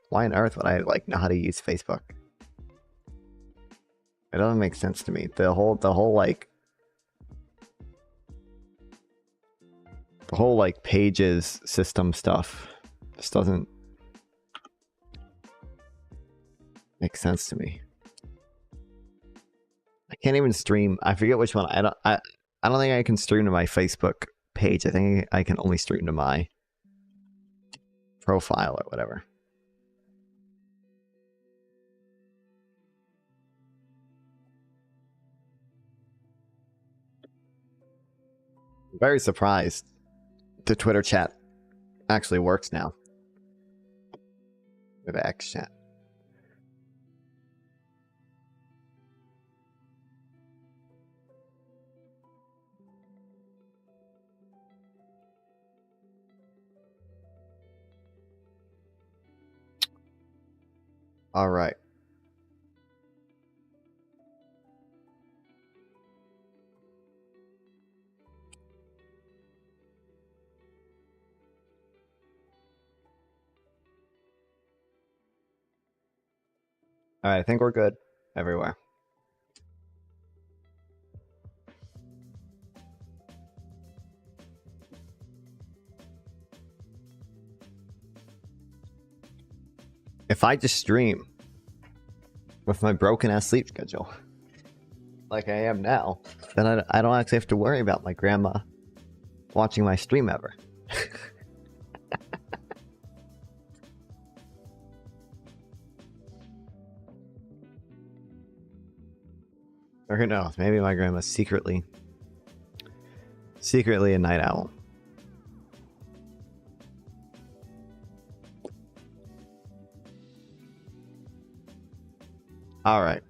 why on earth would I like know how to use Facebook? It doesn't make sense to me. The whole like pages system stuff just doesn't make sense to me. I can't even stream. I forget which one. I don't think I can stream to my Facebook page. I think I can only stream to my profile or whatever. I'm very surprised the Twitter chat actually works now with X chat. All right. All right, I think we're good everywhere. If I just stream with my broken ass sleep schedule like I am now, then I don't actually have to worry about my grandma watching my stream ever. Or who knows, maybe my grandma's secretly a night owl. All right.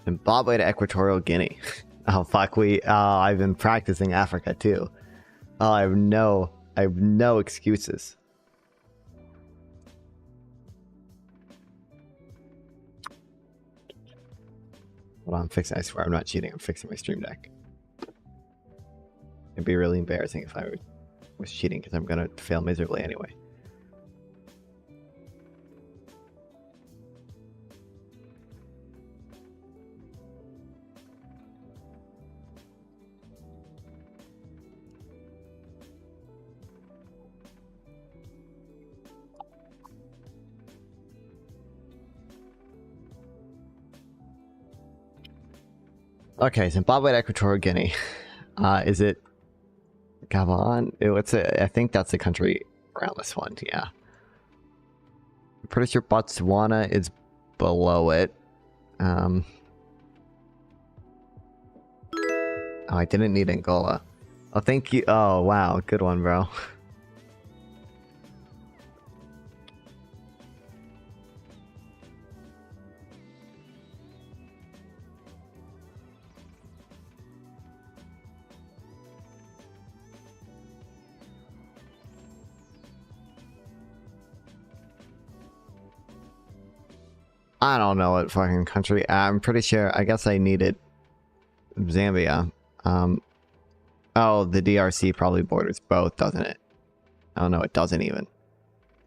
Zimbabwe to Equatorial Guinea. Oh fuck, I've been practicing Africa too. Oh, I have no excuses. Hold on, I'm fixing. I swear I'm not cheating. I'm fixing my stream deck. It'd be really embarrassing if I was cheating because I'm gonna fail miserably anyway. Okay, Zimbabwe to Equatorial Guinea. Is it Gabon? I think that's the country around this one, yeah. I'm pretty sure Botswana is below it. Oh, I didn't need Angola. Oh, thank you. Oh, wow. Good one, bro. I don't know what fucking country. I'm pretty sure. I guess I needed Zambia. Oh, the DRC probably borders both, doesn't it? Oh no, it doesn't even.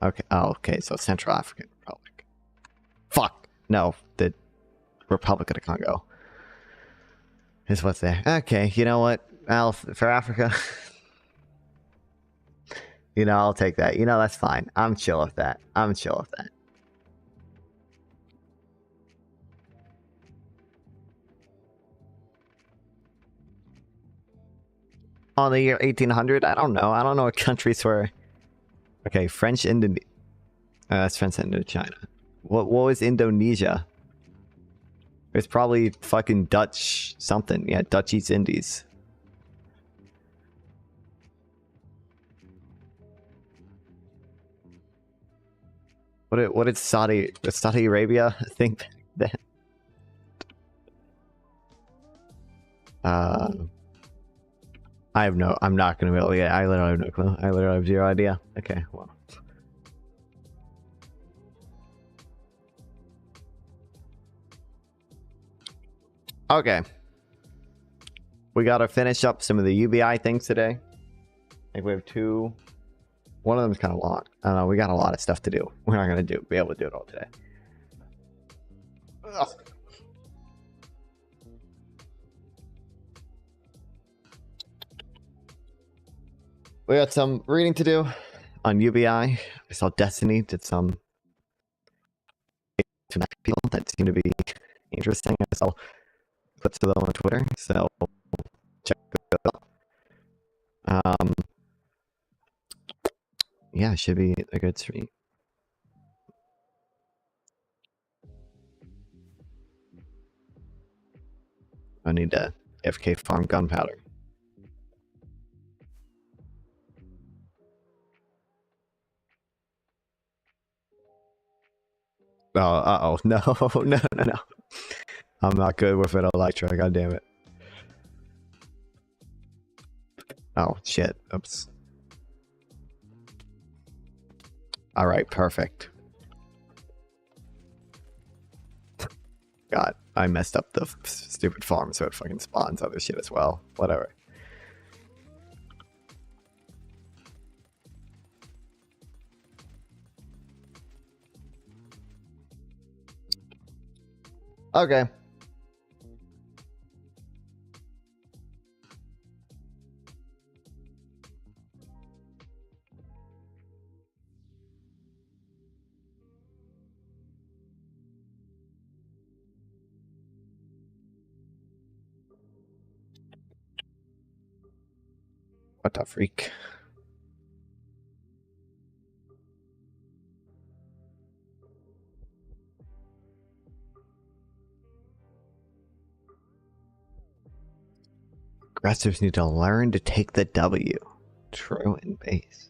Okay. Oh, okay. So Central African Republic. Fuck. No, the Republic of the Congo is what's there. Okay. You know what? For Africa, you know, I'll take that. You know, that's fine. I'm chill with that. I'm chill with that. Oh, the year 1800? I don't know. I don't know what countries were. Okay, French Indonesia. That's French Indochina. What was Indonesia? It's probably fucking Dutch something. Yeah, Dutch East Indies. What did Saudi Arabia think then? I'm not gonna be able to get. I literally have no clue. I literally have zero idea. Okay, well. Okay. We gotta finish up some of the UBI things today. I think we have 2 One of them is kind of long. I don't know. We got a lot of stuff to do. We're not going to be able to do it all today. Ugh. We got some reading to do on UBI. I saw Destiny did some people that seem to be interesting. I saw clips of them on Twitter, so check it out. Yeah, should be a good stream. I need to FK farm gunpowder. Oh, no, no. I'm not good with an Elytra, god damn it. Oh, shit. Oops. Alright, perfect. God, I messed up the stupid farm so it fucking spawns other shit as well. Whatever. Okay. What the freak? Aggressors need to learn to take the W. True and base.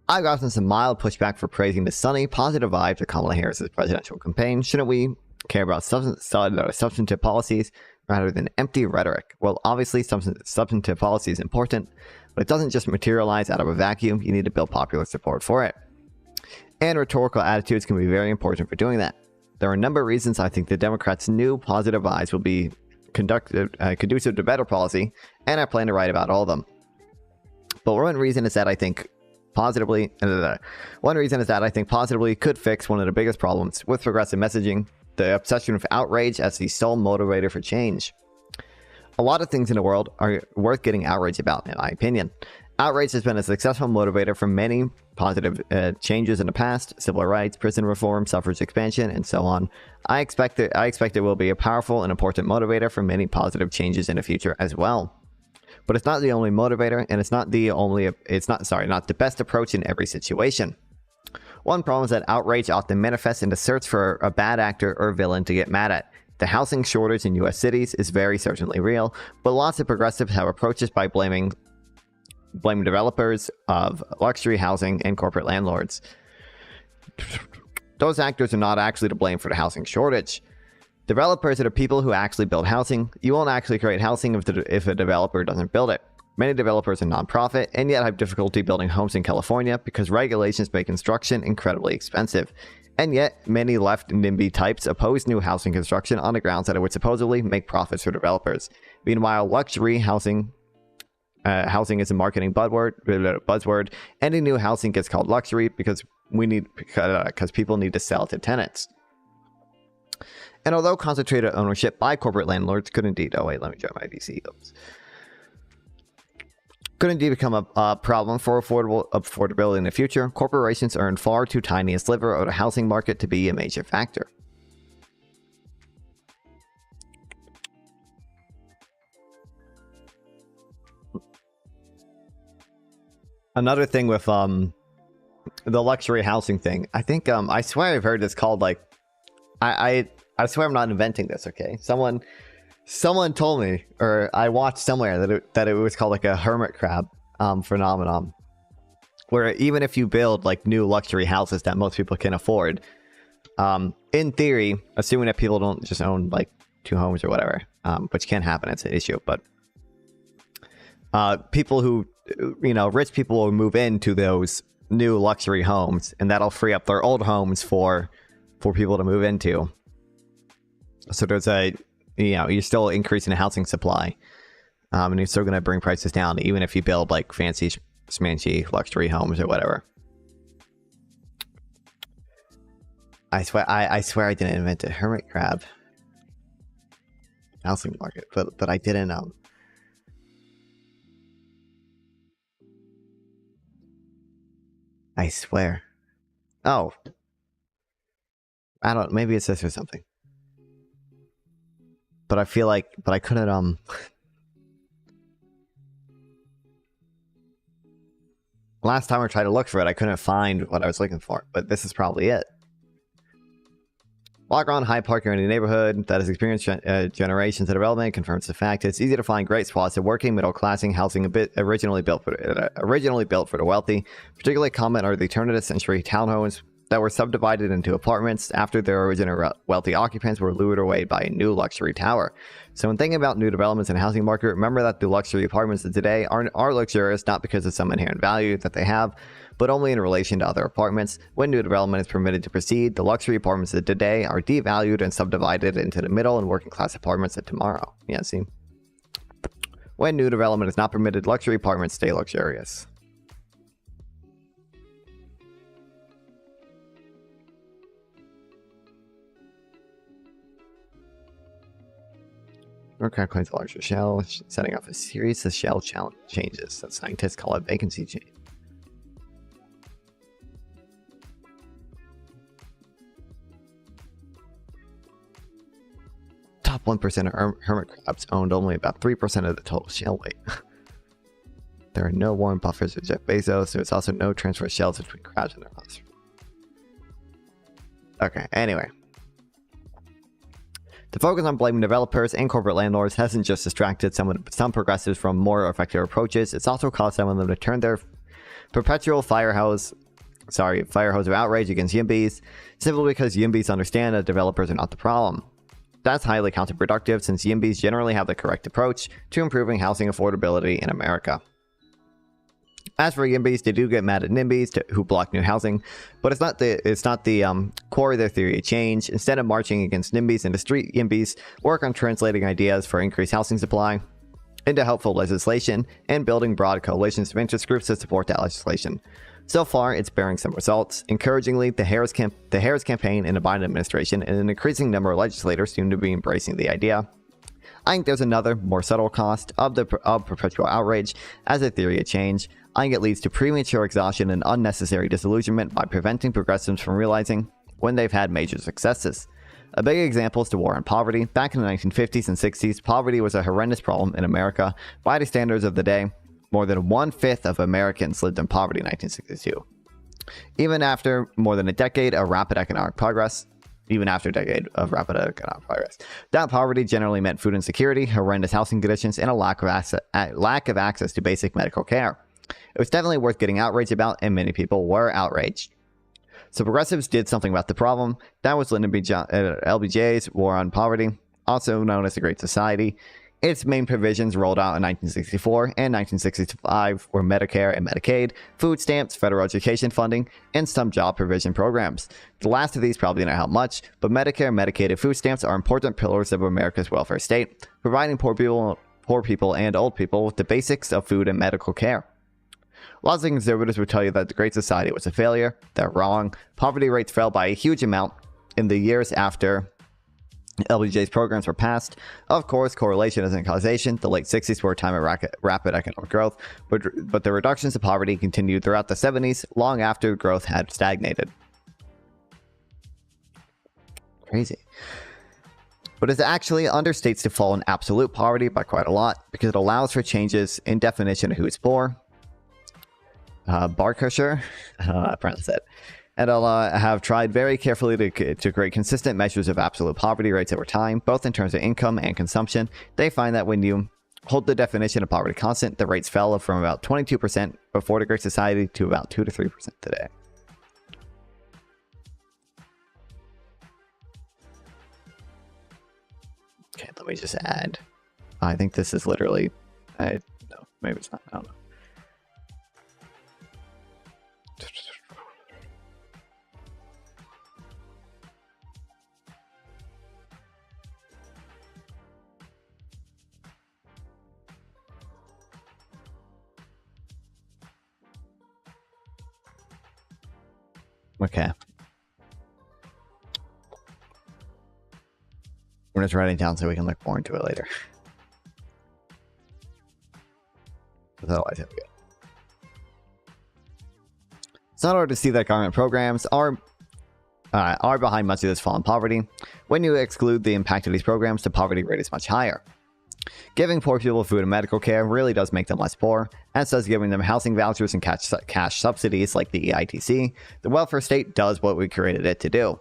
I've gotten some mild pushback for praising the sunny, positive vibes of Kamala Harris's presidential campaign. Shouldn't we care about substantive policies rather than empty rhetoric? Well, obviously, substantive policy is important, but it doesn't just materialize out of a vacuum. You need to build popular support for it. And rhetorical attitudes can be very important for doing that. There are a number of reasons I think the Democrats' new positive vibes will be conducive to better policy, and I plan to write about all of them. But one reason is that I think positively could fix one of the biggest problems with progressive messaging: the obsession with outrage as the sole motivator for change. A lot of things in the world are worth getting outraged about, in my opinion. Outrage has been a successful motivator for many positive changes in the past: civil rights, prison reform, suffrage expansion, and so on. I expect it will be a powerful and important motivator for many positive changes in the future as well. But it's not the only motivator, and it's not the best approach in every situation. One problem is that outrage often manifests in the search for a bad actor or villain to get mad at. The housing shortage in US cities is very certainly real, but lots of progressives have approaches by blaming developers of luxury housing and corporate landlords. Those actors are not actually to blame for the housing shortage. Developers are the people who actually build housing. You won't actually create housing if a developer doesn't build it. Many developers are non-profit and yet have difficulty building homes in California because regulations make construction incredibly expensive. And yet, many left NIMBY types oppose new housing construction on the grounds that it would supposedly make profits for developers. Meanwhile, luxury housing is a marketing buzzword. Any new housing gets called luxury because people need to sell to tenants. And although concentrated ownership by corporate landlords could indeed could indeed become a problem for affordability in the future, corporations earn far too tiny a sliver of the housing market to be a major factor. Another thing with the luxury housing thing, I think I swear I've heard this called like I swear I'm not inventing this, okay? Someone told me, or I watched somewhere that it was called like a hermit crab phenomenon, where even if you build like new luxury houses that most people can afford, in theory, assuming that people don't just own like 2 homes or whatever, which can happen, it's an issue, but people who, rich people will move into those new luxury homes, and that'll free up their old homes for people to move into. So there's you're still increasing the housing supply. And you're still going to bring prices down, even if you build like fancy, smancy luxury homes or whatever. I swear I didn't invent a hermit crab housing market, but I didn't. I swear. Oh, I don't. Maybe it's this or something. But I feel like, but I couldn't. Last time I tried to look for it, I couldn't find what I was looking for. But this is probably it. Walk around Hyde Park or any neighborhood that has experienced generations of development confirms the fact it's easy to find great spots of working middle class housing a bit originally built for the wealthy. Particularly common are the turn of the century townhomes that were subdivided into apartments after their original wealthy occupants were lured away by a new luxury tower. So when thinking about new developments in the housing market, remember that the luxury apartments of today are luxurious not because of some inherent value that they have, but only in relation to other apartments. When new development is permitted to proceed, the luxury apartments of today are devalued and subdivided into the middle and working class apartments of tomorrow. Yeah, see? When new development is not permitted, luxury apartments stay luxurious. Or calculates a larger shell, setting off a series of shell changes that scientists call a vacancy chain. Top 1% of hermit crabs owned only about 3% of the total shell weight. There are no warm buffers with Jeff Bezos, so it's also no transfer shells between crabs and their hosts. Okay, anyway. The focus on blaming developers and corporate landlords hasn't just distracted some progressives from more effective approaches, it's also caused some of them to turn their perpetual fire hose of outrage against YIMBYs, simply because YIMBYs understand that developers are not the problem. That's highly counterproductive since YIMBYs generally have the correct approach to improving housing affordability in America. As for YIMBYs, they do get mad at NIMBYs who block new housing, but it's not the core of their theory of change. Instead of marching against NIMBYs and the street YIMBYs work on translating ideas for increased housing supply into helpful legislation and building broad coalitions of interest groups to support that legislation. So far, it's bearing some results. Encouragingly, the Harris campaign and the Biden administration and an increasing number of legislators seem to be embracing the idea. I think there's another, more subtle cost of perpetual outrage as a theory of change. I think it leads to premature exhaustion and unnecessary disillusionment by preventing progressives from realizing when they've had major successes. A big example is the war on poverty. Back in the 1950s and 60s, poverty was a horrendous problem in America. By the standards of the day, more than 1/5 of Americans lived in poverty in 1962. Even after more than a decade of rapid economic progress, that poverty generally meant food insecurity, horrendous housing conditions, and a lack of access to basic medical care. It was definitely worth getting outraged about, and many people were outraged. So progressives did something about the problem. That was LBJ's War on Poverty, also known as the Great Society. Its main provisions rolled out in 1964 and 1965 were Medicare and Medicaid, food stamps, federal education funding, and some job provision programs. The last of these probably didn't help much, but Medicare, Medicaid, and food stamps are important pillars of America's welfare state, providing poor people and old people with the basics of food and medical care. Lots of conservatives would tell you that the Great Society was a failure. They're wrong. Poverty rates fell by a huge amount in the years after LBJ's programs were passed. Of course, correlation isn't causation. The late 60s were a time of rapid economic growth, but the reductions of poverty continued throughout the 70s, long after growth had stagnated. Crazy. But it actually understates the fall in absolute poverty by quite a lot, because it allows for changes in definition of who's poor. Barkusher, I don't know how to pronounce that. And I'll have tried very carefully to create consistent measures of absolute poverty rates over time, both in terms of income and consumption. They find that when you hold the definition of poverty constant, the rates fell from about 22% before the Great Society to about 2 to 3% today. Okay, let me just add. I think this is literally... no, maybe it's not. I don't know. Okay. We're just writing it down so we can look more into it later. Otherwise, here we go. So in order to see that government programs are behind much of this fall in poverty, when you exclude the impact of these programs, the poverty rate is much higher. Giving poor people food and medical care really does make them less poor, as does giving them housing vouchers and cash subsidies like the EITC. The welfare state does what we created it to do.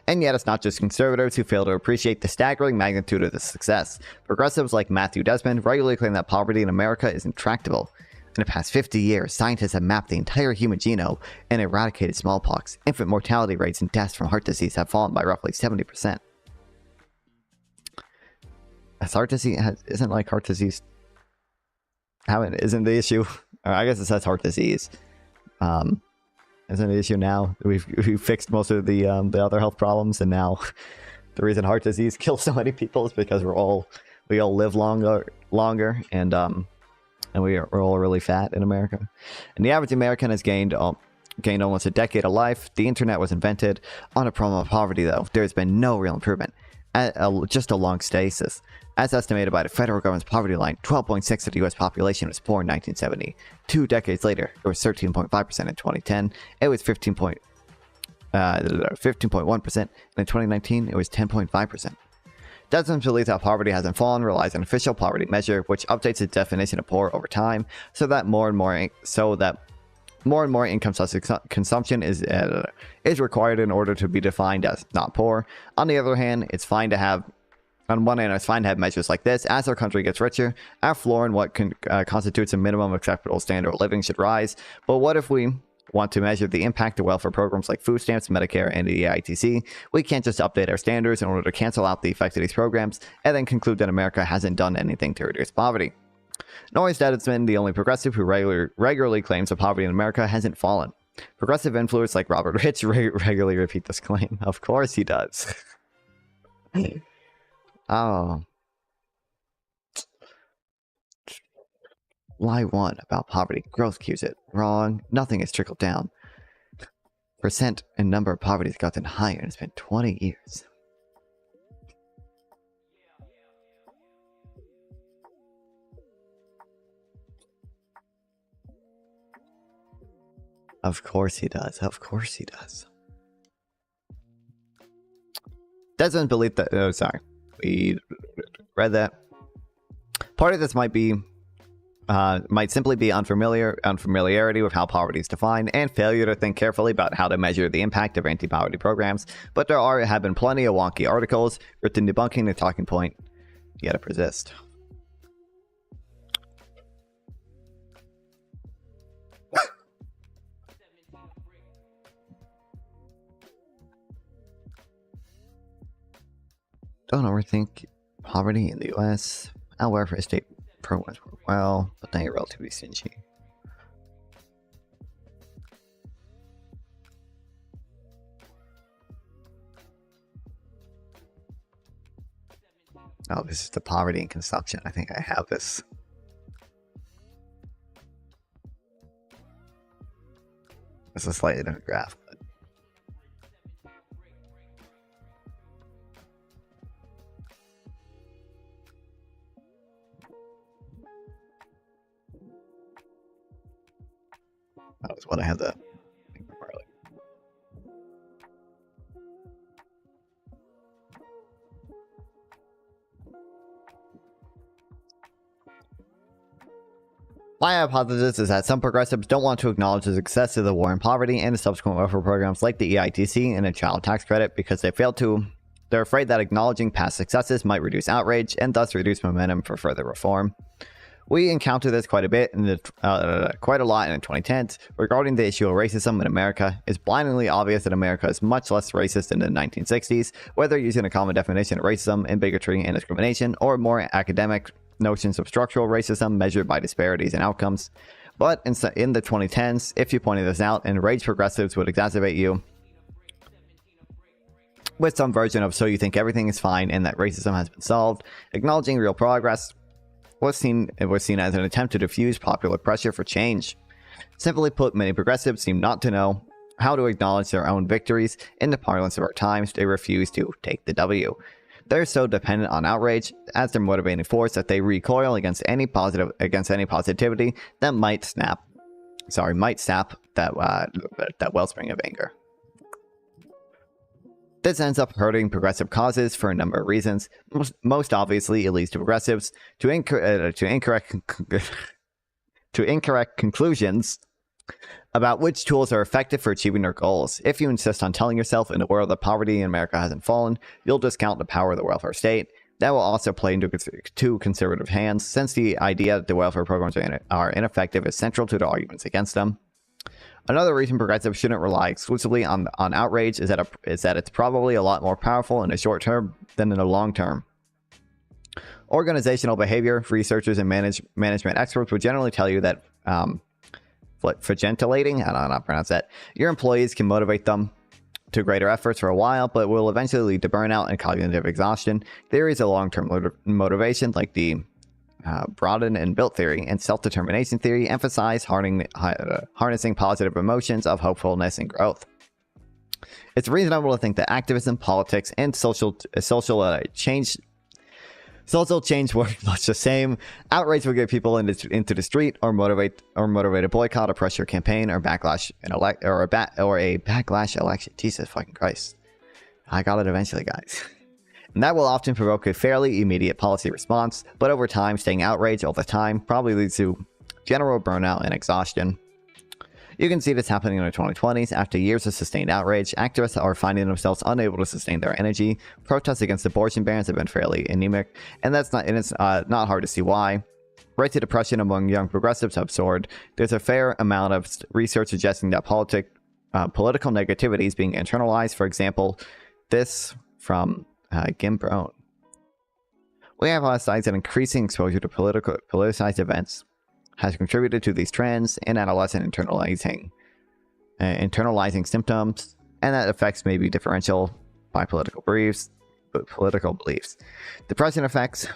And yet it's not just conservatives who fail to appreciate the staggering magnitude of this success. Progressives like Matthew Desmond regularly claim that poverty in America is intractable. In the past 50 years, scientists have mapped the entire human genome and eradicated smallpox. Infant mortality rates and deaths from heart disease have fallen by roughly 70%. As heart disease isn't like heart disease isn't the issue. I guess it says heart disease. Isn't the issue now? We've fixed most of the other health problems, and now the reason heart disease kills so many people is because we all live longer, and we're all really fat in America. And the average American has gained almost a decade of life. The internet was invented on a problem of poverty, though. There's been no real improvement. Just a long stasis. As estimated by the federal government's poverty line, 12.6% of the U.S. population was poor in 1970. 2 decades later, it was 13.5% in 2010. It was 15.1%. And in 2019, it was 10.5%. Desmond believes that poverty hasn't fallen, relies on official poverty measure, which updates its definition of poor over time, so that more and more income consumption is required in order to be defined as not poor. On the other hand, it's fine to have measures like this. As our country gets richer, our floor and what constitutes a minimum acceptable standard of living should rise. But what if we want to measure the impact of welfare programs like food stamps, Medicare, and the EITC? We can't just update our standards in order to cancel out the effect of these programs and then conclude that America hasn't done anything to reduce poverty. Nor is Desmond the only progressive who regularly claims that poverty in America hasn't fallen. Progressive influencers like Robert Rich regularly repeat this claim. Of course he does. Oh. Lie 1 about poverty. Growth cues it. Wrong. Nothing has trickled down. Percent and number of poverty has gotten higher and it's been 20 years. Of course he does. Of course he does. Doesn't believe that. Oh, sorry. We read that. Part of this might simply be unfamiliarity with how poverty is defined and failure to think carefully about how to measure the impact of anti-poverty programs. But there have been plenty of wonky articles written debunking the talking point yet it persists. Don't overthink poverty in the U.S. Our welfare state programs work well, but they are relatively stingy. Oh, this is the poverty and consumption. I think I have this. It's a slightly different graph. That was what I had the thing from earlier. My hypothesis is that some progressives don't want to acknowledge the success of the war on poverty and the subsequent welfare programs like the EITC and a child tax credit because they're afraid that acknowledging past successes might reduce outrage and thus reduce momentum for further reform. We encountered this quite a lot in the 2010s regarding the issue of racism in America. It's blindingly obvious that America is much less racist than in the 1960s, whether using a common definition of racism and bigotry and discrimination, or more academic notions of structural racism measured by disparities in outcomes. But in the 2010s, if you pointed this out, enraged progressives would exacerbate you with some version of "so you think everything is fine and that racism has been solved." Acknowledging real progress was seen as an attempt to diffuse popular pressure for change. Simply put, many progressives seem not to know how to acknowledge their own victories in the parlance of our times, they refuse to take the W. They're so dependent on outrage as their motivating force that they recoil against any positivity that might sap that wellspring of anger. This ends up hurting progressive causes for a number of reasons. Most obviously, it leads to progressives to incorrect conclusions about which tools are effective for achieving their goals. If you insist on telling yourself in a world that poverty in America hasn't fallen, you'll discount the power of the welfare state. That will also play into conservative hands, since the idea that the welfare programs are ineffective is central to the arguments against them. Another reason progressives shouldn't rely exclusively on outrage is that it's probably a lot more powerful in the short term than in the long term. Organizational behavior researchers and management experts would generally tell you that flagelating, I don't know how to pronounce that, your employees can motivate them to greater efforts for a while, but will eventually lead to burnout and cognitive exhaustion. Theories of long-term motivation, like the Broaden and Built theory and self-determination theory, emphasize harnessing positive emotions of hopefulness and growth. It's reasonable to think that activism, politics, and social change work much the same. Outrage will get people into the street, or motivate a boycott, a pressure campaign, or backlash a backlash election. Jesus fucking Christ! I got it eventually, guys. And that will often provoke a fairly immediate policy response, but over time, staying outraged all the time probably leads to general burnout and exhaustion. You can see this happening in the 2020s. After years of sustained outrage, activists are finding themselves unable to sustain their energy. Protests against abortion bans have been fairly anemic, and it's not hard to see why. Rates of depression among young progressives have soared. There's a fair amount of research suggesting that political negativity is being internalized. For example, this from Gimbron. We have signs that increasing exposure to politicized events has contributed to these trends in adolescent internalizing symptoms, and that effects may be differential by political beliefs. Depression effects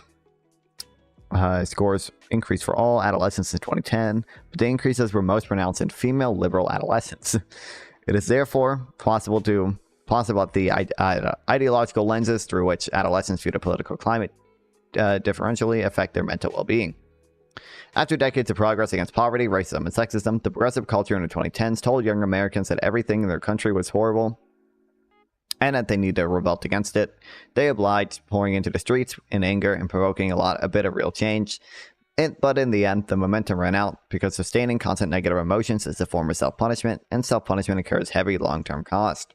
scores increased for all adolescents in 2010, but the increases were most pronounced in female liberal adolescents. It is therefore possible that the ideological lenses through which adolescents view the political climate differentially affect their mental well-being. After decades of progress against poverty, racism, and sexism, the progressive culture in the 2010s told young Americans that everything in their country was horrible and that they need to revolt against it. They obliged pouring into the streets in anger and provoking a bit of real change. But in the end, the momentum ran out because sustaining constant negative emotions is a form of self-punishment, and self-punishment incurs heavy long-term cost.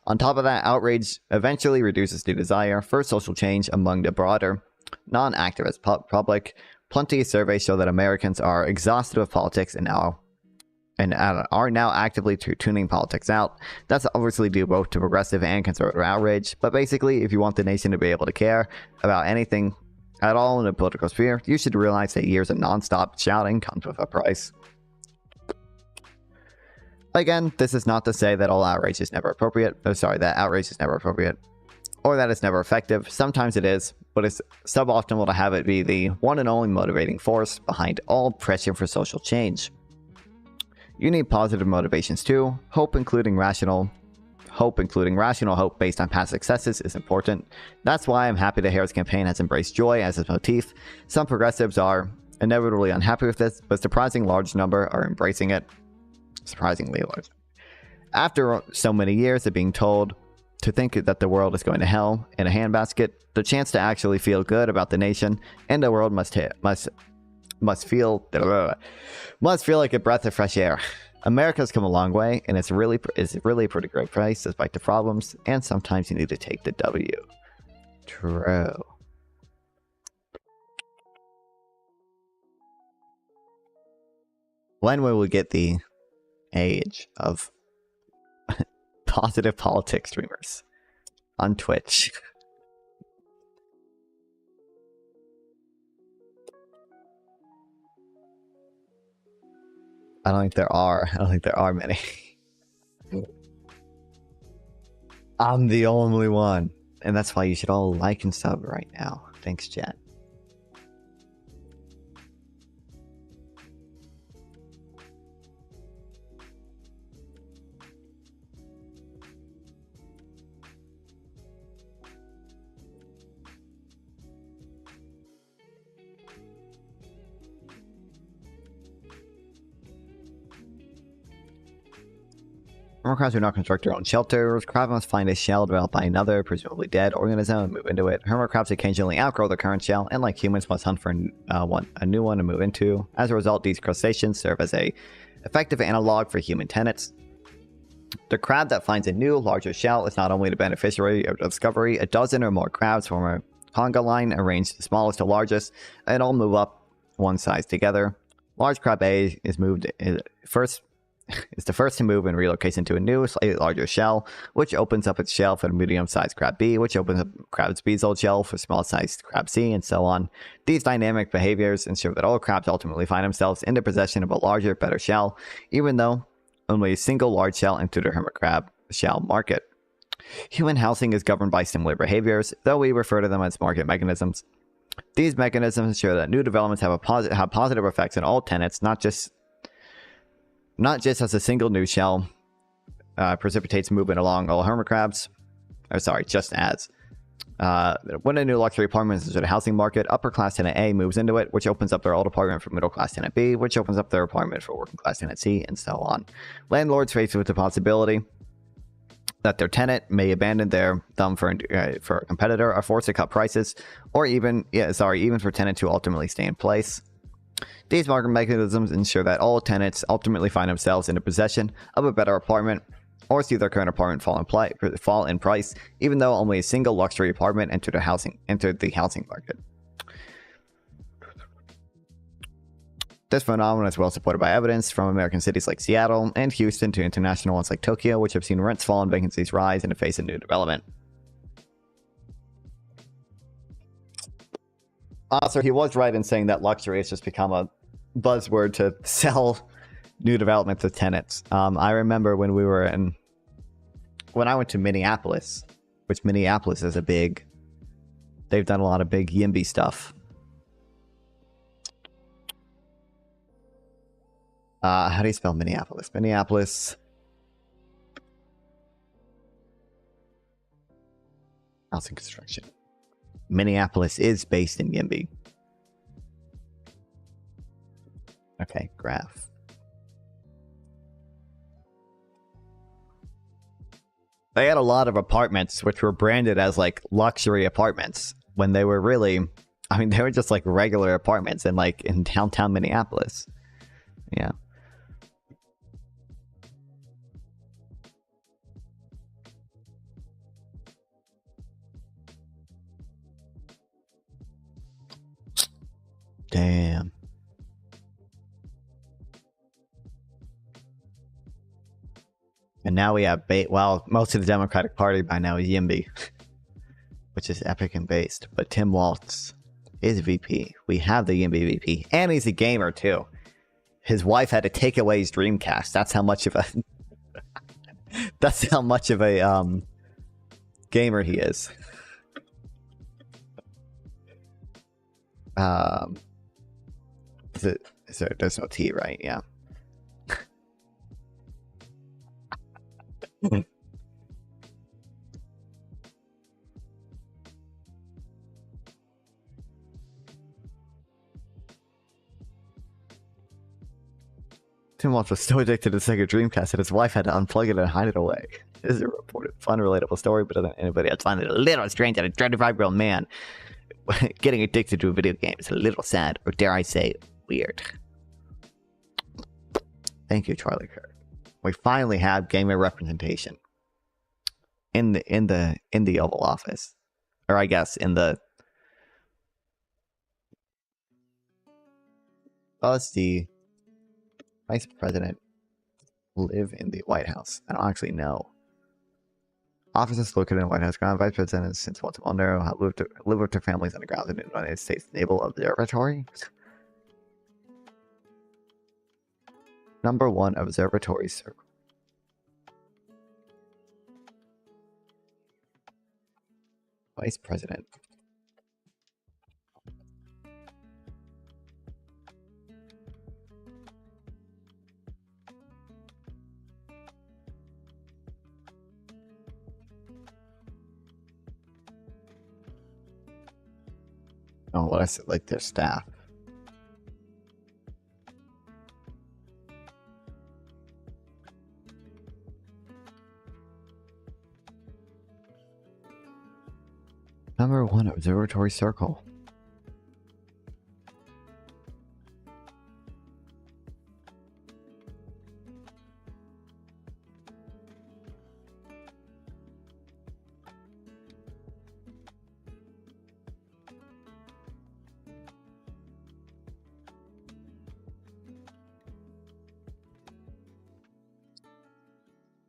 On top of that, outrage eventually reduces the desire for social change among the broader, non-activist public. Plenty of surveys show that Americans are exhausted of politics and are now actively tuning politics out. That's obviously due both to progressive and conservative outrage, but basically, if you want the nation to be able to care about anything at all in the political sphere, you should realize that years of non-stop shouting comes with a price. Again, this is not to say that all outrage is never appropriate. That outrage is never appropriate, or that it's never effective. Sometimes it is, but it's suboptimal to have it be the one and only motivating force behind all pressure for social change. You need positive motivations too. Hope, including rational hope based on past successes, is important. That's why I'm happy that Harris' campaign has embraced joy as its motif. Some progressives are inevitably unhappy with this, but a surprising large number are embracing it. Surprisingly large. After so many years of being told to think that the world is going to hell in a handbasket, the chance to actually feel good about the nation and the world must feel like a breath of fresh air. America's come a long way, and it's really a pretty great place despite the problems, and sometimes you need to take the W. True. When will we get the age of positive politics streamers on Twitch? I don't think there are many. I'm the only one, and that's why you should all like and sub right now. Thanks, chat. Hermit crabs do not construct their own shelters. Crabs must find a shell developed by another, presumably dead, organism and move into it. Hermit crabs occasionally outgrow their current shell, and like humans must hunt for a new one to move into. As a result, these crustaceans serve as a effective analog for human tenants. The crab that finds a new, larger shell is not only the beneficiary of the discovery. A dozen or more crabs form a conga line, arranged smallest to largest, and all move up one size together. Large crab A is the first to move and relocates into a new, slightly larger shell, which opens up its shell for the medium-sized crab B, which opens up crab B's old shell for small-sized crab C, and so on. These dynamic behaviors ensure that all crabs ultimately find themselves in the possession of a larger, better shell, even though only a single large shell entered the hermit crab shell market. Human housing is governed by similar behaviors, though we refer to them as market mechanisms. These mechanisms ensure that new developments have positive effects on all tenants, not just as a single new shell precipitates movement along all hermit crabs. Or sorry, just as. When a new luxury apartment is in a housing market, upper class tenant A moves into it, which opens up their old apartment for middle class tenant B, which opens up their apartment for working class tenant C, and so on. Landlords faced with the possibility that their tenant may abandon their thumb for a competitor, are forced to cut prices, or even for tenants who ultimately stay in place. These market mechanisms ensure that all tenants ultimately find themselves in the possession of a better apartment, or see their current apartment fall in price, even though only a single luxury apartment entered the housing market. This phenomenon is well supported by evidence from American cities like Seattle and Houston to international ones like Tokyo, which have seen rents fall and vacancies rise in the face of new development. So he was right in saying that luxury has just become a buzzword to sell new development to tenants. I remember when I went to Minneapolis, which Minneapolis is they've done a lot of big YIMBY stuff. How do you spell Minneapolis? Minneapolis. Housing construction. Minneapolis is based in YIMBY. Okay, graph. They had a lot of apartments which were branded as like luxury apartments when they were really, they were just like regular apartments in downtown Minneapolis. Yeah. Damn. And now we have most of the Democratic Party by now is YIMBY, which is epic and based. But Tim Walz is VP. We have the YIMBY VP, and he's a gamer too. His wife had to take away his Dreamcast. That's how much of a gamer he is. There's no T, right? Yeah. Tim Walz was so addicted to the Sega Dreamcast that his wife had to unplug it and hide it away. This is a reported fun, relatable story, but doesn't anybody else find it a little strange that a 25-year-old man getting addicted to a video game is a little sad, or dare I say, weird. Thank you, Charlie Kirk. We finally have gamer representation in the Oval Office, or I guess in the. Does the Vice President live in the White House? I don't actually know. Offices located in the White House ground. Vice President since Baltimore live with their families on the ground in the United States Naval Observatory. Number 1 Observatory Circle. Vice President. Oh, what I said, like their staff. Number 1 observatory circle.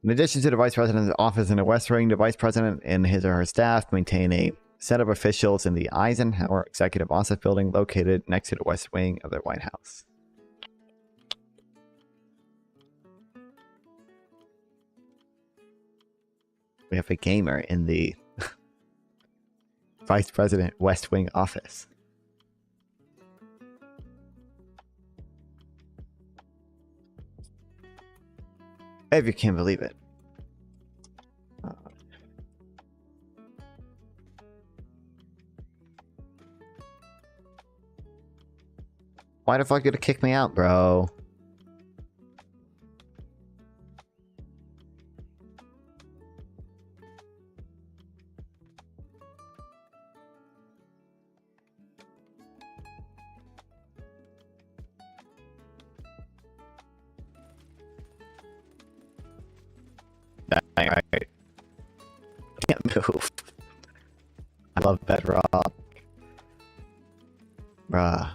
In addition to the Vice President's office in the West Wing, the Vice President and his or her staff maintain a set of officials in the Eisenhower Executive Office Building located next to the West Wing of the White House. We have a gamer in the Vice President West Wing office. If you can't believe it. Why the fuck did it kick me out, bro? Alright. Can't move. I love Bedrock. Bruh.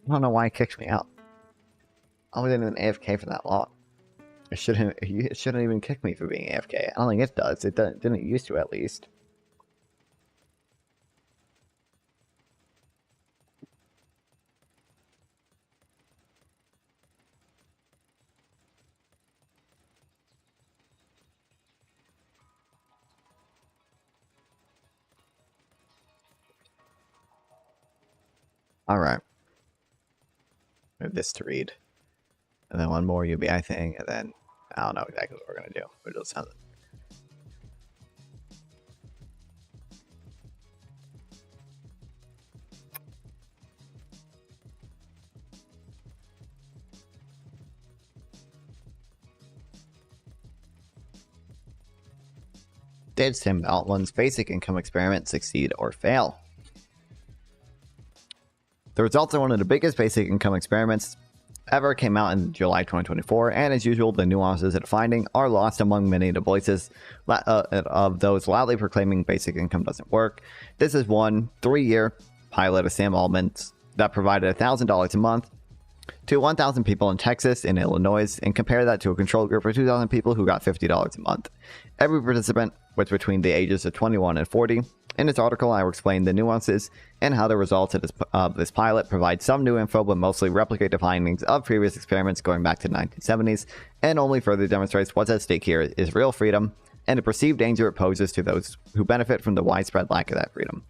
I don't know why it kicked me out. I wasn't even AFK for that long. It shouldn't even kick me for being AFK. I don't think it does. It didn't used to, at least. Alright. We have this to read. And then one more UBI thing, and then I don't know exactly what we're gonna do. But it'll sound Did Tim Altman's basic income experiment succeed or fail? The results of one of the biggest basic income experiments ever came out in July 2024, and as usual, the nuances of the finding are lost among many of the voices of those loudly proclaiming basic income doesn't work. This is one 3-year pilot of Sam Altman's that provided $1,000 a month to 1,000 people in Texas and Illinois, and compare that to a control group of 2,000 people who got $50 a month. Every participant was between the ages of 21 and 40. In this article, I will explain the nuances and how the results of this pilot provide some new info, but mostly replicate the findings of previous experiments going back to the 1970s, and only further demonstrates what's at stake here is real freedom and the perceived danger it poses to those who benefit from the widespread lack of that freedom.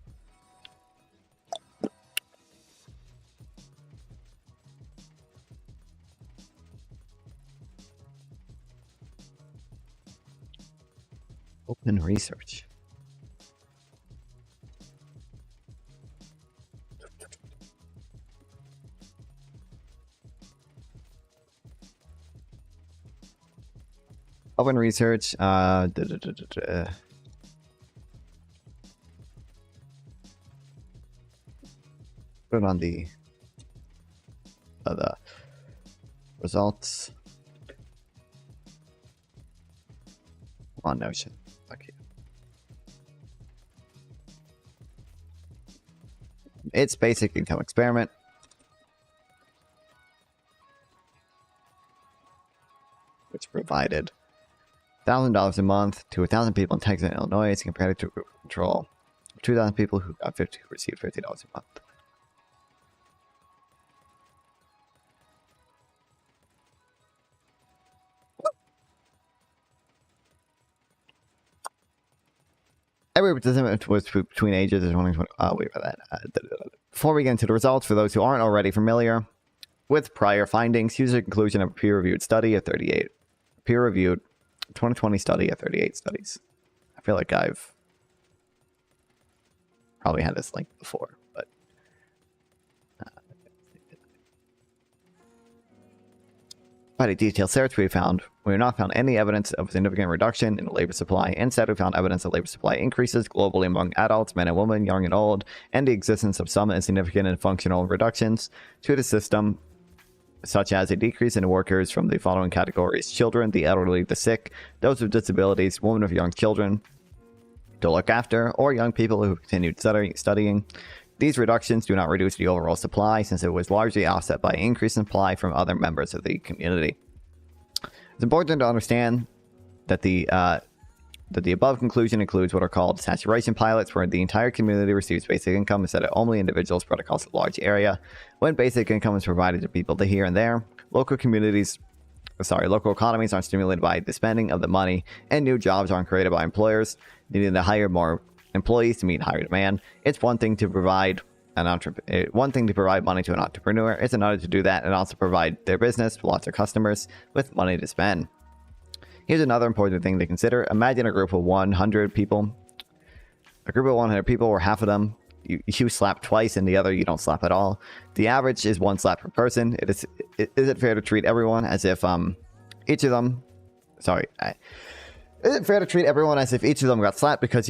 Open research. Open research. Put it on the results on Notion. Okay. It's basic income experiment. Which provided $1,000 a month to 1,000 people in Texas and Illinois, compared to a group control of 2,000 people who received $50 a month. Every participant was between ages of 20 and 20. Oh, wait for that. Before we get into the results, for those who aren't already familiar with prior findings, here's a conclusion of a peer-reviewed study of 38. Peer-reviewed 2020 study of 38 studies. I feel like I've probably had this link before, but By a detailed search, we have not found any evidence of a significant reduction in the labor supply. Instead, we found evidence of labor supply increases globally among adults, men and women, young and old, and the existence of some insignificant and functional reductions to the system, such as a decrease in workers from the following categories: children, the elderly, the sick, those with disabilities, women of young children to look after, or young people who continued studying. These reductions do not reduce the overall supply, since it was largely offset by increased supply from other members of the community. It's important to understand that the above conclusion includes what are called saturation pilots, where the entire community receives basic income instead of only individuals spread across a large area. When basic income is provided to people here and there, local economies aren't stimulated by the spending of the money, and new jobs aren't created by employers needing to hire more employees to meet higher demand. It's one thing to provide money to an entrepreneur. It's another to do that and also provide their business, lots of customers, with money to spend. Here's another important thing to consider. Imagine a group of 100 people. A group of 100 people where half of them you slap twice and the other you don't slap at all. The average is 1 slap per person. Is it fair to treat everyone as if each of them got slapped because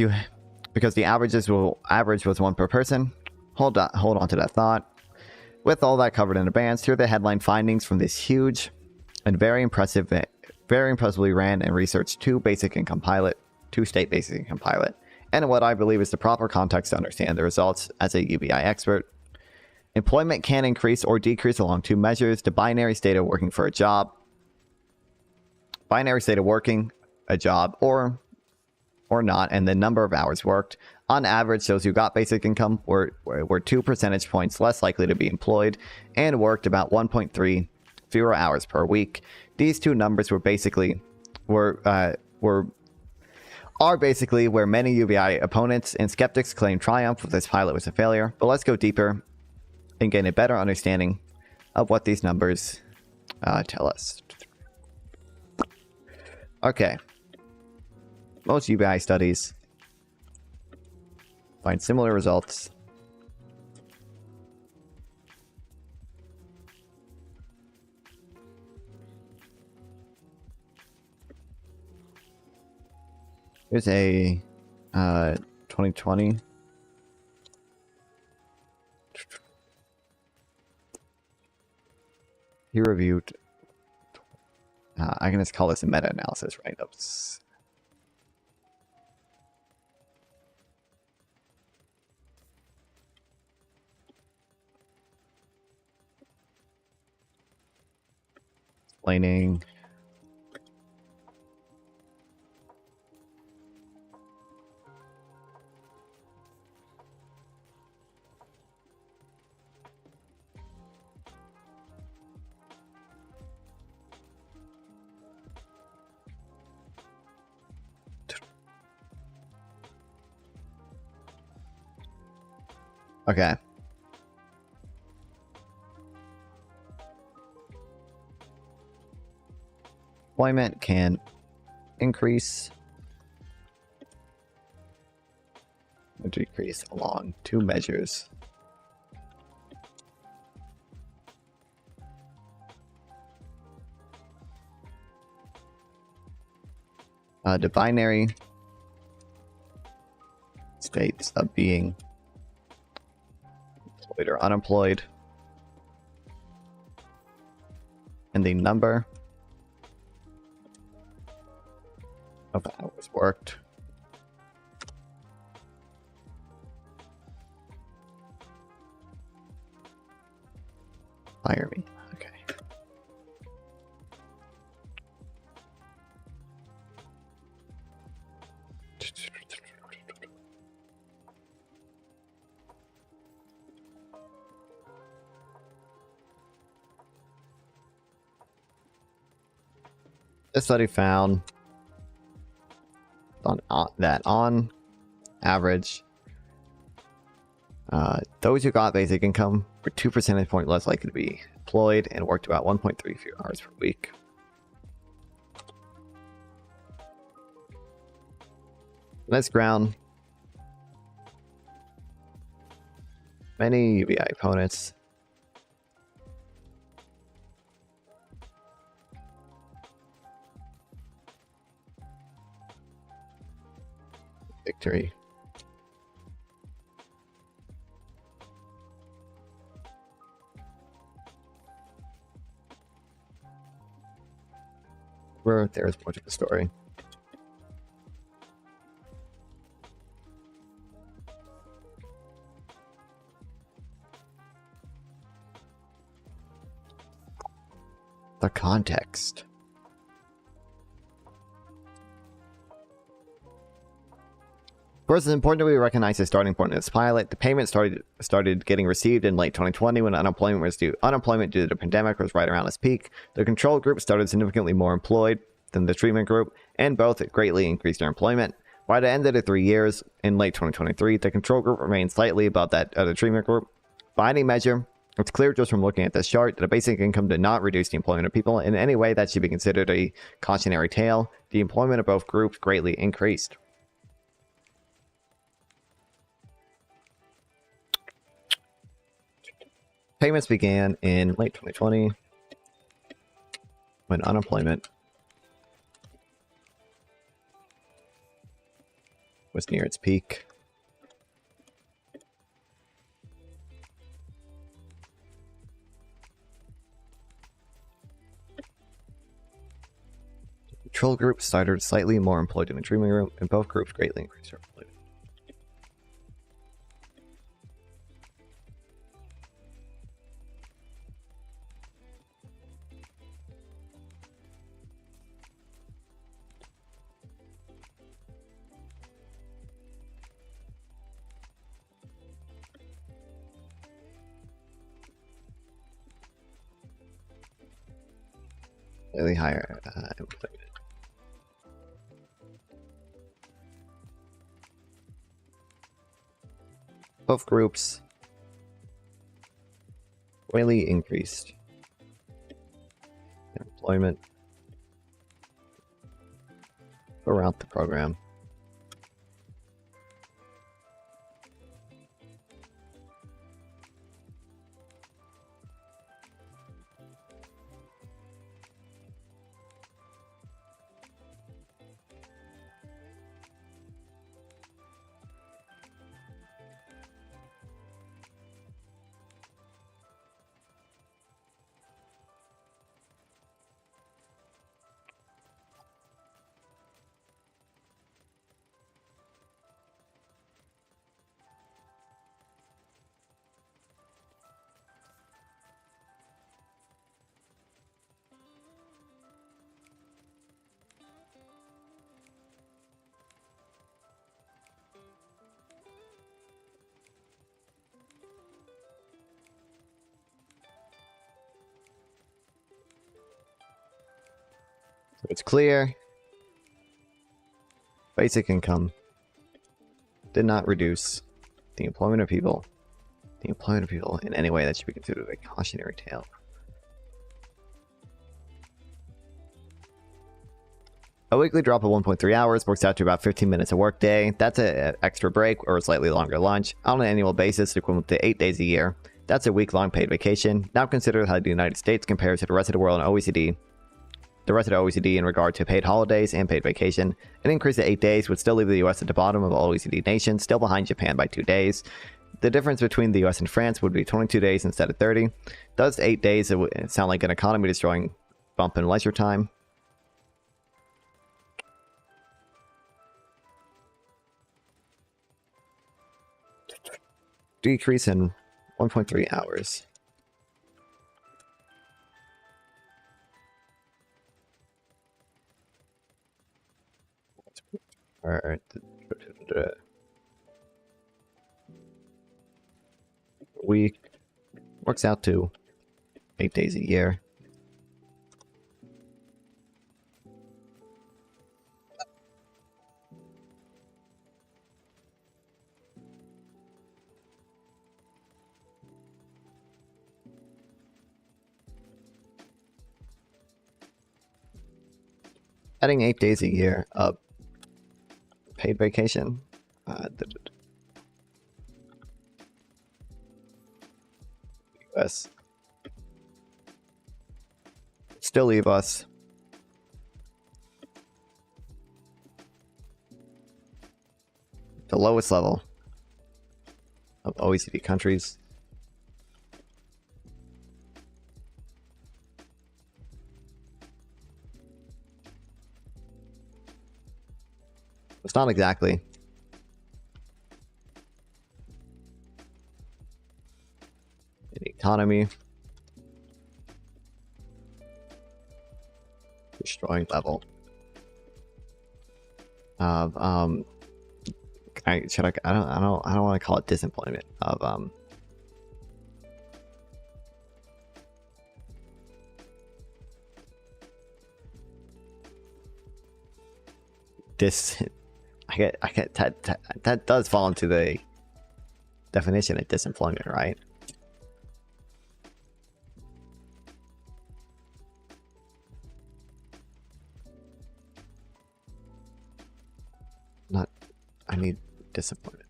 the average was 1 per person? Hold on to that thought. With all that covered in advance, here are the headline findings from this huge and very impressively ran and researched two state basic income pilot, and what I believe is the proper context to understand the results as a UBI expert. Employment can increase or decrease along 2 measures: the binary state of working a job or not, and the number of hours worked. On average, those who got basic income were 2 percentage points less likely to be employed and worked about 1.3 fewer hours per week. These two numbers are basically where many UBI opponents and skeptics claim triumph if this pilot was a failure. But let's go deeper and gain a better understanding of what these numbers tell us. Okay. Most UBI studies find similar results. Here's a 2020. He reviewed. I can just call this a meta-analysis, right? Oops. Explaining. Okay. Employment can increase or decrease along 2 measures. The binary states of being employed or unemployed, and the number of hours worked. Fire me. Okay. This study found that on average, those who got basic income were 2 percentage points less likely to be employed and worked about 1.3 fewer hours per week. Let's ground. Many UBI opponents Victory. Where there's much of a story. The context. First, it's important that we recognize the starting point of this pilot. The payment started getting received in late 2020 when unemployment due to the pandemic was right around its peak. The control group started significantly more employed than the treatment group, and both greatly increased their employment. By the end of the 3 years, in late 2023, the control group remained slightly above that of the treatment group. By any measure, it's clear just from looking at this chart that the basic income did not reduce the employment of people in any way that should be considered a cautionary tale. The employment of both groups greatly increased. Payments began in late 2020 when unemployment was near its peak. The control group started slightly more employed in the treatment group, and both groups greatly increased their employment. Slightly higher employment. Both groups greatly increased their employment throughout the program. So it's clear basic income did not reduce the employment of people in any way that should be considered a cautionary tale. A weekly drop of 1.3 hours works out to about 15 minutes a workday. That's an extra break or a slightly longer lunch. On an annual basis, equivalent to 8 days a year. That's a week-long paid vacation. Now consider how the United States compares to the rest of the world and OECD. The rest of the OECD in regard to paid holidays and paid vacation. An increase to 8 days would still leave the US at the bottom of all OECD nations, still behind Japan by 2 days. The difference between the US and France would be 22 days instead of 30. Does 8 days sound like an economy-destroying bump in leisure time? Decrease in 1.3 hours. Week works out to 8 days a year. Adding 8 days a year of paid vacation. US still leave us the lowest level of OECD countries. It's not exactly. The economy. Destroying level of I don't want to call it disemployment of I get that does fall into the definition of disemployment, right? Not, I need disappointment.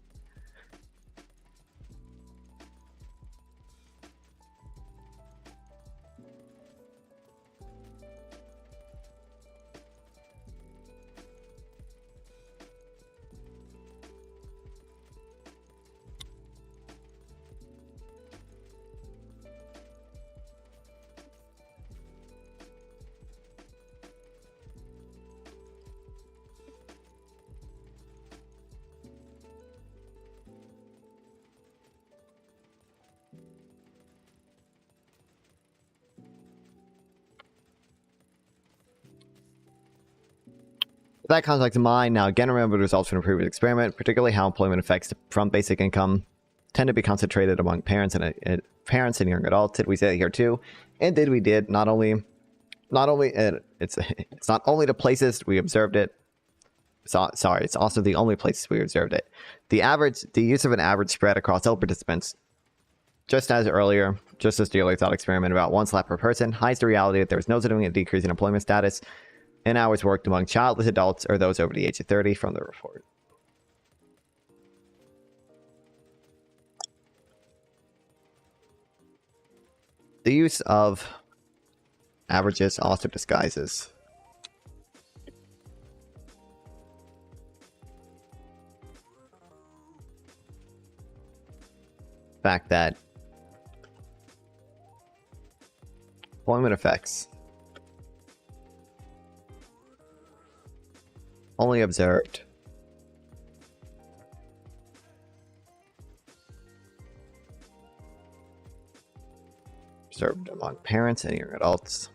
With that context in mind, now again remember the results from the previous experiment, particularly how employment effects from basic income tend to be concentrated among parents and young adults. Did we say that here too? And we did. Not only it's not only the places we observed it. Sorry, it's also the only places we observed it. The use of an average spread across all participants, just as the earlier thought experiment about 1 slap per person, hides the reality that there was no significant decrease in employment status and hours worked among childless adults or those over the age of 30 from the report. The use of averages also disguises the fact that employment effects only observed among parents and young adults.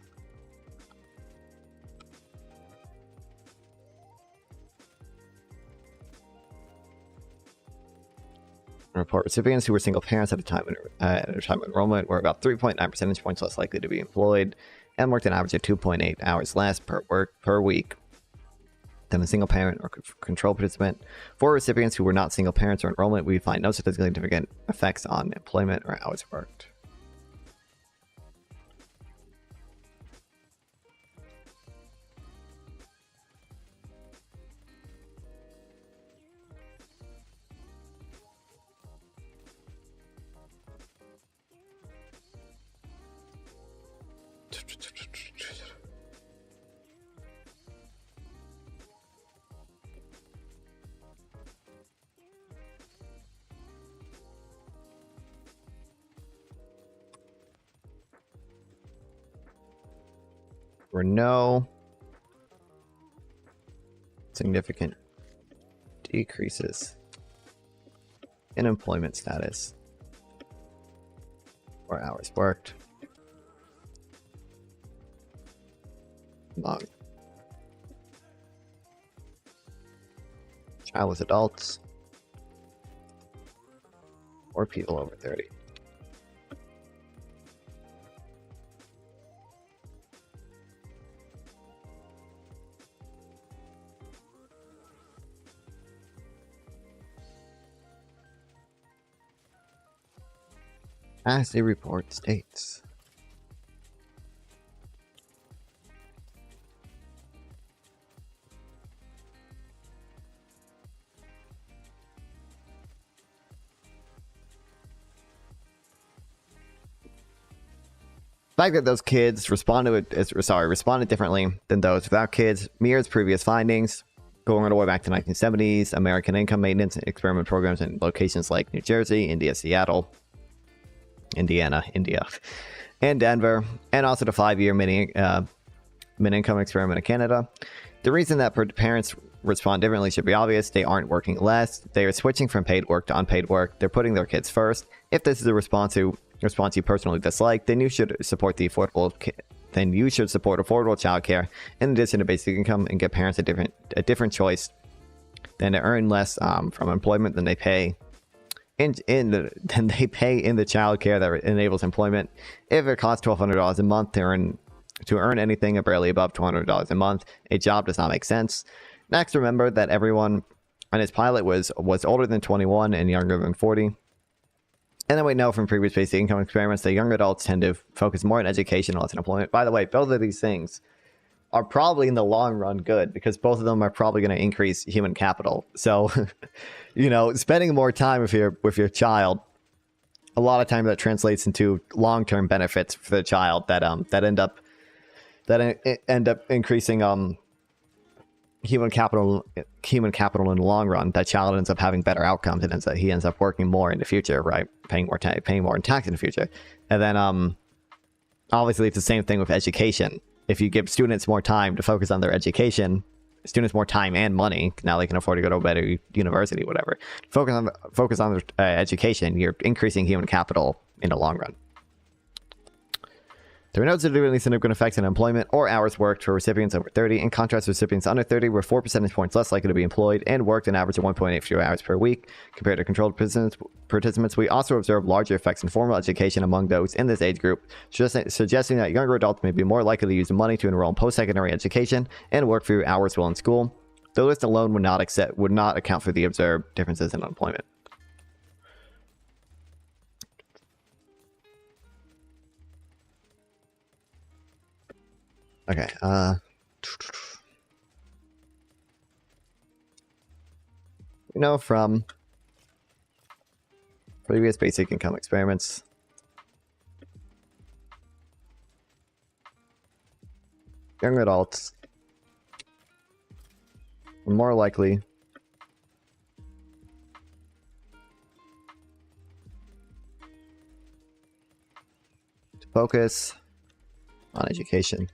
Report recipients who were single parents at a time of enrollment were about 3.9 percentage points less likely to be employed and worked an average of 2.8 hours less per week than a single parent or control participant. For recipients who were not single parents or enrollment, we find no statistically significant effects on employment or hours worked. Were no significant decreases in employment status or hours worked among childless adults or people over 30. As the report states. The fact that those kids responded differently than those without kids mirrors previous findings. Going all the way back to 1970s, American income maintenance experiment programs in locations like New Jersey, India, Seattle, Indiana, India, and Denver, and also the 5-year mid-income experiment in Canada. The reason that parents respond differently should be obvious. They aren't working less. They are switching from paid work to unpaid work. They're putting their kids first. If this is a response you personally dislike, then you should support affordable childcare in addition to basic income, and give parents a different choice than to earn less from employment than they pay in the childcare that enables employment. If it costs $1,200 a month to earn anything barely above $200 a month, a job does not make sense. Next, remember that everyone on his pilot was older than 21 and younger than 40. And then we know from previous basic income experiments that young adults tend to focus more on education and less on employment. By the way, both of these things are probably in the long run good, because both of them are probably going to increase human capital. So, spending more time with your child, a lot of time that translates into long-term benefits for the child that end up increasing human capital in the long run. That child ends up having better outcomes, and he ends up working more in the future, right? Paying more in tax in the future. And then obviously it's the same thing with education. If you give students more time to focus on their education, students more time and money, now they can afford to go to a better university, whatever. Focus on their education. You're increasing human capital in the long run. There were no significantly significant effects on employment or hours worked for recipients over 30. In contrast, recipients under 30 were 4 percentage points less likely to be employed and worked an average of 1.8 fewer hours per week compared to controlled participants. We also observed larger effects in formal education among those in this age group, suggesting that younger adults may be more likely to use money to enroll in post-secondary education and work fewer hours while in school. Though this alone would not account for the observed differences in unemployment. Okay, we know from previous basic income experiments young adults are more likely to focus on education.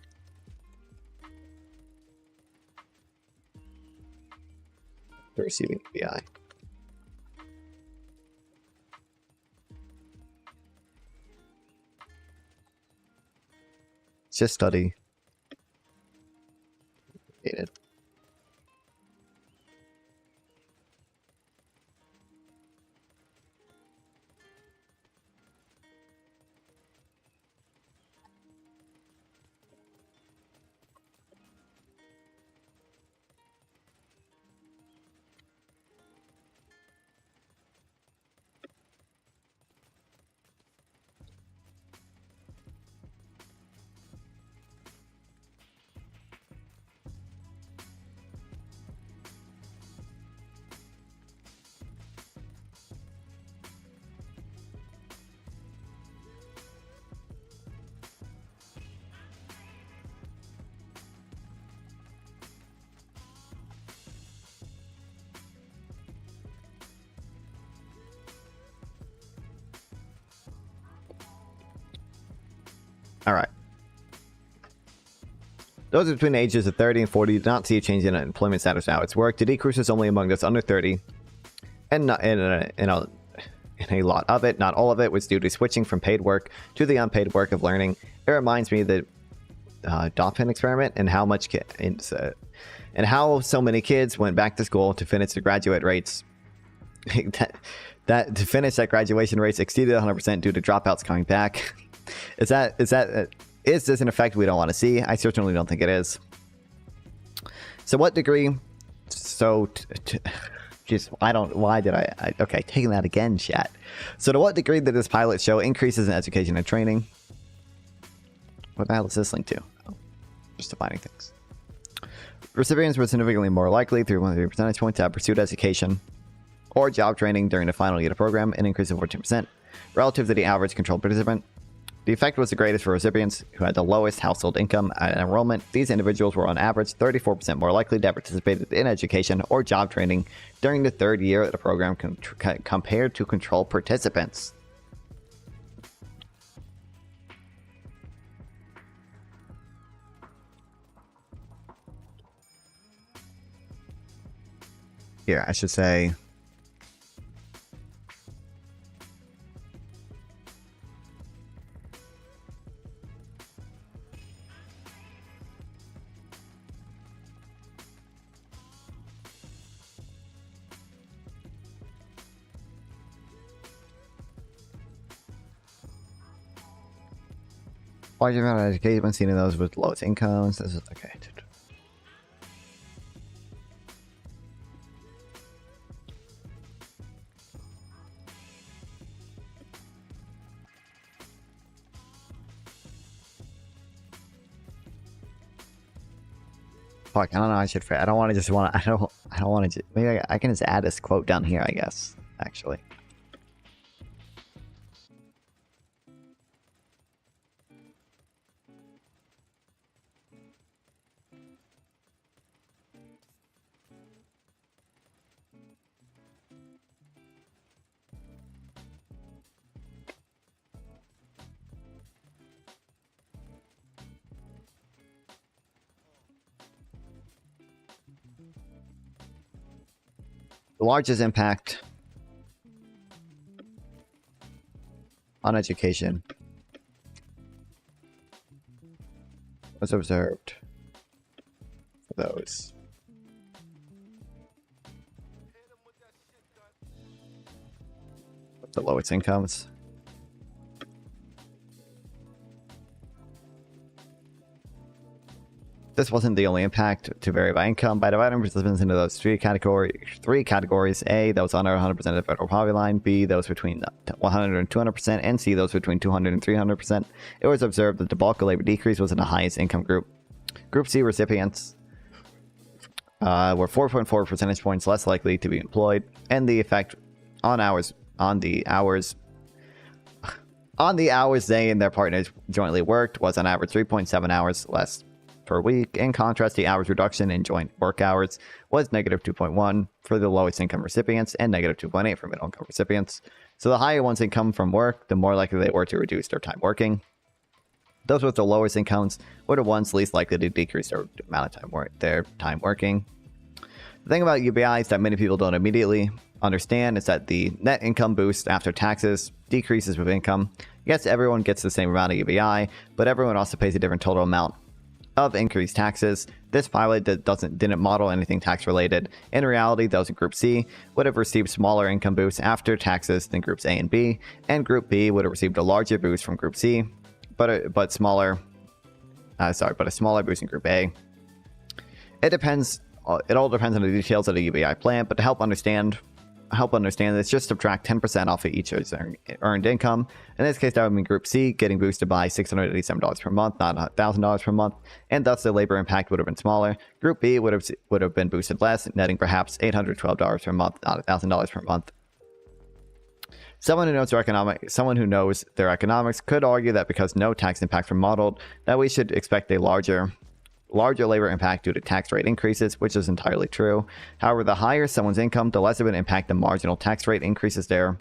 Receiving UBI. It's just study. Dated. All right. Those between the ages of 30 and 40 did not see a change in employment status or hours worked. The decrease was only among those under 30, and not in a lot of it, not all of it, was due to switching from paid work to the unpaid work of learning. It reminds me of the Dauphin experiment and how much and how so many kids went back to school to finish the graduate rates. that to finish that graduation rates exceeded 100% due to dropouts coming back. Is this an effect we don't want to see? I certainly don't think it is. So what degree? So, just okay, taking that again, chat. So to what degree did this pilot show increases in education and training? What the hell is this linked to? Oh, just defining things. Recipients were significantly more likely, 3.3 percentage points, to have pursued education or job training during the final year of the program, an increase of 14%, relative to the average controlled participant. The effect was the greatest for recipients who had the lowest household income at enrollment. These individuals were on average 34% more likely to have participated in education or job training during the third year of the program compared to control participants. Here, I should say... large amount of education when seen in those with lowest incomes. This is okay. Fuck, I don't know. I should. I don't want to just want. I don't want to. Maybe I can just add this quote down here. I guess actually. The largest impact on education was observed for those with the lowest incomes. This wasn't the only impact to vary by income. By dividing participants into those three categories: A, those under 100% of the federal poverty line; B, those between 100 and 200%; and C, those between 200 and 300%. It was observed that the bulk of labor decrease was in the highest income group. Group C recipients were 4.4 percentage points less likely to be employed, and the effect on the hours they and their partners jointly worked was on average 3.7 hours less per week. In contrast, the average reduction in joint work hours was negative 2.1 for the lowest income recipients and negative 2.8 for middle income recipients. So the higher one's income from work, the more likely they were to reduce their time working. Those with the lowest incomes were the ones least likely to decrease their amount of time working. The thing about UBI is that many people don't immediately understand is that the net income boost after taxes decreases with income. Yes, everyone gets the same amount of UBI, but everyone also pays a different total amount of increased taxes. This pilot didn't model anything tax related. In reality, those in Group C would have received smaller income boosts after taxes than Groups A and B, and Group B would have received a larger boost from Group C, but a smaller boost in Group A. It all depends on the details of the UBI plan, but to help understand this, just subtract 10% off of each earned income. In this case, that would mean Group C getting boosted by $687 per month, not $1,000 per month, and thus the labor impact would have been smaller. Group B would have been boosted less, netting perhaps $812 per month, not $1,000 per month. Someone who knows their economics could argue that because no tax impacts were modeled, that we should expect a larger labor impact due to tax rate increases, which is entirely true. However, the higher someone's income, the less of an impact the marginal tax rate increases have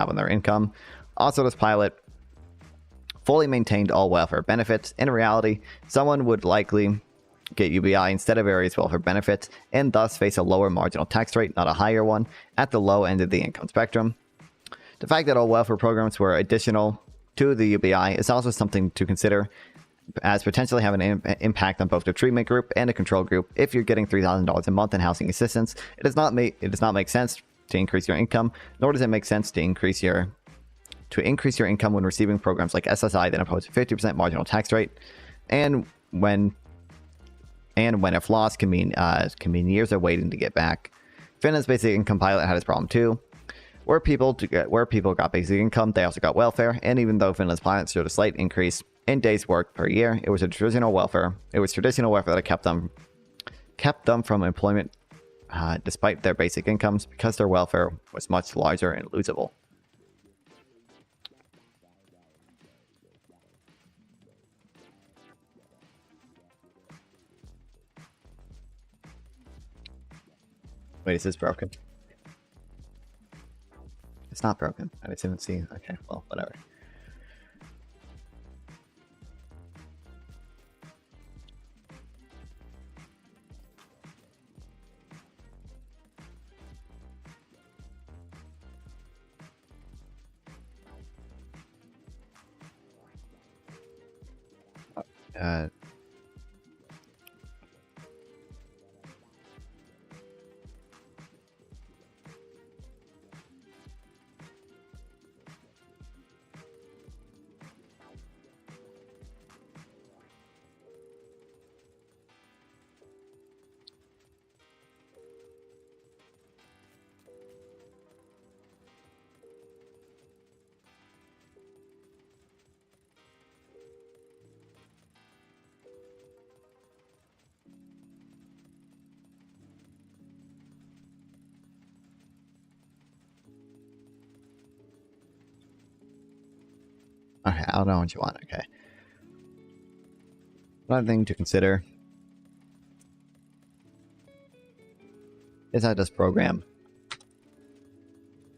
on their income. Also, this pilot fully maintained all welfare benefits. In reality, someone would likely get UBI instead of various welfare benefits, and thus face a lower marginal tax rate, not a higher one, at the low end of the income spectrum. The fact that all welfare programs were additional to the UBI is also something to consider, as potentially having an impact on both the treatment group and the control group. If you're getting $3,000 a month in housing assistance, it does not make sense to increase your income, nor does it make sense to increase your income when receiving programs like SSI that impose a 50% marginal tax rate, and when if lost can mean years of waiting to get back. Finland's basic income pilot had this problem too. Where people got basic income, they also got welfare, and even though Finland's pilot showed a slight increase in days worked per year, it was traditional welfare that kept them from employment despite their basic incomes, because their welfare was much larger and losable. Wait, is this broken? It's not broken. I didn't even see. Okay, well, whatever. Uh, okay, I don't know what you want. Okay. Another thing to consider is that this program,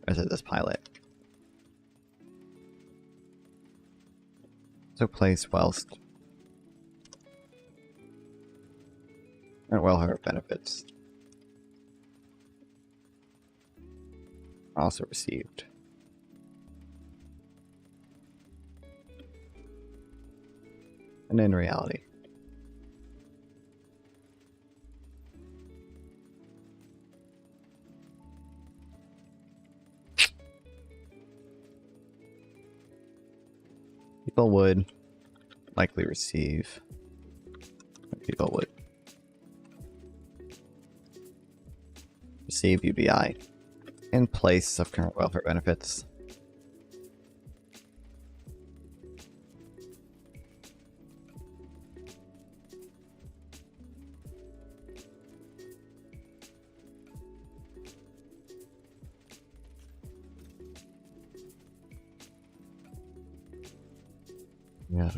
or is it this pilot, took place whilst and welfare benefits are also received. And in reality, people would likely receive, UBI in place of current welfare benefits. Yeah,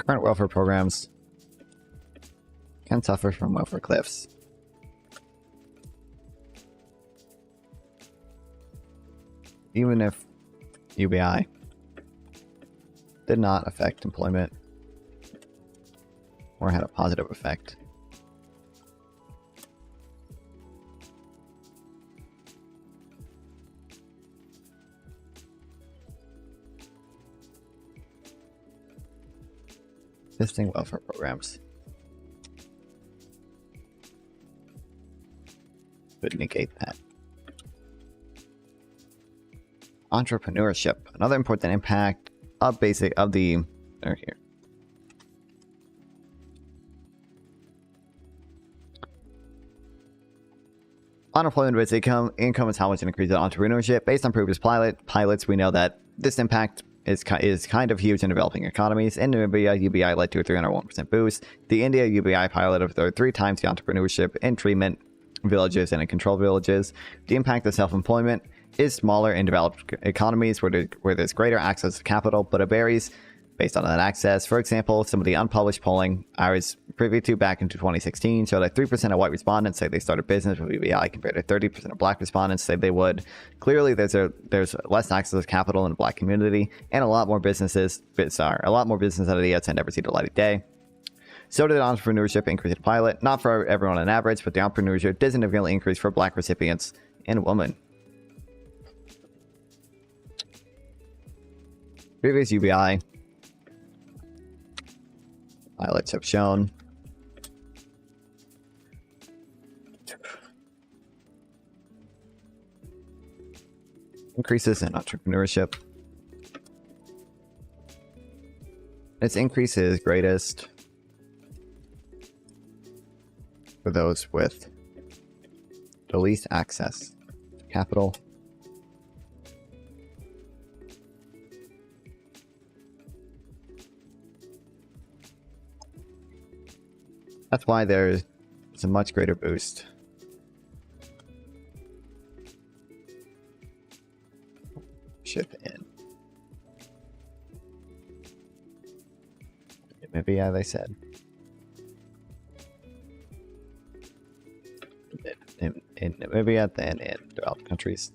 current welfare programs can suffer from welfare cliffs. Even if UBI did not affect employment or had a positive effect. Existing welfare programs would negate that. Entrepreneurship, another important impact of here. Unemployment-based income is how much it increases entrepreneurship. Based on previous pilots, we know that this impact is kind of huge in developing economies. In Namibia, UBI led to a 301% boost. The India UBI pilot of 3 times the entrepreneurship in treatment villages and in control villages. The impact of self-employment is smaller in developed economies where there's greater access to capital, but it varies based on that access. For example, some of the unpublished polling I was privy to back into 2016 showed that 3% of white respondents say they started business with UBI compared to 30% of black respondents say they would. Clearly, there's less access to capital in the black community, and a lot more business ideas tend never see the light of day. So did entrepreneurship increase in pilot, not for everyone on average, but the entrepreneurship did significantly increase for black recipients and women. Previous UBI pilots have shown increases in entrepreneurship. Its increase is greatest for those with the least access to capital, That's why there's a much greater boost. Ship in. Maybe, yeah, they said. Maybe at the end in developed countries.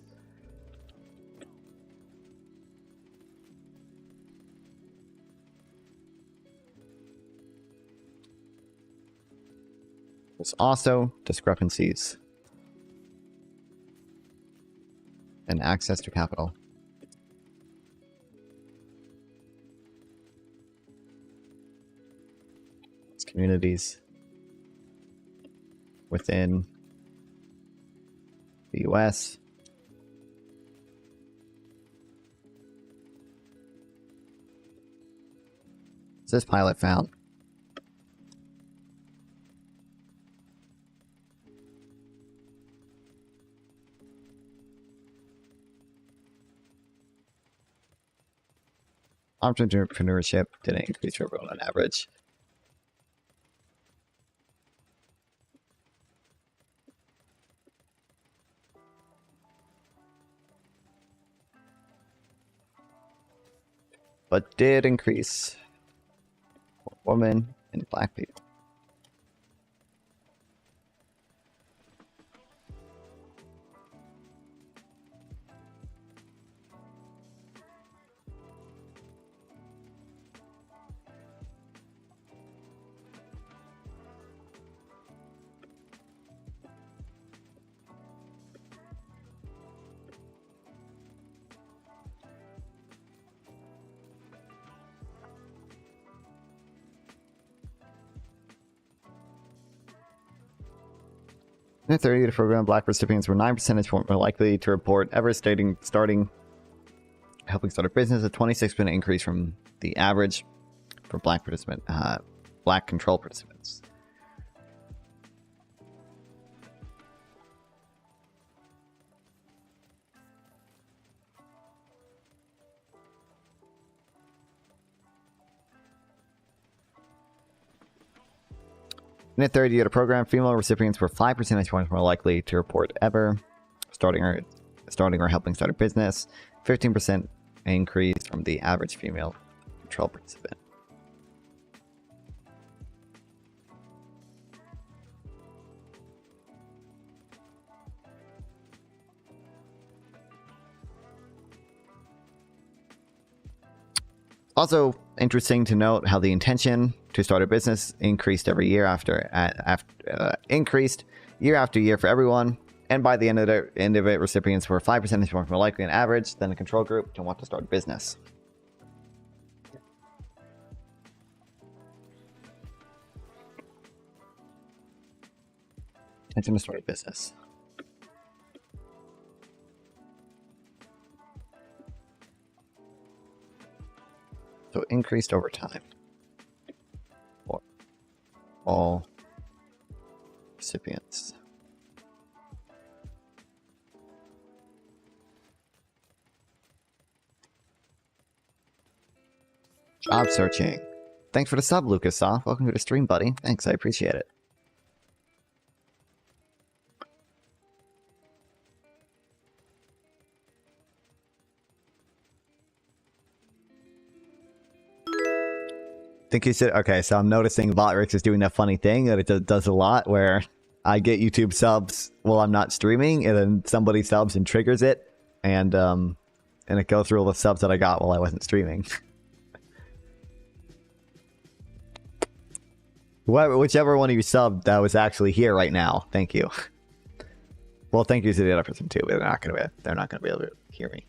There's also discrepancies in access to capital. It's communities within the US. Is this pilot found? Entrepreneurship didn't increase for everyone on average. But did increase for women and black people. In the 30-year program, black recipients were 9 percentage points more likely to report ever helping start a business, a 26% increase from the average for black control participants. In the third year of the program, female recipients were 5 percentage points more likely to report ever starting or helping start a business, 15% increase from the average female control participant. Also interesting to note how the intention to start a business increased every year increased year after year for everyone, and by the end of it, recipients were 5 percentage points more likely on average than the control group to want to start a business. Intention to start a business. So increased over time for all recipients. Job searching. Thanks for the sub, Lucas Soft. Welcome to the stream, buddy. Thanks, I appreciate it. Think you said, okay, so I'm noticing Botrix is doing that funny thing that it does a lot where I get YouTube subs while I'm not streaming, and then somebody subs and triggers it, and it goes through all the subs that I got while I wasn't streaming. Whichever one of you subbed that was actually here right now, thank you. Well, thank you to the other person too. They're not gonna be able to hear me.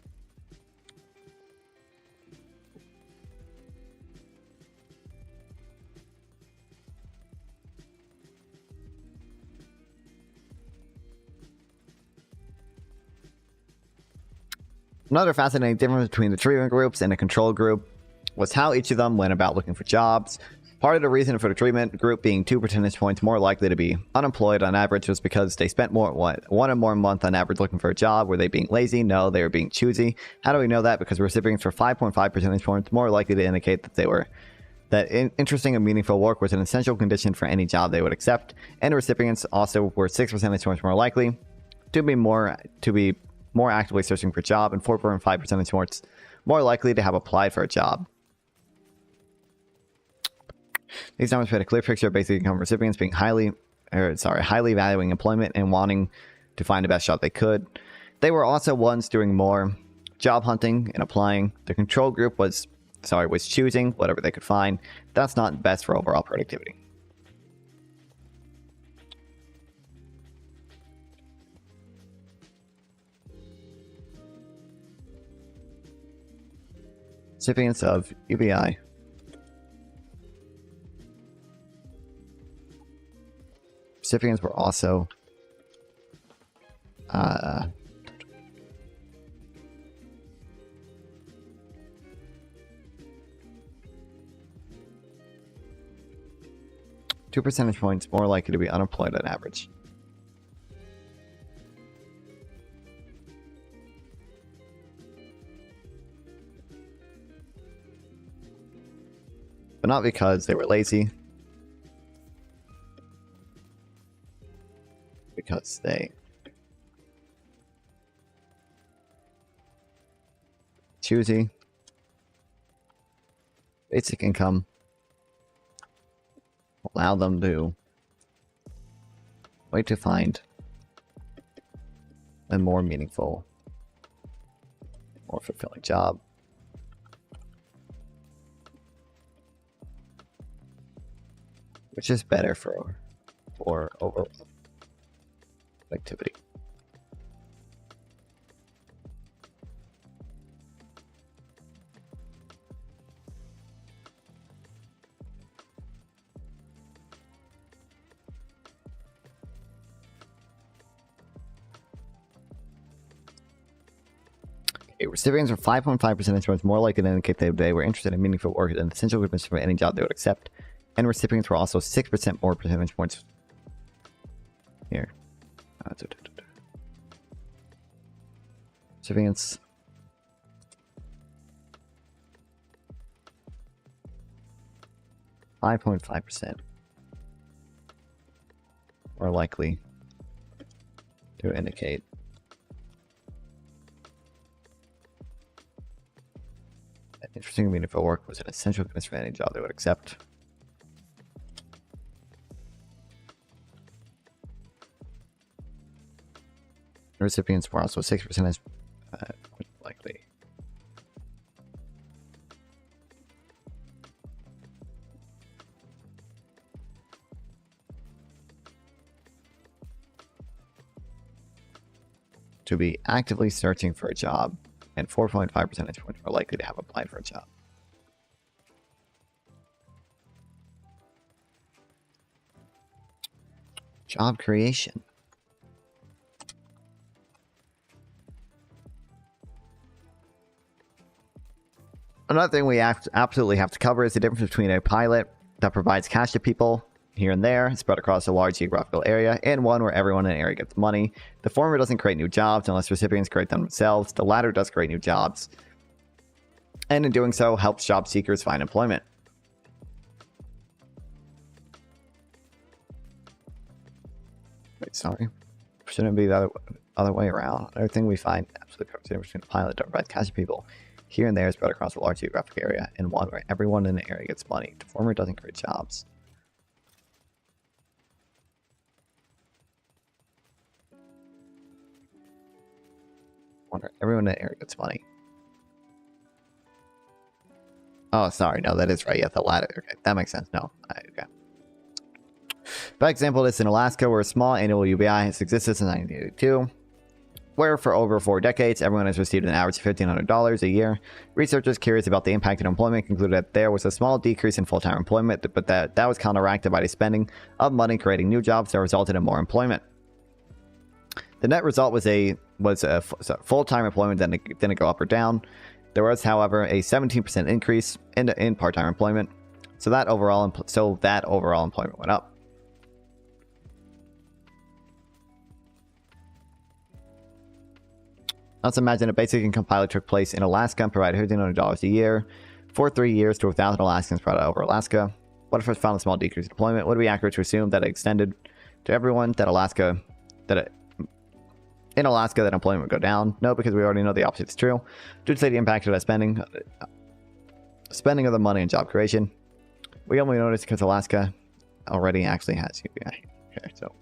Another fascinating difference between the treatment groups and the control group was how each of them went about looking for jobs. Part of the reason for the treatment group being 2 percentage points more likely to be unemployed on average was because they spent one or more month on average looking for a job. Were they being lazy? No, they were being choosy. How do we know that? Because recipients were 5.5 percentage points more likely to indicate that they were that interesting and meaningful work was an essential condition for any job they would accept, and recipients also were 6 percentage points more likely to be more actively searching for a job, and 4.5 percentage points more likely to have applied for a job. These numbers paint a clear picture of basic income recipients being highly valuing employment and wanting to find the best job they could. They were also ones doing more job hunting and applying. The control group was choosing whatever they could find. That's not best for overall productivity. Recipients of UBI. Recipients were also 2 percentage points more likely to be unemployed on average. But not because they were lazy. Because they choosy. Basic income allow them to wait to find a more meaningful, more fulfilling job. Which is better for overall activity. Recipients were 5.5 percentage points more likely to indicate that they were interested in meaningful work and essential commitments for any job they would accept. And recipients were also 6% more percentage points here. Recipients. (5.5%) more likely to indicate that interesting and meaningful work was an essential commitment for any job they would accept. Recipients were also 6% likely to be actively searching for a job, and 4.5 percentage points more likely to have applied for a job. Job creation. Another thing we absolutely have to cover is the difference between a pilot that provides cash to people here and there, spread across a large geographical area, and one where everyone in the area gets money. The former doesn't create new jobs unless recipients create them themselves. The latter does create new jobs, and in doing so, helps job seekers find employment. Wait, sorry. Shouldn't it be the other way around? Another thing we find absolutely correct between a pilot that provides cash to people here and there, spread across a large geographic area, and one where everyone in the area gets money. The former doesn't create jobs. One where everyone in the area gets money. Oh, sorry. No, that is right. Yeah, the latter. Okay, that makes sense. No. Okay. By example, this in Alaska, where a small annual UBI has existed since 1982. Where for over 4 decades, everyone has received an average of $1,500 a year. Researchers curious about the impact of employment concluded that there was a small decrease in full-time employment, but that was counteracted by the spending of money creating new jobs that resulted in more employment. The net result was full-time employment didn't go up or down. There was, however, a 17% increase in part-time employment, so that overall employment went up. Let's imagine a basic income pilot took place in Alaska and provided $1,500 a year For 3 years to 1,000 Alaskans brought over Alaska. What if it found a small decrease in deployment? Would it be accurate to assume that it extended to everyone that in Alaska that employment would go down? No, because we already know the opposite is true. Due to the impact of that spending of the money and job creation. We only noticed because Alaska already actually has UBI. Okay, so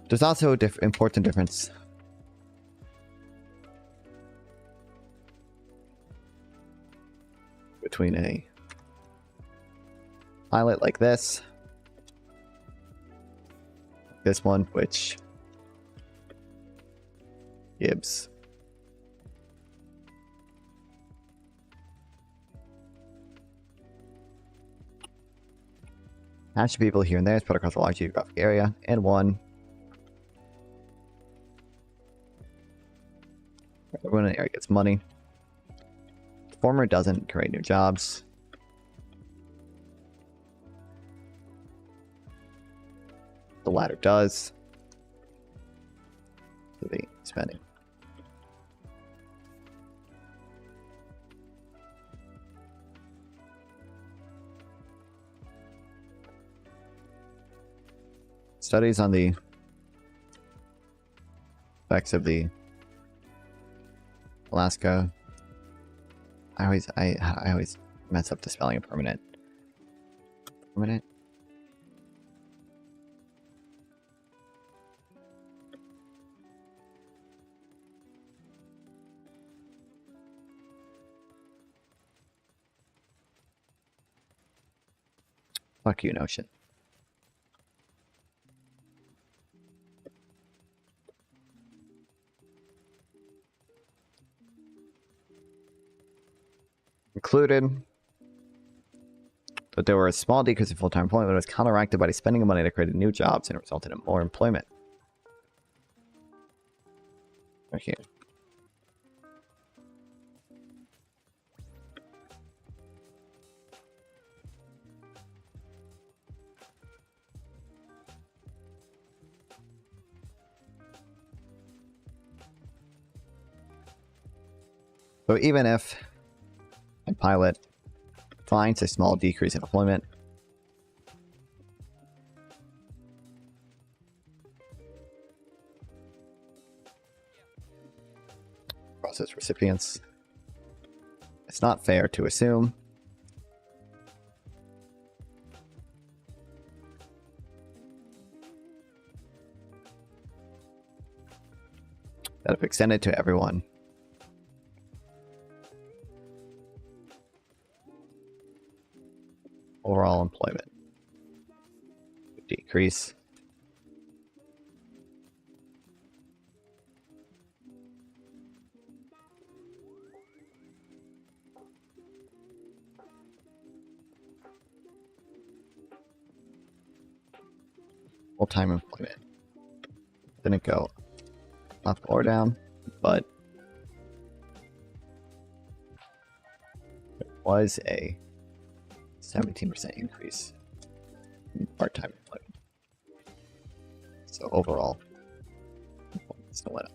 there's also an important difference between a pilot like this one, which gives hatch people here and there spread across a large geographic area, and one everyone in the area gets money. The former doesn't create new jobs. The latter does. So the spending. Studies on the effects of the Alaska. I always mess up the spelling of permanent. Permanent. Fuck you, Notion. Included that there were a small decrease in full-time employment, but it was counteracted by the spending of money that created new jobs and resulted in more employment. Right here. So even if a pilot finds a small decrease in employment, process recipients, it's not fair to assume that if extended to everyone, overall employment would decrease. Full-time employment didn't go up or down, but it was a 17% increase in part-time employment. So overall, it still went up.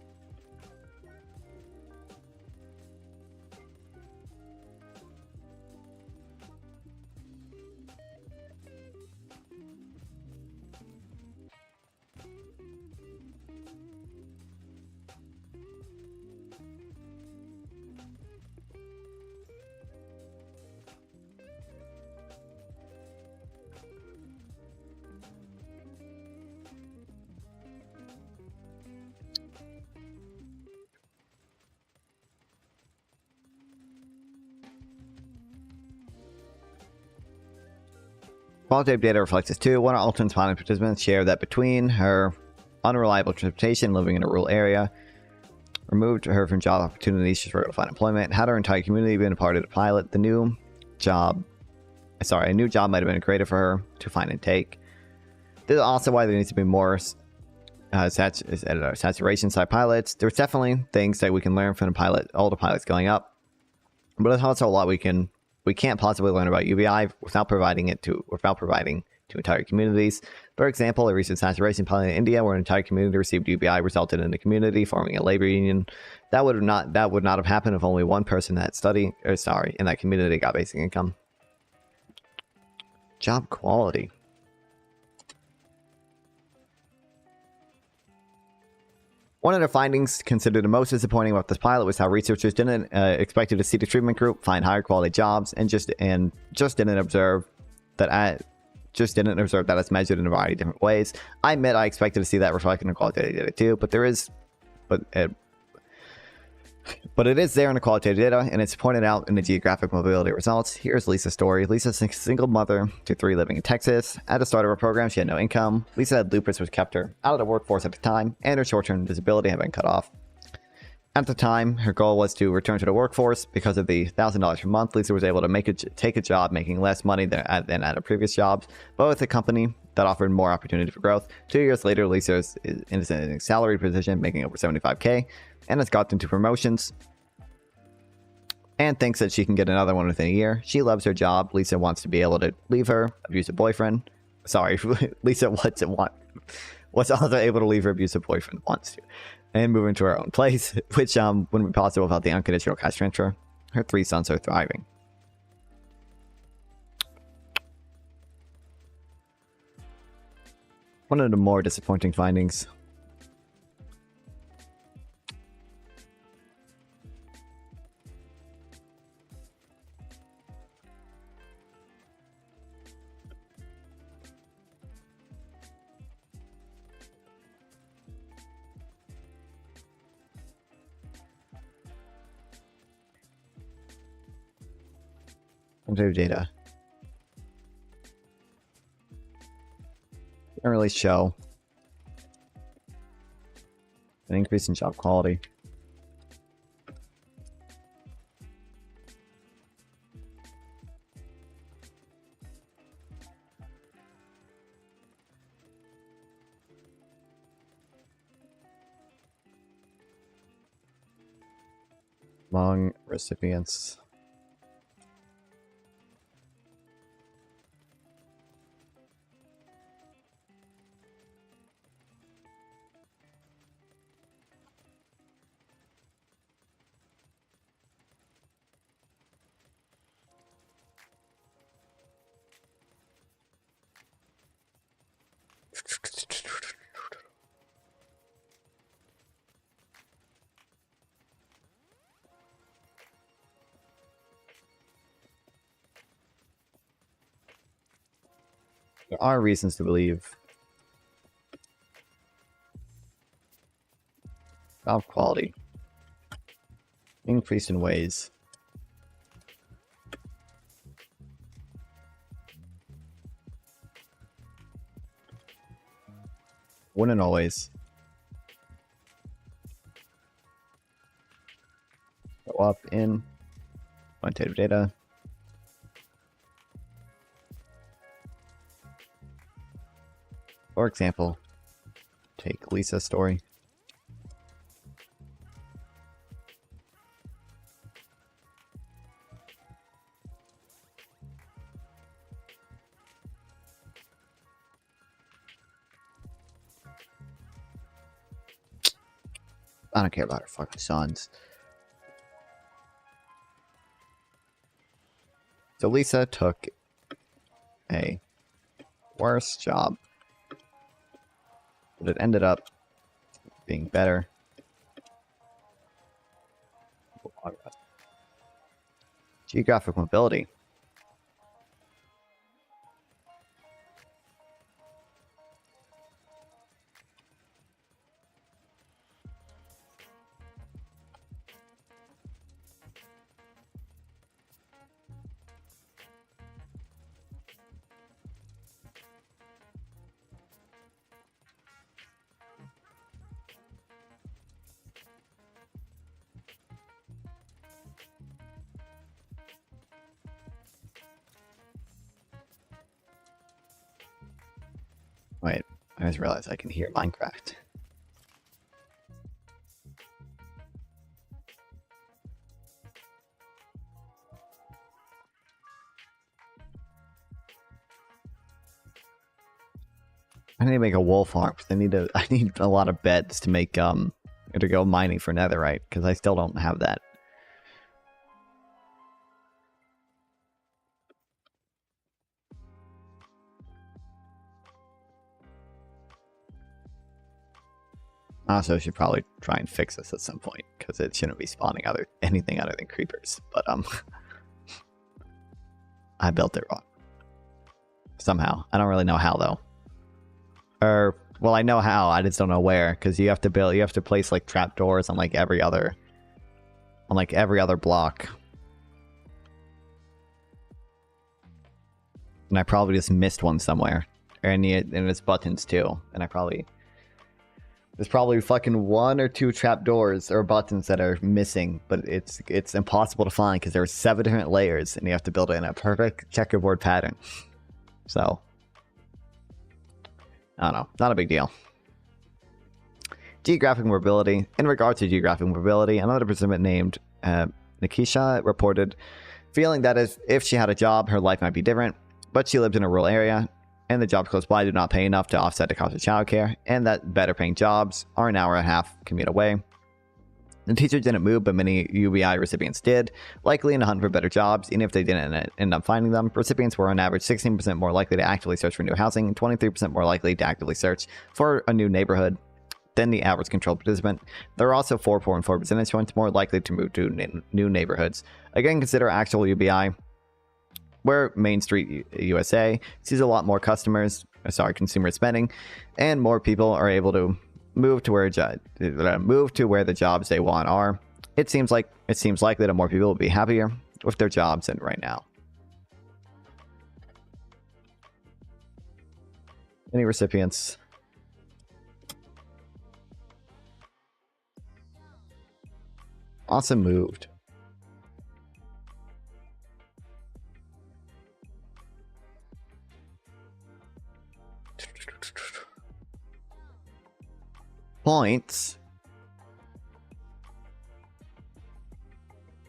Qualitative data reflects this too. One of Alton's pilot participants shared that between her unreliable transportation, living in a rural area, removed her from job opportunities, she struggled to find employment. Had her entire community been a part of the pilot, a new job might have been created for her to find and take. This is also why there needs to be more saturation side pilots. There's definitely things that we can learn from all the pilots going up, but there's also a lot we can't possibly learn about UBI without providing to entire communities. For example, a recent saturation pilot in India where an entire community received UBI resulted in the community forming a labor union. That would not have happened if only one person in that community got basic income. Job quality. One of the findings considered the most disappointing about this pilot was how researchers didn't expect to see the treatment group find higher quality jobs and just didn't observe that it's measured in a variety of different ways. I admit I expected to see that reflected in the qualitative data too, but it is there in the qualitative data, and it's pointed out in the geographic mobility results. Here's Lisa's story. Lisa's a single mother to 3 living in Texas. At the start of her program, she had no income. Lisa had lupus, which kept her out of the workforce at the time, and her short-term disability had been cut off. At the time, her goal was to return to the workforce. Because of the $1,000 per month, Lisa was able to take a job making less money than at her previous jobs, but with a company that offered more opportunity for growth. 2 years later, Lisa is in a salaried position, making over $75K, and has gotten 2 promotions, and thinks that she can get another one within a year. She loves her job. Lisa wants to be able to leave her abusive boyfriend. Sorry, Lisa was also able to leave her abusive boyfriend, wants to, and move into her own place, which wouldn't be possible without the unconditional cash transfer. Her 3 sons are thriving. One of the more disappointing findings. Data don't really show an increase in job quality. Among recipients. There are reasons to believe job quality increased in ways wouldn't always go up in quantitative data. For example, take Lisa's story. I don't care about her fucking sons. So Lisa took a worse job, but it ended up being better. Geographic mobility. Wait, I just realized I can hear Minecraft. I need to make a wool farm. I need a lot of beds to make to go mining for netherite, because I still don't have that. Also, I should probably try and fix this at some point, because it shouldn't be spawning anything other than creepers. But I built it wrong. Somehow. I don't really know how though. Or well, I know how, I just don't know where, because you have to place like trapdoors on like every other block. And I probably just missed one somewhere. And it's buttons too. And there's probably fucking 1 or 2 trapdoors or buttons that are missing, but it's impossible to find because there are 7 different layers and you have to build it in a perfect checkerboard pattern. So, I don't know, not a big deal. Geographic mobility. In regards to geographic mobility, another participant named Nikisha reported feeling that if she had a job, her life might be different, but she lived in a rural area and the jobs close by do not pay enough to offset the cost of childcare, and that better paying jobs are an hour and a half commute away. The teacher didn't move, but many UBI recipients did, likely in a hunt for better jobs. Even if they didn't end up finding them, recipients were on average 16% more likely to actively search for new housing, and 23% more likely to actively search for a new neighborhood than the average controlled participant. There are also 4.4 percentage points more likely to move to new neighborhoods. Again, consider actual UBI, where Main Street USA sees a lot more consumer spending, and more people are able to move to where the jobs they want are. It seems likely that more people will be happier with their jobs than right now. Any recipients? Awesome moved. Points.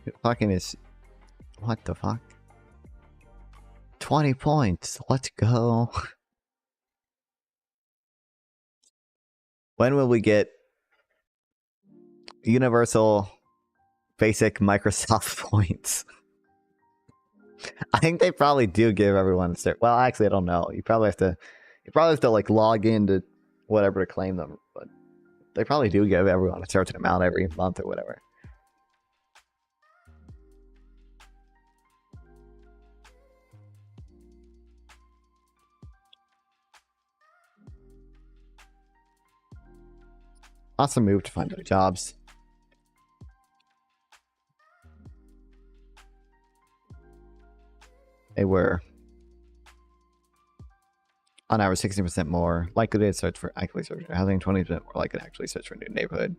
It fucking is. What the fuck? 20 points. Let's go. When will we get universal basic Microsoft points? I think they probably do give everyone well, actually I don't know. You probably have to like log into whatever to claim them, but they probably do give everyone a certain amount every month or whatever. Awesome move to find better jobs. They were on average 60% more likely to search for housing, 20% more likely to actually search for a new neighborhood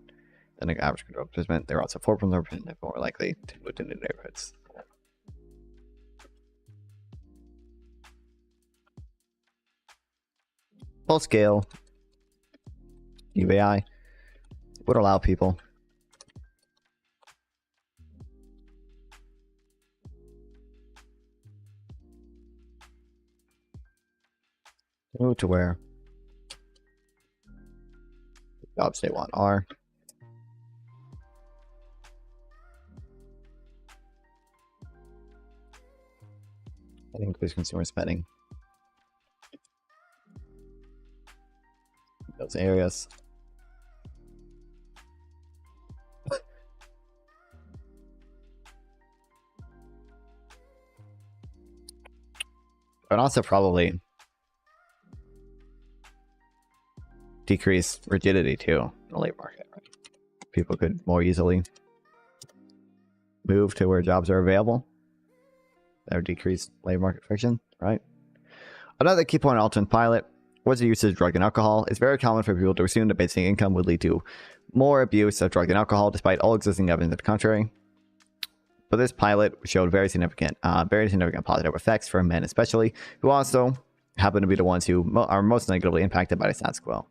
than an average control participant. They're also 4% more likely to move to new neighborhoods. Full scale UBI would allow people to move to where the jobs they want are. And increase consumer spending in those areas. But also probably decrease rigidity too in the labor market. Right? People could more easily move to where jobs are available. That would decrease labor market friction, right? Another key point in alternate pilot was the use of drug and alcohol. It's very common for people to assume that basic income would lead to more abuse of drug and alcohol, despite all existing evidence to the contrary. But this pilot showed very significant positive effects for men, especially, who also happen to be the ones who are most negatively impacted by the status quo.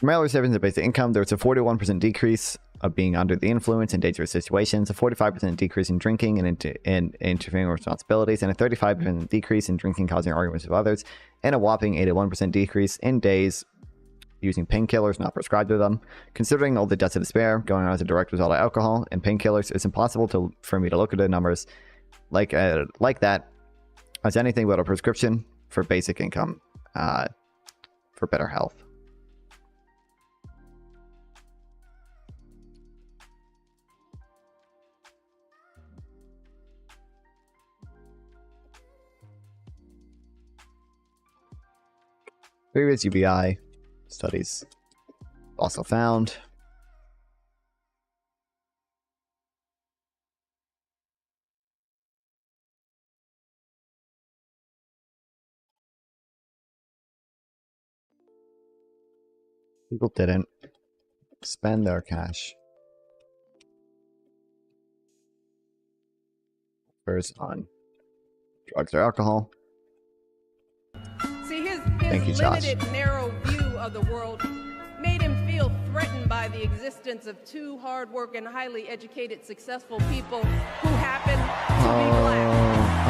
Male recipients of basic income, there was a 41% decrease of being under the influence in dangerous situations, a 45% decrease in drinking and interfering with responsibilities, and a 35% decrease in drinking causing arguments with others, and a whopping 81% decrease in days using painkillers not prescribed to them. Considering all the deaths of despair going on as a direct result of alcohol and painkillers, it's impossible for me to look at the numbers like that as anything but a prescription for basic income for better health. Previous UBI studies also found people didn't spend their cash first on drugs or alcohol. See, his Thank you, limited, Josh. narrow view of the world made him feel threatened by the existence of two hard-working, highly educated, successful people who happen to be black.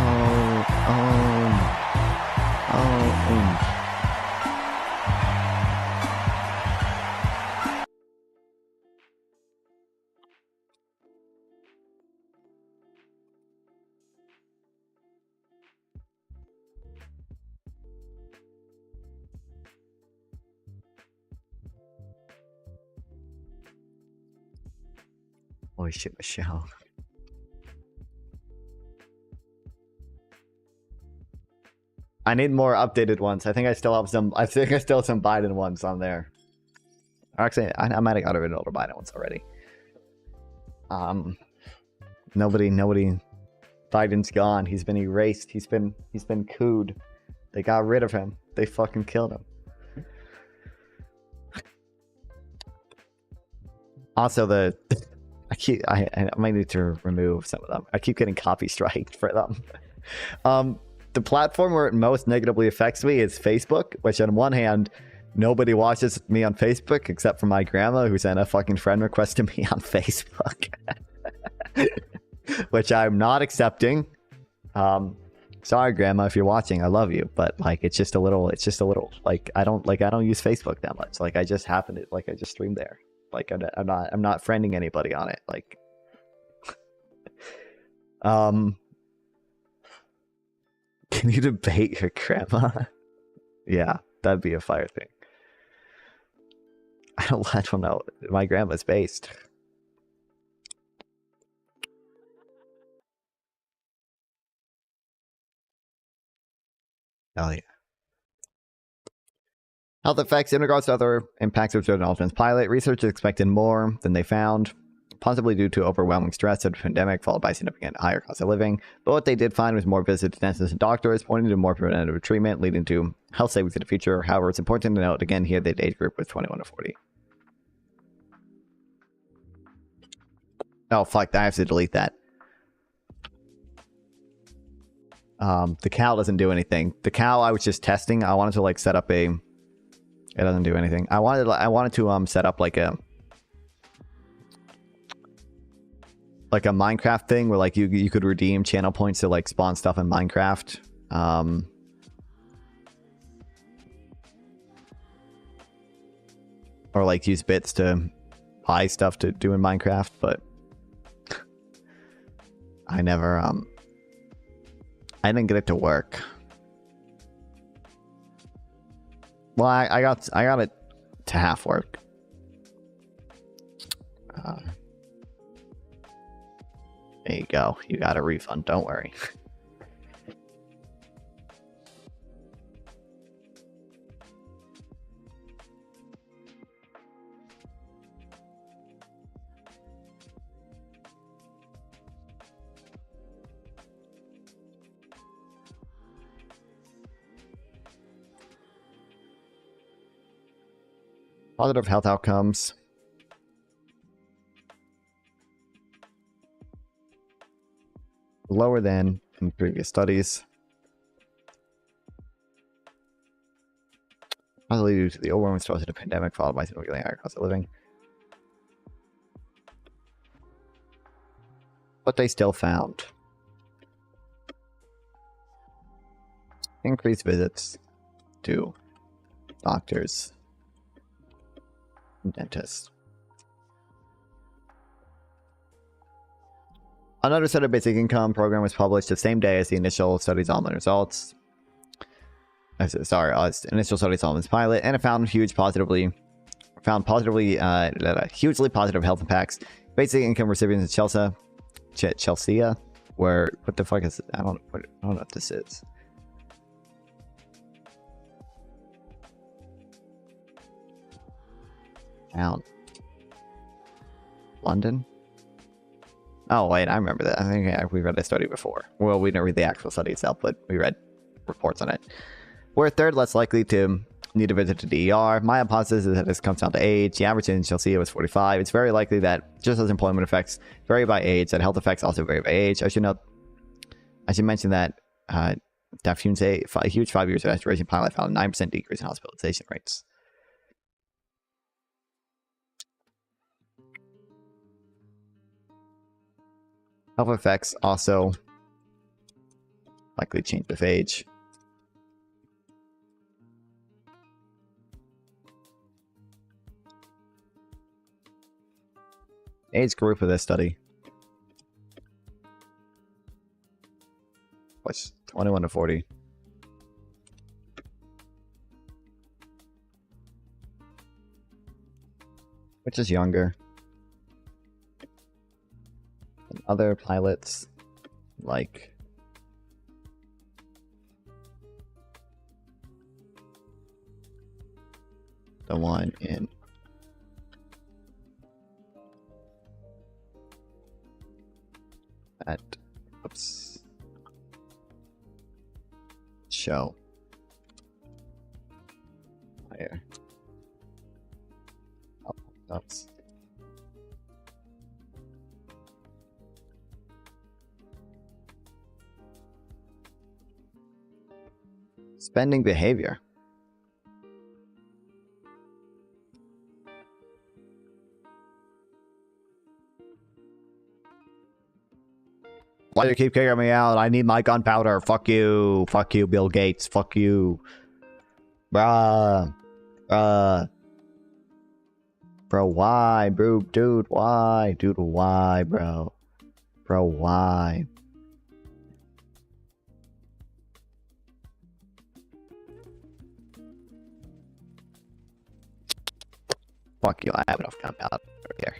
Holy shit, Michelle. I need more updated ones. I think I still have some. I think I still have some Biden ones on there. Actually, I might have got rid of older Biden ones already. Nobody. Biden's gone. He's been erased. He's been cooed. They got rid of him. They fucking killed him. Also, I might need to remove some of them. I keep getting copy striked for them. The platform where it most negatively affects me is Facebook, which on one hand, nobody watches me on Facebook except for my grandma who sent a fucking friend request to me on Facebook. Which I'm not accepting. Sorry, grandma, if you're watching, I love you, but like it's just a little like I don't use Facebook that much. Like I just happen to I just stream there. Like I'm not friending anybody on it. Like can you debate your grandma? Yeah, that'd be a fire thing. I don't know. My grandma's based. Hell yeah. Health effects in regards to other impacts of certain Ultraman's pilot. Researchers expected more than they found, possibly due to overwhelming stress of the pandemic, followed by significant higher cost of living. But what they did find was more visits to dentists and doctors, pointing to more preventative treatment, leading to health savings in the future. However, it's important to note again here that the age group was 21 to 40. Oh fuck! I have to delete that. The cow doesn't do anything. The cow I was just testing. I wanted to like set up a. It doesn't do anything. I wanted to set up like a Minecraft thing where like you could redeem channel points to like spawn stuff in Minecraft. Or like use bits to buy stuff to do in Minecraft, but I never I didn't get it to work. Well, I got it to half work. There you go. You got a refund. Don't worry. Positive health outcomes. Lower than in previous studies. Possibly due to the overwhelming stress of the pandemic followed by significantly higher cost of living. But they still found increased visits to doctors and dentists. Another set of basic income program was published the same day as the initial study's online results. Initial studies on this pilot, and it found hugely positive health impacts. Basic income recipients in Chelsea, where what the fuck is it? I don't know what this is. Town. London. Oh wait, I remember that. I think we read this study before. Well, we didn't read the actual study itself, but we read reports on it. We're a third less likely to need a visit to the ER. My hypothesis is that this comes down to age. The average in Chelsea was 45. It's very likely that just as employment effects vary by age, that health effects also vary by age. I should mention that Daphne's a huge 5 years of restoration pilot found a 9% decrease in hospitalization rates. Health effects also likely change with age. Age group of this study was 21 to 40. Which is younger than other pilots like the one in that show higher. Oh, that's spending behavior. Why do you keep kicking me out? I need my gunpowder. Fuck you. Fuck you, Bill Gates. Fuck you. Bruh. Bro, why? Bro, dude, why? Dude, why, bro? Bro, why? Fuck you, I have enough gunpowder here.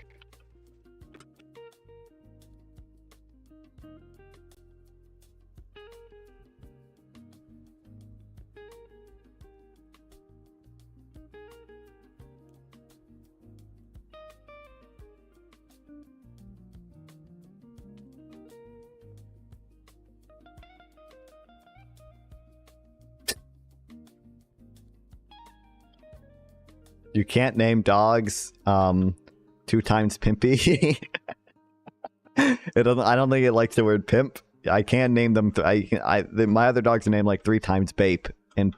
You can't name dogs 2 times pimpy. I don't think it likes the word pimp. I can name them. My other dogs are named like 3 times Bape and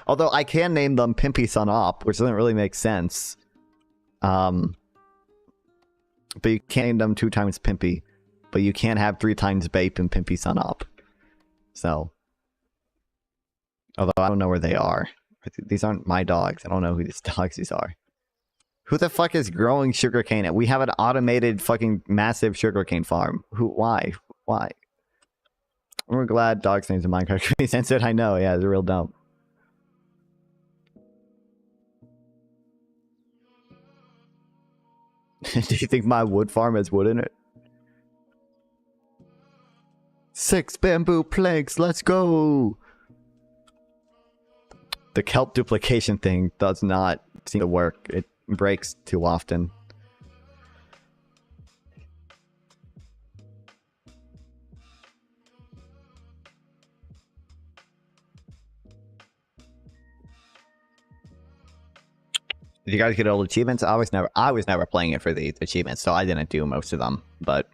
although I can name them Pimpy Son Op, which doesn't really make sense. But you can't name them 2 times Pimpy. But you can't have 3 times Bape and Pimpy Son Op. So, although I don't know where they are. These aren't my dogs. I don't know who these dogs these are. Who the fuck is growing sugarcane? We have an automated fucking massive sugarcane farm. Who? Why? Why? We're glad dogs names in Minecraft can be censored. I know. Yeah, it's real dumb. Do you think my wood farm has wood in it? 6 bamboo planks. Let's go. The kelp duplication thing does not seem to work. It breaks too often. Did you guys get old achievements? I was never playing it for the achievements, so I didn't do most of them. But,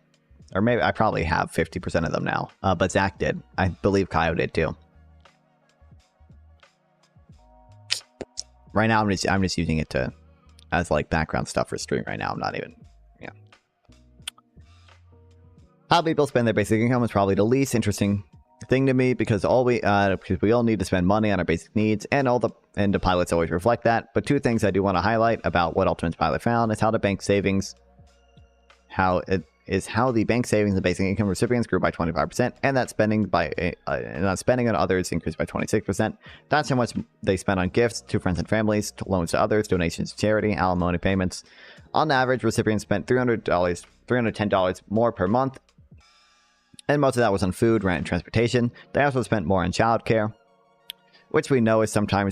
or maybe I probably have 50% of them now. But Zach did. I believe Kyle did too. Right now, I'm just using it to as like background stuff for stream. Right now, I'm not even. Yeah. How people spend their basic income is probably the least interesting thing to me because because we all need to spend money on our basic needs, and the pilots always reflect that. But two things I do want to highlight about what Ultimate's pilot found is how the bank savings, how the bank savings and basic income recipients grew by 25%, and that spending on others increased by 26%. That's how much they spent on gifts to friends and families, to loans to others, donations to charity, alimony payments. On average, recipients spent $310 more per month, and most of that was on food, rent, and transportation. They also spent more on childcare, which we know is something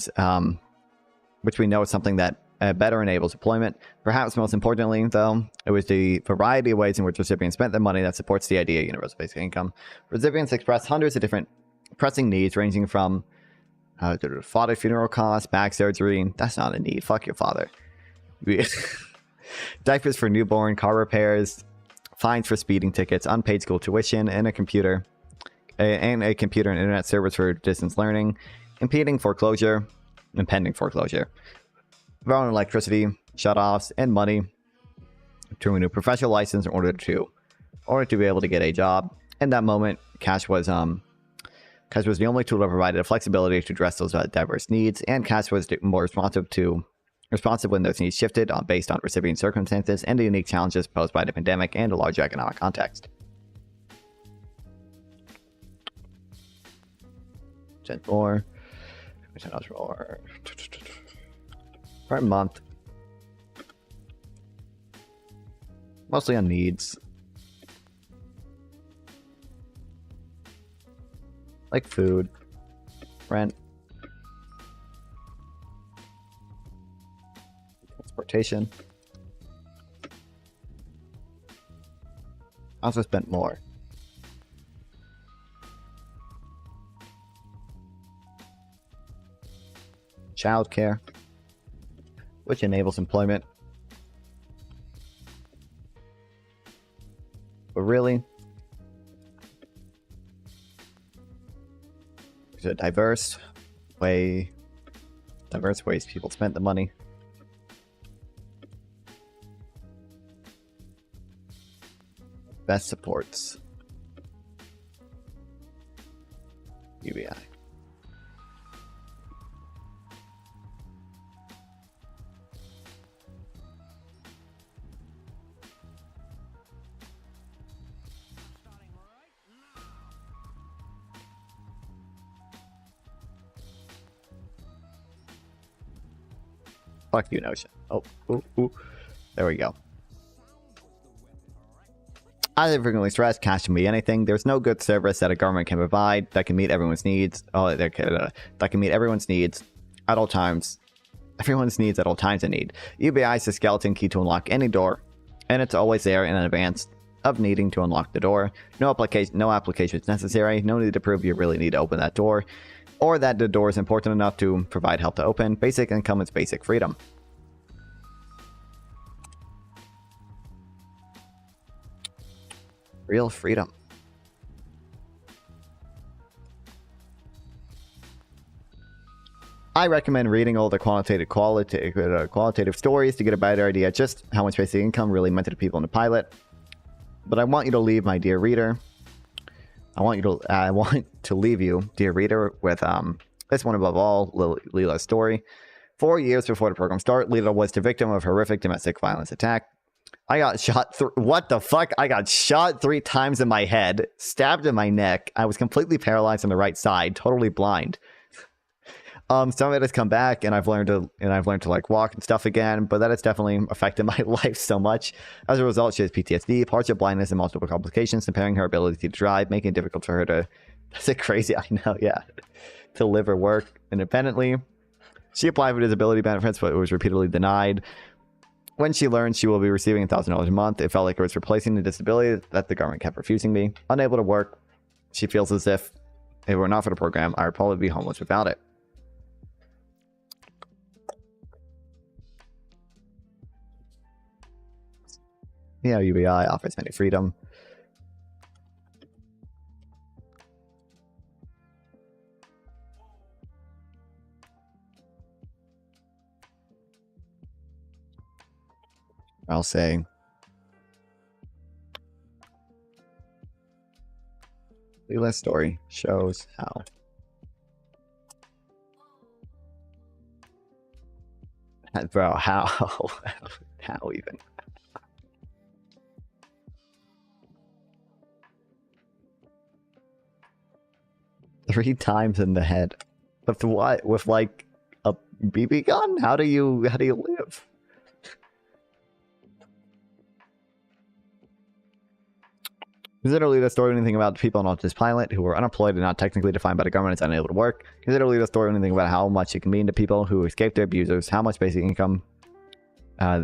that better enables employment. Perhaps most importantly, though, it was the variety of ways in which recipients spent their money that supports the idea of universal basic income. Recipients expressed hundreds of different pressing needs, ranging from father funeral costs, back surgery. That's not a need. Fuck your father. Diapers for newborn, car repairs, fines for speeding tickets, unpaid school tuition, and a computer and internet service for distance learning, impending foreclosure, on electricity, shutoffs, and money to renew professional license in order to be able to get a job. In that moment, cash was the only tool that provided flexibility to address those diverse needs, and cash was more responsive when those needs shifted based on recipient circumstances and the unique challenges posed by the pandemic and a larger economic context. $10 more per month, mostly on needs like food, rent, transportation. I also spent more. Childcare, which enables employment. But really, there's a diverse ways people spent the money. Best supports UBI. Fuck you, Notion. Oh, ooh. There we go. As I frequently stress, cash can be anything. There's no good service that a government can provide that can meet everyone's needs. That can meet everyone's needs at all times. Everyone's needs at all times in need. UBI is the skeleton key to unlock any door, and it's always there in advance of needing to unlock the door. No application is necessary. No need to prove you really need to open that door, or that the door is important enough to provide help to open. Basic income is basic freedom. Real freedom. I recommend reading all the qualitative stories to get a better idea just how much basic income really meant to the people in the pilot. But I want you to leave, my dear reader. I want to leave you, dear reader, with this one above all, Leela's story. 4 years before the program started, Leela was the victim of a horrific domestic violence attack. I got shot what the fuck? I got shot 3 times in my head, stabbed in my neck. I was completely paralyzed on the right side, totally blind. Some of it has come back, and I've learned to like walk and stuff again, but that has definitely affected my life so much. As a result, she has PTSD, partial blindness, and multiple complications, impairing her ability to drive, making it difficult for her to. That's it crazy. I know, yeah, to live or work independently. She applied for disability benefits, but it was repeatedly denied. When she learned she will be receiving $1,000 a month, it felt like it was replacing the disability that the government kept refusing me. Unable to work, she feels as if it were not for the program, I would probably be homeless without it. Yeah, UBI offers many freedom. I'll say. Leela's story shows how. Bro, how? How even? Three times in the head. With what? With like a BB gun? How do you live? Consider Leela's story anything about people on this planet who are unemployed and not technically defined by the government and unable to work. Consider Leela's story anything about how much it can mean to people who escape their abusers, how much basic income, how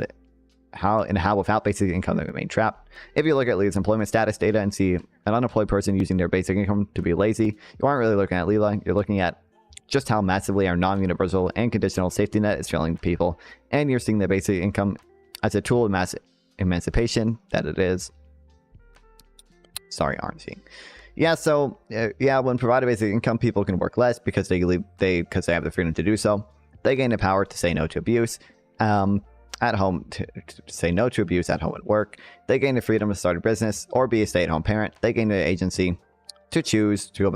without basic income they remain trapped. If you look at Leela's employment status data and see an unemployed person using their basic income to be lazy, you aren't really looking at Leela. You're looking at just how massively our non-universal and conditional safety net is failing people, and you're seeing the basic income as a tool of mass emancipation that it is. Sorry, aren't seeing. Yeah, so yeah, when provided basic income, people can work less because they have the freedom to do so. They gain the power to say no to abuse at home, to say no to abuse at home and work. They gain the freedom to start a business or be a stay-at-home parent. They gain the agency to choose to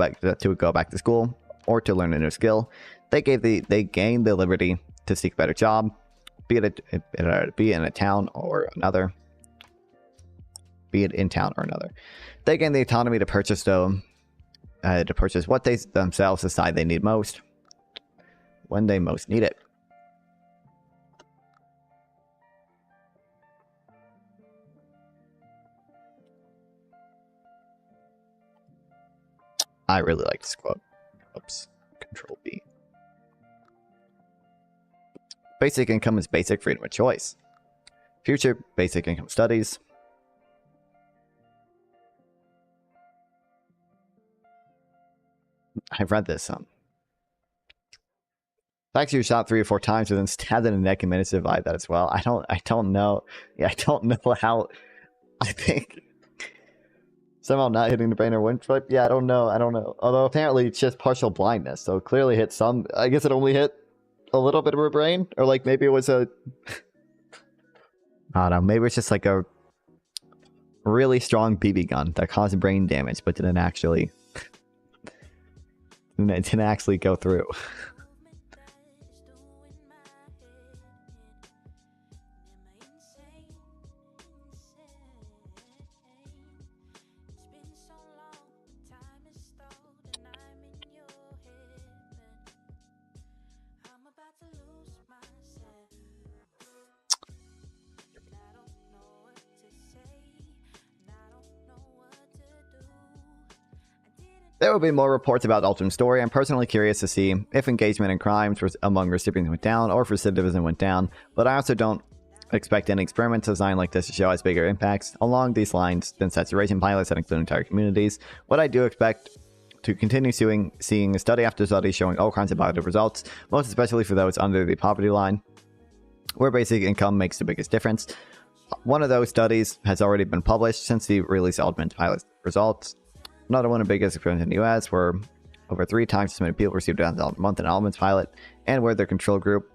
go back to school or to learn a new skill. They gain the liberty to seek a better job, be it in town or another. They gain the autonomy to purchase what they themselves decide they need most when they most need it. I really like this quote. Oops. Control B. Basic income is basic freedom of choice. Future basic income studies. I've read this. Actually, shot 3 or 4 times and then stabbed in the neck and managed to survive that as well. I don't know. Yeah, I don't know how. I think somehow not hitting the brain or windpipe. Yeah, I don't know. Although apparently it's just partial blindness, so clearly hit some. I guess it only hit a little bit of her brain, or like maybe it was a. I don't know. Maybe it's just like a really strong BB gun that caused brain damage, but didn't actually go through. There will be more reports about the ultimate story. I'm personally curious to see if engagement in crimes among recipients went down or if recidivism went down, but I also don't expect any experiments designed like this to show us bigger impacts along these lines than saturation pilots that include entire communities. What I do expect to continue seeing study after study showing all kinds of positive results, most especially for those under the poverty line, where basic income makes the biggest difference. One of those studies has already been published since the release of ultimate pilot results. Another one of the biggest experiments in the US, where over 3 times as many people received a month in Elements pilot, and where their control group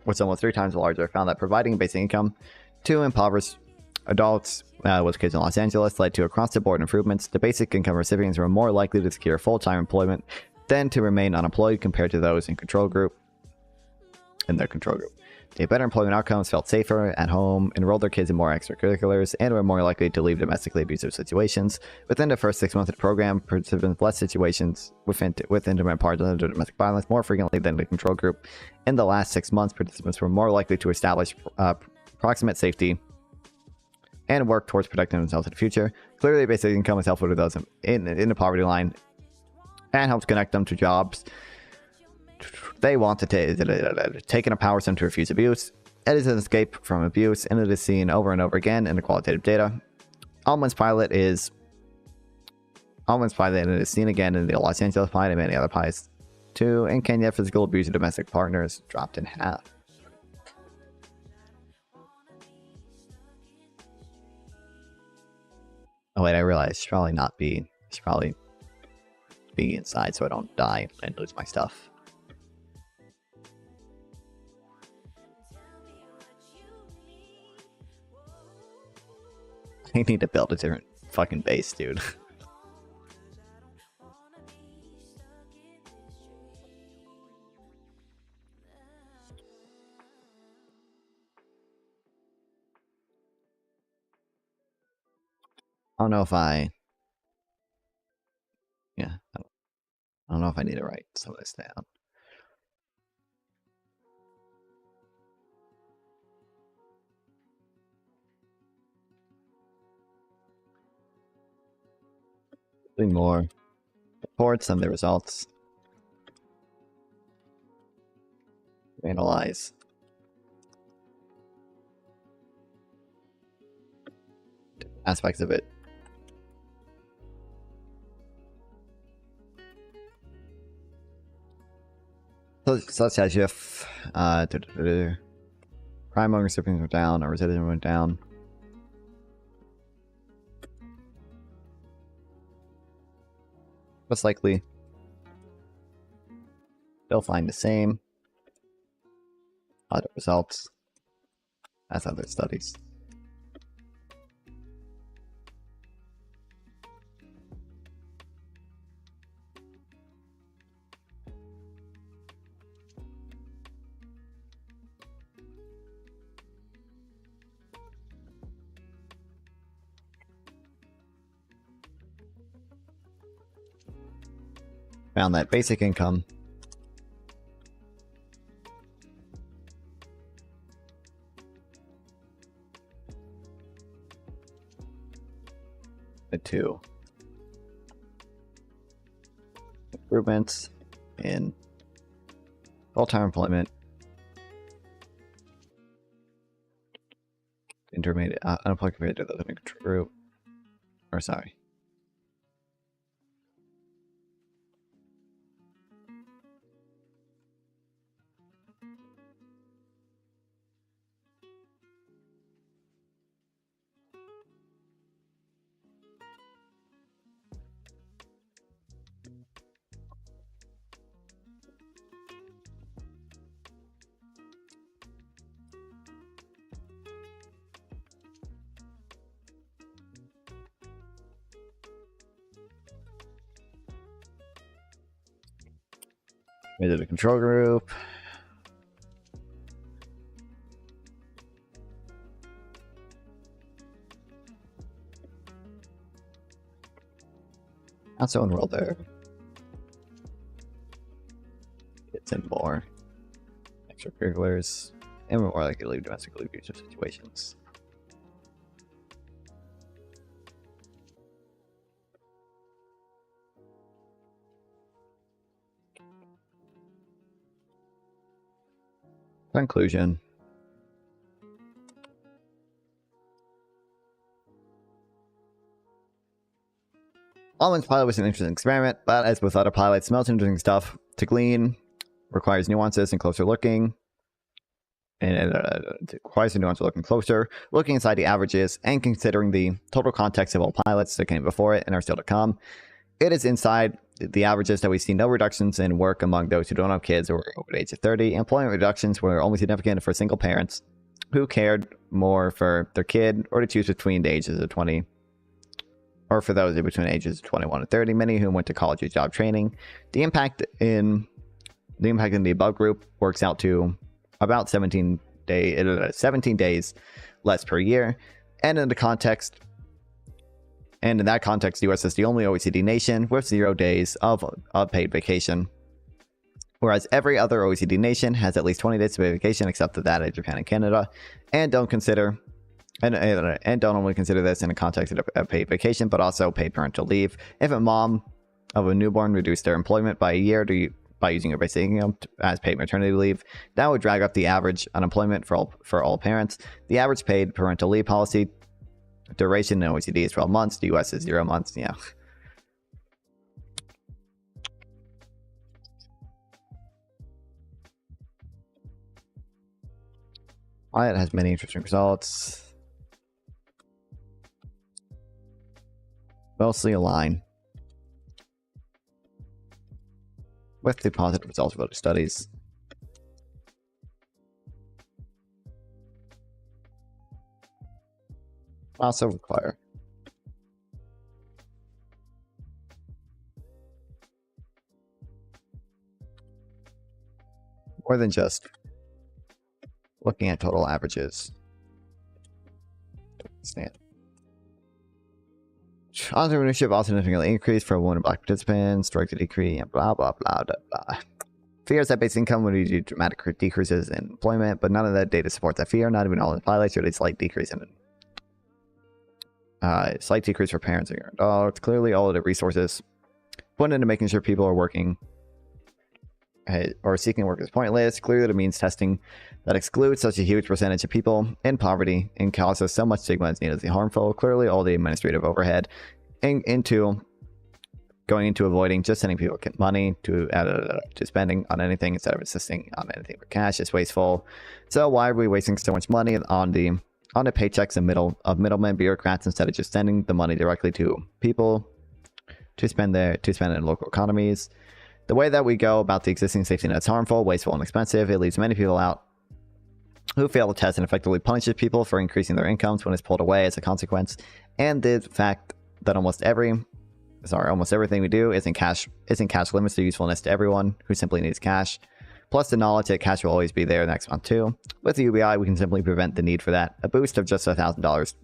was almost 3 times larger, found that providing basic income to impoverished adults with kids in Los Angeles led to across-the-board improvements. The basic income recipients were more likely to secure full-time employment than to remain unemployed compared to those in their control group. They had better employment outcomes, felt safer at home, enrolled their kids in more extracurriculars, and were more likely to leave domestically abusive situations. Within the first 6 months of the program, participants left situations with intimate partners of domestic violence more frequently than the control group. In the last 6 months, participants were more likely to establish proximate safety and work towards protecting themselves in the future. Clearly, basic income is helpful to those in the poverty line and helps connect them to jobs they want to take in a power center to refuse abuse. It is an escape from abuse, and it is seen over and over again in the qualitative data. Almond's pilot and it is seen again in the Los Angeles pilot and many other pilots too. In Kenya, physical abuse of domestic partners dropped in half. Oh wait, I realized should probably be inside so I don't die and lose my stuff. They need to build a different fucking base, dude. I don't know if I... Yeah, I don't know if I need to write some of this down. Doing more reports and the results. Analyze. Aspects of it. So, such as if crime among recipients went down, or recipients went down. Most likely, they'll find the same audit results as other studies. Found that basic income the two improvements in full-time employment, intermediate unemployment compared to the true, or sorry. We did a control group. Also enrolled there. It's in more extracurriculars, and we're more likely to leave domestically abusive situations. Conclusion. Almond's pilot was an interesting experiment, but as with other pilots, most interesting stuff to glean requires nuances and closer looking. And it requires a nuance of looking closer, looking inside the averages, and considering the total context of all pilots that came before it and are still to come. It is inside the averages that we see no reductions in work among those who don't have kids or over the age of 30. Employment reductions were only significant for single parents who cared more for their kid, or to choose between the ages of 20, or for those between the ages of 21 and 30, many of whom went to college or job training. The impact in the above group works out to about 17 days less per year, and in that context, the U.S. is the only OECD nation with 0 days of paid vacation, whereas every other OECD nation has at least 20 days of paid vacation, except for that of Japan and Canada, and don't only consider this in the context of a paid vacation, but also paid parental leave. If a mom of a newborn reduced their employment by a year by using her basic income as paid maternity leave, that would drag up the average unemployment for all parents. The average paid parental leave policy duration in OECD is 12 months. The US is 0 months. Yeah. It has many interesting results. Mostly align with the positive results of other studies. Also require more than just looking at total averages. Stand. Entrepreneurship also significantly increased for women and black participants, direct to decrease, and blah, blah, blah, blah, blah. Fears that base income would lead to dramatic decreases in employment, but none of that data supports that fear. Not even all the pilots showed a slight decrease in slight decrease for parents and adults. Clearly, all of the resources put into making sure people are working or seeking work is pointless. Clearly, the means testing that excludes such a huge percentage of people in poverty and causes so much stigma is needlessly harmful. Clearly, all the administrative overhead into going into avoiding just sending people money to spending on anything instead of insisting on anything for cash is wasteful. So why are we wasting so much money on the paychecks of middlemen bureaucrats instead of just sending the money directly to people to spend in local economies? The way that we go about the existing safety net is harmful, wasteful, and expensive. It leaves many people out who fail to test and effectively punishes people for increasing their incomes when it's pulled away as a consequence. And the fact that almost everything we do isn't cash limits their usefulness to everyone who simply needs cash. Plus the knowledge that cash will always be there next month too. With the UBI, we can simply prevent the need for that. A boost of just $1,000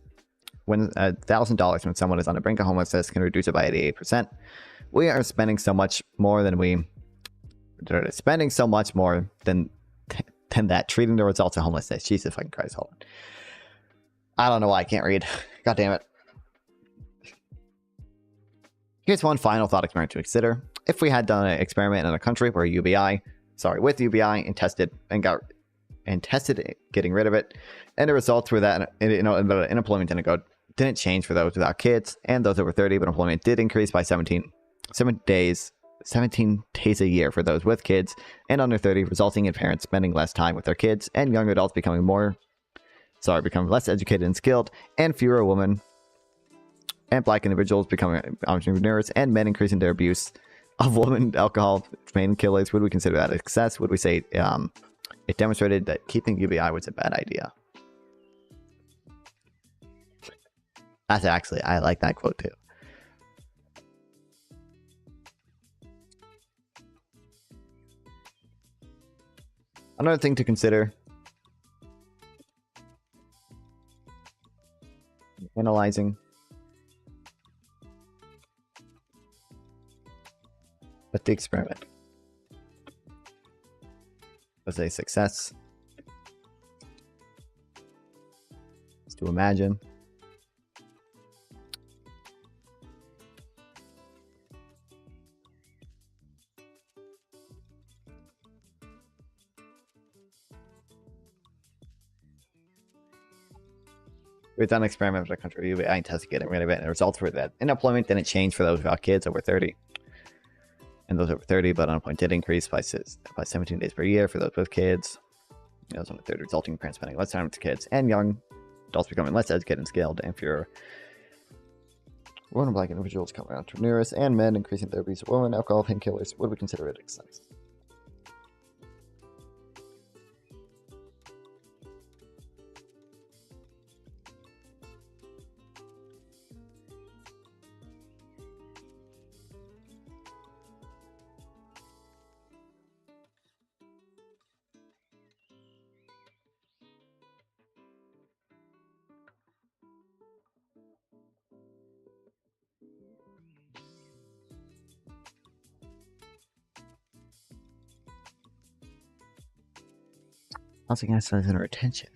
when someone is on the brink of homelessness can reduce it by 88%. We are spending so much more than that, treating the results of homelessness. Jesus fucking Christ, hold on. I don't know why I can't read. God damn it. Here's one final thought experiment to consider. If we had done an experiment in a country where with UBI and tested getting rid of it, and the results were that unemployment didn't change for those without kids and those over 30, but employment did increase by 17 days a year for those with kids and under 30, resulting in parents spending less time with their kids and young adults becoming less educated and skilled, and fewer women and black individuals becoming entrepreneurs, and men increasing their abuse of women, alcohol, painkillers. Would we consider that a success? Would we say it demonstrated that keeping UBI was a bad idea? I like that quote too. Another thing to consider, analyzing, but the experiment was a success, is to imagine we've done an experiment with a country UBI and tested getting rid of it, and the results were that unemployment didn't change for those without kids over 30. And those over 30, but unemployment did increase by 17 days per year for those with kids. Those under 30, resulting in parents spending less time with kids, and young adults becoming less educated and skilled, and fewer women and black individuals becoming entrepreneurs, and men increasing their abuse of women, alcohol, painkillers. Would we consider it a success? Also, again, size and retention.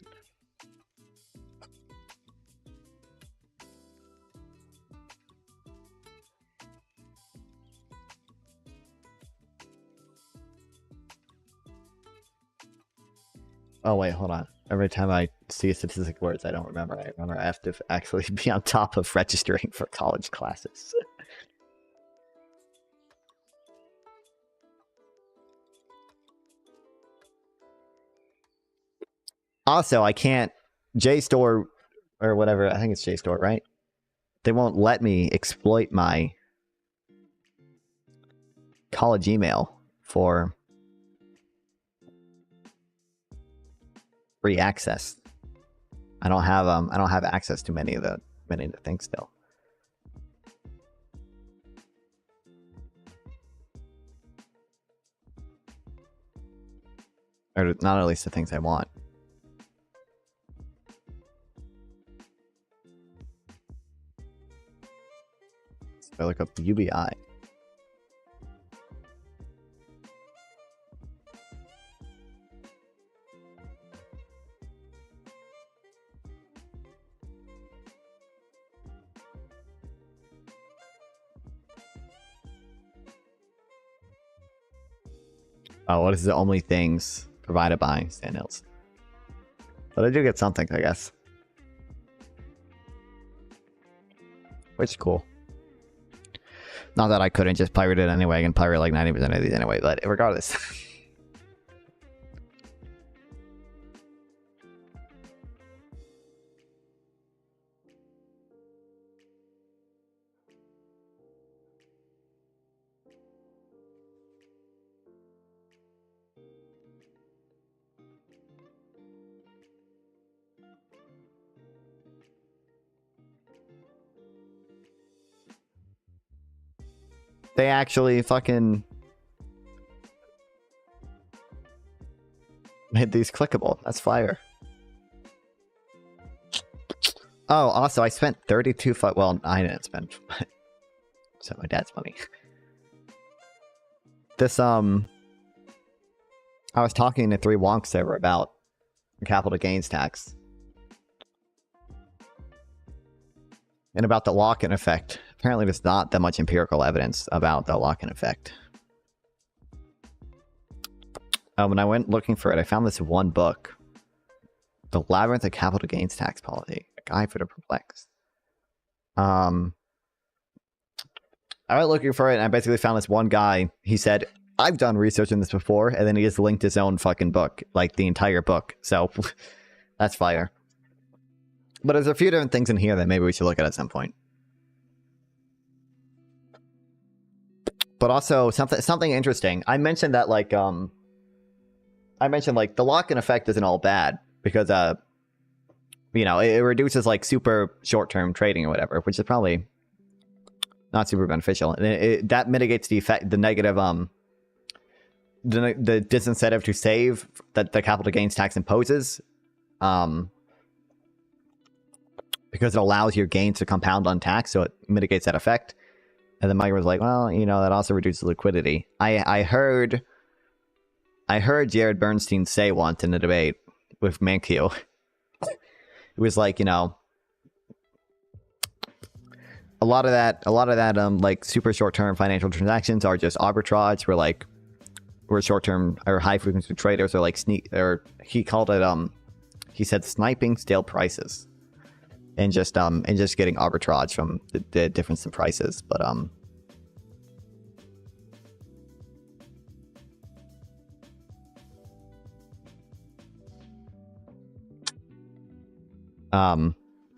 Oh wait, hold on. Every time I see a statistic words, I don't remember. I remember I have to actually be on top of registering for college classes. Also, I can't JSTOR or whatever. I think it's JSTOR, right? They won't let me exploit my college email for free access. I don't have access to many of the Many to think still. Or not at least the things I want. So I look up the UBI. Oh, what is the only things provided by Sand Hills? But I do get something, I guess. Which is cool. Not that I couldn't just pirate it anyway. I can pirate like 90% of these anyway, but regardless. They actually fucking made these clickable. That's fire. Oh, also, I spent 32 well, I didn't spend. So my dad's money. This, I was talking to 3 Wonk server about capital gains tax. And about the lock-in effect. Apparently there's not that much empirical evidence about the lock-in effect. When I went looking for it, I found this one book. The Labyrinth of Capital Gains Tax Policy. A Guide for the Perplexed. I went looking for it, and I basically found this one guy. He said, I've done research on this before, and then he just linked his own fucking book. Like, the entire book. So, that's fire. But there's a few different things in here that maybe we should look at some point. But also, something interesting. I mentioned that, like, the lock-in effect isn't all bad. Because, you know, it reduces, like, super short-term trading or whatever. Which is probably not super beneficial. And that mitigates the effect, the negative, the disincentive to save that the capital gains tax imposes. Because it allows your gains to compound on tax, so it mitigates that effect. And then Mike was like, well, you know, that also reduces liquidity. I heard Jared Bernstein say once in a debate with Mankiw. It was like, you know, a lot of that like super short-term financial transactions are just arbitrage, where short-term or high-frequency traders are like he called it he said sniping stale prices. And just getting arbitrage from the difference in prices, but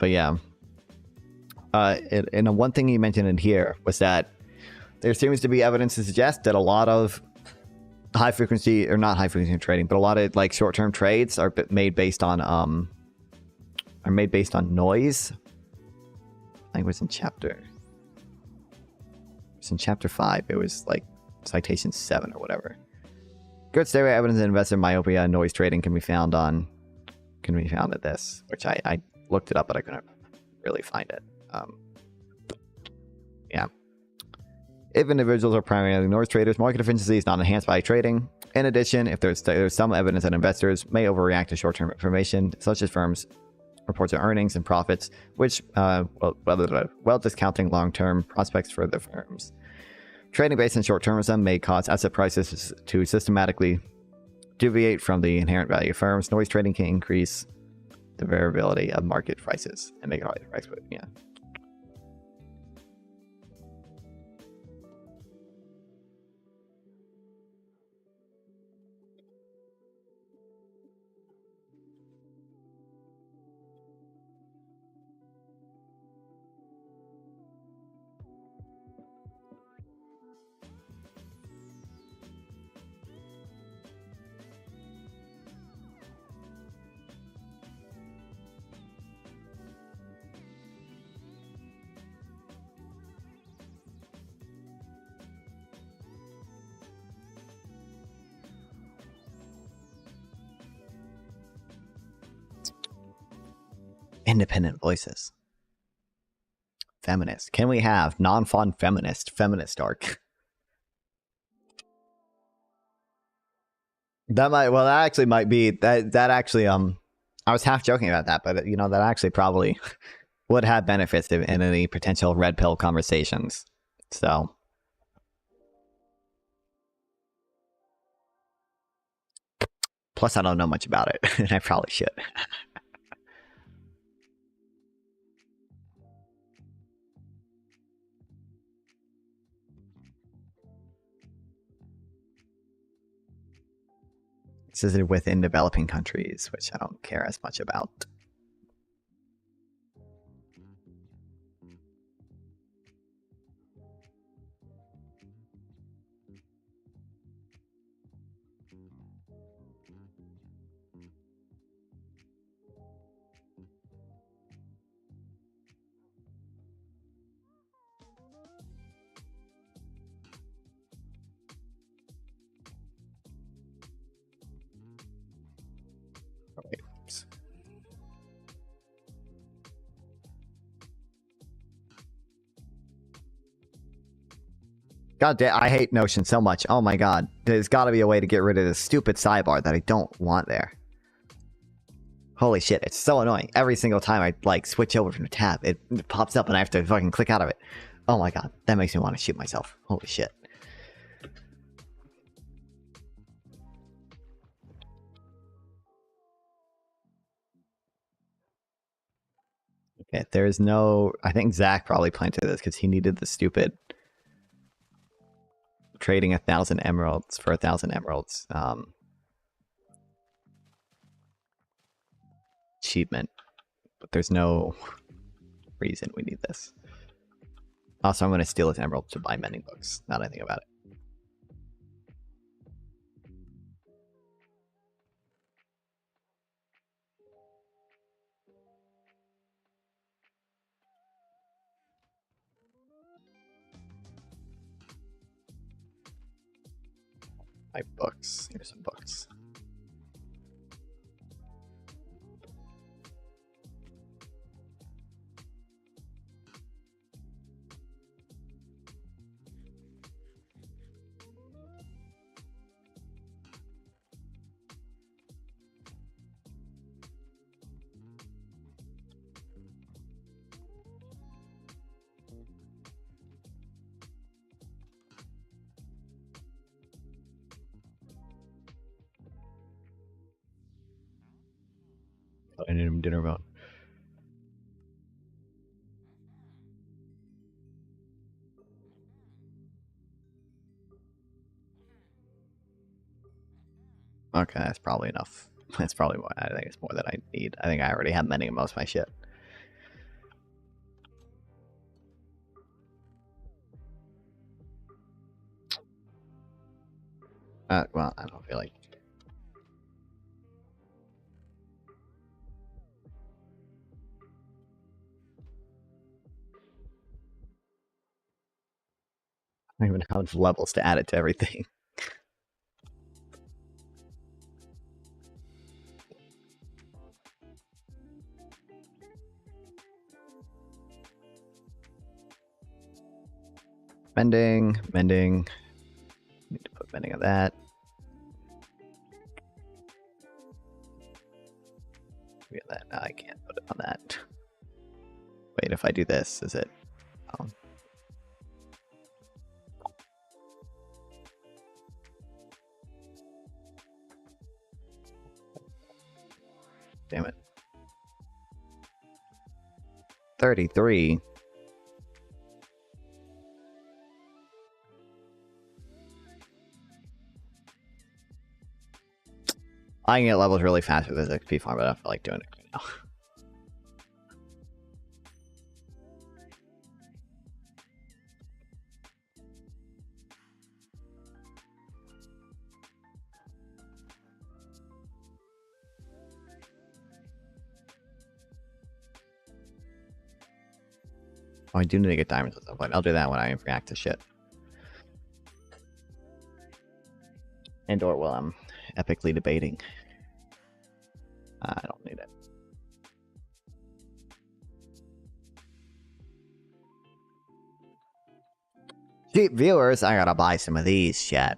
yeah. And one thing he mentioned in here was that there seems to be evidence to suggest that a lot of high frequency, or not high frequency trading, but a lot of like short-term trades are made based on noise. I think it was in chapter 5. It was like citation 7 or whatever. Good stereo evidence that investor myopia and noise trading can be found at this, which I looked it up, but I couldn't really find it. Yeah. If individuals are primarily noise traders, market efficiency is not enhanced by trading. In addition, if there's some evidence that investors may overreact to short-term information, such as firms' reports of earnings and profits, which while discounting long-term prospects for the firms. Trading based on short-termism may cause asset prices to systematically deviate from the inherent value of firms. Noise trading can increase the variability of market prices and make it hard to price with. Yeah. Independent voices. Feminist. Can we have non-fun feminist arc? That actually might be that actually I was half joking about that, but you know, that actually probably would have benefits in any potential red pill conversations. So plus I don't know much about it and I probably should. This is within developing countries, which I don't care as much about. God damn, I hate Notion so much. Oh my god. There's got to be a way to get rid of this stupid sidebar that I don't want there. Holy shit, it's so annoying. Every single time I like switch over from the tab, it pops up and I have to fucking click out of it. Oh my god, that makes me want to shoot myself. Holy shit. Okay, there's no... I think Zach probably planted this because he needed the stupid... trading 1,000 emeralds for 1,000 emeralds achievement, but there's no reason we need this. Also, I'm going to steal his emerald to buy mending books, now that I think about it. My books. Here's some books. I need him dinner about. Okay, that's probably enough. That's probably more. I think it's more than I need. I think I already have mending most of my shit. Well, I don't feel like... I don't even have levels to add it to everything. Mending. Need to put mending on that. Get that. No, I can't put it on that. Wait, if I do this, is it? Oh. Damn it. 33. I can get levels really fast with this XP farm, but I don't feel like doing it right now. Oh, I do need to get diamonds at some point. I'll do that when I react to shit. And or while I'm epically debating. I don't need it. keep viewers, I gotta buy some of these shit.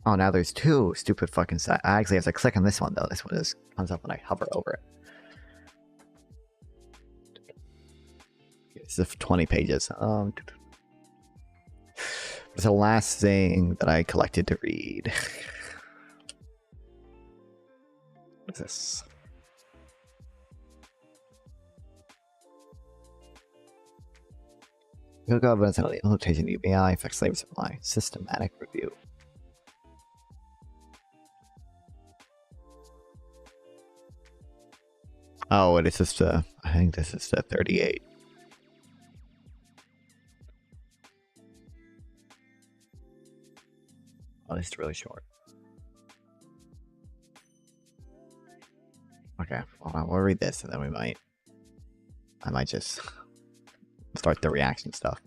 Oh, now there's two stupid fucking sites. I actually have to click on this one, though. This one just comes up when I hover over it. It's 20 pages. It's the last thing that I collected to read. What's this? Legal evidence on the implementation UBI affects labor supply. Systematic review. Oh, it is just I think this is the 38. Oh, this is really short. Okay, hold on, we'll read this and then I might just start the reaction stuff.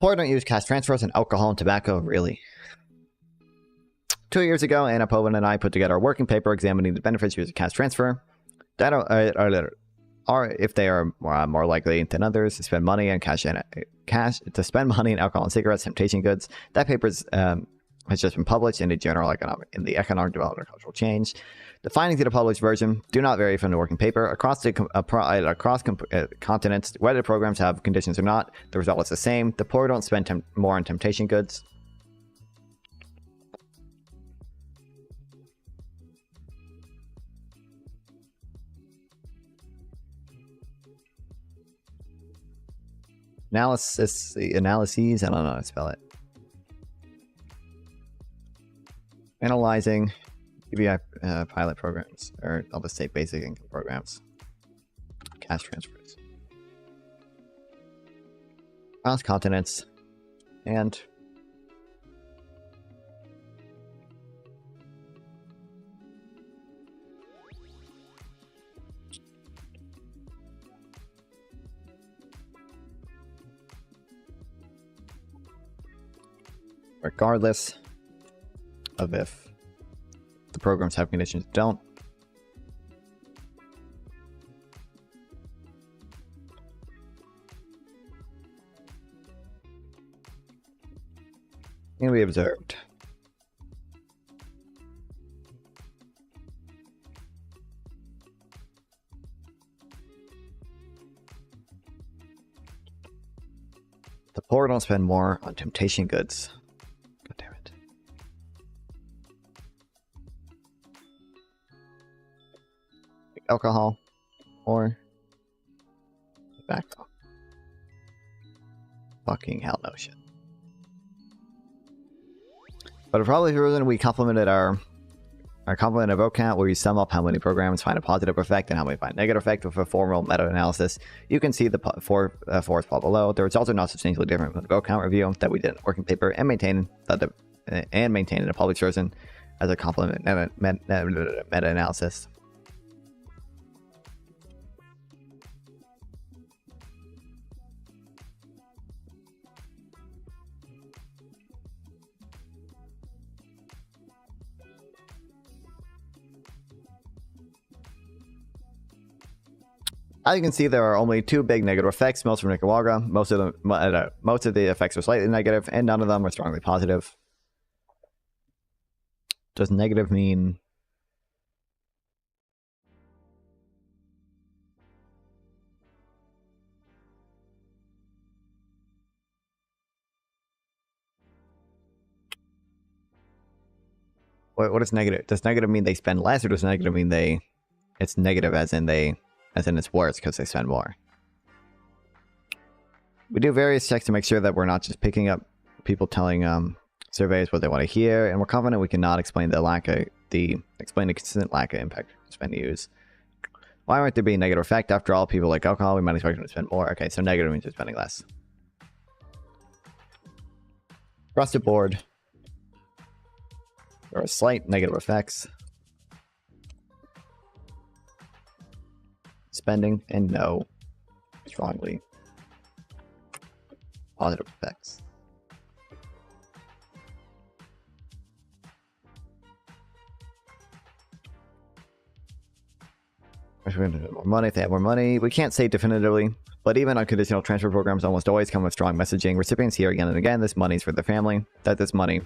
Poor don't use cash transfers and alcohol and tobacco, really. 2 years ago, Anna Povin and I put together a working paper examining the benefits of using cash transfer. That are if they are more likely than others to spend money on cash to spend money in alcohol and cigarettes, temptation goods. That paper has just been published in the Economic Development and Cultural Change. The findings of the published version do not vary from the working paper. Across continents, whether the programs have conditions or not, the result is the same. The poor don't spend more on temptation goods. Analyses, I don't know how to spell it. Analyzing UBI pilot programs, or I'll just say basic income programs. Cash transfers. Across continents. And regardless of if the programs have conditions don't. And we observed. The poor don't spend more on temptation goods. God damn it. Alcohol or tobacco. Fucking hell no shit. But probably the reason we complemented our complemented vote count, where you sum up how many programs find a positive effect and how many find negative effect with a formal meta-analysis. You can see the forest plot below. The results are not substantially different from the vote count review that we did in the working paper and maintained in a public version as a complement meta-analysis. As you can see, there are only 2 big negative effects, most from Nicaragua. Most of the effects are slightly negative, and none of them are strongly positive. Does negative mean... What is negative? Does negative mean they spend less, or does negative mean it's negative as in it's worse because they spend more? We do various checks to make sure that we're not just picking up people telling surveys what they want to hear, and we're confident we cannot explain explain the consistent lack of impact spend use. Why might there be a negative effect? After all, people like alcohol, we might expect them to spend more. Okay, so negative means they're spending less. Across the board, there are slight negative effects. Spending, and no, strongly positive effects. More money if they have more money. We can't say definitively, but even unconditional transfer programs almost always come with strong messaging. Recipients hear again and again this money is for their family, that this money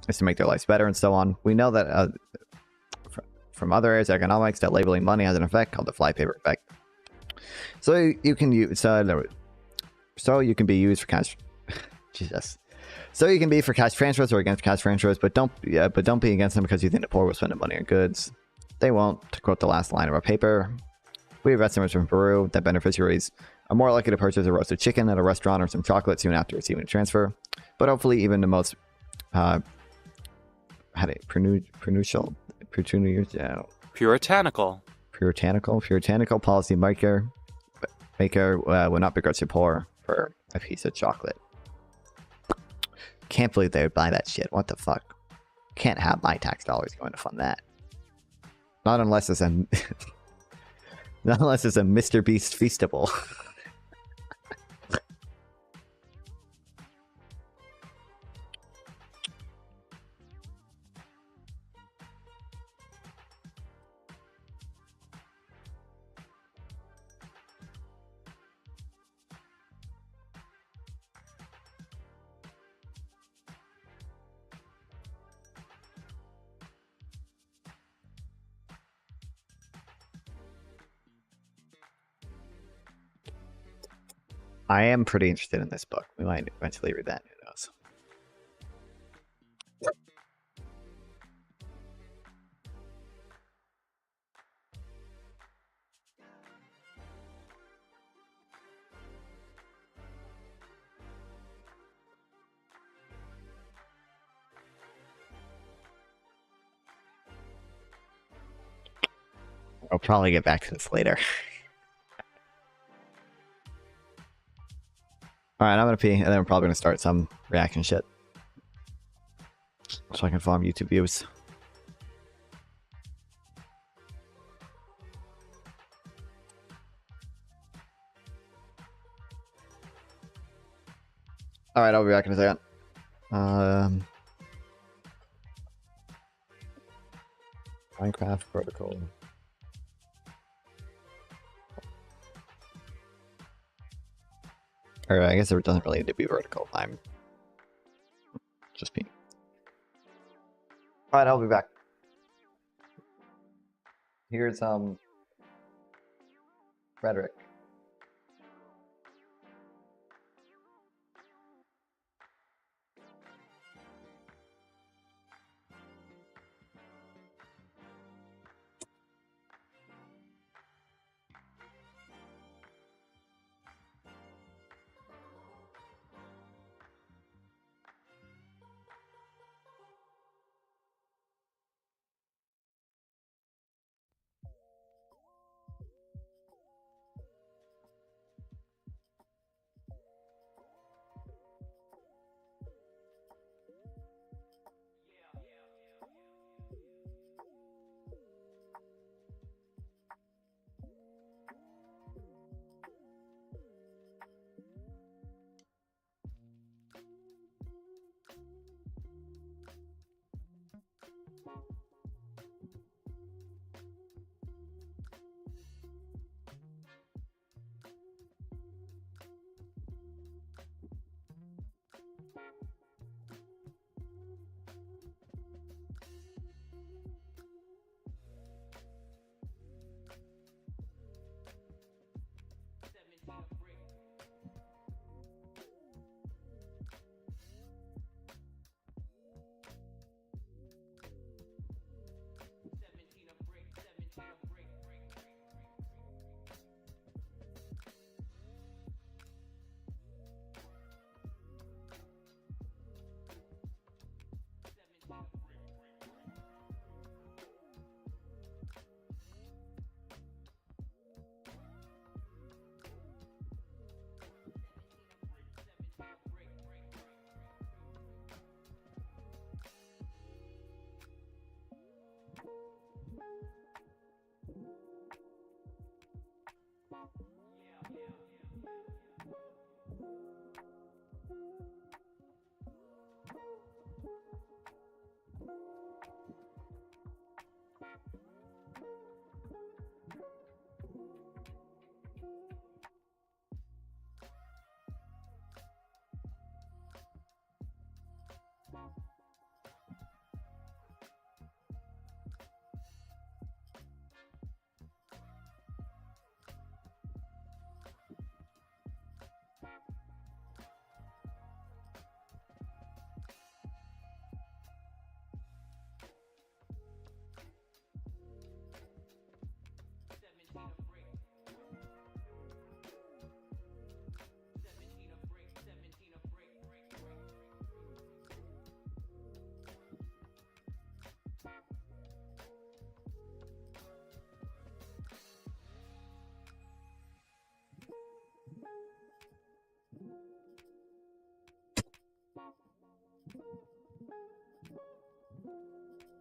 is to make their lives better, and so on. We know that from other areas of economics that labeling money has an effect called the flypaper effect. So you can use so you can be used for cash. Jesus. So you can be for cash transfers or against cash transfers, but don't be against them because you think the poor will spend the money on goods. They won't. To quote the last line of our paper, we have estimates from Peru that beneficiaries are more likely to purchase a roasted chicken at a restaurant or some chocolate soon after receiving a transfer. But hopefully, even the most puritanical policy maker will not begrudge the poor for a piece of chocolate. Can't believe they would buy that shit. What the fuck? Can't have my tax dollars going to fund that. Not unless it's a Mr. Beast Feastable. I am pretty interested in this book. We might eventually read that. Who knows? I'll probably get back to this later. Alright, I'm gonna pee, and then we're probably gonna start some reaction shit. So I can farm YouTube views. Alright, I'll be back in a second. Minecraft protocol. Or I guess it doesn't really need to be vertical. I'm just being. Alright, I'll be back. Here's Frederick.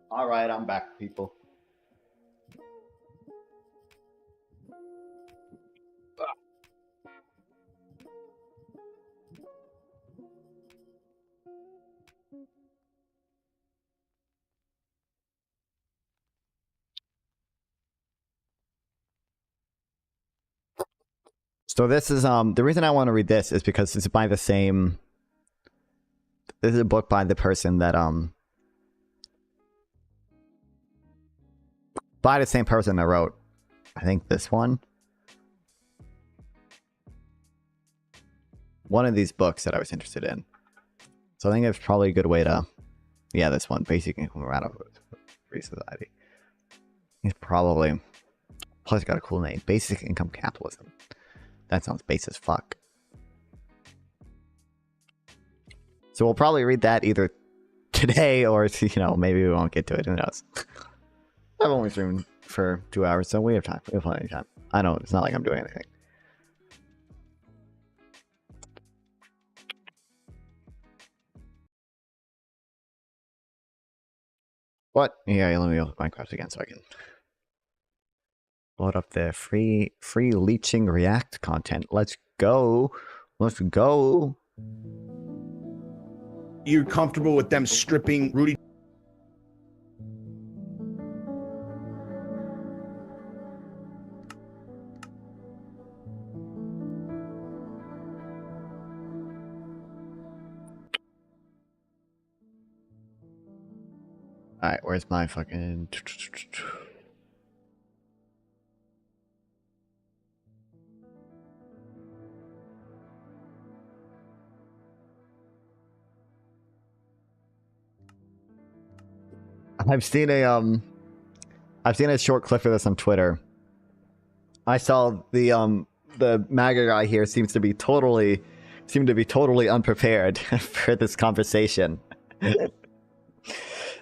All right, I'm back, people. So this is the reason I want to read this is because it's by the same. This is a book by the person that by the same person that wrote, I think this one. One of these books that I was interested in. So I think it's probably a good way to, yeah, this one, Basic Income Around a Free Society. It's probably, plus it's got a cool name, Basic Income Capitalism. That sounds base as fuck. So we'll probably read that either today or, you know, maybe we won't get to it. Who knows? I've only streamed for 2 hours, so we have time. We have plenty of time. I know it's not like I'm doing anything. What? Yeah, let me open Minecraft again so I can load up the free leeching React content. Let's go. Let's go. You're comfortable with them stripping Rudy? Alright, where's my fucking... I've seen a short clip of this on Twitter. I saw the MAGA guy here seemed to be totally unprepared for this conversation.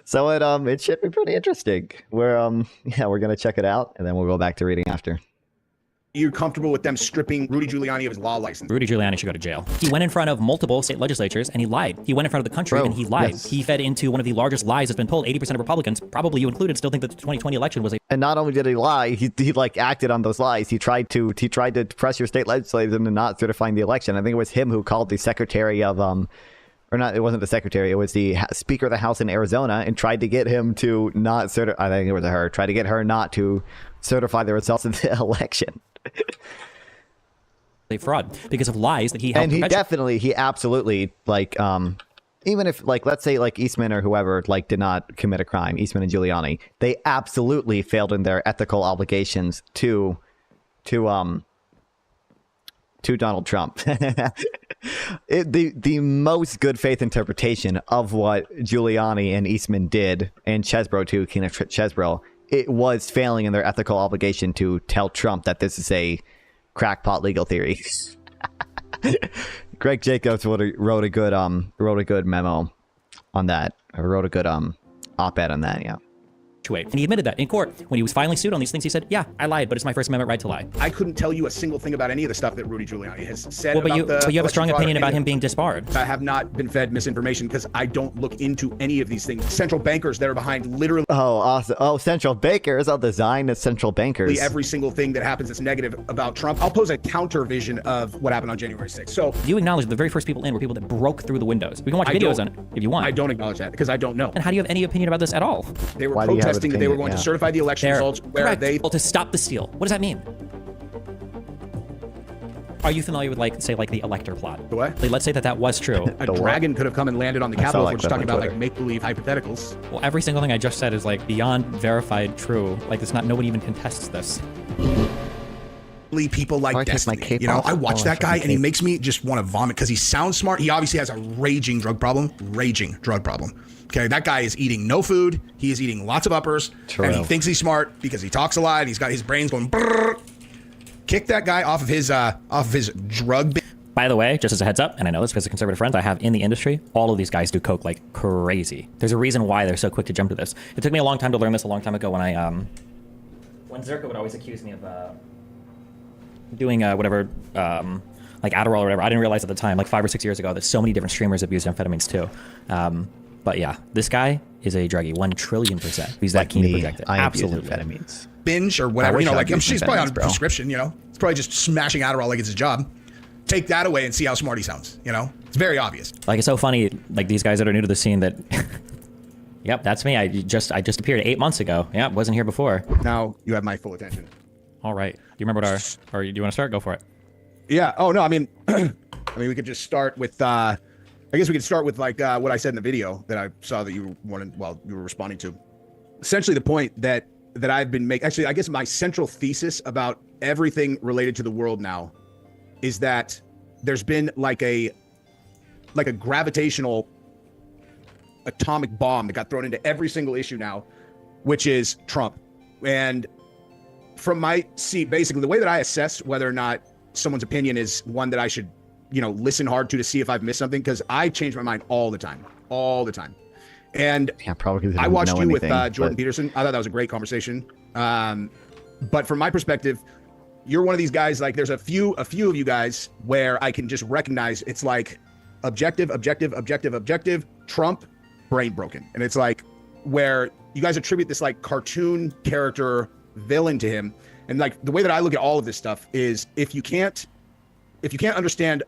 So it should be pretty interesting. We're gonna check it out and then we'll go back to reading after. You're comfortable with them stripping Rudy Giuliani of his law license? Rudy Giuliani should go to jail. He went in front of multiple state legislatures and he lied. He went in front of the country and he lied. Yes. He fed into one of the largest lies that's been told. 80% of Republicans, probably you included, still think that the 2020 election was a... And not only did he lie, he like acted on those lies. He tried to pressure state legislators into not certifying the election. I think it was him who called the secretary of or not, it wasn't the secretary, it was the Speaker of the House in Arizona and tried to get him to not certify, I think it was her, tried to get her not to certify the results of the election. a fraud because of lies that he helped. And he absolutely, like, even if, like, let's say, like, Eastman or whoever, like, did not commit a crime, Eastman and Giuliani, they absolutely failed in their ethical obligations to Donald Trump. The most good faith interpretation of what Giuliani and Eastman did, and Chesbro too, Kenneth Chesbro, it was failing in their ethical obligation to tell Trump that this is a crackpot legal theory. Greg Jacobs wrote a good memo on that. Or wrote a good op-ed on that. Yeah, And he admitted that in court. When he was finally sued on these things, he said, yeah, I lied, but it's my First Amendment right to lie. I couldn't tell you a single thing about any of the stuff that Rudy Giuliani has said. Well, but you have a strong opinion about him him being disbarred. I have not been fed misinformation because I don't look into any of these things. Central bankers that are behind literally awesome. Central bankers. I'll design as central bankers. every single thing that happens that's negative about Trump. I'll pose a counter vision of what happened on January 6th. So you acknowledge the very first people in were people that broke through the windows. We can watch videos on it if you want. I don't acknowledge that because I don't know. And how do you have any opinion about this at all? They were protesting that they were going to certify the election results where they... Well, to stop the steal. What does that mean? Are you familiar with, like, say, like the elector plot? The what? Like, let's say that was true. A dragon could have come and landed on the Capitol if we're just talking about, Twitter. like, make-believe hypotheticals. Well, every single thing I just said is, like, beyond verified true. Like, it's not, nobody even contests this. People like Destiny. You know, I watch that guy and he makes me just want to vomit because he sounds smart. He obviously has a raging drug problem. Okay, that guy is eating no food. He is eating lots of uppers. True. And he thinks he's smart because he talks a lot. And he's got his brains going brrr. Kick that guy off of his drug. By the way, just as a heads up, and I know this because of conservative friends I have in the industry, all of these guys do coke like crazy. There's a reason why they're so quick to jump to this. It took me a long time to learn this a long time ago when when Zerka would always accuse me of doing whatever, like Adderall or whatever. I didn't realize at the time, like 5 or 6 years ago, that so many different streamers abused amphetamines too. But yeah, this guy is a druggie, 1,000,000,000,000%. He's that keen to protect it. Absolutely. Amphetamines. Binge or whatever, you know, like she's probably on prescription, you know. It's probably just smashing Adderall like it's his job. Take that away and see how smart he sounds, you know. It's very obvious. Like, it's so funny, like these guys that are new to the scene that, yep, that's me. I just appeared 8 months ago. Yep, wasn't here before. Now you have my full attention. All right. Do you remember what or do you want to start? Go for it. Yeah. Oh no. I mean, we could just start with. I guess we could start with like what I said in the video that I saw that you wanted. Well, you were responding to. Essentially, the point that I've been making. Actually, I guess my central thesis about everything related to the world now is that there's been like a gravitational atomic bomb that got thrown into every single issue now, which is Trump. And from my seat, basically, the way that I assess whether or not someone's opinion is one that I should, you know, listen hard to see if I've missed something, because I change my mind all the time. And yeah, probably I watched you with Jordan Peterson. I thought that was a great conversation. But from my perspective, you're one of these guys, like there's a few of you guys where I can just recognize it's like objective, Trump, brain broken. And it's like where you guys attribute this like cartoon character villain to him. And like the way that I look at all of this stuff is if you can't understand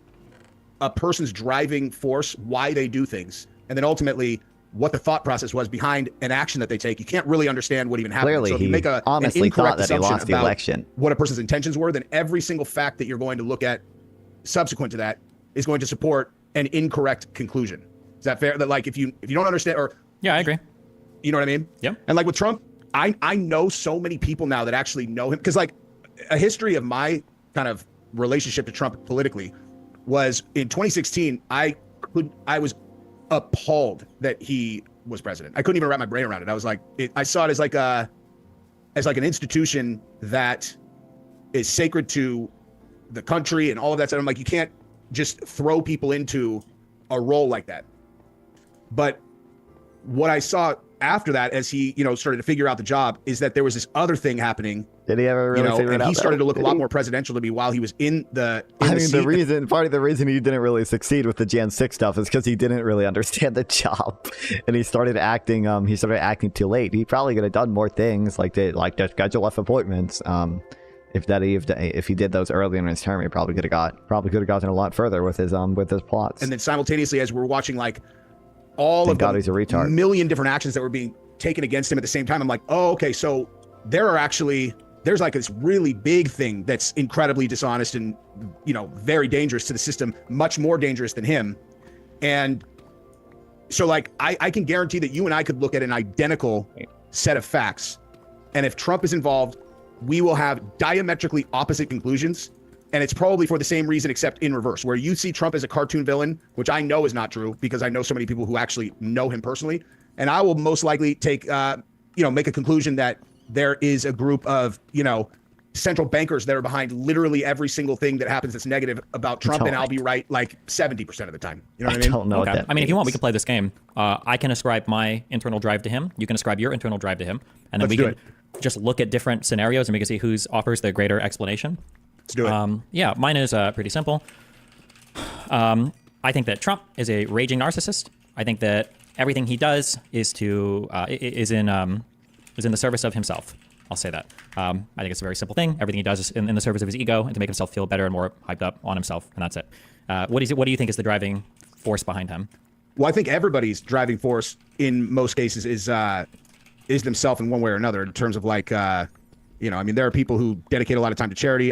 a person's driving force, why they do things, and then ultimately what the thought process was behind an action that they take, you can't really understand what even happened. Clearly, so if you make an incorrect assumption about what a person's intentions were, then every single fact that you're going to look at subsequent to that is going to support an incorrect conclusion. Is that fair? That like if you don't understand, or yeah, I agree. You know what I mean? Yeah. And like with Trump, I know so many people now that actually know him, because like a history of my kind of relationship to Trump politically was in 2016. I was appalled that he was president. I couldn't even wrap my brain around it. I was like, I saw it as like an institution that is sacred to the country and all of that stuff. I'm like, you can't just throw people into a role like that. But what I saw after that, as he, you know, started to figure out the job, is that there was this other thing happening. Did he ever really figure it out? And he started to look a lot more presidential to me while he was in the part of the reason he didn't really succeed with the Jan 6 stuff is because he didn't really understand the job, and he started acting too late. He probably could have done more things like to schedule off appointments. If he did those early in his term, he probably could have gotten a lot further with his plots. And then simultaneously, as we're watching like all of he's a retard. Million different actions that were being taken against him at the same time, I'm like, oh, okay, so there's like this really big thing that's incredibly dishonest and, you know, very dangerous to the system, much more dangerous than him. And so like, I can guarantee that you and I could look at an identical set of facts. And if Trump is involved, we will have diametrically opposite conclusions. And it's probably for the same reason, except in reverse, where you see Trump as a cartoon villain, which I know is not true because I know so many people who actually know him personally. And I will most likely make a conclusion that there is a group of, you know, central bankers that are behind literally every single thing that happens that's negative about Trump, and I'll be right like 70% of the time. You know what I mean? don't know. Okay. What that I mean, if you want, we means. can play this game. I can ascribe my internal drive to him. You can ascribe your internal drive to him, and then Let's we do can just look at different scenarios and we can see who's offers the greater explanation. Let's do it. Yeah, mine is pretty simple. I think that Trump is a raging narcissist. I think that everything he does is in the service of himself. I'll say that. I think it's a very simple thing. Everything he does is in the service of his ego and to make himself feel better and more hyped up on himself, and that's it. What do you think is the driving force behind him? Well, I think everybody's driving force in most cases is themselves in one way or another, in terms of like, you know, I mean, there are people who dedicate a lot of time to charity.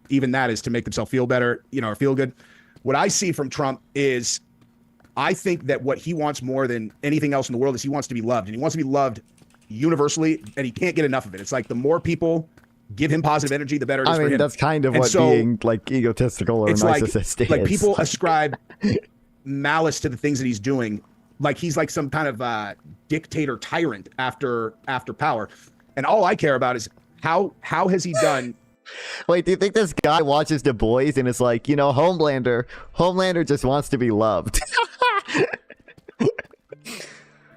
Even that is to make themselves feel better, you know, or feel good. What I see from Trump is, I think that what he wants more than anything else in the world is he wants to be loved, and he wants to be loved universally, and he can't get enough of it. It's like the more people give him positive energy, the better it is for him. That's kind of And what so being like egotistical or it's narcissistic like is. people ascribe malice to the things that he's doing. Like he's like some kind of dictator tyrant after power. And all I care about is how has he done? Wait, do you think this guy watches The Boys and is like, you know, Homelander just wants to be loved?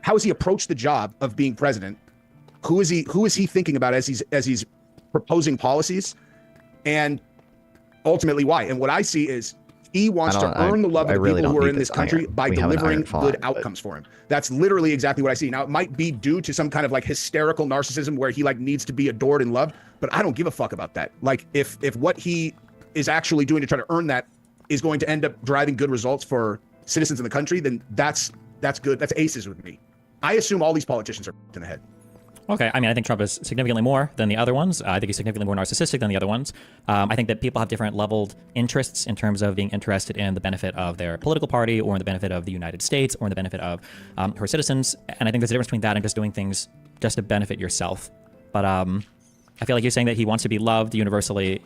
How has he approached the job of being president? Who is he thinking about as he's proposing policies, and ultimately why? And what I see is he wants to earn the love of the people who are in this country by delivering good outcomes for him. That's literally exactly what I see. Now, it might be due to some kind of like hysterical narcissism where he like needs to be adored and loved, but I don't give a fuck about that. Like if what he is actually doing to try to earn that is going to end up driving good results for citizens in the country, then that's good. That's aces with me. I assume all these politicians are in the head. Okay, I mean, I think Trump is significantly more than the other ones. I think he's significantly more narcissistic than the other ones. I think that people have different leveled interests in terms of being interested in the benefit of their political party, or in the benefit of the United States, or in the benefit of her citizens. And I think there's a difference between that and just doing things just to benefit yourself. But I feel like you're saying that he wants to be loved universally.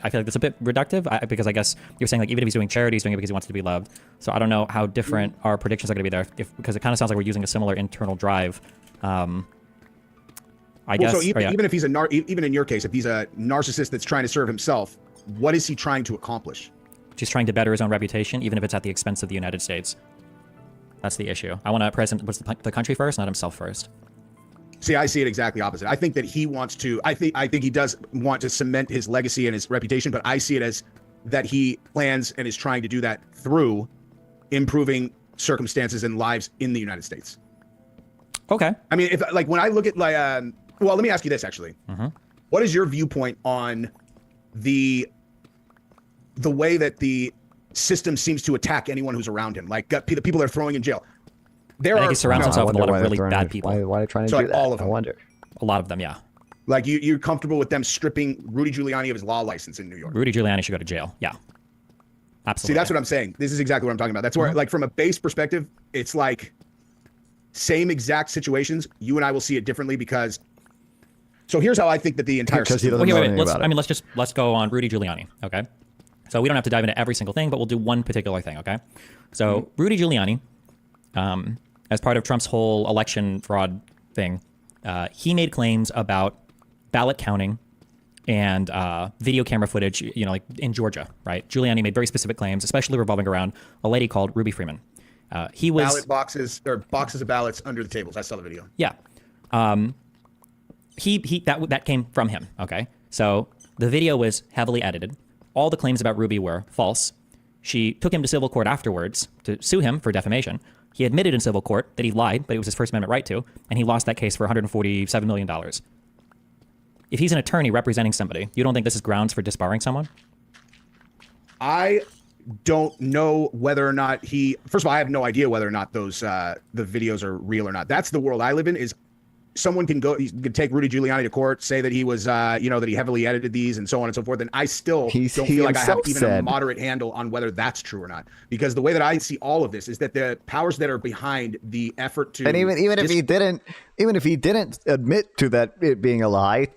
I feel like that's a bit reductive, because I guess you're saying like even if he's doing charity, he's doing it because he wants to be loved. So I don't know how different our predictions are going to be there, because it kind of sounds like we're using a similar internal drive. I guess. So even if he's even in your case, if he's a narcissist that's trying to serve himself, what is he trying to accomplish? He's trying to better his own reputation, even if it's at the expense of the United States. That's the issue. I want to present what's the country first, not himself first. See, I see it exactly opposite. I think that he wants to. I think he does want to cement his legacy and his reputation, but I see it as that he plans and is trying to do that through improving circumstances and lives in the United States. Okay. I mean, if like when I look at like, well, let me ask you this actually. What is your viewpoint on the way that the system seems to attack anyone who's around him? Like the people they're throwing in jail. I think he surrounds himself with a lot of really bad people. Why are they trying to So, do like, that? all of them. I wonder. A lot of them, yeah. Like you're comfortable with them stripping Rudy Giuliani of his law license in New York? Rudy Giuliani should go to jail. Yeah. Absolutely. See, that's what I'm saying. This is exactly what I'm talking about. That's where, like, from a base perspective, it's like same exact situations. You and I will see it differently because. So here's how I think that the entire Because he system. doesn't know wait. anything about it. Let's go on Rudy Giuliani. Okay. So we don't have to dive into every single thing, but we'll do one particular thing. Okay. So Rudy Giuliani, as part of Trump's whole election fraud thing, he made claims about ballot counting and video camera footage, you know, like in Georgia, right? Giuliani made very specific claims, especially revolving around a lady called Ruby Freeman. He was Ballot boxes or boxes of ballots under the tables. I saw the video. Yeah. That came from him. Okay. So the video was heavily edited. All the claims about Ruby were false. She took him to civil court afterwards to sue him for defamation. He admitted in civil court that he lied, but it was his First Amendment right to, and he lost that case for $147 million. If he's an attorney representing somebody, you don't think this is grounds for disbarring someone? I don't know whether or not he. First of all, I have no idea whether or not those the videos are real or not. That's the world I live in. Is someone can go, he can take Rudy Giuliani to court, say that he was, that he heavily edited these and so on and so forth. And I still don't feel like I have even a moderate handle on whether that's true or not. Because the way that I see all of this is that the powers that are behind the effort to. And even if he didn't admit to that it being a lie,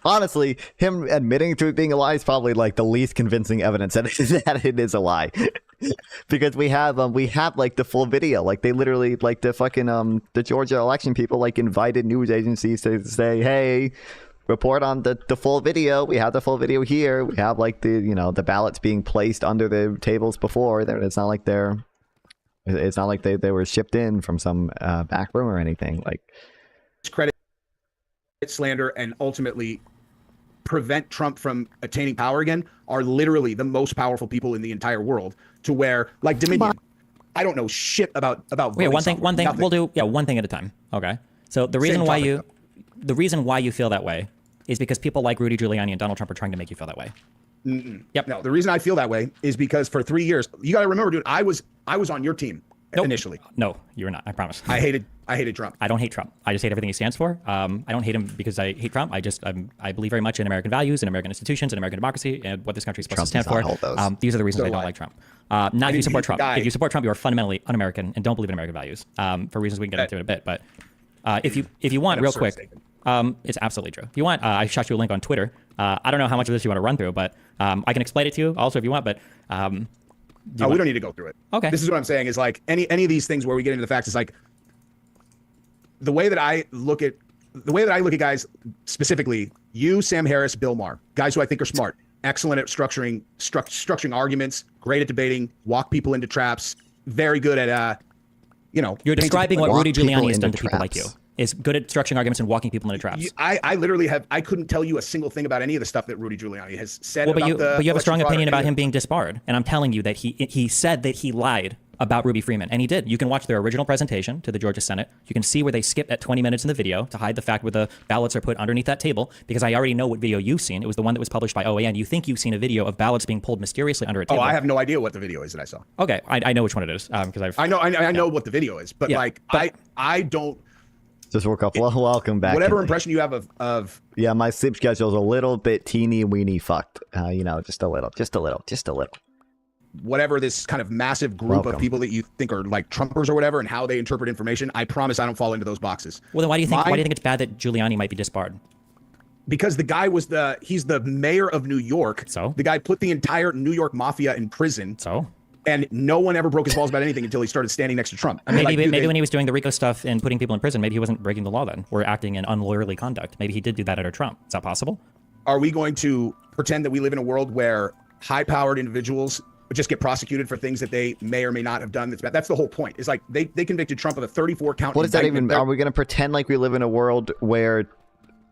honestly, him admitting to it being a lie is probably like the least convincing evidence that it is a lie. Because we have like the full video, like they literally, like the fucking the Georgia election people like invited news agencies to say, hey, report on the full video. We have the full video here. We have like the ballots being placed under the tables before. It's not like they were shipped in from some back room or anything. Like credit, slander, and ultimately prevent Trump from attaining power again are literally the most powerful people in the entire world. To where, like Dominion, I don't know shit about. Wait, one thing. Nothing. We'll do one thing at a time. Okay. So the reason why you feel that way is because people like Rudy Giuliani and Donald Trump are trying to make you feel that way. Yep. No, the reason I feel that way is because for 3 years, you got to remember, dude, I was on your team initially. No, you were not. I promise. I hated Trump. I don't hate Trump. I just hate everything he stands for. I don't hate him because I hate Trump. I believe very much in American values and American institutions and American democracy and what this country is supposed to stand for. These are the reasons I don't like Trump. Not if you support Trump. If you support Trump, you are fundamentally un-American and don't believe in American values. For reasons we can get into in a bit. But if you want, real quick, it's absolutely true. If you want, I shot you a link on Twitter. I don't know how much of this you want to run through, but I can explain it to you also if you want. But we don't need to go through it. Okay. This is what I'm saying is like any of these things where we get into the facts is like the way that I look at guys, specifically you, Sam Harris, Bill Maher, guys who I think are smart, excellent at structuring arguments, great at debating, walk people into traps, very good at You're describing what Rudy Giuliani has done to people like traps. you. Is good at structuring arguments and walking people into traps. I literally I couldn't tell you a single thing about any of the stuff that Rudy Giuliani has said. But you have a strong opinion about him being disbarred, and I'm telling you that he said that he lied about Ruby Freeman, and he did. You can watch their original presentation to the Georgia Senate. You can see where they skipped at 20 minutes in the video to hide the fact where the ballots are put underneath that table, because I already know what video you've seen. It was the one that was published by OAN. You think you've seen a video of ballots being pulled mysteriously under a table. Oh, I have no idea what the video is that I saw. Okay, I know which one it is because I know what the video is, but I don't. Just woke up. Well, welcome back. Whatever impression you have of yeah, my sleep schedule's a little bit teeny weeny fucked. Just a little. Whatever this kind of massive group of people that you think are like Trumpers or whatever, and how they interpret information, I promise I don't fall into those boxes. Well, then why do you think it's bad that Giuliani might be disbarred? Because the guy he's the mayor of New York. So the guy put the entire New York mafia in prison. So. And no one ever broke his balls about anything until he started standing next to Trump. I mean, maybe when he was doing the RICO stuff and putting people in prison, maybe he wasn't breaking the law then, or acting in unlawyerly conduct. Maybe he did do that under Trump. Is that possible? Are we going to pretend that we live in a world where high-powered individuals just get prosecuted for things that they may or may not have done that's bad? That's the whole point. It's like they convicted Trump of a 34-count. What does that even? Are we going to pretend like we live in a world where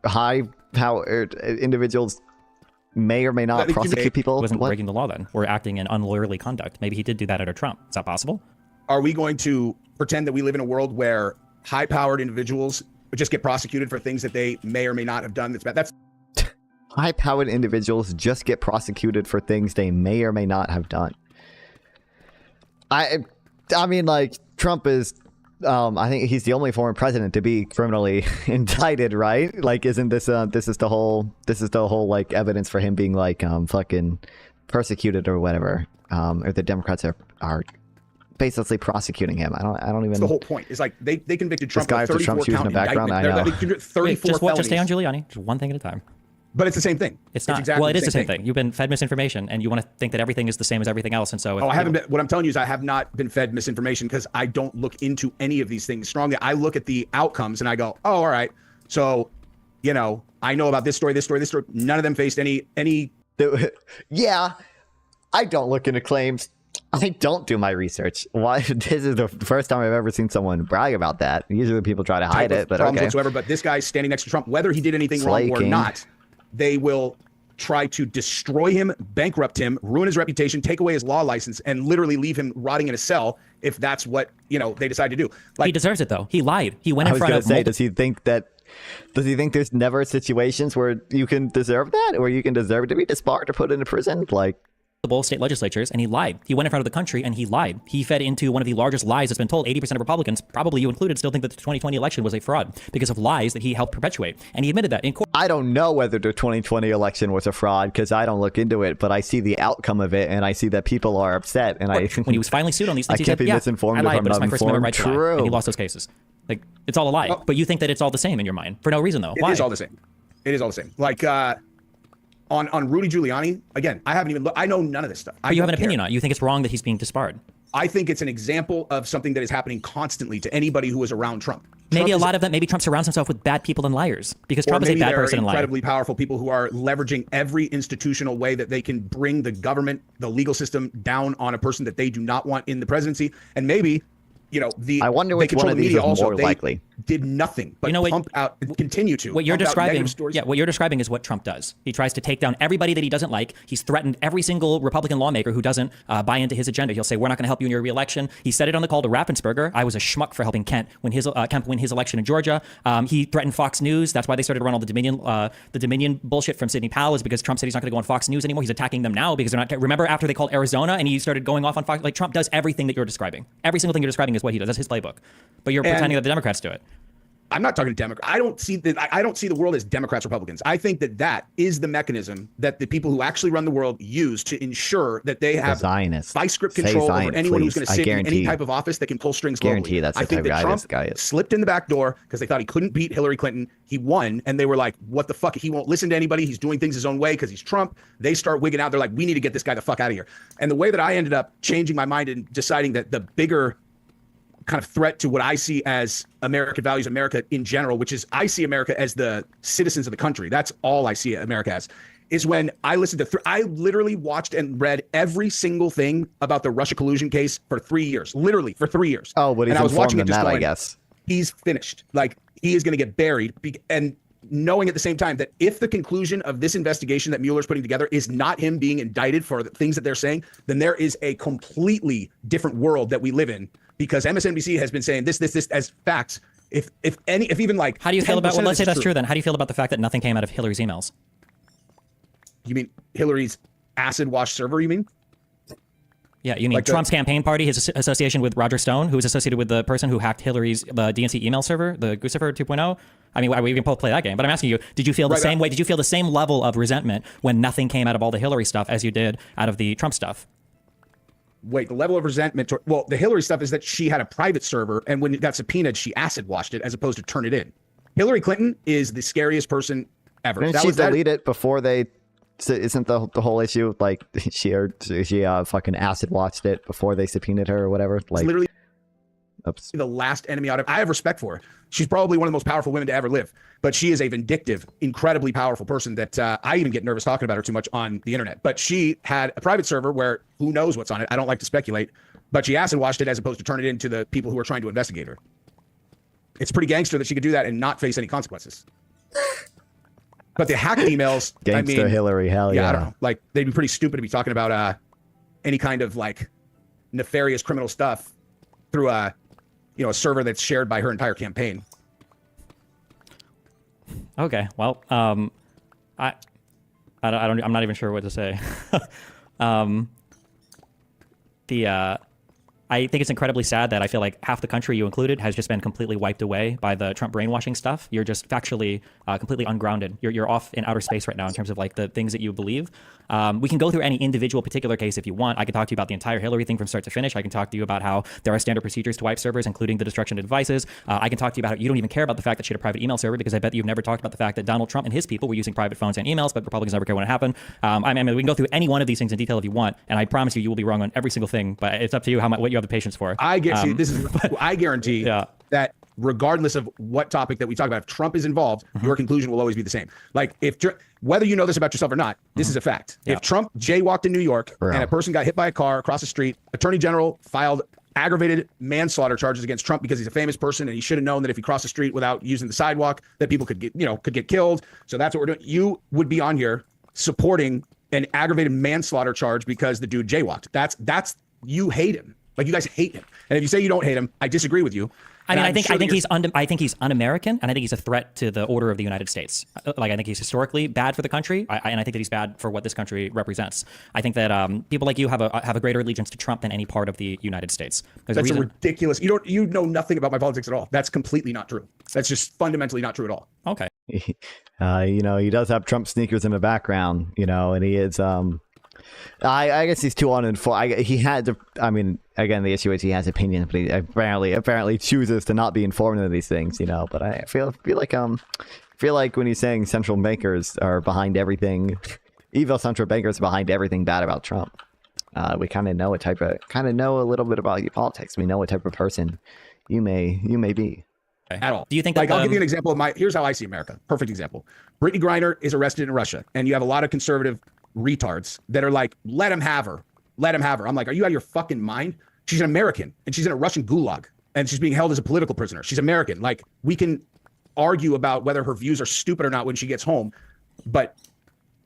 high-powered individuals may or may not prosecute people? Wasn't breaking the law then, or acting in unlawyerly conduct. Maybe he did do that under Trump. Is that possible? Are we going to pretend that we live in a world where high-powered individuals just get prosecuted for things that they may or may not have done that's bad? That's high-powered individuals just get prosecuted for things they may or may not have done. I mean, like, Trump is I think he's the only former president to be criminally indicted, right? Like, isn't this this is the whole like evidence for him being like fucking persecuted or whatever, or the Democrats are basically prosecuting him. I don't even. That's the whole point. It's like they convicted Trump of 34 Trump's using count the background. indictment. I know. 34 just stay on Giuliani. Just one thing at a time. But it's the same thing. It's not. Exactly well, it is the same thing. You've been fed misinformation, and you want to think that everything is the same as everything else. And so, I haven't been. What I'm telling you is, I have not been fed misinformation because I don't look into any of these things strongly. I look at the outcomes and I go, oh, all right. So, I know about this story. None of them faced any. Yeah, I don't look into claims. I don't do my research. Why? This is the first time I've ever seen someone brag about that. Usually people try to hide it, but okay. Whatsoever. But this guy's standing next to Trump, whether he did anything wrong or not. They will try to destroy him, bankrupt him, ruin his reputation, take away his law license, and literally leave him rotting in a cell if that's what they decide to do. Like, he deserves it, though. He lied. He went in front of. Does he think there's never situations where you can deserve that, or you can deserve to be disbarred or put into prison? Like, state legislatures, and he lied. He went in front of the country and he lied. He fed into one of the largest lies that's been told. 80% of Republicans, probably you included, still think that the 2020 election was a fraud because of lies that he helped perpetuate. And he admitted that in court. I don't know whether the 2020 election was a fraud because I don't look into it, but I see the outcome of it and I see that people are upset. And when he was finally sued on these things, I can't be misinformed. I lied, but it's my First Amendment right to lie. True. And he lost those cases. Like, it's all a lie. But you think that it's all the same in your mind for no reason, though. Why? It is all the same. It is all the same. Like, on Rudy Giuliani, again, I haven't even looked. I know none of this stuff. But you have an opinion on it. You think it's wrong that he's being disbarred. I think it's an example of something that is happening constantly to anybody who is around Trump. maybe a lot of them, maybe Trump surrounds himself with bad people and liars because Trump is a bad person and liar. Incredibly powerful people who are leveraging every institutional way that they can bring the government, the legal system down on a person that they do not want in the presidency. And maybe, you know, I wonder which one of these is more likely. Did nothing but pump out, continue to. What you're describing, what you're describing is what Trump does. He tries to take down everybody that he doesn't like. He's threatened every single Republican lawmaker who doesn't buy into his agenda. He'll say, "We're not going to help you in your reelection." He said it on the call to Raffensperger. I was a schmuck for helping Kemp win his election in Georgia. He threatened Fox News. That's why they started to run all the Dominion bullshit from Sidney Powell, is because Trump said he's not going to go on Fox News anymore. He's attacking them now because they're not. Remember after they called Arizona and he started going off on Fox? Like, Trump does everything that you're describing. Every single thing you're describing is what he does. That's his playbook. But you're pretending that the Democrats do it. I'm not talking to Democrats. I don't see the world as Democrats, Republicans. I think that is the mechanism that the people who actually run the world use to ensure that they have vice script control over anyone who's going to sit in any type of office that can pull strings globally. That's I think that Trump slipped in the back door because they thought he couldn't beat Hillary Clinton. He won, and they were like, "What the fuck? He won't listen to anybody. He's doing things his own way because he's Trump." They start wigging out. They're like, "We need to get this guy the fuck out of here." And the way that I ended up changing my mind and deciding that the bigger kind of threat to what I see as American values, America in general, which is I see America as the citizens of the country. That's all I see America as, is when I listened to, I literally watched and read every single thing about the Russia collusion case for 3 years, literally for 3 years. Oh, but he's informed in that, I guess. He's finished. Like, he is going to get buried. And knowing at the same time that if the conclusion of this investigation that Mueller's putting together is not him being indicted for the things that they're saying, then there is a completely different world that we live in. Because MSNBC has been saying this as facts. If even like, how do you feel about? Well, let's say that's true. Then how do you feel about the fact that nothing came out of Hillary's emails? You mean Hillary's acid wash server? You mean? Yeah, you mean like Trump's campaign party, his association with Roger Stone, who was associated with the person who hacked Hillary's DNC email server, the Guccifer 2.0. I mean, we can both play that game, but I'm asking you: did you feel the same way? Did you feel the same level of resentment when nothing came out of all the Hillary stuff as you did out of the Trump stuff? Wait, the level of resentment. Well, the Hillary stuff is that she had a private server, and when it got subpoenaed, she acid washed it as opposed to turn it in. Hillary Clinton is the scariest person ever. Didn't she delete it before they? Isn't the whole issue like she fucking acid washed it before they subpoenaed her or whatever? Like, it's literally the last enemy out of. I have respect for her. She's probably one of the most powerful women to ever live, but she is a vindictive, incredibly powerful person that I even get nervous talking about her too much on the internet. But she had a private server where who knows what's on it. I don't like to speculate, but she acid washed it as opposed to turn it into the people who are trying to investigate her. It's pretty gangster that she could do that and not face any consequences. But the hacked emails, gangster, I mean, Hillary, hell yeah. I don't know. Like, they'd be pretty stupid to be talking about any kind of like nefarious criminal stuff through a server that's shared by her entire campaign. Okay, well, I'm not even sure what to say. I think it's incredibly sad that I feel like half the country, you included, has just been completely wiped away by the Trump brainwashing stuff. You're just factually completely ungrounded. You're off in outer space right now in terms of like the things that you believe. We can go through any individual particular case if you want. I can talk to you about the entire Hillary thing from start to finish. I can talk to you about how there are standard procedures to wipe servers, including the destruction of devices. I can talk to you about how you don't even care about the fact that she had a private email server, because I bet you've never talked about the fact that Donald Trump and his people were using private phones and emails, but Republicans never care when it happened. I mean, we can go through any one of these things in detail if you want, and I promise you will be wrong on every single thing, but it's up to you what you have the patience for. I guarantee that regardless of what topic that we talk about, if Trump is involved, your conclusion will always be the same. Like, whether you know this about yourself or not, this is a fact. Yeah. If Trump jaywalked in New York and a person got hit by a car across the street, Attorney General filed aggravated manslaughter charges against Trump because he's a famous person and he should have known that if he crossed the street without using the sidewalk, that people could get killed. So that's what we're doing. You would be on here supporting an aggravated manslaughter charge because the dude jaywalked. That's you hate him. Like, you guys hate him. And if you say you don't hate him, I disagree with you. I mean, I think he's un-American, and I think he's a threat to the order of the United States. Like, I think he's historically bad for the country, and I think that he's bad for what this country represents. I think that people like you have a greater allegiance to Trump than any part of the United States. That's a ridiculous. You know nothing about my politics at all. That's completely not true. That's just fundamentally not true at all. Okay. He does have Trump sneakers in the background, and he is. I guess he's too uninformed. He had to. I mean, again, the issue is he has opinions, but he apparently chooses to not be informed of these things. But I feel like when he's saying central bankers are behind everything, evil central bankers are behind everything bad about Trump. We kind of know a little bit about your politics. We know what type of person you may be. at all. Do you think like, that I'll give you an example of here's how I see America. Perfect example. Brittany Griner is arrested in Russia, and you have a lot of conservative retards that are like, let him have her. Let him have her. I'm like, are you out of your fucking mind? She's an American, and she's in a Russian gulag, and she's being held as a political prisoner. She's American. Like, we can argue about whether her views are stupid or not when she gets home, but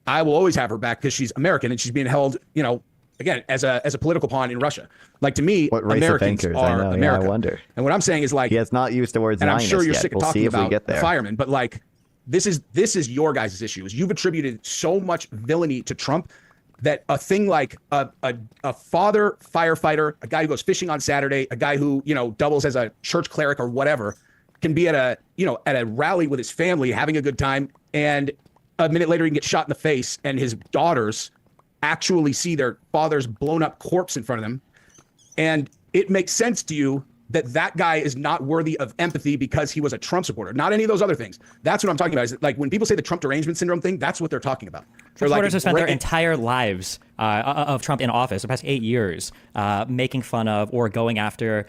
I will always have her back because she's American, and she's being held, you know, again, as a political pawn in Russia. Like, to me, Americans are America. Yeah, I wonder. And what I'm saying is, like, he has not used the words, and I'm sure you're yet. sick of We'll talking about the there. firemen, but like, this is your guys' issue. Is you've attributed so much villainy to Trump that a thing like a father firefighter, a guy who goes fishing on Saturday, a guy who, you know, doubles as a church cleric or whatever, can be at a rally with his family having a good time, and a minute later he can get shot in the face, and his daughters actually see their father's blown up corpse in front of them, and it makes sense to you that guy is not worthy of empathy because he was a Trump supporter, not any of those other things. That's what I'm talking about. Is like, when people say the Trump derangement syndrome thing, that's what they're talking about. Supporters have spent their entire lives of Trump in office, the past 8 years, making fun of or going after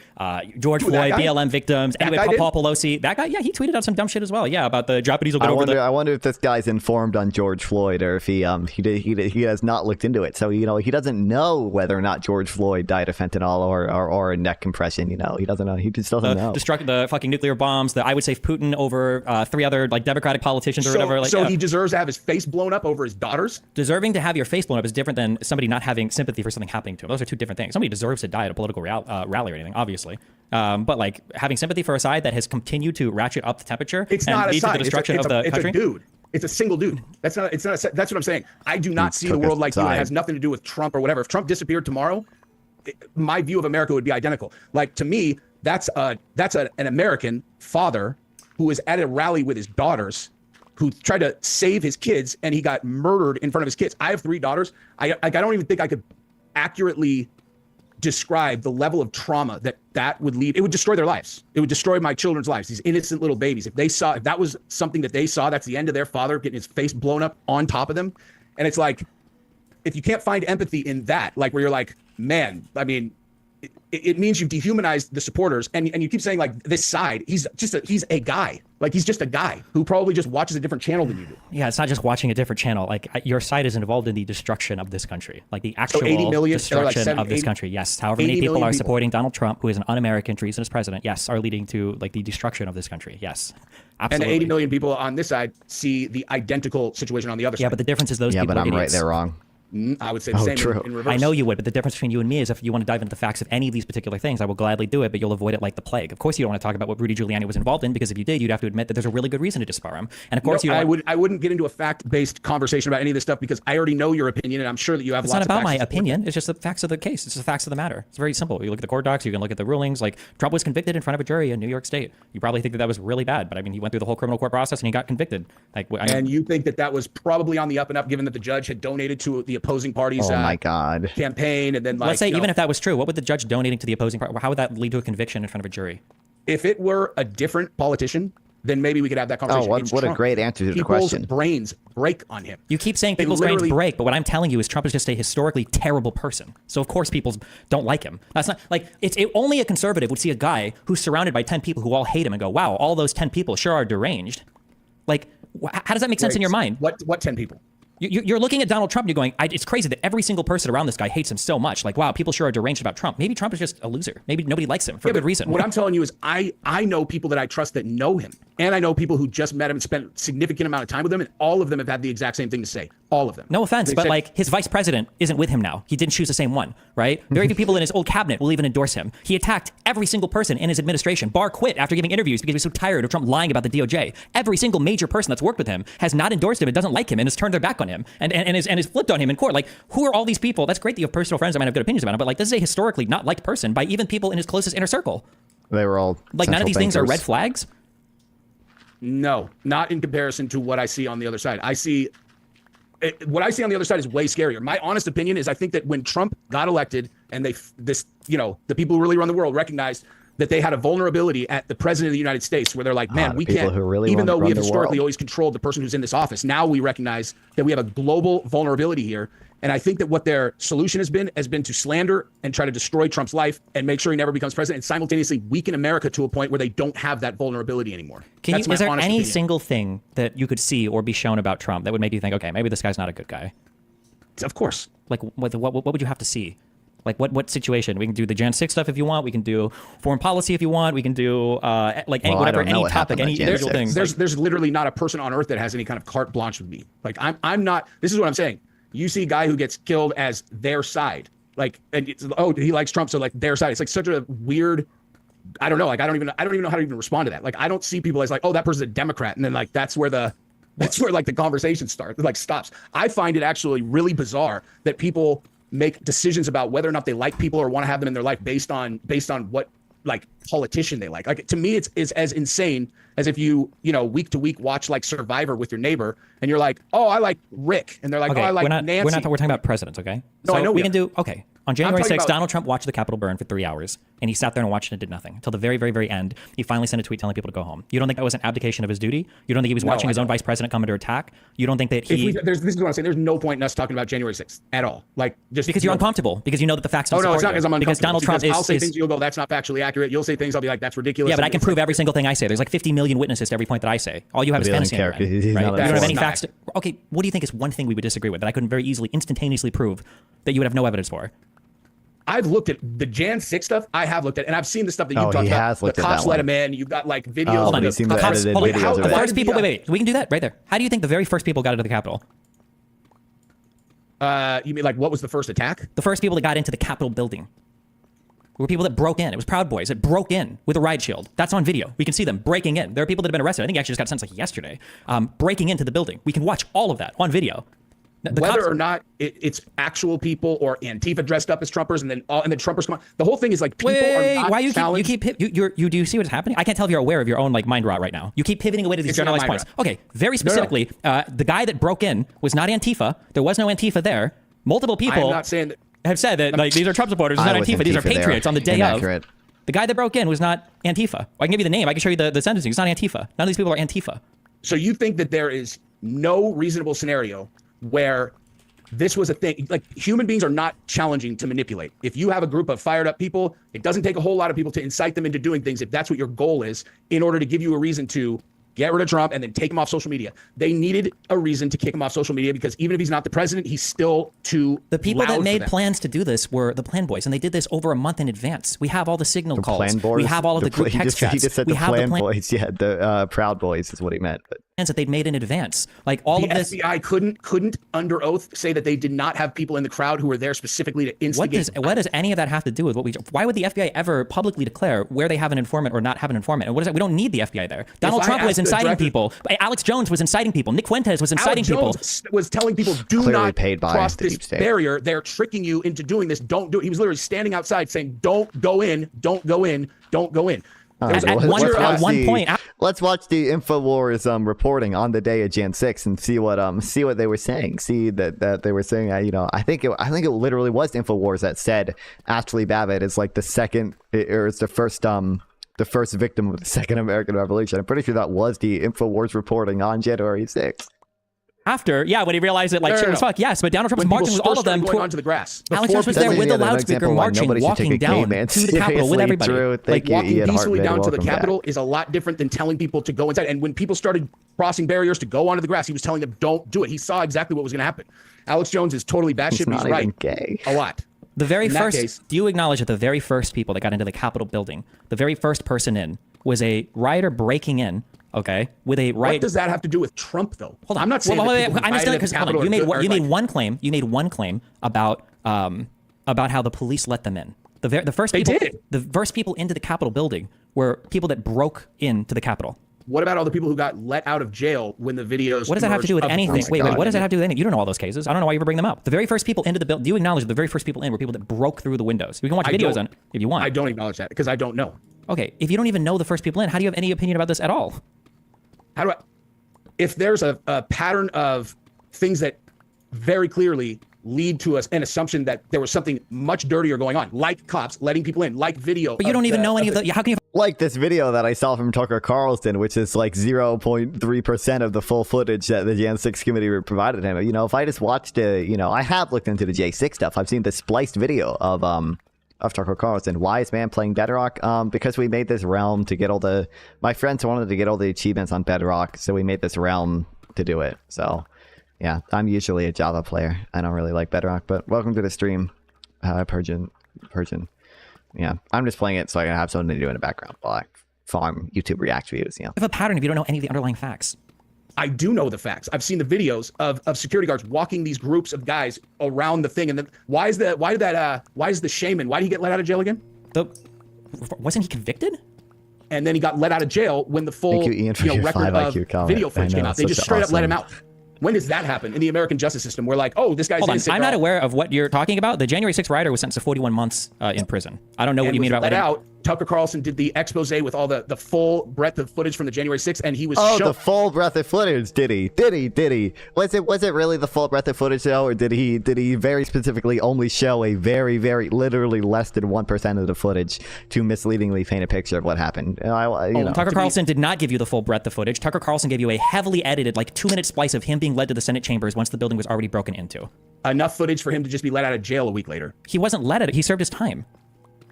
George Floyd, BLM victims, anyway, Paul Pelosi. That guy, yeah, he tweeted out some dumb shit as well. Yeah, about the Japanese will get over I wonder if this guy's informed on George Floyd, or if he has not looked into it. So, you know, he doesn't know whether or not George Floyd died of fentanyl or a neck compression. You know, he doesn't know. He just doesn't know. The fucking nuclear bombs. I would say Putin over 3 other like Democratic politicians or whatever. Like, so he deserves to have his face blown up over his daughters. Deserving to have your face blown up is different than somebody not having sympathy for something happening to him. Those are two different things. Somebody deserves to die at a political rally or anything, obviously. But like, having sympathy for a side that has continued to ratchet up the temperature it's and not a lead side. to the destruction of the country. It's a dude. It's a single dude. That's what I'm saying. I do not see the world like you. It has nothing to do with Trump or whatever. If Trump disappeared tomorrow, my view of America would be identical. Like, to me, that's an American father who is at a rally with his daughters, who tried to save his kids, and he got murdered in front of his kids. I have 3 daughters. I don't even think I could accurately describe the level of trauma that would lead. It would destroy their lives. It would destroy my children's lives, these innocent little babies. If that was something that they saw, that's the end of their father getting his face blown up on top of them. And it's like, if you can't find empathy in that, like, where you're like, man, I mean, it means you've dehumanized the supporters, and you keep saying, like, this side, he's a guy. Like, he's just a guy who probably just watches a different channel than you do. Yeah, it's not just watching a different channel. Like, your side is involved in the destruction of this country, like the actual 80 million, destruction of this country. Yes, however many people are supporting Donald Trump, who is an un-American treasonous president, yes, are leading to like the destruction of this country. Yes, absolutely. And 80 million people on this side see the identical situation on the other side. Yeah, but the difference is those people but are I'm idiots. right, they're wrong. I would say the same in reverse. I know you would, but the difference between you and me is if you want to dive into the facts of any of these particular things, I will gladly do it, but you'll avoid it like the plague. Of course, you don't want to talk about what Rudy Giuliani was involved in, because if you did, you'd have to admit that there's a really good reason to disbar him. And of course, I wouldn't get into a fact-based conversation about any of this stuff, because I already know your opinion, and I'm sure that you have it's lots of facts. It's not about my opinion. It's just the facts of the case. It's the facts of the matter. It's very simple. You look at the court docs, you can look at the rulings. Like, Trump was convicted in front of a jury in New York State. You probably think that was really bad, but I mean, he went through the whole criminal court process and he got convicted. And you think that was probably on the up and up, given that the judge had donated to the opposing parties. Oh my God. Campaign, and then, like, let's say even if that was true, what would the judge donating to the opposing party? How would that lead to a conviction in front of a jury? If it were a different politician, then maybe we could have that conversation. Oh, what a great answer to the question. People's brains break on him. You keep saying people's brains break, but what I'm telling you is Trump is just a historically terrible person. So of course people don't like him. That's not like only a conservative would see a guy who's surrounded by 10 people who all hate him and go, "Wow, all those 10 people sure are deranged." Like, how does that make sense in your mind? What 10 people? You're looking at Donald Trump and you're going, it's crazy that every single person around this guy hates him so much. Like, wow, people sure are deranged about Trump. Maybe Trump is just a loser. Maybe nobody likes him for a good reason. What I'm telling you is I know people that I trust that know him. And I know people who just met him and spent a significant amount of time with him. And all of them have had the exact same thing to say. All of them. No offense, but like, his vice president isn't with him now. He didn't choose the same one, right? Very few people in his old cabinet will even endorse him. He attacked every single person in his administration. Barr quit after giving interviews because he was so tired of Trump lying about the DOJ. Every single major person that's worked with him has not endorsed him and doesn't like him and has turned their back on him and has flipped on him in court. Like, who are all these people? That's great that you have personal friends that might have good opinions about him, but like, this is a historically not liked person by even people in his closest inner circle. They were all like, none of these things are red flags. No, not in comparison to what I see on the other side. What I see on the other side is way scarier. My honest opinion is I think that when Trump got elected and the people who really run the world recognized that they had a vulnerability at the president of the United States where they're like, man, we can't, even though we have historically always controlled the person who's in this office, now we recognize that we have a global vulnerability here. And I think that what their solution has been to slander and try to destroy Trump's life and make sure he never becomes president and simultaneously weaken America to a point where they don't have that vulnerability anymore. Is there any single thing that you could see or be shown about Trump that would make you think, okay, maybe this guy's not a good guy? Of course. Like, what would you have to see? Like, what situation? We can do the Jan 6 stuff if you want. We can do foreign policy if you want. We can do any topic, any individual thing. There's literally not a person on earth that has any kind of carte blanche with me. Like, I'm not. This is what I'm saying. You see a guy who gets killed as their side, like, and it's, oh, he likes Trump, so like their side. It's like such a weird. I don't know. Like, I don't even know how to even respond to that. Like, I don't see people as like, oh, that person's a Democrat, and then like that's where like the conversation starts, like stops. I find it actually really bizarre that people make decisions about whether or not they like people or want to have them in their life based on what like politician they like. Like, to me, it's as insane as if you week to week watch like Survivor with your neighbor and you're like, oh, I like Rick, and they're like, okay, oh, I like Nancy. We're talking about presidents, okay? No, so I know we can do okay. On January 6th, Donald Trump watched the Capitol burn for 3 hours, and he sat there and watched it and did nothing until the very, very, very end. He finally sent a tweet telling people to go home. You don't think that was an abdication of his duty? You don't think he was watching his own vice president come under attack? You don't think that he? This is what I'm saying. There's no point in us talking about January 6th at all. Like, just because you're uncomfortable, because you know that the facts don't support it's not because I'm uncomfortable. Because Donald Trump I'll say things, you'll go, that's not factually accurate. You'll say things, I'll be like, that's ridiculous. Yeah, but I can prove every single thing I say. There's like 50 million witnesses to every point that I say. All you have is fantasy. Right? You don't have any facts. Okay, what do you think is one thing we would disagree with that I couldn't very easily, instantaneously prove that you would have no evidence for? I've looked at the Jan 6 stuff. I have looked at, and I've seen the stuff that you've talked about. The cops let him in. You've got like videos. Hold on, the cops. The first people. Wait. We can do that right there. How do you think the very first people got into the Capitol? You mean like what was the first attack? The first people that got into the Capitol building were people that broke in. It was Proud Boys that broke in with a riot shield. That's on video. We can see them breaking in. There are people that have been arrested. I think he actually just got sentenced like yesterday. Breaking into the building. We can watch all of that on video. Whether or not it's actual people or Antifa dressed up as Trumpers, and then the Trumpers come on. The whole thing is like people are not challenged. You do you see what's happening? I can't tell if you're aware of your own like mind rot right now. You keep pivoting away to these generalized points. Okay, very specifically, the guy that broke in was not Antifa. There was no Antifa there. Multiple people I'm not saying that, have said that like these are Trump supporters. It's not Antifa. These are patriots on the day of. The guy that broke in was not Antifa. I can give you the name. I can show you the sentencing. It's not Antifa. None of these people are Antifa. So you think that there is no reasonable scenario where this was a thing? Like, human beings are not challenging to manipulate. If you have a group of fired up people, it doesn't take a whole lot of people to incite them into doing things, if that's what your goal is, in order to give you a reason to get rid of Trump and then take him off social media. They needed a reason to kick him off social media because even if he's not the president, he's still too The people loud that made plans to do this were the Plan Boys, and they did this over a month in advance. We have all the signal calls. Plan Boys? We have all of the group text chats. He just said we the have Plan Boys. Yeah, the Proud Boys is what he meant. But that they'd made in advance. Like all the of this. FBI couldn't under oath say that they did not have people in the crowd who were there specifically to instigate. What does any of that have to do with what we? Why would the FBI ever publicly declare where they have an informant or not have an informant? And what is that? We don't need the FBI there. Donald Trump was inciting people. Alex Jones was inciting people. Nick Fuentes was inciting people. Alex Jones was telling people, do not cross this barrier. They're tricking you into doing this. Don't do it. He was literally standing outside saying, don't go in, don't go in, don't go in. Let's watch the InfoWars reporting on the day of Jan 6 and see what they were saying. See that they were saying I think it literally was InfoWars that said Ashley Babbitt is like the first victim of the Second American Revolution. I'm pretty sure that was the InfoWars reporting on January 6th. After, when he realized it, shit was fuck, yes, but Donald Trump was marching with all of them going onto the grass. Alex Jones was there with the loudspeaker marching, walking down to the Capitol with everybody. Walking peacefully down to the Capitol is a lot different than telling people to go inside. And when people started crossing barriers to go onto the grass, he was telling them, don't do it. He saw exactly what was going to happen. Alex Jones is totally batshit, but he's right. Gay. A lot. The very first, do you acknowledge that the very first people that got into the Capitol building, the very first person in was a rioter breaking in, okay, with a riot. What does that have to do with Trump, though? Hold on. I'm not saying I'm just because you made one claim. You made one claim about how the police let them in. The first people into the Capitol building were people that broke into the Capitol. What about all the people who got let out of jail when the videos? What does that have to do with anything? Wait, what does that have to do with anything? You don't know all those cases. I don't know why you ever bring them up. The very first people into the building. Do you acknowledge that the very first people in were people that broke through the windows? We can watch videos on it if you want. I don't acknowledge that because I don't know. Okay, if you don't even know the first people in, how do you have any opinion about this at all? If there's a pattern of things that very clearly lead to an assumption that there was something much dirtier going on, like cops letting people in, like video. But you don't even know any of the. How can you? Like this video that I saw from Tucker Carlson, which is like 0.3% of the full footage that the Jan 6 committee provided him. You know, if I just watched I have looked into the J6 stuff. I've seen the spliced video of Tucker Carlson. Why is man playing Bedrock? Because we made this realm to get my friends wanted to get all the achievements on Bedrock, so we made this realm to do it. So yeah, I'm usually a Java player. I don't really like Bedrock, but welcome to the stream, Persian. Yeah, I'm just playing it so I can have something to do in the background while I farm YouTube React views. You know, Have a pattern if you don't know any of the underlying facts. I do know the facts. I've seen the videos of security guards walking these groups of guys around the thing. And then why is the shaman? Why did he get let out of jail again? Wasn't he convicted? And then he got let out of jail when the full record of video footage came out. They just straight up let him out. When does that happen in the American justice system? We're like, oh, this guy's innocent. I'm not aware of what you're talking about. The January 6th rioter was sentenced to 41 months in prison. I don't know what you mean about let out. Tucker Carlson did the expose with all the full breadth of footage from the January 6th, and he was shown. The full breadth of footage. Did he? Was it really the full breadth of footage though, or did he very specifically only show a very, very literally less than 1% of the footage to misleadingly paint a picture of what happened? Tucker Carlson did not give you the full breadth of footage. Tucker Carlson gave you a heavily edited, like 2-minute splice of him being led to the Senate chambers once the building was already broken into. Enough footage for him to just be let out of jail a week later. He wasn't let out. He served his time.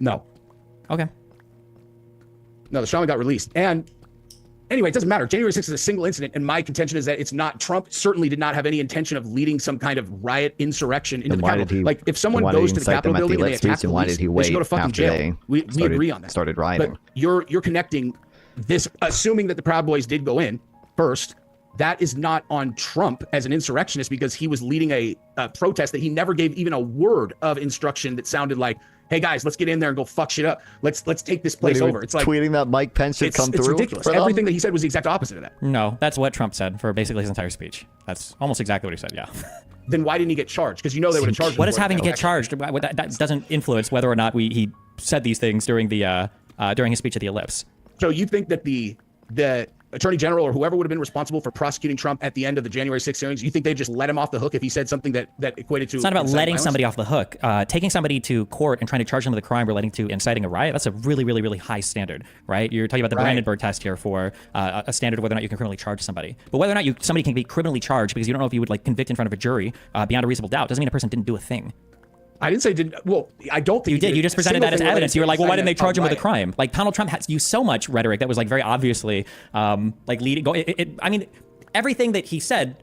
No. Okay. No, the shaman got released. And anyway, it doesn't matter. January 6th is a single incident, and my contention is that it's not. Trump certainly did not have any intention of leading some kind of riot insurrection into the Capitol. Like, if someone goes to the Capitol building and they attack the police, they should go to fucking jail. We agree on that. Started rioting. But you're connecting this, assuming that the Proud Boys did go in first. That is not on Trump as an insurrectionist, because he was leading a protest that he never gave even a word of instruction that sounded like, hey guys, let's get in there and go fuck shit up. Let's take this place over. It's like tweeting that Mike Pence should come through. It's ridiculous. Everything that he said was the exact opposite of that. No, that's what Trump said for basically his entire speech. That's almost exactly what he said. Yeah. Then why didn't he get charged? Because they would have charged him. What is having to get charged? That doesn't influence whether or not he said these things during his speech at the Ellipse. So you think that the Attorney General or whoever would have been responsible for prosecuting Trump at the end of the January 6th hearings, you think they just let him off the hook if he said something that equated to? It's not about letting somebody off the hook. Taking somebody to court and trying to charge them with a crime relating to inciting a riot, that's a really, really, really high standard, right? You're talking about the Brandenburg test here for a standard of whether or not you can criminally charge somebody. But whether or not somebody can be criminally charged because you don't know if you would convict in front of a jury beyond a reasonable doubt doesn't mean a person didn't do a thing. I didn't say didn't. Well, I don't think you did. You just presented that as evidence. You were like, well, why didn't they charge him with a crime? Like, Donald Trump has used so much rhetoric that was like very obviously leading. I mean, everything that he said,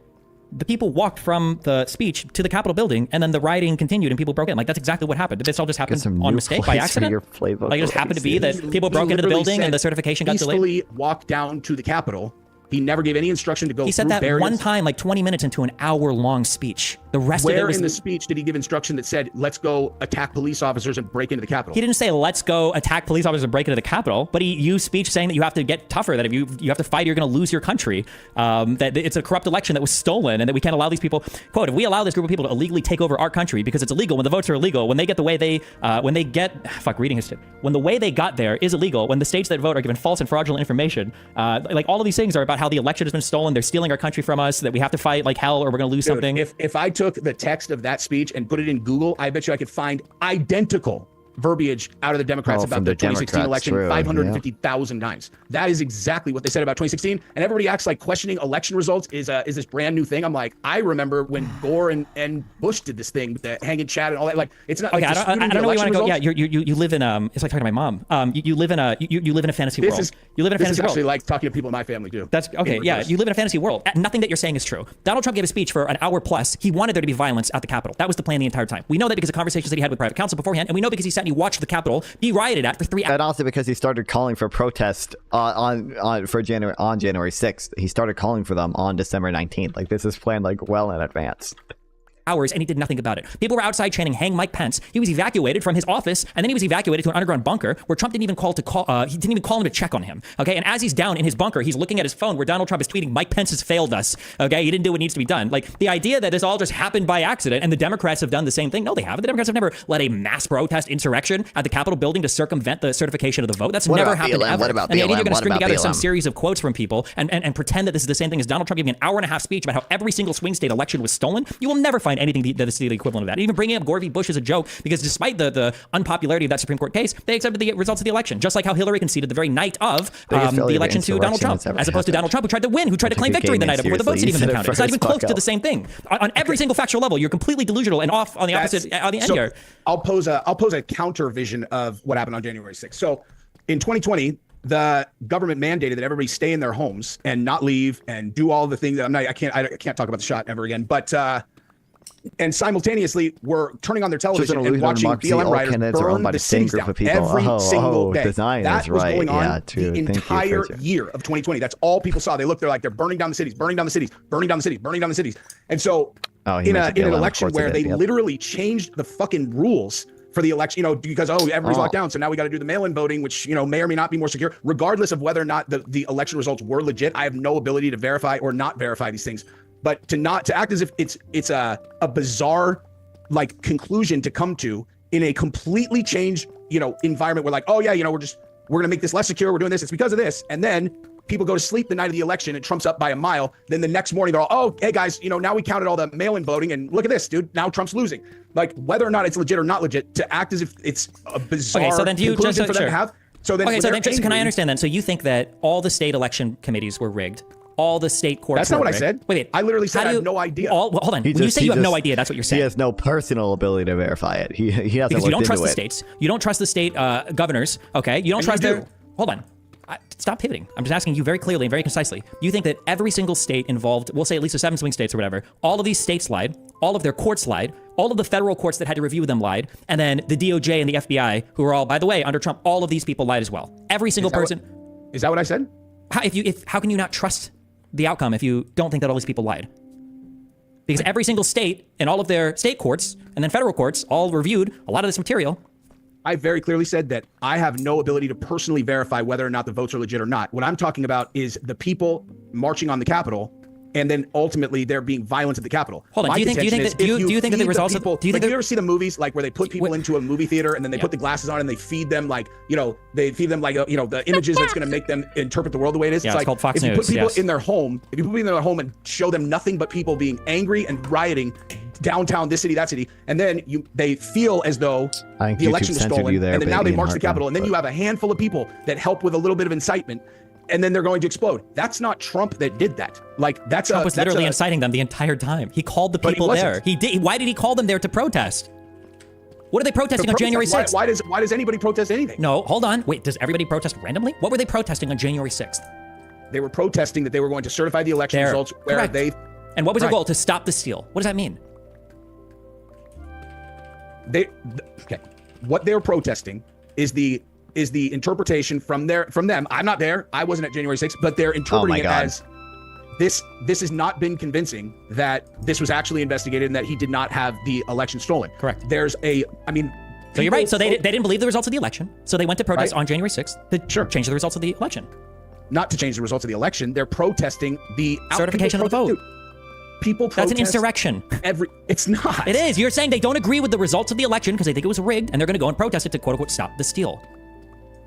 the people walked from the speech to the Capitol building, and then the rioting continued, and people broke in. Like, that's exactly what happened. Did this all just happen on mistake by accident? Like, it just happened to be that people broke into the building and the certification got delayed. Peacefully walked down to the Capitol. He never gave any instruction to go. He said that barriers. One time, like 20 minutes into an hour-long speech. The rest of it was... Where in the speech did he give instruction that said, let's go attack police officers and break into the Capitol? He didn't say, let's go attack police officers and break into the Capitol, but he used speech saying that you have to get tougher, that if you have to fight, you're going to lose your country, that it's a corrupt election that was stolen, and that we can't allow these people... Quote, if we allow this group of people to illegally take over our country because it's illegal, when the votes are illegal, when they get the way they... when the way they got there is illegal, when the states that vote are given false and fraudulent information, like all of these things are about how the election has been stolen, they're stealing our country from us, that we have to fight like hell or we're going to lose something. If I took the text of that speech and put it in Google, I bet you I could find identical verbiage out of the Democrats about the 2016 election 550,000 times. That is exactly what they said about 2016. And everybody acts like questioning election results is this brand new thing. I'm like, I remember when Gore and Bush did this thing with the hanging Chad and all that. Like, it's not. Okay, I don't know where you want to go. Yeah, you live in it's like talking to my mom. You live in a fantasy world. You live in a fantasy world. This is actually like talking to people in my family too. That's okay. Yeah, you live in a fantasy world. Nothing that you're saying is true. Donald Trump gave a speech for an hour plus. He wanted there to be violence at the Capitol. That was the plan the entire time. We know that because of conversations that he had with private counsel beforehand, and we know because he sat and he watched the Capitol be rioted at for 3 hours. And also because he started calling for protest on January 6th. He started calling for them on December 19th. Like, this is planned like well in advance. Hours, and he did nothing about it. People were outside chanting, "Hang Mike Pence." He was evacuated from his office, and then he was evacuated to an underground bunker where Trump didn't even call him to check on him. Okay, and as he's down in his bunker, he's looking at his phone where Donald Trump is tweeting, "Mike Pence has failed us." Okay, he didn't do what needs to be done. Like, the idea that this all just happened by accident, and the Democrats have done the same thing. No, they haven't. The Democrats have never led a mass protest insurrection at the Capitol building to circumvent the certification of the vote. That's never happened ever. What about and the idea BLM? you're going to string together some BLM? series of quotes from people and pretend that this is the same thing as Donald Trump giving an hour and a half speech about how every single swing state election was stolen. You will never find find anything that is the equivalent of that. Even bringing up Gore v. Bush is a joke because despite the unpopularity of that Supreme Court case, they accepted the results of the election, just like how Hillary conceded the very night of the election to Donald Trump, as opposed to Donald Trump, who tried to win, who tried to claim victory the night before the votes had even been counted. It's not even close to the same thing. On every single factual level, you're completely delusional and off on the opposite on the end here. I'll pose a counter vision of what happened on January 6th. So in 2020, the government mandated that everybody stay in their homes and not leave and do all the things that I can't talk about the shot ever again. But and simultaneously, we're turning on their television and watching BLM riders burn the cities down every single day. That was going on the entire year of 2020. That's all people saw. They looked, they're burning down the cities, burning down the cities, burning down the cities, burning down the cities. And so in an election where they literally changed the fucking rules for the election, because everybody's locked down, so now we got to do the mail-in voting, which may or may not be more secure, regardless of whether or not the election results were legit. I have no ability to verify or not verify these things, but to act as if it's a bizarre conclusion to come to in a completely changed environment. We're like, we're gonna make this less secure. We're doing this. It's because of this, and then people go to sleep the night of the election and Trump's up by a mile. Then the next morning they're all, oh, hey guys, now we counted all the mail-in voting and look at this, dude. Now Trump's losing. Whether or not it's legit or not legit, to act as if it's a bizarre conclusion for them to have. So then can I understand then? So you think that all the state election committees were rigged? All the state courts. That's not what I said. Wait. I literally said I have no idea. Hold on. When you say you have no idea, that's what you're saying. He has no personal ability to verify it. He hasn't because you don't trust the states. You don't trust the state governors. Okay. You don't trust their. Hold on. Stop pivoting. I'm just asking you very clearly and very concisely. You think that every single state involved, we'll say at least the 7 swing states or whatever, all of these states lied, all of their courts lied, all of the federal courts that had to review them lied, and then the DOJ and the FBI, who are all, by the way, under Trump, all of these people lied as well. Every single person. Is that what I said? How can you not trust the outcome if you don't think that all these people lied? Because every single state and all of their state courts and then federal courts all reviewed a lot of this material. I very clearly said that I have no ability to personally verify whether or not the votes are legit or not. What I'm talking about is the people marching on the Capitol, and then ultimately there being violence at the Capitol. Hold on. Do you think that the results of you ever see the movies where they put people into a movie theater and then they put the glasses on and they feed them the images that's going to make them interpret the world the way it is? Yeah, it's called Fox News. If you put people in their home, and show them nothing but people being angry and rioting downtown, this city, that city, and then they feel as though the election was stolen, and then now they march the Capitol, and then you have a handful of people that help with a little bit of incitement, and then they're going to explode. That's not Trump that did that. Trump was literally inciting them the entire time. He called the people there. He did. Why did he call them there to protest? What are they protesting on January 6th? Why does anybody protest anything? No, hold on. Wait, does everybody protest randomly? What were they protesting on January 6th? They were protesting that they were going to certify the election results where Correct. they. And what was their goal? To stop the steal. What does that mean? What they're protesting is the interpretation from them. I'm not there. I wasn't at January 6th, but they're interpreting it as this has not been convincing that this was actually investigated and that he did not have the election stolen. Correct. So you're right. So they didn't believe the results of the election. So they went to protest on January 6th to change the results of the election. Not to change the results of the election. They're protesting the certification of the vote. People protest. That's an insurrection. It's not. It is. You're saying they don't agree with the results of the election because they think it was rigged, and they're going to go and protest it to quote unquote stop the steal.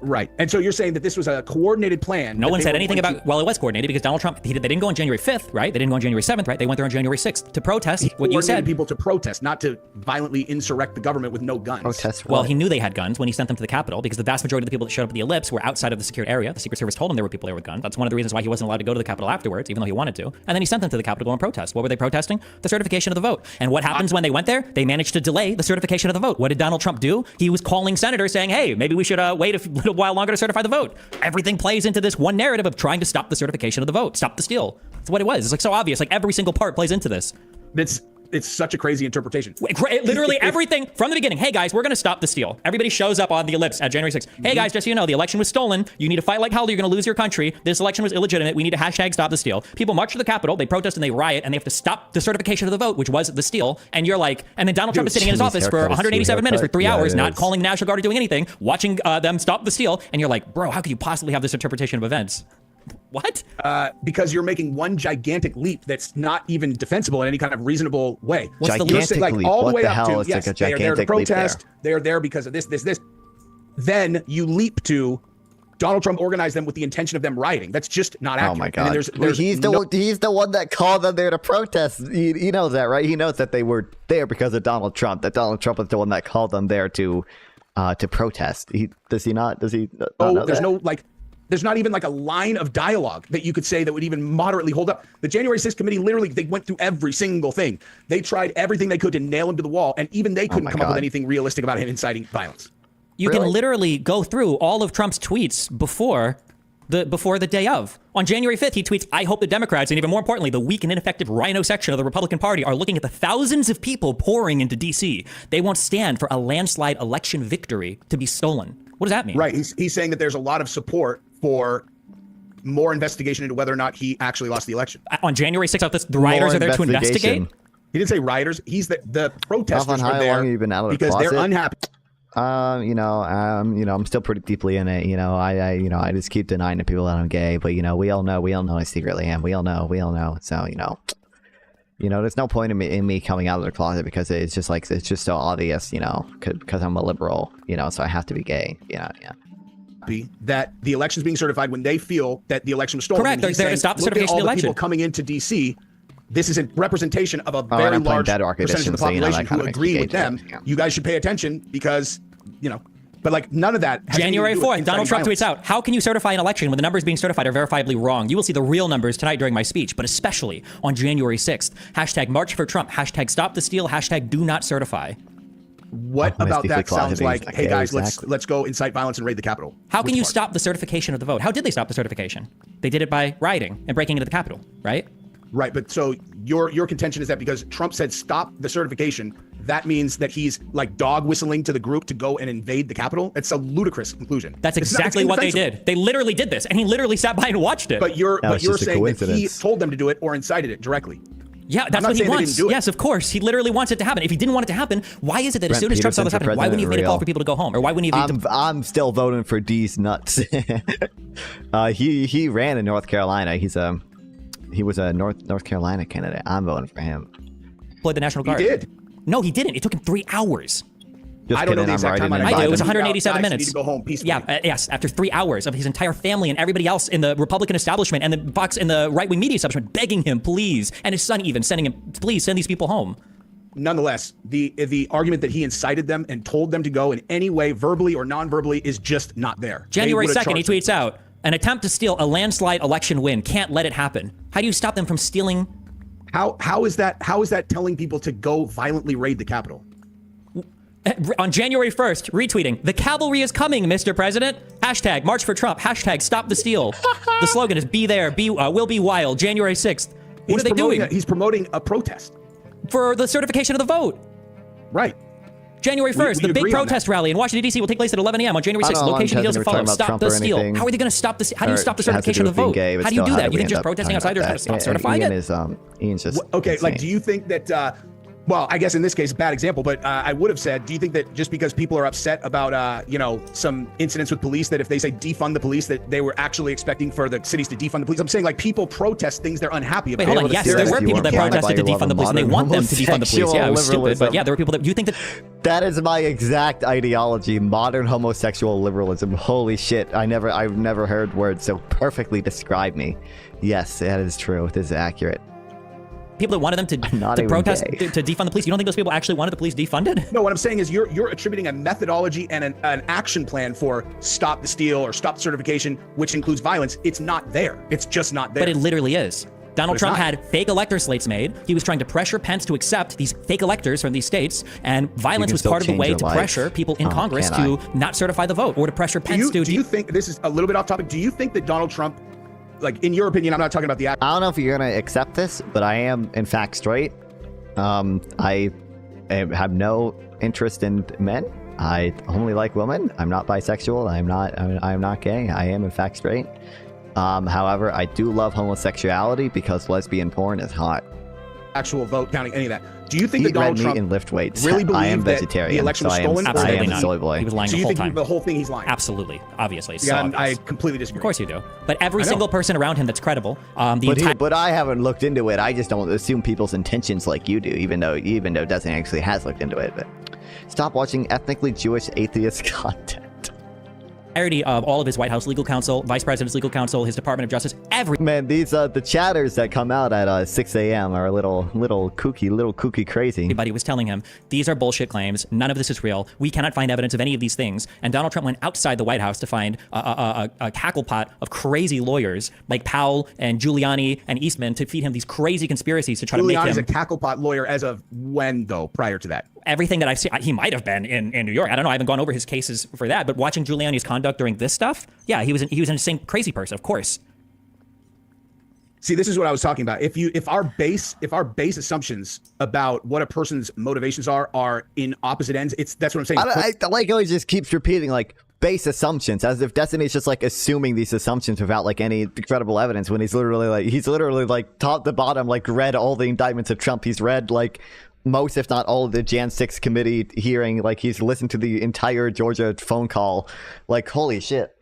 Right. And so you're saying that this was a coordinated plan. No one said anything about, well, it was coordinated because Donald Trump, they didn't go on January 5th, right? They didn't go on January 7th, right? They went there on January 6th to protest what you said. People to protest, not to violently insurrect the government with no guns. Protest what? Well, he knew they had guns when he sent them to the Capitol because the vast majority of the people that showed up at the ellipse were outside of the secured area. The Secret Service told him there were people there with guns. That's one of the reasons why he wasn't allowed to go to the Capitol afterwards, even though he wanted to. And then he sent them to the Capitol to go and protest. What were they protesting? The certification of the vote. And what happens when they went there? They managed to delay the certification of the vote. What did Donald Trump do? He was calling senators saying, hey, maybe we should wait a little while longer to certify the vote. Everything plays into this one narrative of trying to stop the certification of the vote, stop the steal. That's what it was. It's so obvious. Every single part plays into this. It's such a crazy interpretation. Literally everything from the beginning. Hey guys, we're going to stop the steal. Everybody shows up on the ellipse at January 6th. Hey guys, just so you know, the election was stolen. You need to fight like hell or you're going to lose your country. This election was illegitimate. We need to hashtag stop the steal. People march to the Capitol, they protest and they riot and they have to stop the certification of the vote, which was the steal. And you're like, and then Donald Trump is sitting in his office for 187 minutes for 3 hours, not calling the National Guard or doing anything, watching them stop the steal. And you're like, bro, how could you possibly have this interpretation of events? What? Because you're making one gigantic leap that's not even defensible in any kind of reasonable way. What's gigantic the leap? All the way what the up hell? to yes, they are there to protest. They're there because of this. Then you leap to Donald Trump organized them with the intention of them rioting. That's just not accurate. Oh my God! There's he's the one that called them there to protest. He knows that, right? He knows that they were there because of Donald Trump. That Donald Trump was the one that called them there to protest. Does he not? Does he? Not there's that? no like. There's not even like a line of dialogue that you could say that would even moderately hold up. The January 6th committee, literally, they went through every single thing. They tried everything they could to nail him to the wall, and even they couldn't come up with anything realistic about him inciting violence. You can literally go through all of Trump's tweets before the day of. On January 5th, he tweets, "I hope the Democrats, and even more importantly, the weak and ineffective rhino section of the Republican Party are looking at the thousands of people pouring into D.C. They won't stand for a landslide election victory to be stolen." What does that mean? Right. He's saying that there's a lot of support for more investigation into whether or not he actually lost the election. On January 6th, the rioters are there to investigate? He didn't say rioters. He's the protesters are there you've been out of the because closet? they're unhappy. I'm still pretty deeply in it. I just keep denying to people that I'm gay, but we all know I secretly am. We all know. So, there's no point in me coming out of the closet because it's just so obvious, because I'm a liberal, so I have to be gay. Yeah. That the election's being certified when they feel that the election was stolen. Correct. They're there to stop the certification of the election. People coming into DC, this is a representation of a very large percentage of the population who agree with them. Yeah. You guys should pay attention because, but like none of that. January 4th, Donald Trump tweets out, "How can you certify an election when the numbers being certified are verifiably wrong? You will see the real numbers tonight during my speech, but especially on January 6th. Hashtag March for Trump. Hashtag Stop the Steal. Hashtag Do Not Certify." What about that sounds like, hey guys, let's go incite violence and raid the Capitol? How can you stop the certification of the vote? How did they stop the certification? They did it by rioting and breaking into the Capitol, right? Right, but so your contention is that because Trump said stop the certification, that means that he's like dog whistling to the group to go and invade the Capitol? It's a ludicrous conclusion. That's exactly what they did. They literally did this, and he literally sat by and watched it. But you're saying that he told them to do it or incited it directly. Yeah, that's what he wants. Yes, of course. He literally wants it to happen. If he didn't want it to happen, why is it that as soon as Trump saw this happen, why wouldn't he have made a call for people to go home? Or why wouldn't he have... I'm still voting for D's nuts. He ran in North Carolina. He was a North Carolina candidate. I'm voting for him. Deployed the National Guard. He did. No, he didn't. It took him 3 hours. I don't know the exact time. I do. It was 187 minutes. You need to go home peacefully. Yeah, yes. After 3 hours of his entire family and everybody else in the Republican establishment and the Fox and the right-wing media establishment begging him, please, and his son even sending him, please send these people home. Nonetheless, the argument that he incited them and told them to go in any way, verbally or non-verbally, is just not there. January 2nd, he tweets out, "An attempt to steal a landslide election win. Can't let it happen." How do you stop them from stealing? How is that telling people to go violently raid the Capitol? On January 1st, retweeting, "The cavalry is coming, Mr. President. Hashtag March for Trump. Hashtag Stop the Steal." The slogan is "Be there, we'll be wild." January 6th. What are they doing? He's promoting a protest. For the certification of the vote. Right. January 1st, the big protest rally in Washington, D.C. will take place at 11 a.m. on January 6th. Location details to follow. Stop the steal. How are they going to stop this? How do you stop the certification of the vote? How do you do that? You think just protesting outside is going to stop certifying it? Ian's just okay, like, do you think that... well, I guess in this case, a bad example, but I would have said, do you think that just because people are upset about, some incidents with police, that if they say defund the police, that they were actually expecting for the cities to defund the police? I'm saying, like, people protest things they're unhappy about. Wait, hold on. Yes, there were people that protested to defund the police, and they want them to defund the police. Yeah, it was stupid, but yeah, there were people that... Do you think that... That is my exact ideology, modern homosexual liberalism. Holy shit, I've never heard words so perfectly describe me. Yes, that is true. This is accurate. People that wanted them to protest, to defund the police. You don't think those people actually wanted the police defunded? No, what I'm saying is you're attributing a methodology and an action plan for stop the steal or stop the certification, which includes violence. It's not there. It's just not there. But it literally is. Donald Trump had fake elector slates made. He was trying to pressure Pence to accept these fake electors from these states, and violence was part of the way to pressure people in Congress to not certify the vote or to pressure Pence to... Do you think, this is a little bit off topic, do you think that Donald Trump, like, in your opinion, I'm not talking about the act. I don't know if you're going to accept this, but I am, in fact, straight. I have no interest in men. I only like women. I'm not bisexual. I'm not gay. I am, in fact, straight. However, I do love homosexuality because lesbian porn is hot. Actual vote counting, any of that. Do you think that Donald Trump and lift weights. really I am believed that vegetarian, the election was stolen? Absolutely I am not. a soy boy. He was lying So the you whole think time. the whole thing he's lying? Absolutely. Obviously. It's Yeah, so I obvious. completely disagree. Of course you do. But every single person around him that's credible, But I haven't looked into it. I just don't assume people's intentions like you do, even though Destiny actually has looked into it. But stop watching ethnically Jewish atheist content. entirety of all of his White House legal counsel, vice president's legal counsel, his Department of Justice, Man, these the chatters that come out at 6 a.m. are a little kooky crazy. everybody was telling him, these are bullshit claims. None of this is real. We cannot find evidence of any of these things. And Donald Trump went outside the White House to find a cackle pot of crazy lawyers like Powell and Giuliani and Eastman to feed him these crazy conspiracies to try to make him... Giuliani's a cackle pot lawyer as of when, though, prior to that? Everything that I've seen, he might have been in New York. I don't know. I haven't gone over his cases for that. But watching Giuliani's conduct during this stuff, yeah, he was an insane crazy person, of course. See, this is what I was talking about. If our base assumptions about what a person's motivations are in opposite ends, that's what I'm saying. I like how he just keeps repeating like base assumptions, as if Destiny's just like assuming these assumptions without like any credible evidence, when he's literally like top to bottom like read all the indictments of Trump. He's read like most, if not all, of the Jan 6 committee hearing. Like he's listened to the entire Georgia phone call. Like, holy shit.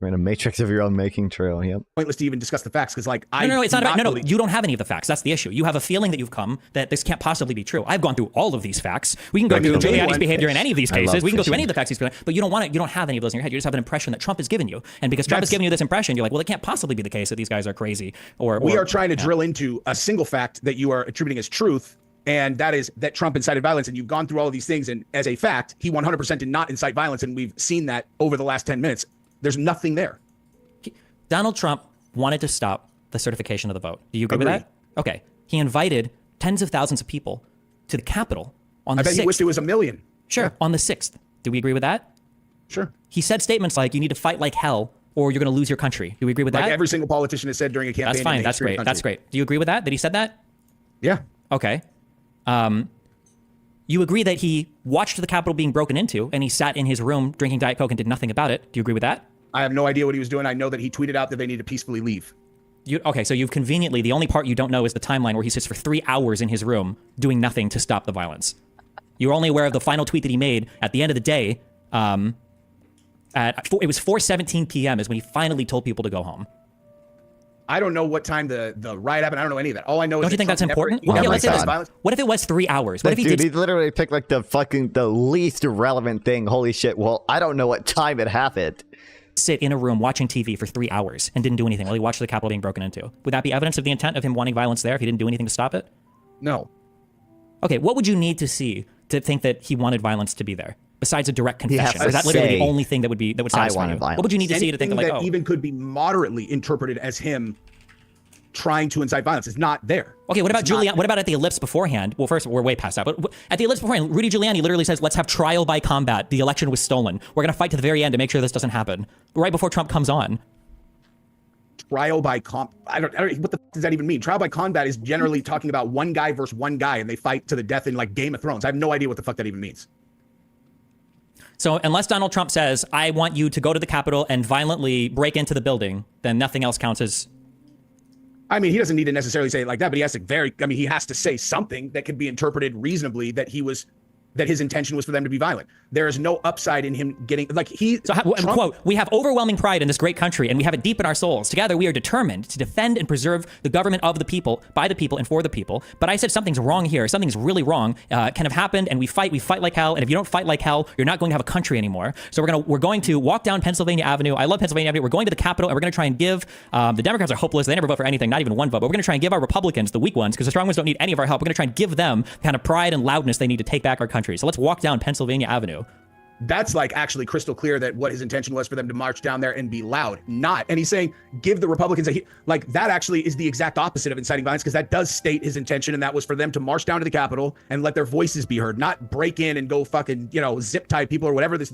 We're in a matrix of your own making, true. Yep. Pointless to even discuss the facts because, like, No, it's not about. No, you don't have any of the facts. That's the issue. You have a feeling that you've come that this can't possibly be true. I've gone through all of these facts. We can go through Giuliani's behavior in any of these cases. We can go through any of the facts, but you don't want it. You don't have any of those in your head. You just have an impression that Trump has given you, and because Trump has given you this impression, you're like, well, it can't possibly be the case that these guys are crazy. We are trying to drill into a single fact that you are attributing as truth. And that is that Trump incited violence. And you've gone through all of these things. And as a fact, he 100% did not incite violence. And we've seen that over the last 10 minutes. There's nothing there. Donald Trump wanted to stop the certification of the vote. Do you agree with that? Okay. He invited tens of thousands of people to the Capitol on the 6th. I bet he wished it was a million. Sure. Yeah. On the 6th. Do we agree with that? Sure. He said statements like, you need to fight like hell or you're going to lose your country. Do we agree with that? Like every single politician has said during a campaign. That's fine. That's great. That's great. Do you agree with that? That he said that? Yeah. Okay. You agree that he watched the Capitol being broken into and he sat in his room drinking Diet Coke and did nothing about it. Do you agree with that? I have no idea what he was doing. I know that he tweeted out that they need to peacefully leave. Okay, so you've conveniently, the only part you don't know is the timeline where he sits for 3 hours in his room doing nothing to stop the violence. You're only aware of the final tweet that he made at the end of the day. It was 4:17 p.m. is when he finally told people to go home. I don't know what time the riot happened. I don't know any of that. All I know is don't you think that's important? What if it was 3 hours? What if he he literally picked like the least relevant thing. Holy shit. Well, I don't know what time it happened. Sit in a room watching TV for 3 hours and didn't do anything while he watched the Capitol being broken into. Would that be evidence of the intent of him wanting violence there if he didn't do anything to stop it? No. Okay, what would you need to see to think that he wanted violence to be there? Besides a direct confession, or is that literally the only thing that would satisfy you? What would you need to see to think that even could be moderately interpreted as him trying to incite violence is not there. Okay, what about Giuliani? What about at the ellipse beforehand? Well, first, we're way past that. But at the ellipse beforehand, Rudy Giuliani literally says, let's have trial by combat. The election was stolen. We're going to fight to the very end to make sure this doesn't happen. Right before Trump comes on. Trial by I don't what the f does that even mean? Trial by combat is generally talking about one guy versus one guy and they fight to the death in like Game of Thrones. I have no idea what the fuck that even means. So unless Donald Trump says, I want you to go to the Capitol and violently break into the building, then nothing else counts as... I mean, he doesn't need to necessarily say it like that, but he has to he has to say something that could be interpreted reasonably that his intention was for them to be violent. There is no upside in him getting quote, we have overwhelming pride in this great country and we have it deep in our souls. Together we are determined to defend and preserve the government of the people, by the people and for the people. But I said something's wrong here. Something's really wrong. Can have happened and we fight like hell. And if you don't fight like hell, you're not going to have a country anymore. So we're going to walk down Pennsylvania Avenue. I love Pennsylvania Avenue. We're going to the Capitol and we're going to try and give, the Democrats are hopeless. They never vote for anything, not even one vote, but we're going to try and give our Republicans, the weak ones, because the strong ones don't need any of our help. We're going to try and give them the kind of pride and loudness they need to take back our country. So let's walk down Pennsylvania Avenue. That's like actually crystal clear that what his intention was for them to march down there and be loud, not. And he's saying, give the Republicans that actually is the exact opposite of inciting violence, because that does state his intention. And that was for them to march down to the Capitol and let their voices be heard, not break in and go fucking, zip tie people or whatever this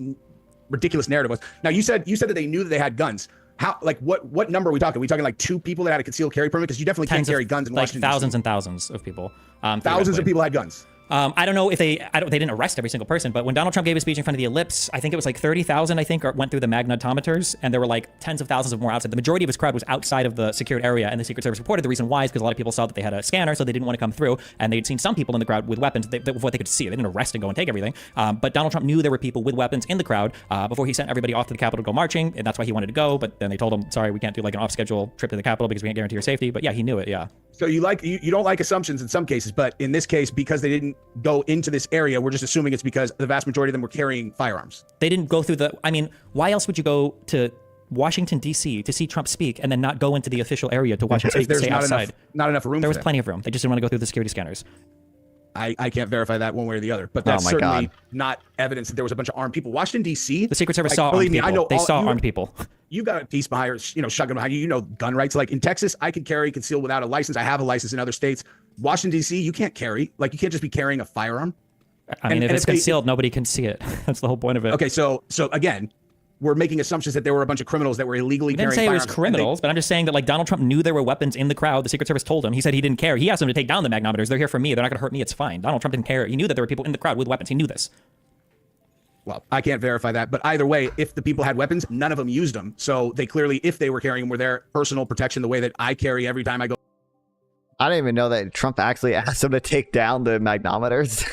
ridiculous narrative was. Now you said that they knew that they had guns. How, like what number are we talking? Are we talking like 2 people that had a concealed carry permit? Because you definitely can't carry guns in Washington. Thousands and thousands of people. Thousands of people had guns. I don't know if they didn't arrest every single person, but when Donald Trump gave his speech in front of the ellipse, I think it was like 30,000, went through the magnetometers, and there were like tens of thousands of more outside. The majority of his crowd was outside of the secured area, and the Secret Service reported the reason why is because a lot of people saw that they had a scanner, so they didn't want to come through, and they'd seen some people in the crowd with weapons of what they could see. They didn't arrest and go and take everything, but Donald Trump knew there were people with weapons in the crowd before he sent everybody off to the Capitol to go marching, and that's why he wanted to go, but then they told him, sorry, we can't do like an off-schedule trip to the Capitol because we can't guarantee your safety, but yeah, he knew it, yeah. So you don't like assumptions in some cases, but in this case, because they didn't go into this area, we're just assuming it's because the vast majority of them were carrying firearms. They didn't go through I mean, why else would you go to Washington, D.C. to see Trump speak and then not go into the official area to watch him speak and stay outside? Not enough room. There was plenty of room. They just didn't want to go through the security scanners. I can't verify that one way or the other, but that's certainly not evidence that there was a bunch of armed people. Washington, D.C. The Secret Service saw armed people. I know they saw armed people. You've got a piece behind, shotgun behind you. Gun rights. Like in Texas, I can carry concealed without a license. I have a license in other states. Washington, D.C., you can't carry. Like you can't just be carrying a firearm. I mean, if it's concealed, nobody can see it. That's the whole point of it. Okay, so again, we're making assumptions that there were a bunch of criminals that were illegally carrying firearms. I didn't say it was criminals, but I'm just saying that like Donald Trump knew there were weapons in the crowd. The Secret Service told him. He said he didn't care. He asked them to take down the magnometers. They're here for me. They're not going to hurt me. It's fine. Donald Trump didn't care. He knew that there were people in the crowd with weapons. He knew this. Well, I can't verify that, but either way, if the people had weapons, none of them used them. So they clearly, if they were carrying them, were their personal protection the way that I carry every time I go. I didn't even know that Trump actually asked them to take down the magnometers.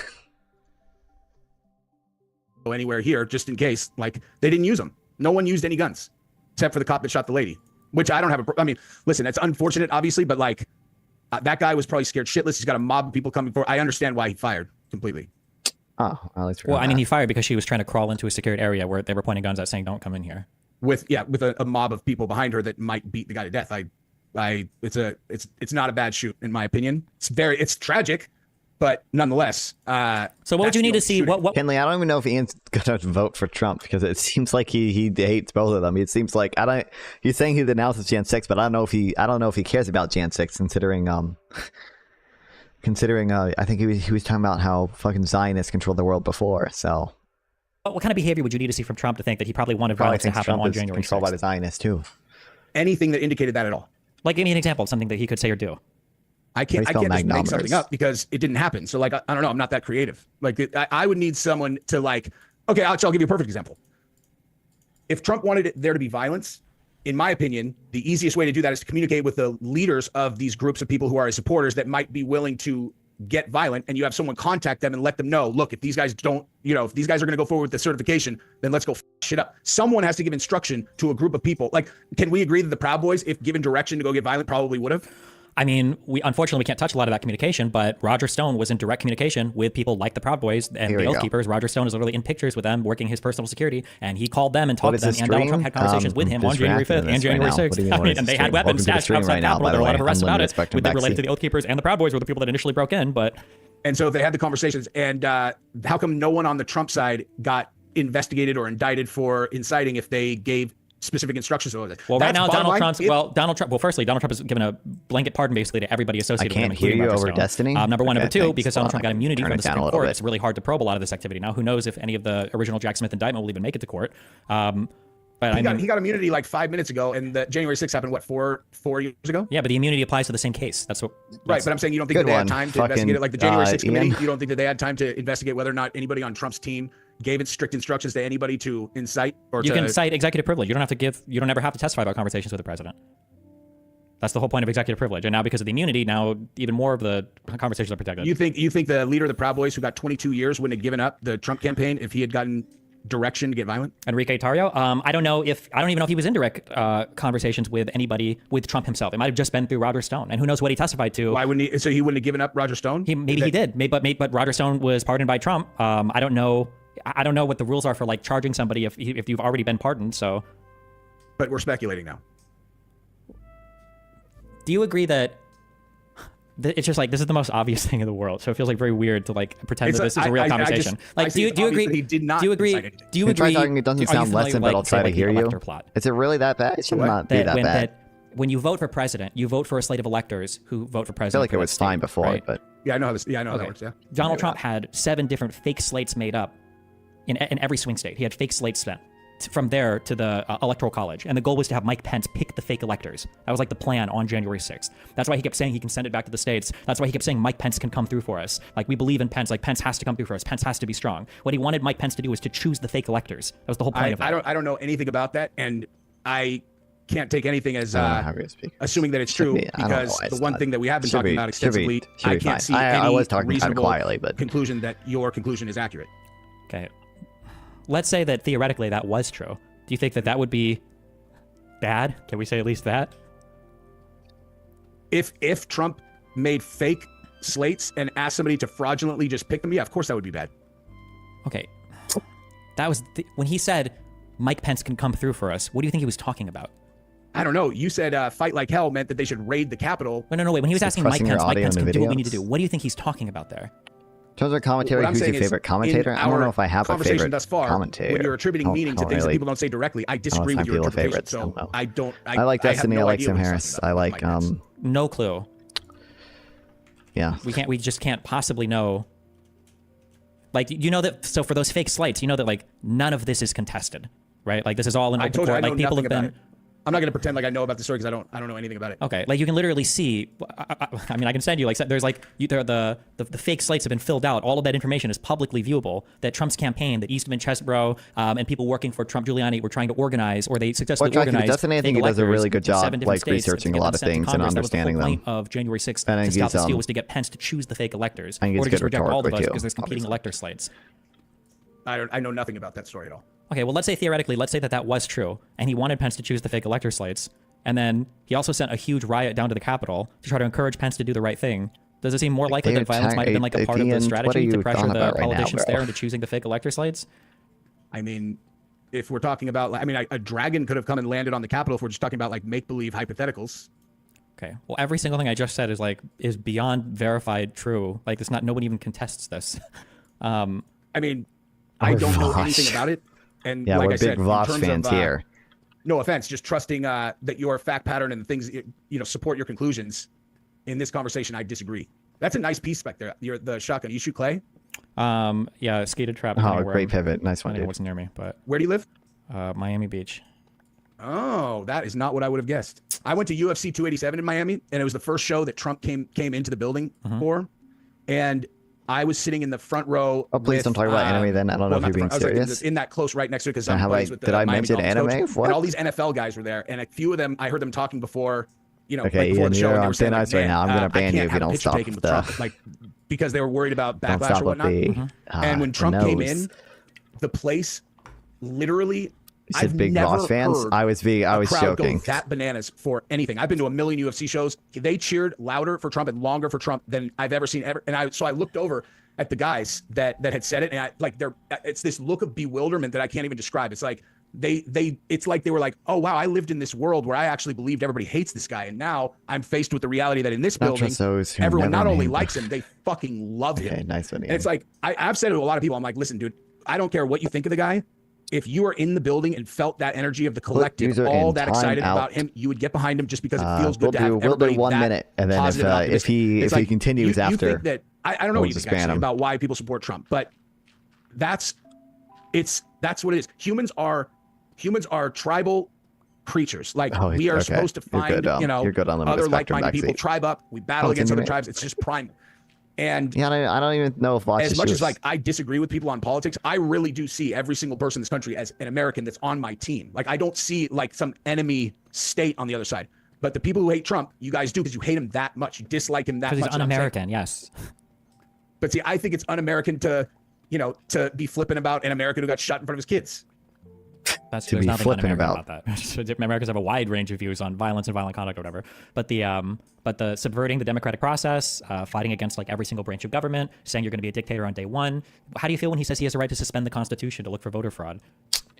Anywhere here, just in case. Like, they didn't use them. No one used any guns, except for the cop that shot the lady, which I don't have I mean, listen, that's unfortunate, obviously, but like, that guy was probably scared shitless. He's got a mob of people coming for. I understand why he fired completely. Oh, well, I mean, he fired because she was trying to crawl into a secured area where they were pointing guns at, saying, "Don't come in here." With a mob of people behind her that might beat the guy to death. It's not a bad shoot in my opinion. It's tragic, but nonetheless. So what would you need to see? What? Kenley, I don't even know if Ian's gonna vote for Trump because it seems like he hates both of them. It seems like he's saying he denounces Jan 6, but I don't know if he cares about Jan 6 considering I think he was talking about how fucking Zionists controlled the world before. So what kind of behavior would you need to see from Trump to think that he probably wanted violence to happen on January 6th? Controlled by the Zionists too. Anything that indicated that at all. Like, give me an example of something that he could say or do. I can't just make something up because it didn't happen. So like, I don't know. I'm not that creative. Like I would need someone to like, okay, I'll give you a perfect example. If Trump wanted there to be violence, in my opinion, the easiest way to do that is to communicate with the leaders of these groups of people who are his supporters that might be willing to get violent, and you have someone contact them and let them know, look, if these guys don't, if these guys are going to go forward with the certification, then let's go shit up. Someone has to give instruction to a group of people. Like, can we agree that the Proud Boys, if given direction to go get violent, probably would have? I mean, unfortunately we can't touch a lot of that communication, but Roger Stone was in direct communication with people like the Proud Boys and the Oath Keepers. Roger Stone is literally in pictures with them, working his personal security, and he called them and talked to them. And Donald Trump had conversations with him on January 5th and January 6th. I mean, and they had weapons stashed outside Capitol. There were a lot of arrests about it. They related to the Oath Keepers, and the Proud Boys were the people that initially broke in. But and so they had the conversations. And how come no one on the Trump side got investigated or indicted for inciting if they gave specific instructions? Well, right now, Donald Trump. Well, firstly, Donald Trump has given a blanket pardon basically to everybody associated with him, including Roger Stone. Destiny. Number one, number two, because Donald Trump got immunity from the Supreme Court, it's really hard to probe a lot of this activity. Now, who knows if any of the original Jack Smith indictment will even make it to court? But he got immunity like 5 minutes ago, and the January 6th happened what, four years ago? Yeah, but the immunity applies to the same case. Right, but I'm saying you don't think that they had time to investigate it, like the January 6th committee. You don't think that they had time to investigate whether or not anybody on Trump's team gave it strict instructions to anybody to incite or you can cite executive privilege. You don't ever have to testify about conversations with the president. That's the whole point of executive privilege. And now because of the immunity, now even more of the conversations are protected. You think the leader of the Proud Boys, who got 22 years, wouldn't have given up the Trump campaign if he had gotten direction to get violent? Enrique Tarrio? I don't even know if he was in direct conversations with anybody with Trump himself. It might have just been through Roger Stone, and who knows what he testified to. Why wouldn't he? So he wouldn't have given up Roger Stone? He did. But Roger Stone was pardoned by Trump. I don't know what the rules are for like charging somebody if you've already been pardoned. So, but we're speculating now. Do you agree that it's just like this is the most obvious thing in the world? So it feels like very weird to like pretend that this is a real conversation. Do you agree? He did not. Do you agree? Do you agree? It doesn't sound less than, but I'll try to hear you. Is it really that bad? It should not be that bad. When you vote for president, you vote for a slate of electors who vote for president. I feel like it was fine before, right? But yeah, I know how this. Yeah, I know how that works. Yeah. Donald Trump had 7 different fake slates made up in every swing state. He had fake slates spent from there to the electoral college, and the goal was to have Mike Pence pick the fake electors. That was like the plan on January 6th. That's why he kept saying he can send it back to the states. That's why he kept saying Mike Pence can come through for us. Like, we believe in Pence. Like, Pence has to come through for us. Pence has to be strong. What he wanted Mike Pence to do was to choose the fake electors. That was the whole point of it. I don't know anything about that, and I can't take anything as assuming that it's true, because the one thing that we have been talking about extensively, I can't see any reasonable conclusion that your conclusion is accurate. Okay. Let's say that theoretically that was true. Do you think that would be bad? Can we say at least that? If Trump made fake slates and asked somebody to fraudulently just pick them, yeah, of course that would be bad. Okay. That was when he said Mike Pence can come through for us. What do you think he was talking about? I don't know. You said fight like hell meant that they should raid the Capitol. No, wait. When he was asking Mike Pence can do what we need to do. videos. What do you think he's talking about there? In terms of commentary, What I'm who's your saying is, favorite commentator? in I don't know our if I have a conversation favorite thus far, commentator. when you're attributing meaning to things that people don't say directly, I disagree with your people interpretation. favorites, So no. I don't. I like have Destiny. no I like idea Sam what he's Harris. talking I about like with Mike Pence. No clue. yeah. We just can't possibly know. Like, you know that, so for those fake slights, you know that, like, none of this is contested, right? Like, this is all in I open told you, I court. know Like, people nothing have about been. it. I'm not going to pretend like I know about the story because I don't know anything about it. Okay, like you can literally see. I mean, I can send you like there's like the fake slates have been filled out. All of that information is publicly viewable. That Trump's campaign, that Eastman Chesebro, and people working for Trump Giuliani were trying to organize, or they successfully organized. Destiny, I think he does a really good job, like researching a lot of things and understanding them. The point of January 6th And to stop the steal was to get Pence to choose the fake electors, I think or it's to just good reject all of rhetorically us too, because there's competing obviously. elector slates. I know nothing about that story at all. Okay, well, let's say theoretically, let's say that was true, and he wanted Pence to choose the fake elector slates, and then he also sent a huge riot down to the Capitol to try to encourage Pence to do the right thing. Does it seem more likely that violence might have been like a part of the strategy to pressure the politicians there into choosing the fake elector slates? I mean, if we're talking about, I mean, a dragon could have come and landed on the Capitol if we're just talking about like make-believe hypotheticals. Okay, well, every single thing I just said is beyond verified true. Like, it's not, nobody even contests this. I mean, I don't know anything about it. And Yeah, like we're I said, big Voss in terms fans of, here. No offense, just trusting that your fact pattern and the things support your conclusions. In this conversation, I disagree. That's a nice piece back there. The shotgun. You shoot clay? Yeah, skated trap. Oh, great pivot. Nice one, I don't know dude. what's near me, but Where do you live? Miami Beach. Oh, that is not what I would have guessed. I went to UFC 287 in Miami, and it was the first show that Trump came into the building for, and I was sitting in the front row. Oh, please don't talk about anime then. I don't know if you're being serious. Like in that close right next to it because I'm Have buddies with the did I Miami mention Dolphins anime? coach, What? and all these NFL guys were there, and a few of them I heard them talking before. Okay, like before Ian, the show, you're and they on were saying, thin like, ice right "Man, now. I'm gonna I ban can't you if have you a don't picture stop taken with the- Trump," like because they were worried about Don't backlash stop or with whatnot. the. And when Trump the came nose. in, the place literally. You said I've big never Voss fans. heard I was a crowd joking. go that bananas for anything. I've been to a million UFC shows. They cheered louder for Trump and longer for Trump than I've ever seen ever. And I looked over at the guys that had said it, and it's this look of bewilderment that I can't even describe. It's like it's like they were like, oh wow, I lived in this world where I actually believed everybody hates this guy, and now I'm faced with the reality that in this Not building, just those who everyone never not only named- likes him, they fucking love him. Okay, nice one. And it's like I've said it to a lot of people. I'm like, listen, dude, I don't care what you think of the guy. If you are in the building and felt that energy of the collective, user all in that time excited out. about him, you would get behind him just because it feels good to have We'll everybody do 1 that minute, and then positive and if he optimistic. It's continues you after, think that I don't know we'll what you just think ban actually him. about why people support Trump, but that's what it is. Humans are tribal creatures. Like Oh, we are okay. supposed to You're find good, you're good on the other spectrum like-minded people, vaccine. tribe up. We battle Oh, against can other you- tribes. It's just primal. And yeah, I don't even know if Voss as is much true. as like I disagree with people on politics, I really do see every single person in this country as an American that's on my team. Like I don't see like some enemy state on the other side. But the people who hate Trump, you guys do because you hate him that much. You dislike him that much. Because he's And I'm saying- un-American, yes. But see, I think it's un-American to be flipping about an American who got shot in front of his kids. That's To there's be nothing flippant un-American about that. Americans have a wide range of views on violence and violent conduct or whatever. But the subverting the democratic process, fighting against like every single branch of government, saying you're going to be a dictator on day one. How do you feel when he says he has the right to suspend the Constitution to look for voter fraud?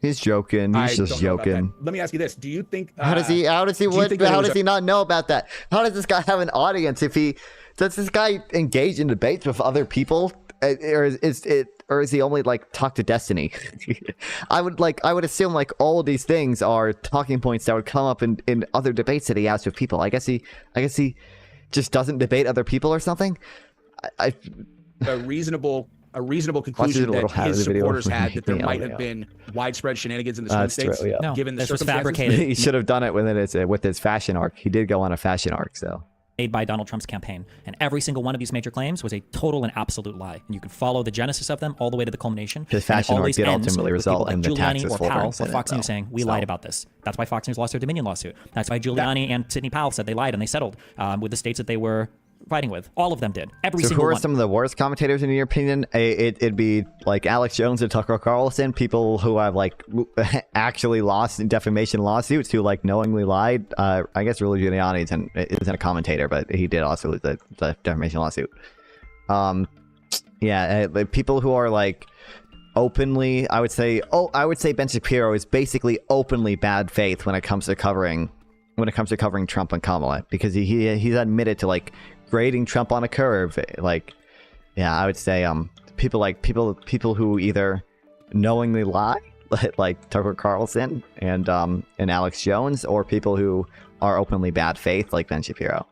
He's joking. He's just don't know about joking. that. Let me ask you this: do you think? How does he do you think that it how was does he not know about that? How does this guy have an audience if does this guy engage in debates with other people? Or is he only like talk to Destiny? I would assume like all of these things are talking points that would come up in other debates that he has with people. I guess he just doesn't debate other people or something. a reasonable conclusion little that hat of his the video. supporters had that there Yeah, might yeah. have been widespread shenanigans in the swing That's states, true, yeah. No, given the this was circumstances. fabricated. He should have done it with his fashion arc. He did go on a fashion arc, so. Made by Donald Trump's campaign. And every single one of these major claims was a total and absolute lie. And you can follow the genesis of them all the way to the culmination. His fashion And it arc always did ends ultimately with result people in the like taxes Giuliani or for Powell Pence or in it, Fox News though. saying, we So- lied about this. That's why Fox News lost their Dominion lawsuit. That's why Giuliani and Sidney Powell said they lied and they settled with the states that they were fighting with. All of them did. Every So single who are one. some of the worst commentators in your opinion? It'd be like Alex Jones and Tucker Carlson, people who have like actually lost in defamation lawsuits, who like knowingly lied. I guess Rudy Giuliani isn't a commentator, but he did also lose the defamation lawsuit. Like people who are like openly, I would say Ben Shapiro is basically openly bad faith when it comes to covering Trump and Kamala, because he's admitted to like grading Trump on a curve. Like, yeah, I would say people who either knowingly lie, like Tucker Carlson and Alex Jones, or people who are openly bad faith, like Ben Shapiro.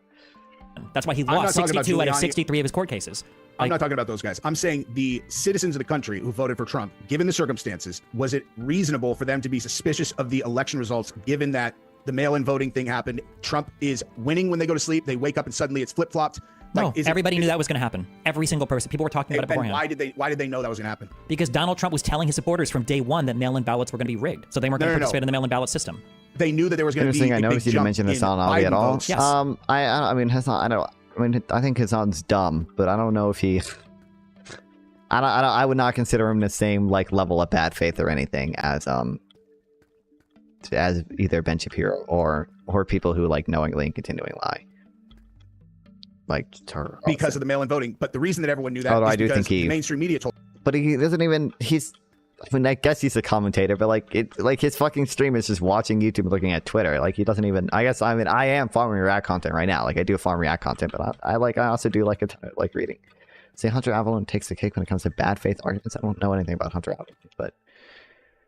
That's why he I'm not lost talking about 62 out of Giuliani. 63 of his court cases. I'm not talking about those guys. I'm saying the citizens of the country who voted for Trump, given the circumstances, was it reasonable for them to be suspicious of the election results, given that the mail-in voting thing happened? Trump is winning when they go to sleep. They wake up and suddenly it's flip-flopped. No, everybody knew that was going to happen. Every single person. People were talking about it beforehand. And why did they know that was going to happen? Because Donald Trump was telling his supporters from day one that mail-in ballots were going to be rigged, so they weren't going to participate in the mail-in ballot system. They knew that there was going to be. Interesting. I noticed you didn't mention Hassan Ali at all. Yes. I mean Hassan. I think Hassan's dumb, but I don't know if he. I would not consider him the same like level of bad faith or anything as either Ben Shapiro or people who like knowingly and continuing lie. Like because of the mail-in voting. But the reason that everyone knew that is I do because think the mainstream media told. But he doesn't even. I mean, I guess he's a commentator, but like his fucking stream is just watching YouTube, looking at Twitter. Like he doesn't even. I am farming React content right now. Like I do farm React content, but I also do like reading. Say Hunter Avalon takes the cake when it comes to bad faith arguments. I don't know anything about Hunter Avalon, but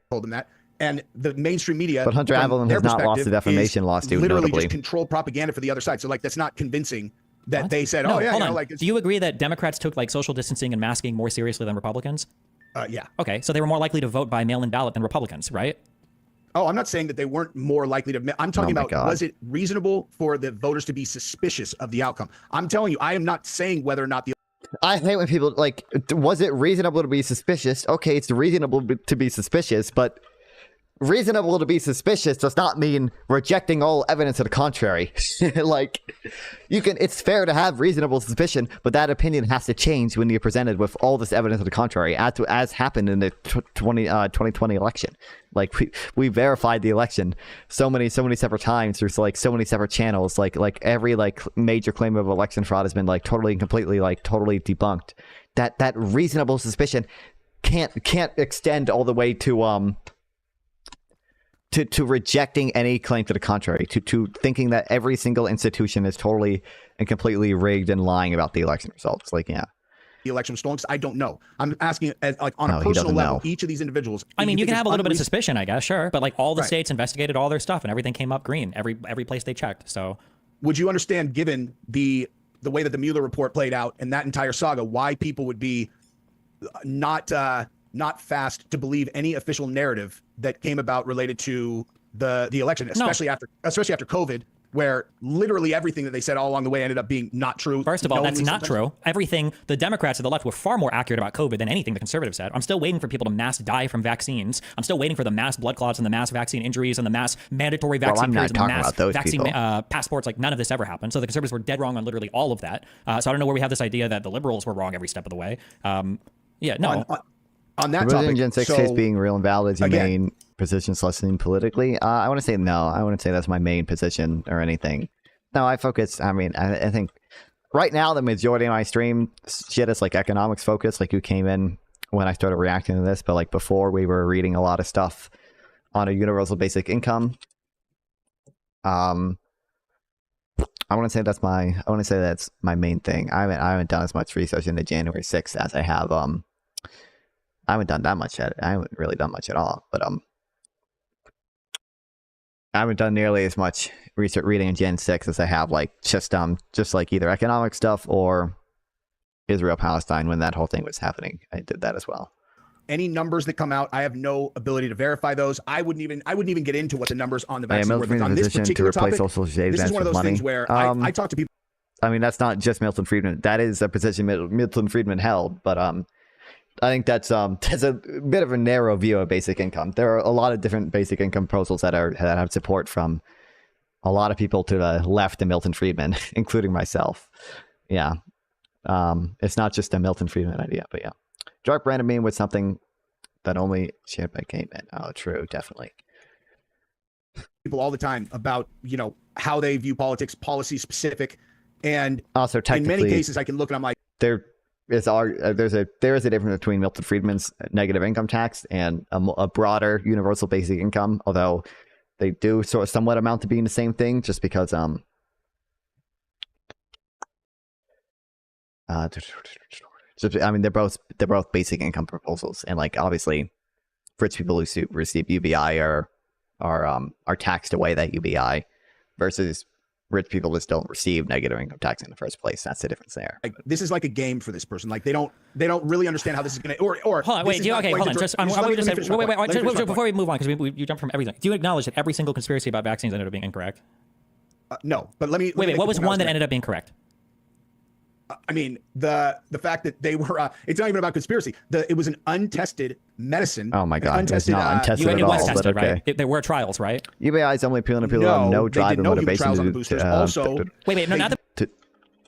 told him that. And the mainstream media, but Hunter Avalon has not lost the defamation lawsuit. Literally Notably, just controlled propaganda for the other side. So like that's not convincing that they said, No, oh yeah, hold you know, on. like Do you agree that Democrats took like social distancing and masking more seriously than Republicans? yeah. Okay, so they were more likely to vote by mail-in ballot than Republicans, right? Oh, I'm not saying that they weren't more likely to. I'm talking about God. Was it reasonable for the voters to be suspicious of the outcome? I'm telling you, I am not saying whether or not the. I hate when people like, was it reasonable to be suspicious? Okay, it's reasonable to be suspicious, but reasonable to be suspicious does not mean rejecting all evidence to the contrary. Like, it's fair to have reasonable suspicion, but that opinion has to change when you're presented with all this evidence to the contrary, as happened in the 2020 election. Like, we verified the election so many separate times through like so many separate channels. Like every like major claim of election fraud has been like totally and completely like totally debunked. That reasonable suspicion can't extend all the way to rejecting any claim to the contrary, to thinking that every single institution is totally and completely rigged and lying about the election results. Like, yeah. The election was stolen? Because I don't know. I'm asking, like on a personal level, each of these individuals. I mean, you can have a little bit of suspicion, I guess, sure, but like all the states investigated all their stuff and everything came up green. Every place they checked. So, would you understand, given the way that the Mueller report played out and that entire saga, why people would be not fast to believe any official narrative that came about related to the election, especially after COVID, where literally everything that they said all along the way ended up being not true. First of all, that's not true. Everything, the Democrats to the left were far more accurate about COVID than anything the conservatives said. I'm still waiting for people to mass die from vaccines. I'm still waiting for the mass blood clots and the mass vaccine injuries and the mass mandatory vaccine periods and the mass vaccine passports. Like none of this ever happened. So the conservatives were dead wrong on literally all of that. So I don't know where we have this idea that the liberals were wrong every step of the way. On that topic, Gen 6 case being real and valid is your main position / politically. I want to say no. I wouldn't say that's my main position or anything. No, I focus. I mean, I think right now the majority of my stream shit is like economics focused. Like you came in when I started reacting to this, but like before we were reading a lot of stuff on a universal basic income. I want to say that's my main thing. I haven't done as much research into January 6th as I have I haven't done that much at it. I haven't really done much at all, but I haven't done nearly as much research reading in Gen 6 as I have like just like either economic stuff or Israel Palestine when that whole thing was happening. I did that as well. Any numbers that come out, I have no ability to verify those. I wouldn't even get into what the numbers on the vaccine were. On this particular topic, this is one of those things where I talk to people. I mean, that's not just Milton Friedman. That is a position Milton Friedman held, but I think that's a bit of a narrow view of basic income. There are a lot of different basic income proposals that have support from a lot of people to the left of Milton Friedman, including myself. Yeah. It's not just a Milton Friedman idea, but yeah. Dark branded meme with something that only shared by gay men. Oh, true, definitely. People all the time about, you know, how they view politics, policy specific, and Also, in many technically, cases, I can look and I'm like, there is a difference between Milton Friedman's negative income tax and a broader universal basic income, although they do sort of somewhat amount to being the same thing, just because I mean, they're both basic income proposals, and like obviously, rich people who receive UBI are taxed away that UBI, versus rich people just don't receive negative income tax in the first place. That's the difference there. like, this is like a game for this person. Like they don't really understand how this is going to, or hold on, wait, hold on. Just, before we move on, because you jump from everything. Do you acknowledge that every single conspiracy about vaccines ended up being incorrect? No, but let me. Wait, what was one that ended up being correct? I mean, the fact that they were, it's not even about conspiracy. It was an untested medicine. Oh my God, it's not untested at it was all. Tested, but okay. right? There were trials, right? UBI is only appealing to people who have no drive and motivation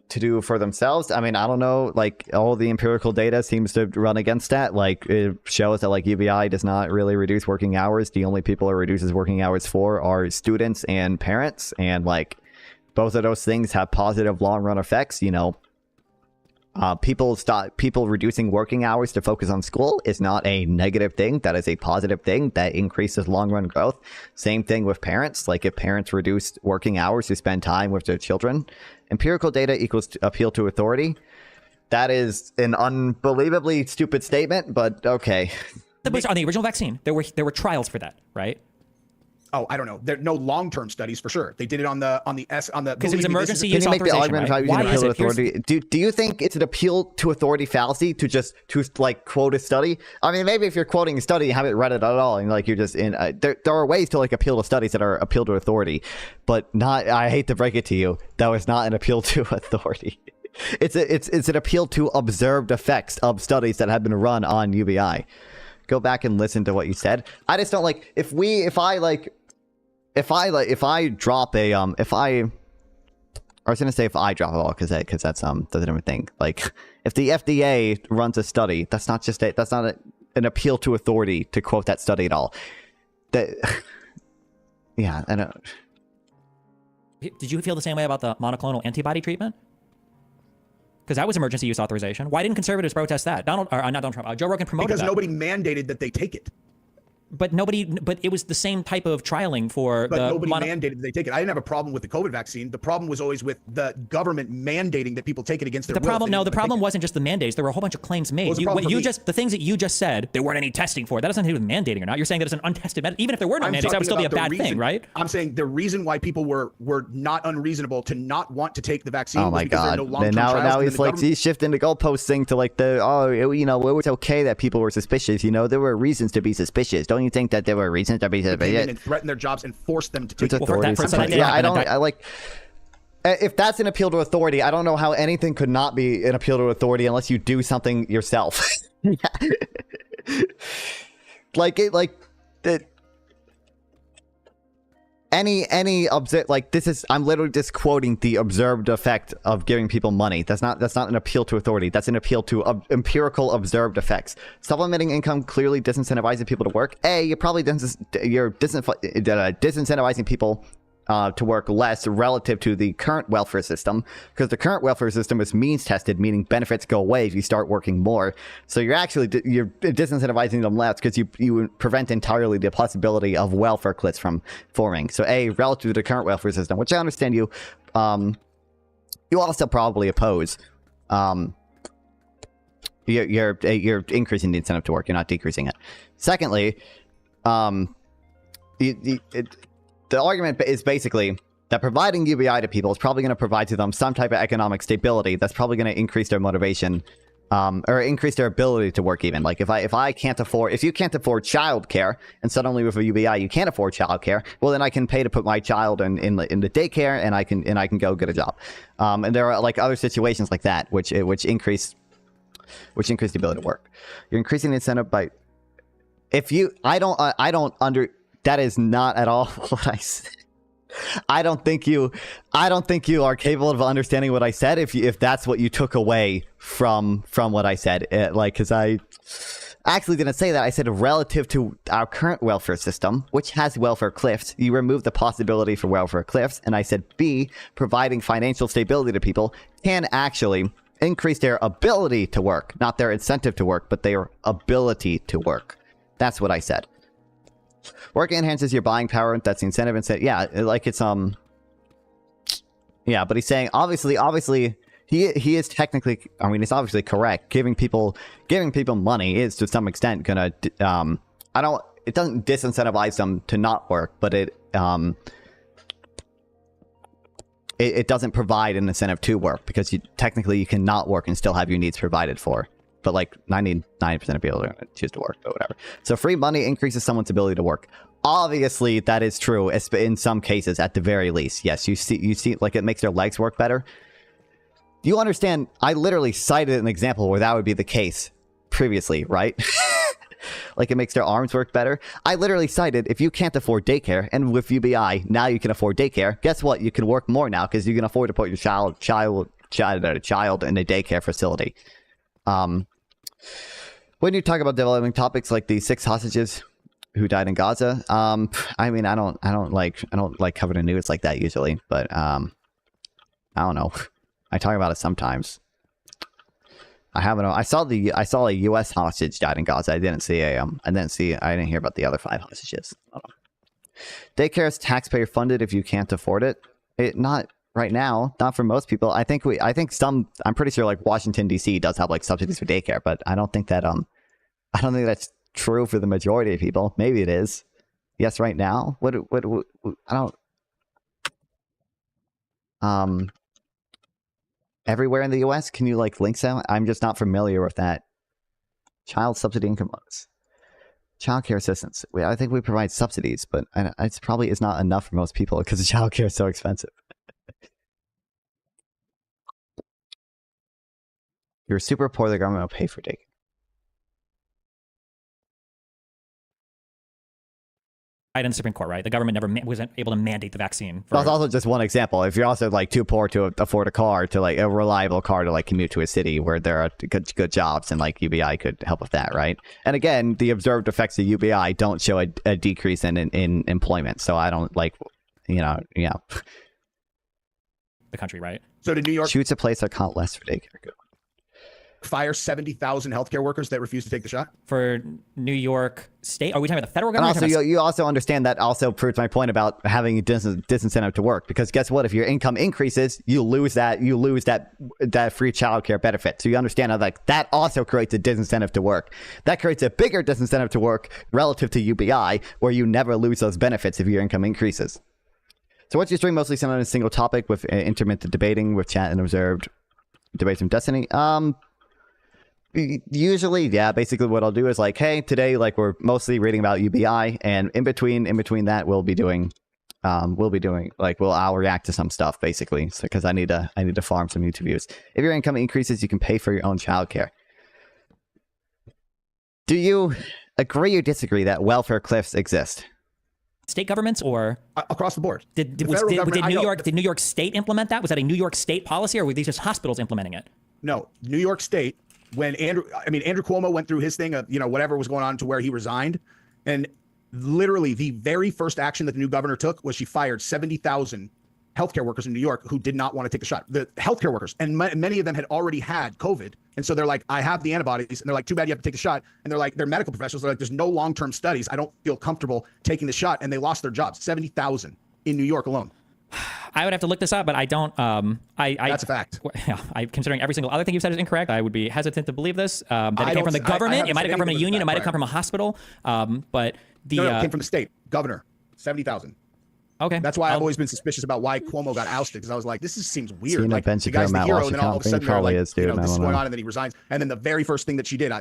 to do for themselves. I mean, I don't know. Like all the empirical data seems to run against that. Like it shows that like UBI does not really reduce working hours. The only people it reduces working hours for are students and parents, and both of those things have positive long run effects. You know. People reducing working hours to focus on school is not a negative thing. That is a positive thing that increases long run growth. Same thing with parents. Like if parents reduce working hours to spend time with their children, empirical data equals appeal to authority. That is an unbelievably stupid statement, but okay. On the original vaccine, there were trials for that, right? Oh, I don't know. There are no long-term studies for sure. They did it on the because it was emergency use authorization. Can you make the argument right? of how you can appeal to authority? Do you think it's an appeal to authority fallacy to quote a study? I mean, maybe if you're quoting a study, you haven't read it at all, and you're just in. There are ways to appeal to studies that are appeal to authority, but not. I hate to break it to you, that was not an appeal to authority. It's an appeal to observed effects of studies that have been run on UBI. Go back and listen to what you said. I just don't like if I drop a I was gonna say if I drop a ball because that's that's a different thing. Like if the FDA runs a study, that's not an appeal to authority to quote that study at all. Yeah, I don't. Did you feel the same way about the monoclonal antibody treatment? Because that was emergency use authorization. Why didn't conservatives protest that? Not Donald Trump. Joe Rogan promoted that. Because nobody mandated that they take it. But it was the same type of trialing for but nobody mandated that they take it. I didn't have a problem with the COVID vaccine. The problem was always with the government mandating that people take it against their will. The problem wasn't just the mandates. There were a whole bunch of claims made. The things that you just said, there weren't any testing for. That doesn't have to do with mandating or not. You're saying that it's an untested medicine. Even if there were no mandates, that would still be a bad thing, right? I'm saying the reason why people were not unreasonable to not want to take the vaccine. Oh my God! No now he's shifting the goalposts thing to it was okay that people were suspicious. There were reasons to be suspicious. Don't you think that there were reasons to be suspicious? And threaten their jobs and force them to take it. If that's an appeal to authority, I don't know how anything could not be an appeal to authority unless you do something yourself. I'm literally just quoting the observed effect of giving people money. That's not an appeal to authority. That's an appeal to empirical observed effects. Supplementing income clearly disincentivizing people to work. You're probably disincentivizing people to work less relative to the current welfare system, because the current welfare system is means tested, meaning benefits go away if you start working more. So you're disincentivizing them less because you prevent entirely the possibility of welfare cliffs from forming. So relative to the current welfare system, which I understand you also probably oppose. You're increasing the incentive to work. You're not decreasing it. Secondly, the argument is basically that providing UBI to people is probably going to provide to them some type of economic stability that's probably going to increase their motivation, or increase their ability to work even. Like if you can't afford childcare, and suddenly with a UBI you can't afford childcare, well then I can pay to put my child in the daycare, and I can go get a job. And there are other situations like that which increase the ability to work. You're increasing the incentive by that is not at all what I said. I don't think you are capable of understanding what I said if that's what you took away from what I said. Because I actually didn't say that. I said relative to our current welfare system, which has welfare cliffs, you remove the possibility for welfare cliffs. And I said B, providing financial stability to people can actually increase their ability to work, not their incentive to work, but their ability to work. That's what I said. Work enhances your buying power. That's the incentive. And said, yeah, like it's yeah, but he's saying obviously he is technically, I mean, it's obviously correct. Giving people money is to some extent gonna it doesn't disincentivize them to not work, but it doesn't provide an incentive to work, because technically you cannot work and still have your needs provided for. But like 99% of people are going to choose to work, but whatever. So free money increases someone's ability to work. Obviously, that is true in some cases, at the very least. Yes, you see, like it makes their legs work better. You understand? I literally cited an example where that would be the case previously, right? Like it makes their arms work better. I literally cited, if you can't afford daycare, and with UBI now you can afford daycare. Guess what? You can work more now because you can afford to put your child in a daycare facility. When you talk about developing topics like the 6 hostages who died in Gaza, I mean, I don't like covering the news like that usually, but I don't know. I talk about it sometimes. I saw a U.S. hostage died in Gaza. I didn't hear about the other 5 hostages. Daycare is taxpayer funded if you can't afford it. Not right now, not for most people. I'm pretty sure like Washington D.C. does have like subsidies for daycare, but I don't think that's true for the majority of people. Maybe it is. Yes, right now. Everywhere in the U.S. Can you like link some? I'm just not familiar with that. Child subsidy income bonus, child care assistance. I think we provide subsidies, but it's probably is not enough for most people because child care is so expensive. You're super poor, the government will pay for daycare. In the Supreme Court, right? The government never wasn't able to mandate the vaccine. That's also just one example. If you're also like too poor to afford a car, to like a reliable car to like commute to a city where there are good jobs, and like UBI could help with that, right? And again, the observed effects of UBI don't show a decrease in employment. So I don't like, yeah. The country, right? So did New York choose a place that cost less for daycare? Good. Fire 70,000 healthcare workers that refused to take the shot? For New York State? Are we talking about the federal government? And also, you also understand that also proves my point about having a disincentive to work. Because guess what? If your income increases, you lose that free childcare benefit. So you understand how like that also creates a disincentive to work. That creates a bigger disincentive to work relative to UBI, where you never lose those benefits if your income increases. So what's your stream mostly centered on a single topic with intermittent debating with chat and observed debates from Destiny? Usually, yeah, basically what I'll do is like, hey, today, like we're mostly reading about UBI, and in between that I'll react to some stuff basically. So because I need to farm some YouTube views. If your income increases, you can pay for your own childcare. Do you agree or disagree that welfare cliffs exist? State governments or across the board? Did New York State implement that? Was that a New York State policy, or were these just hospitals implementing it? No, New York State. When Andrew Cuomo went through his thing of, whatever was going on to where he resigned, and literally the very first action that the new governor took was she fired 70,000 healthcare workers in New York who did not want to take the shot. The healthcare workers, and many of them had already had COVID. And so they're like, I have the antibodies. And they're like, too bad you have to take the shot. And they're like, they're medical professionals. They're like, there's no long-term studies. I don't feel comfortable taking the shot. And they lost their jobs, 70,000 in New York alone. I would have to look this up, but I don't. That's a fact. Yeah, considering every single other thing you've said is incorrect, I would be hesitant to believe this. That it came from the government. It might have come from a union. It might have come from a hospital. But it came from the state governor. 70,000. Okay. That's why I've always been suspicious about why Cuomo got ousted, because I was like, this seems weird. Like the guy's the hero, and then all of a sudden they're like, this is going on, and then he resigns. And then the very first thing that she did,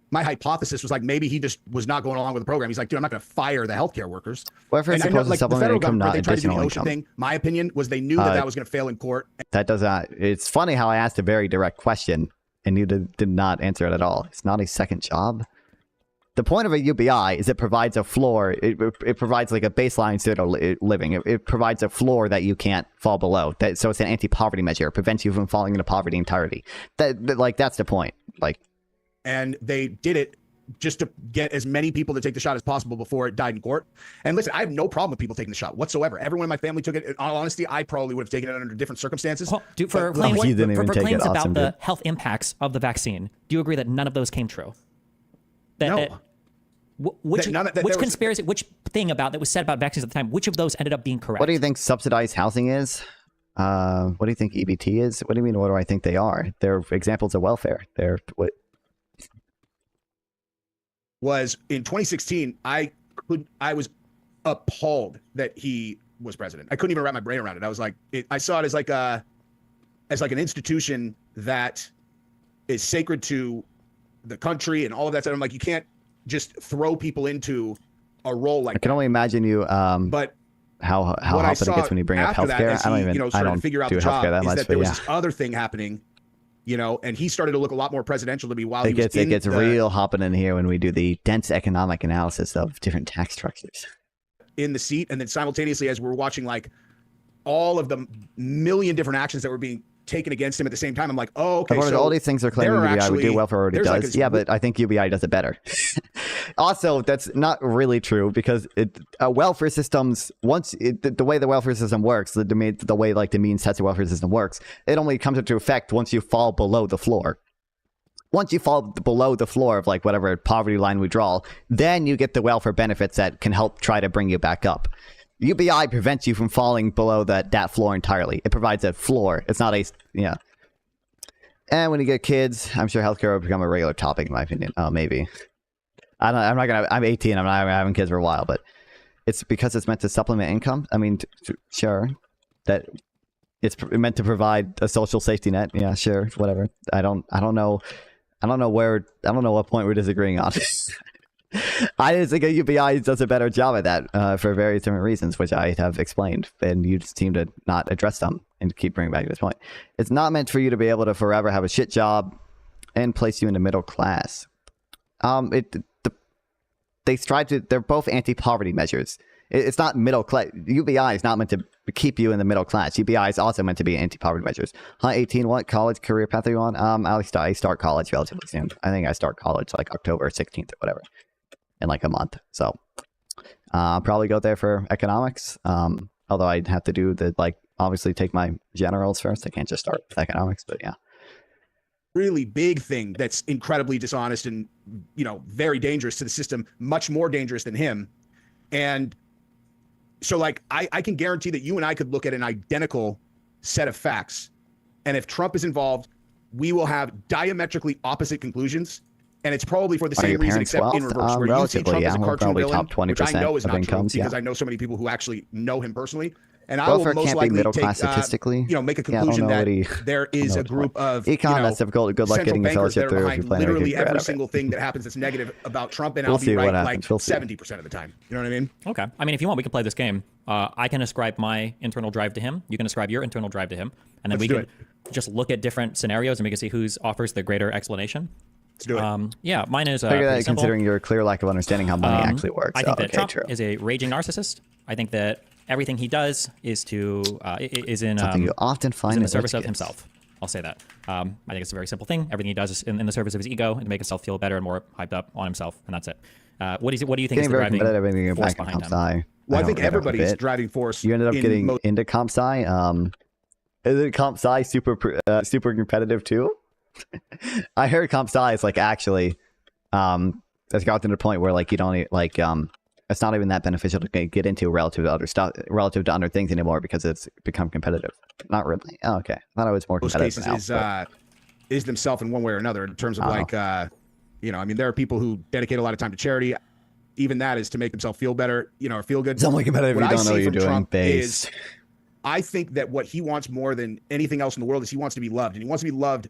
my hypothesis was like, maybe he just was not going along with the program. He's like, dude, I'm not going to fire the healthcare workers. Welfare is supposed to supplement income, not additional income. Thing. My opinion was they knew that was going to fail in court. That does not. It's funny how I asked a very direct question and you did not answer it at all. It's not a second job. The point of a UBI is it provides a floor. It provides like a baseline state of living. It provides a floor that you can't fall below. So it's an anti-poverty measure. It prevents you from falling into poverty entirely. That's the point. Like, and they did it just to get as many people to take the shot as possible before it died in court. And listen, I have no problem with people taking the shot whatsoever. Everyone in my family took it. In all honesty, I probably would have taken it under different circumstances. Well, for claims about the health impacts of the vaccine, do you agree that none of those came true? No. Which conspiracy, which thing about that was said about vaccines at the time, which of those ended up being correct? What do you think subsidized housing is? What do you think EBT is? What do you mean, what do I think they are? They're examples of welfare. They're what? Was in 2016, I was appalled that he was president. I couldn't even wrap my brain around it. I was like, I saw it as like an institution that is sacred to the country and all of that stuff. I'm like, you can't just throw people into a role like that. I can only imagine you, but how hopping it gets when you bring up healthcare. I don't figure out do the job healthcare that much, that there was this other thing happening, and he started to look a lot more presidential to me while it gets real hopping in here when we do the dense economic analysis of different tax structures in the seat. And then simultaneously, as we're watching like all of the million different actions that were being taken against him at the same time, I'm like, oh, okay. So all these things are claiming UBI would do welfare already does. Like yeah, but I think UBI does it better. Also, that's not really true because welfare systems, the way the welfare system works, the way like the means tested welfare system works, it only comes into effect once you fall below the floor. Once you fall below the floor of like whatever poverty line we draw, then you get the welfare benefits that can help try to bring you back up. UBI prevents you from falling below that floor entirely. It provides a floor. It's not And when you get kids, I'm sure healthcare will become a regular topic in my opinion. Oh, maybe. I'm 18. I'm not having kids for a while, but it's because it's meant to supplement income. I mean, sure, that it's meant to provide a social safety net. Yeah, sure, whatever. I don't know what point we're disagreeing on. I just think UBI does a better job at that for various different reasons, which I have explained, and you just seem to not address them and keep bringing back this point. It's not meant for you to be able to forever have a shit job and place you in the middle class. They're both anti-poverty measures. It's not middle class. UBI is not meant to keep you in the middle class. UBI is also meant to be anti-poverty measures. 18, what college career path are you on? I start college relatively soon. I think I start college like October 16th or whatever. In like a month. So I'll probably go there for economics. Although I'd have to do obviously take my generals first. I can't just start with economics, but yeah. Really big thing that's incredibly dishonest and, very dangerous to the system, much more dangerous than him. And so like, I can guarantee that you and I could look at an identical set of facts. And if Trump is involved, we will have diametrically opposite conclusions. And it's probably for the same reason, except in reverse, where you see Trump as a cartoon villain, which I know is not true because I know so many people who actually know him personally. And I will most likely make a conclusion that there is a group of that's difficult. Good luck getting a fellowship through if you plan literally every single thing that happens that's negative about Trump, and I'll be right like 70% of the time. You know what I mean? Okay. I mean, if you want, we can play this game. I can ascribe my internal drive to him. You can ascribe your internal drive to him, and then we can just look at different scenarios and we can see who's offers the greater explanation. Let's do it. Yeah, mine is considering your clear lack of understanding how money actually works. I think that Trump is a raging narcissist. I think that everything he does is in something you often find in the service of himself. I'll say that. I think it's a very simple thing. Everything he does is in the service of his ego and to make himself feel better and more hyped up on himself, and that's it. What do you think is the driving force behind him? Well, I think everybody's driving force. You ended up getting into comp sci. Isn't comp sci super competitive too? I heard comp sci is like actually it's gotten to the point where like you don't it's not even that beneficial to get into relative to other stuff, relative to other things anymore because it's become competitive. Not really. Oh, okay. I thought it was more competitive. Most cases is themselves in one way or another in terms of I mean, there are people who dedicate a lot of time to charity. Even that is to make themselves feel better, or feel good. It's only competitive if you don't know what you're doing. Is, I think that what he wants more than anything else in the world is he wants to be loved, and he wants to be loved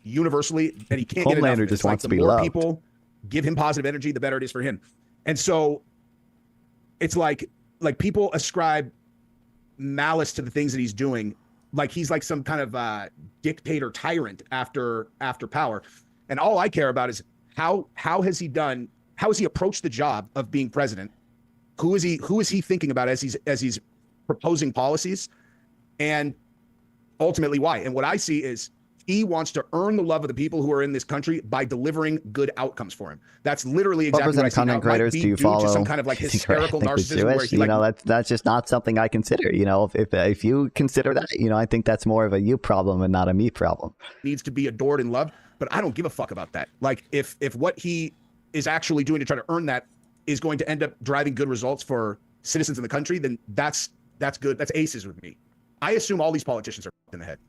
universally, and he can't get enough. Homelander just wants to be loved. The loved. more people give him positive energy, the better it is for him. And so it's like people ascribe malice to the things that he's doing, like he's like some kind of dictator tyrant after power. And all I care about is how has he done approached the job of being president? Who is he thinking about as he's proposing policies, and ultimately why? And what I see is he wants to earn the love of the people who are in this country by delivering good outcomes for him. That's literally exactly what I see. Content creators do you follow? Some kind of like hysterical narcissism where he, you know, that's just not something I consider. You know, if you consider that, you know, I think that's more of a you problem and not a me problem. Needs to be adored and loved, but I don't give a fuck about that. Like if what he is actually doing to try to earn that is going to end up driving good results for citizens in the country, then that's good. That's aces with me. I assume all these politicians are in the head.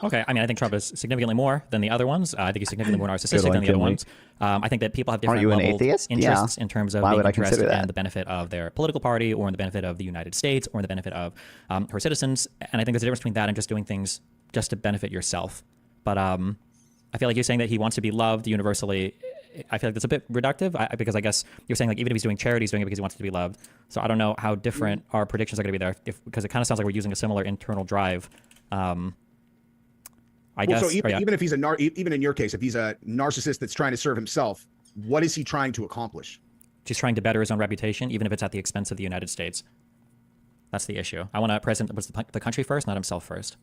Okay, I mean, I think Trump is significantly more than the other ones. I think he's significantly more narcissistic than the other ones. I think that people have different level interests in terms of being interested in the benefit of their political party, or in the benefit of the United States, or in the benefit of her citizens. And I think there's a difference between that and just doing things just to benefit yourself. But I feel like you're saying that he wants to be loved universally. I feel like that's a bit reductive, because I guess you're saying like even if he's doing charity, he's doing it because he wants to be loved. So I don't know how different our predictions are going to be there, because it kind of sounds like we're using a similar internal drive. I guess. So even if he's even in your case, if he's a narcissist that's trying to serve himself, what is he trying to accomplish? He's trying to better his own reputation, even if it's at the expense of the United States. That's the issue. I want a president that puts the country first, not himself first.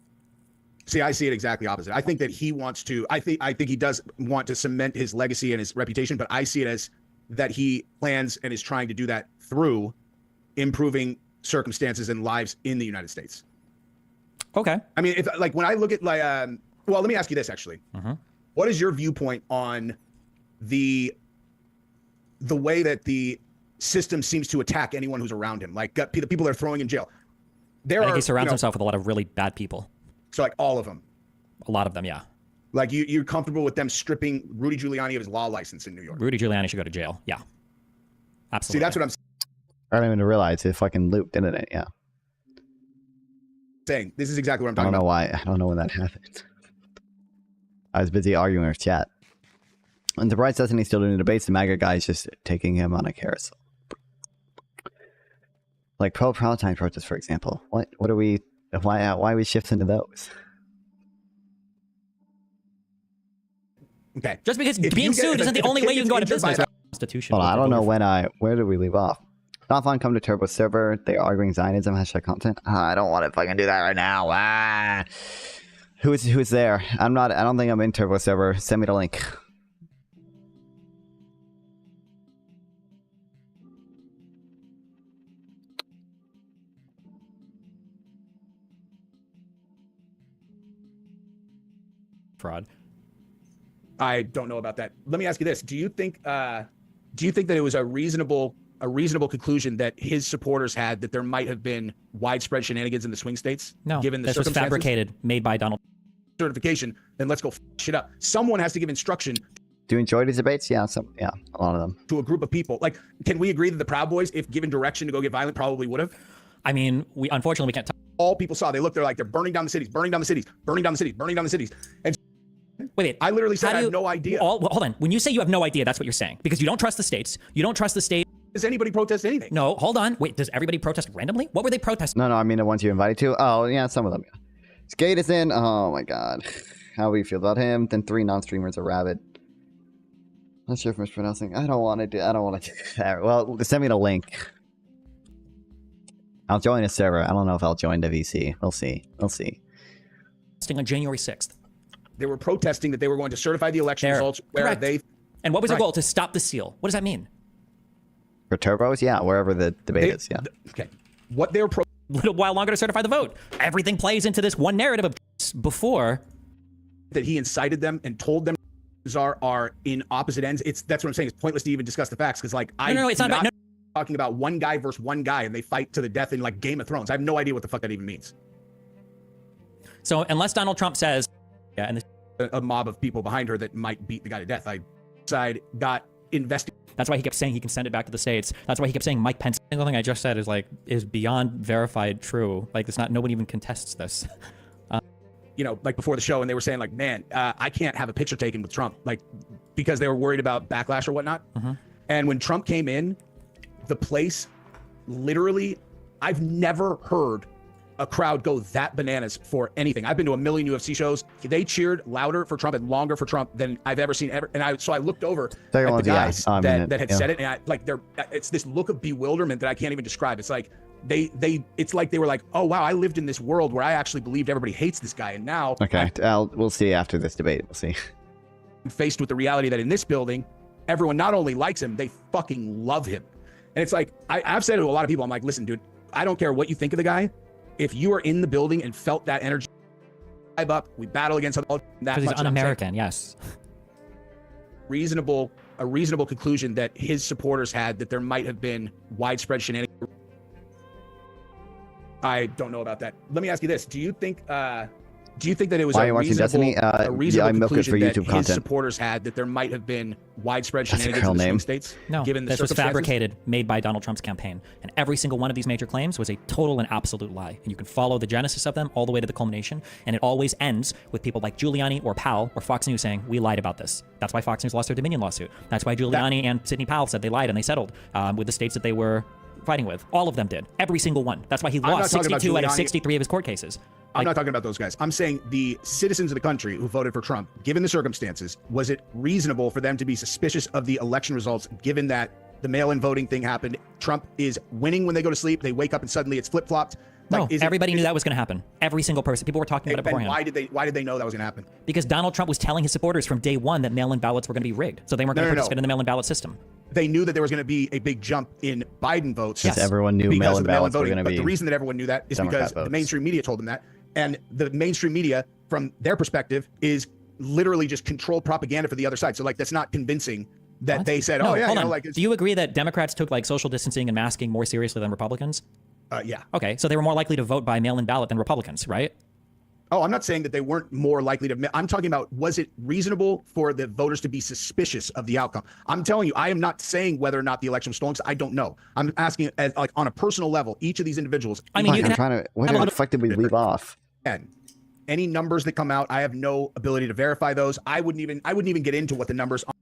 See, I see it exactly opposite. I think that he wants to. I think he does want to cement his legacy and his reputation, but I see it as that he plans and is trying to do that through improving circumstances and lives in the United States. Okay. I mean, if like when I look at like, well, let me ask you this actually. What is your viewpoint on the way that the system seems to attack anyone who's around him? Like the people they're throwing in jail. I think he surrounds himself with a lot of really bad people. So like all of them. A lot of them, yeah. Like you're comfortable with them stripping Rudy Giuliani of his law license in New York? Rudy Giuliani should go to jail. Yeah. Absolutely. See, that's what I'm I don't even realize it fucking looped, didn't it? Yeah. saying. This is exactly what I'm talking about. I don't know why. I don't know when that happened. I was busy arguing with chat. And surprised doesn't he still doing the debates? The MAGA guy is just taking him on a carousel. Like pro-Palestine protests, for example. What are we... Why are we shifting to those? Okay. Just because being sued isn't the only way you can go into business. Constitution. Well, I don't know when where did we leave off? Not fun. Come to Turbo server. They're arguing Zionism. # content. I don't want to fucking do that right now. Who's there? I don't think I'm in Turbo server. Send me the link. Fraud. I don't know about that. Let me ask you this: Do you think that it was a reasonable conclusion that his supporters had that there might have been widespread shenanigans in the swing states? No, given the this was circumstances? fabricated, made by Donald. Certification, then let's go shit up. Someone has to give instruction. Do you enjoy these debates? Yeah, a lot of them. To a group of people. Like, can we agree that the Proud Boys, if given direction to go get violent, probably would have? I mean, unfortunately we can't talk. All people saw, they're burning down the cities, burning down the cities, burning down the cities, burning down the cities. And wait, I literally said I have no idea. Hold on. When you say you have no idea, that's what you're saying. Because you don't trust the states. You don't trust the state. Does anybody protest anything? No, hold on. Wait, does everybody protest randomly? What were they protesting? No, I mean the ones you invited to. Oh, yeah, some of them. Yeah. Skate is in. Oh my god. How do you feel about him? Then 3 non-streamers are rabid. Not sure if I'm mispronouncing. I don't want to do that. Well, send me the link. I'll join a server. I don't know if I'll join the VC. We'll see. On January 6th. They were protesting that they were going to certify the election results where Correct. they... And what was their goal? To stop the seal. What does that mean? For turbos? Yeah, wherever the debate is, yeah. Okay. What they're... A little while longer to certify the vote. Everything plays into this one narrative of before... That he incited them and told them are in opposite ends. That's what I'm saying. It's pointless to even discuss the facts because, like, No, it's not talking about one guy versus one guy and they fight to the death in, like, Game of Thrones. I have no idea what the fuck that even means. So unless Donald Trump says... Yeah, and a mob of people behind her that might beat the guy to death. Side got investigated. That's why he kept saying he can send it back to the states. That's why he kept saying Mike Pence. The thing I just said is beyond verified true. Like, it's not, nobody even contests this. Like before the show, and they were saying, like, man, I can't have a picture taken with Trump, like, because they were worried about backlash or whatnot. And when Trump came in, the place, literally, I've never heard a crowd go that bananas for anything. I've been to a million UFC shows. They cheered louder for Trump and longer for Trump than I've ever seen ever. And so I looked over at the guys that had said it, and it's this look of bewilderment that I can't even describe. It's like it's like they were like, oh wow, I lived in this world where I actually believed everybody hates this guy, and now we'll see after this debate. We'll see. I'm faced with the reality that in this building, everyone not only likes him, they fucking love him. And it's like I've said to a lot of people, I'm like, listen, dude, I don't care what you think of the guy. If you are in the building and felt that energy, drive up, we battle against that. Because he's un-American, yes. A reasonable conclusion that his supporters had that there might have been widespread shenanigans. I don't know about that. Let me ask you this: do you think that it was a reasonable conclusion that his supporters had that there might have been widespread shenanigans in the swing states? No, given the this was fabricated, made by Donald Trump's campaign. And every single one of these major claims was a total and absolute lie. And you can follow the genesis of them all the way to the culmination. And it always ends with people like Giuliani or Powell or Fox News saying, we lied about this. That's why Fox News lost their Dominion lawsuit. That's why Giuliani and Sidney Powell said they lied and they settled with the states that they were fighting with. All of them did. Every single one. That's why he lost 62 out of 63 of his court cases. I'm not talking about those guys. I'm saying the citizens of the country who voted for Trump, given the circumstances, was it reasonable for them to be suspicious of the election results, given that the mail-in voting thing happened? Trump is winning when they go to sleep. They wake up and suddenly it's flip-flopped. No, everybody knew that was going to happen. Every single person. People were talking about it beforehand. Why did they know that was going to happen? Because Donald Trump was telling his supporters from day one that mail-in ballots were going to be rigged. So they weren't going to participate in the mail-in ballot system. They knew that there was going to be a big jump in Biden votes. Yes, everyone knew mail-in ballots were going to be. But the reason that everyone knew that is because the mainstream media told them that. And the mainstream media, from their perspective, is literally just controlled propaganda for the other side. So, like, that's not convincing that they said, no, do you agree that Democrats took, like, social distancing and masking more seriously than Republicans? Yeah. Okay, so they were more likely to vote by mail-in ballot than Republicans, right? Oh, I'm not saying that they weren't more likely to. I'm talking about, was it reasonable for the voters to be suspicious of the outcome? I'm telling you, I am not saying whether or not the election was stolen, because I don't know. I'm asking, like, on a personal level, each of these individuals. I mean, where the fuck did we leave off? And any numbers that come out, I have no ability to verify those. I wouldn't even get into what the numbers are.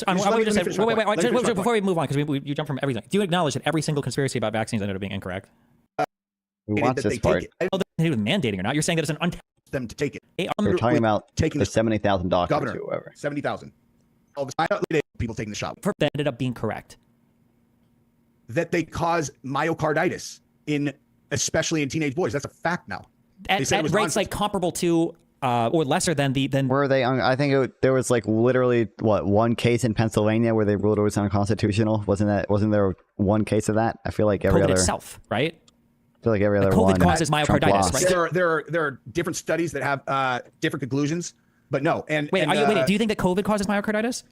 Wait, before we move on, because you jump from everything. Do you acknowledge that every single conspiracy about vaccines ended up being incorrect? We watched this part. Oh, they do with mandating or not. You're saying that it's an them to take it. We're talking about taking the 70,000 doctors, governor, whoever. 70,000. People taking the shot. That ended up being correct. That they cause myocarditis especially in teenage boys. That's a fact now. At rates like comparable to or lesser than were they? I think there was like literally one case in Pennsylvania where they ruled it was unconstitutional. Wasn't there one case of that? I feel like every COVID other itself, right? I feel like every other COVID one causes myocarditis, right? There are different studies that have different conclusions, but no. And wait, do you think that COVID causes myocarditis?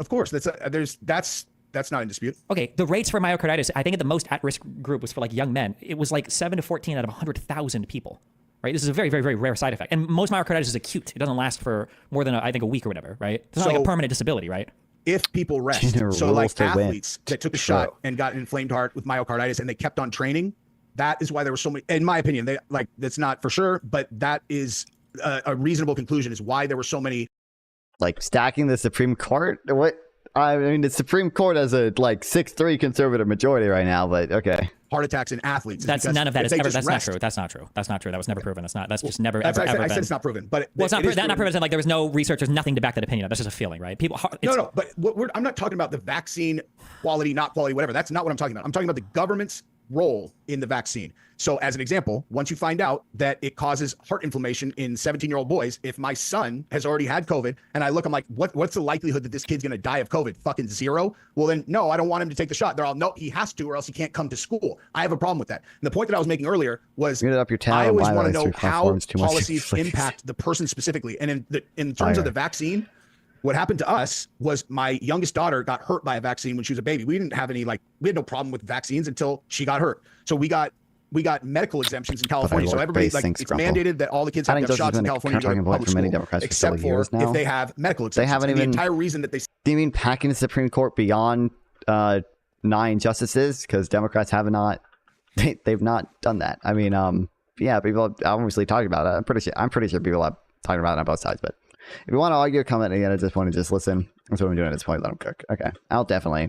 Of course, that's not in dispute. Okay, the rates for myocarditis, I think the most at-risk group was for like young men. It was like 7 to 14 out of 100,000 people. Right, this is a very, very, very rare side effect, and most myocarditis is acute. It doesn't last for more than I think a week or whatever. Right, it's not like a permanent disability, right? If people rest, so like athletes that took a shot and got an inflamed heart with myocarditis, and they kept on training, that is why there were so many. In my opinion, that's not for sure, but that is a reasonable conclusion. Is why there were so many. Like stacking the Supreme Court. What? I mean, the Supreme Court has a 6-3 conservative majority right now, but okay. Heart attacks in athletes. That's none of that is ever. That's not true. That's not true. That's not true. That was never proven. That's just never ever. I said it's not proven, but well, it's not proven. Like there was no research. There's nothing to back that opinion up. That's just a feeling, right? No. But I'm not talking about the vaccine quality, not quality, whatever. That's not what I'm talking about. I'm talking about the government's role in the vaccine. So as an example, once you find out that it causes heart inflammation in 17-year-old boys, if my son has already had COVID and I look, I'm like, what's the likelihood that this kid's going to die of COVID? Fucking 0. Well, then no, I don't want him to take the shot. They're all, no, he has to, or else he can't come to school. I have a problem with that. And the point that I was making earlier was I always want to know how policies impact the person specifically. And in terms of the vaccine, what happened to us was my youngest daughter got hurt by a vaccine when she was a baby. We didn't have we had no problem with vaccines until she got hurt. So we got medical exemptions in California. So everybody, it's mandated that all the kids have to have shots in California to go to public school, except for if they have medical exemptions. They haven't even, the entire reason that they... Do you mean packing the Supreme Court beyond 9 justices? Because Democrats have not... They've not done that. I mean, yeah, people are obviously talking about it. I'm pretty sure people are talking about it on both sides, but if you want to argue, comment again. I just want to listen. That's what I'm doing at this point. Let them cook. Okay, I'll definitely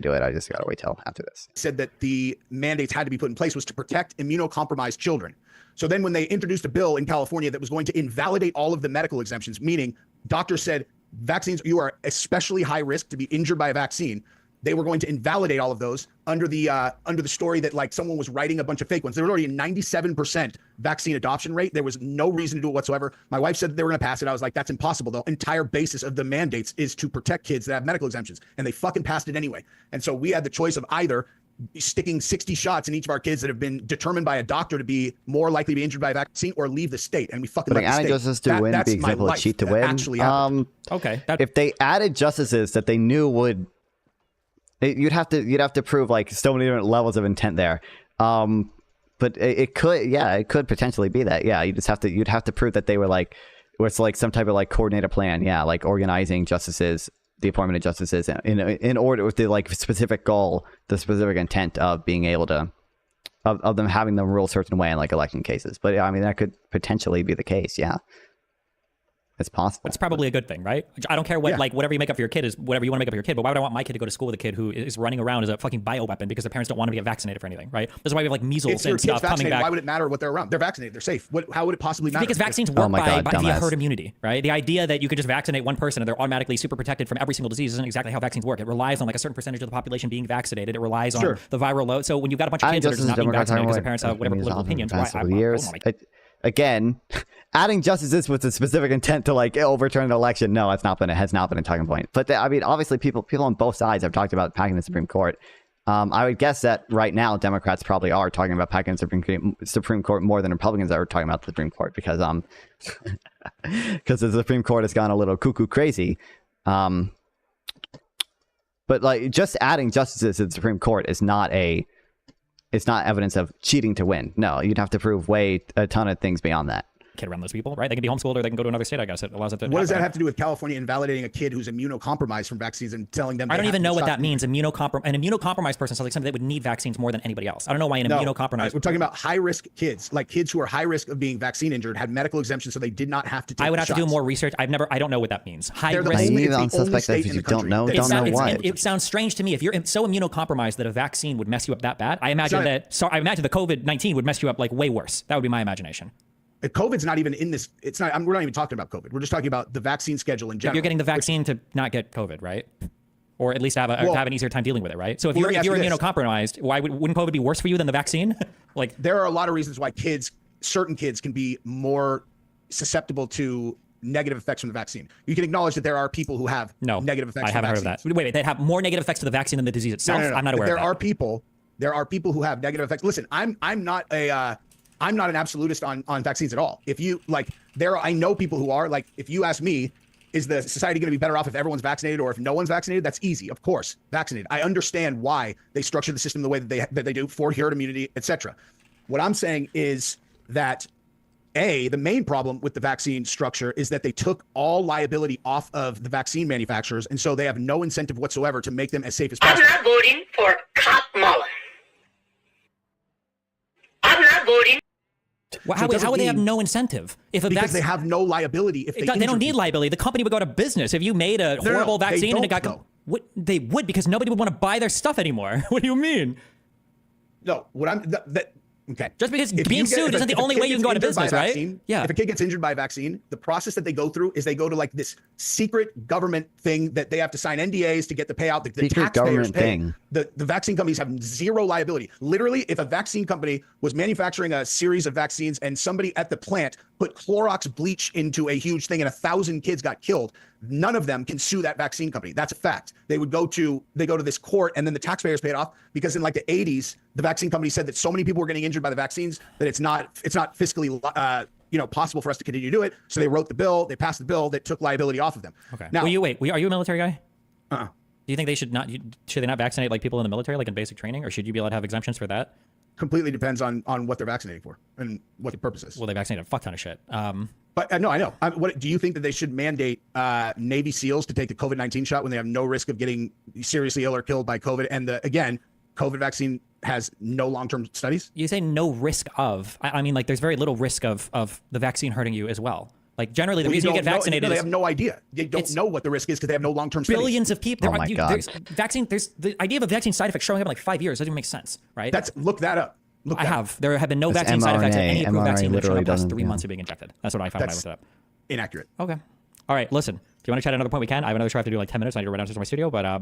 do it. I just gotta wait till after this. Said that the mandates had to be put in place was to protect immunocompromised children. So then when they introduced a bill in California that was going to invalidate all of the medical exemptions, meaning doctors said vaccines, you are especially high risk to be injured by a vaccine. They were going to invalidate all of those under the story that like someone was writing a bunch of fake ones. There was already a 97% vaccine adoption rate. There was no reason to do it whatsoever. My wife said that they were going to pass it. I was like, that's impossible. The entire basis of the mandates is to protect kids that have medical exemptions, and they fucking passed it anyway. And so we had the choice of either sticking 60 shots in each of our kids that have been determined by a doctor to be more likely to be injured by a vaccine, or leave the state, and we fucking Putting added justices to win the example of cheat to win. Actually happened. Okay. If they added justices that they knew would, you'd have to prove like so many different levels of intent there. But it could potentially be that. Yeah, you'd have to prove that they were like, where it's like some type of like coordinated plan. Yeah, like organizing justices, the appointment of justices in order with the like specific goal, the specific intent of being able to, of them having them rule a certain way in like election cases. But I mean, that could potentially be the case. Yeah. It's possible. It's probably a good thing, right? I don't care what, like, whatever you make up for your kid is whatever you want to make up for your kid. But why would I want my kid to go to school with a kid who is running around as a fucking bioweapon because their parents don't want to get vaccinated for anything, right? That's why we have like measles and stuff coming back. Why would it matter what they're around? They're vaccinated. They're safe. How would it possibly matter? Because vaccines work via herd immunity, right? The idea that you could just vaccinate one person and they're automatically super protected from every single disease isn't exactly how vaccines work. It relies on like a certain percentage of the population being vaccinated. It relies on the viral load. So when you've got a bunch of kids that are just not being vaccinated because their parents have whatever political opinions, again, adding justices with a specific intent to like overturn an election, no, it has not been a talking point. But I mean, obviously, people on both sides have talked about packing the Supreme Court. I would guess that right now, Democrats probably are talking about packing the Supreme Court more than Republicans are talking about the Supreme Court because because the Supreme Court has gone a little cuckoo crazy. But like just adding justices to the Supreme Court is not evidence of cheating to win. No, you'd have to prove a ton of things beyond that. Kid around those people, right? They can be homeschooled or they can go to another state. I guess it allows it to. What does that have to do with California invalidating a kid who's immunocompromised from vaccines and telling them? I don't even know what that means. An immunocompromised person sounds like somebody that would need vaccines more than anybody else. I don't know why immunocompromised. We're talking about high risk kids, like kids who are high risk of being vaccine injured, had medical exemptions, so they did not have to take. I would have shots. to do more research. I don't know what that means. High risk. It sounds strange to me. If you're so immunocompromised that a vaccine would mess you up that bad, I imagine the COVID-19 would mess you up like way worse. That would be my imagination. COVID's not even in this. It's not. We're not even talking about COVID. We're just talking about the vaccine schedule in general. You're getting the vaccine to not get COVID, right? Or at least have an easier time dealing with it, right? So if you're immunocompromised, wouldn't COVID be worse for you than the vaccine? Like there are a lot of reasons why certain kids can be more susceptible to negative effects from the vaccine. You can acknowledge that there are people who have negative effects. I haven't heard of that. Wait, they have more negative effects to the vaccine than the disease itself. No. I'm not aware. There are people who have negative effects. Listen, I'm not an absolutist on vaccines at all. If you like, I know people who are like, if you ask me, is the society going to be better off if everyone's vaccinated or if no one's vaccinated? That's easy. Of course, vaccinated. I understand why they structure the system the way that they do for herd immunity, etc. What I'm saying is that the main problem with the vaccine structure is that they took all liability off of the vaccine manufacturers, and so they have no incentive whatsoever to make them as safe as possible. I'm not voting for Kamala. I'm not voting. How would they have no incentive? Because they have no liability. If they don't need liability. The company would go out of business if you made a horrible vaccine and it got. They would, because nobody would want to buy their stuff anymore. What do you mean? No, okay. Just because being sued isn't the only way you can go out of business, right? Yeah. If a kid gets injured by a vaccine, the process that they go through is they go to like this secret government thing that they have to sign NDAs to get the payout. The taxpayers pay. The vaccine companies have zero liability. Literally, if a vaccine company was manufacturing a series of vaccines and somebody at the plant put Clorox bleach into a huge thing and 1,000 kids got killed, none of them can sue that vaccine company. That's a fact. They go to this court and then the taxpayers pay it off because in like the 80s, the vaccine company said that so many people were getting injured by the vaccines that it's not fiscally possible for us to continue to do it. So they wrote the bill, they passed the bill that took liability off of them. Okay. Now, are you a military guy? Do you think they should they not vaccinate like people in the military, like in basic training, or should you be allowed to have exemptions for that? Completely depends on what they're vaccinating for and what the purpose is. Well, they vaccinate a fuck ton of shit. But no, I know. What do you think that they should mandate Navy SEALs to take the COVID-19 shot when they have no risk of getting seriously ill or killed by COVID? And again, COVID vaccine has no long-term studies. You say no risk of. I mean, like there's very little risk of the vaccine hurting you as well. Like generally, the reason you get vaccinated they is have no idea. They don't know what the risk is because they have no long-term studies. billions of people. Oh my God. There's the idea of a vaccine side effect showing up in like 5 years doesn't even make sense, right? Look that up. I have. There have been no It's vaccine side effects in mRNA. any approved mRNA vaccine that showed literally up past doesn't- 3 yeah. months of being injected. That's what I found when I That's looked it up. inaccurate. Okay. All right. Listen. Do you want to chat another point? We can. I have another show I have to do in like 10 minutes. I need to run downstairs to my studio, but All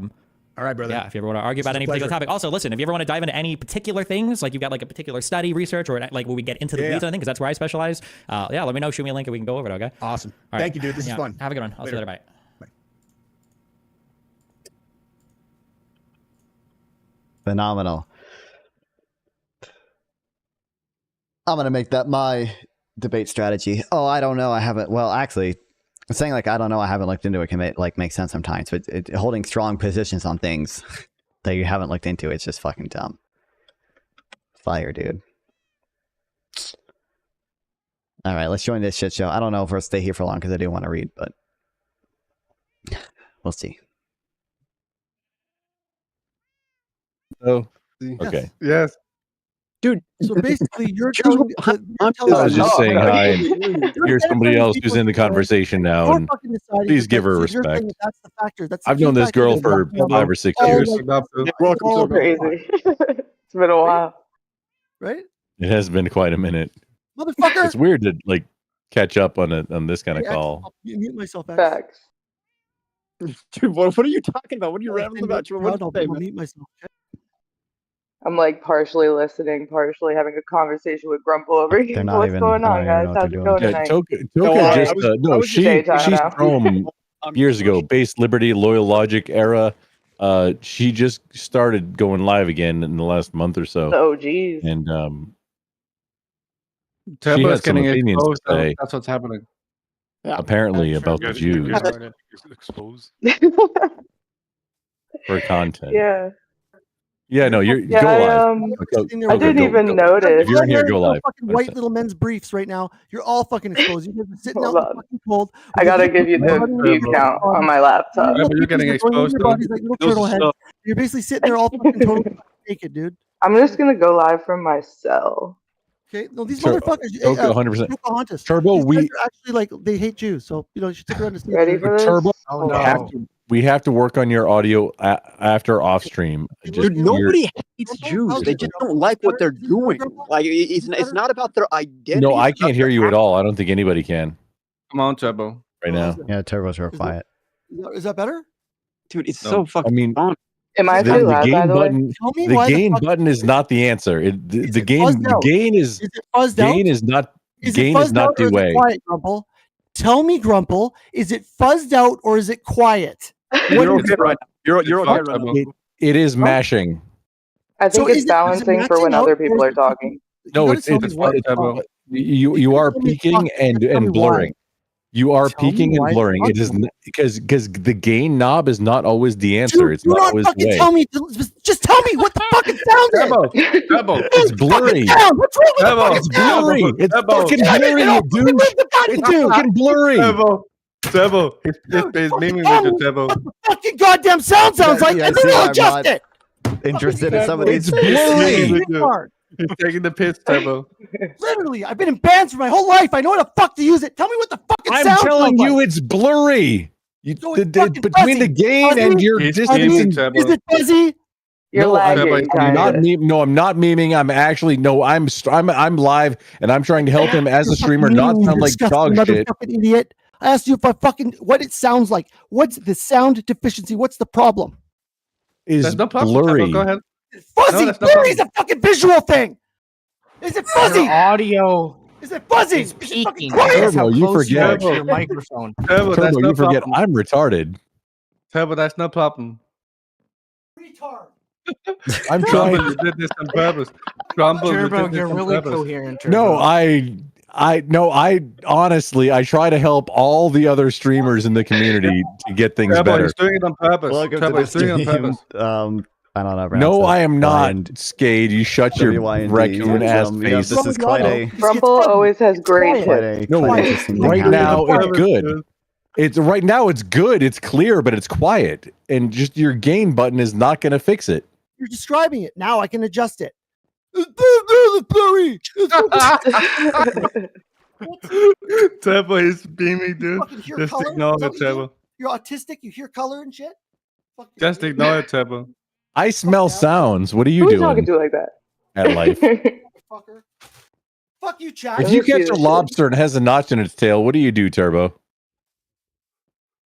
right, brother. yeah, if you ever want to argue This about is a any particular pleasure. topic. Also, listen, if you ever want to dive into any particular things, like you've got like a particular study, research, or like where we get into the weeds, I think, because that's where I specialize. Yeah, let me know. Shoot me a link and we can go over it. Okay. Awesome. All right. Thank you, dude. This is fun. Have a good one. I'll see you later. Bye. Phenomenal. I'm gonna make that my debate strategy. Oh, I don't know. I haven't. Well, actually, saying like I don't know. I haven't looked into it. Can like make sense sometimes, but holding strong positions on things that you haven't looked into, it's just fucking dumb. Fire, dude. All right, let's join this shit show. I don't know if we'll stay here for long because I do want to read, but we'll see. Oh, okay. Yes. Dude, so basically, you're Choose telling, I'm telling I was us- just saying hi. You're Here's somebody telling else people who's in the to go, conversation now, you're and fucking deciding please that give her you're saying respect. that that's the factor. That's the I've key known this factor girl that for you're 5 or 6 all years. like- Welcome all to crazy. It's been a while. Right? It has been quite a minute. Motherfucker! It's weird to like catch up on this kind of Hey, X, call. I'll mute myself, X. Facts. Dude, what are you talking about? What are you I'll rambling about? What I'll did you say, man? mute myself. I'm like partially listening, partially having a conversation with Grumple over here. They're not What's even- going I on, don't even know guys? what How's they're it doing. going Yeah, tonight? Toka I just was- no, I was she's daytime now. from years ago, Base Liberty, Loyal Logic era. She just started going live again in the last month or so, Oh, geez. and Turbo had is some getting opinions to exposed. So say. that's what's happening. apparently about the Jews Exposed. for content. Yeah. Yeah, no, you're Yeah, go I, live. Go- I didn't go- even go- notice. If you're in here, go live. Fucking white little men's briefs right now. You're all fucking exposed. You guys are sitting Hold out in the on. fucking cold. I gotta with give you the your view count on my laptop. Yeah, but you're getting little exposed. your bodies like little turtle heads. You're basically sitting there all fucking totally naked, dude. I'm just gonna go live from my cell. Okay, no, these Tur- motherfuckers. Toka, 100%. Pocahontas. Turbo, These guys we are actually like they hate Jews, so you know you should stick around to see. Ready for this? Turbo. Hold we on. have to work on your audio after off stream. Dude, nobody hates Jews. They just don't like what they're doing. Like it's not about their identity. No, I it's about can't hear their you at all. I don't think anybody can Come on, Turbo. right now. Yeah, Turbo's real quiet. Is that better? Dude, it's No, so fucking I mean, fun. Am I the too loud, by gain the way? button. Tell me The why gain fuck button is not the answer. The it gain. fuzzed The out? gain is Is it fuzzed out? gain is not. Is it Gain is fuzzed not out the or is it way. quiet, Grumple? Tell me, Grumple, is it fuzzed out or is it quiet? You're okay right now. You're okay fucked, right now. It is mashing. I think So it's is it balancing for when maxing out other or people is are it fucking- talking. You No, gotta it's tell me it's, why it's Turbo. you are tell me peaking fuck, and tell me why. blurring. You are Tell me peaking why and blurring. It is fucking- because the gain knob is not always the answer. Dude, It's do not not always the fucking way. tell me. Just tell me what the fucking sound is. Turbo, Turbo, It's blurry. Sound. What's wrong with Turbo, the It's fucking sound? blurry. It's Turbo. fucking God, blurry, it you all douche. fucking the goddamn It's dude. fucking blurry. Turbo, Turbo. It's Fucking memeing tell with you, me Turbo. what the fucking goddamn sound sounds Yeah, like, yeah, and see then why I'll I'm adjust not it. Interested in some of It's these. blurry. Retard. He's taking the piss, Turbo. Literally, I've been in bands for my whole life. I know how the fuck to use it. Tell me what the fucking I'm sound telling sounds you, like. it's blurry. So it's fucking Between the fuzzy. gain and your It's distance. fuzzy. And, Turbo. Is it fuzzy? You're No, I'm- lagging, I'm not kinda. no, I'm not memeing. I'm actually no. I'm live, and I'm trying to help him as a streamer not sound like dog shit. Fucking idiot. I asked you if I fucking what it sounds like. What's the sound deficiency? What's the problem? Is There's no problem. blurry. Turbo, go ahead. It's fuzzy. No, that's no Blurry is a fucking visual thing. Is it fuzzy? Audio Is it fuzzy? is Is it fucking peaking. quiet? That's how Turbo, you close you forget. are to your microphone. Turbo, that's Turbo, no you forget problem. I'm retarded. Turbo, that's no problem. Retard. I'm Grumble, trying. you did this on purpose. Grumble, you Turbo, did this you're on really purpose. coherent. Turbo. No, I honestly, I try to help all the other streamers in the community to get things Turbo, better. he's doing it on purpose. Welcome Turbo, to he's doing it on the stream. purpose. I don't know. No, I am not. Wynd- Skade, you shut your WYND. raccoon ass Yeah, face. this is quite a Grumble always has great quite tips. a No, quite interesting thing right happening. now it's Turbo's good. It's right now it's good. It's clear, but it's quiet, and just your gain button is not going to fix it. You're describing it. Now I can adjust it. It's blurry. Turbo is beaming, dude. Fucking hear Just color? ignore Is that it, what you do? Turbo. You're autistic. You hear color and shit. Fuck you, Just dude. ignore it, Turbo. I smell sounds. What are you Who are you talking doing to like that? at life? Fucker. Fuck you, Chad. If Let you me see catch this a shit. lobster and it has a notch in its tail, what do you do, Turbo?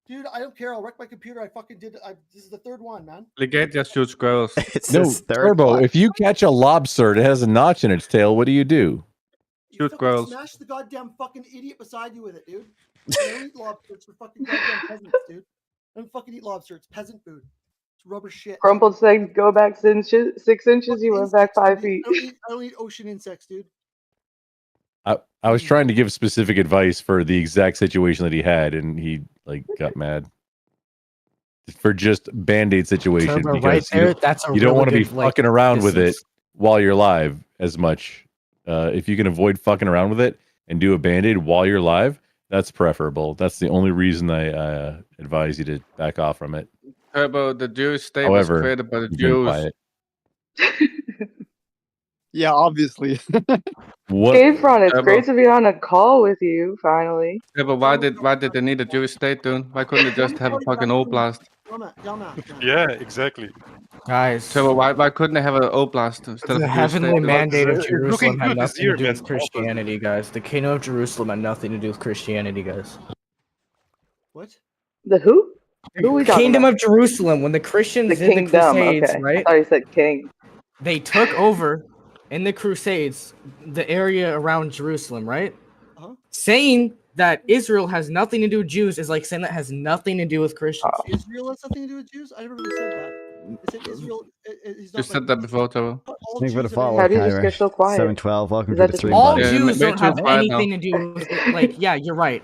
Dude, I don't care. I'll wreck my computer. I fucking did. This is the third one, man. Legate just shoots squirrels. It's No, his third Turbo, one. if you catch a lobster and it has a notch in its tail, what do you do? You Shoot fucking girls. smash the goddamn fucking idiot beside you with it, dude. I don't eat lobster. It's for fucking goddamn peasants, dude. I don't fucking eat lobster. It's peasant food. It's rubber shit. Crumpled said, "Go back 6 inches. You went back 5 feet." I don't eat ocean insects, dude. I was trying to give specific advice for the exact situation that he had, and he like got mad for just Band-Aid situation Turbo, because right there, that's a you don't really want to be good, like, fucking around with it distance. while you're live as much. If you can avoid fucking around with it and do a Band-Aid while you're live, that's preferable. That's the only reason I advise you to back off from it. Turbo, the Jewish state was However, created by the you've been Jews. quiet. Yeah, obviously. What? Gayfron, it's Turbo. great to be on a call with you finally. Yeah, but why did they need a Jewish state, dude? Why couldn't they just have a fucking oblast? Yeah, exactly. Guys, Turbo, why couldn't they have an oblast instead of the a Jewish heavenly state? mandate of It's Jerusalem looking had good this nothing year, to do man. with Christianity, guys. The kingdom of Jerusalem had nothing to do with Christianity, guys. What? The who? Who are we talking Kingdom about? of Jerusalem, when the Christians The did the kingdom. Crusades, Okay, I right? thought you said king. They took over in the Crusades the area around Jerusalem, right? Uh-huh. Saying that Israel has nothing to do with Jews is like saying that has nothing to do with Christians. Israel has something to do with Jews? I never really said that. I said Israel is You not said that before, Turbo. all Thank you for the Jews are follow, How do you just get Kyrie. so quiet? 712. Welcome Is to that the just stream, All buddy. Yeah, Jews way don't too have quiet now. anything to do with it. Like, yeah, you're right.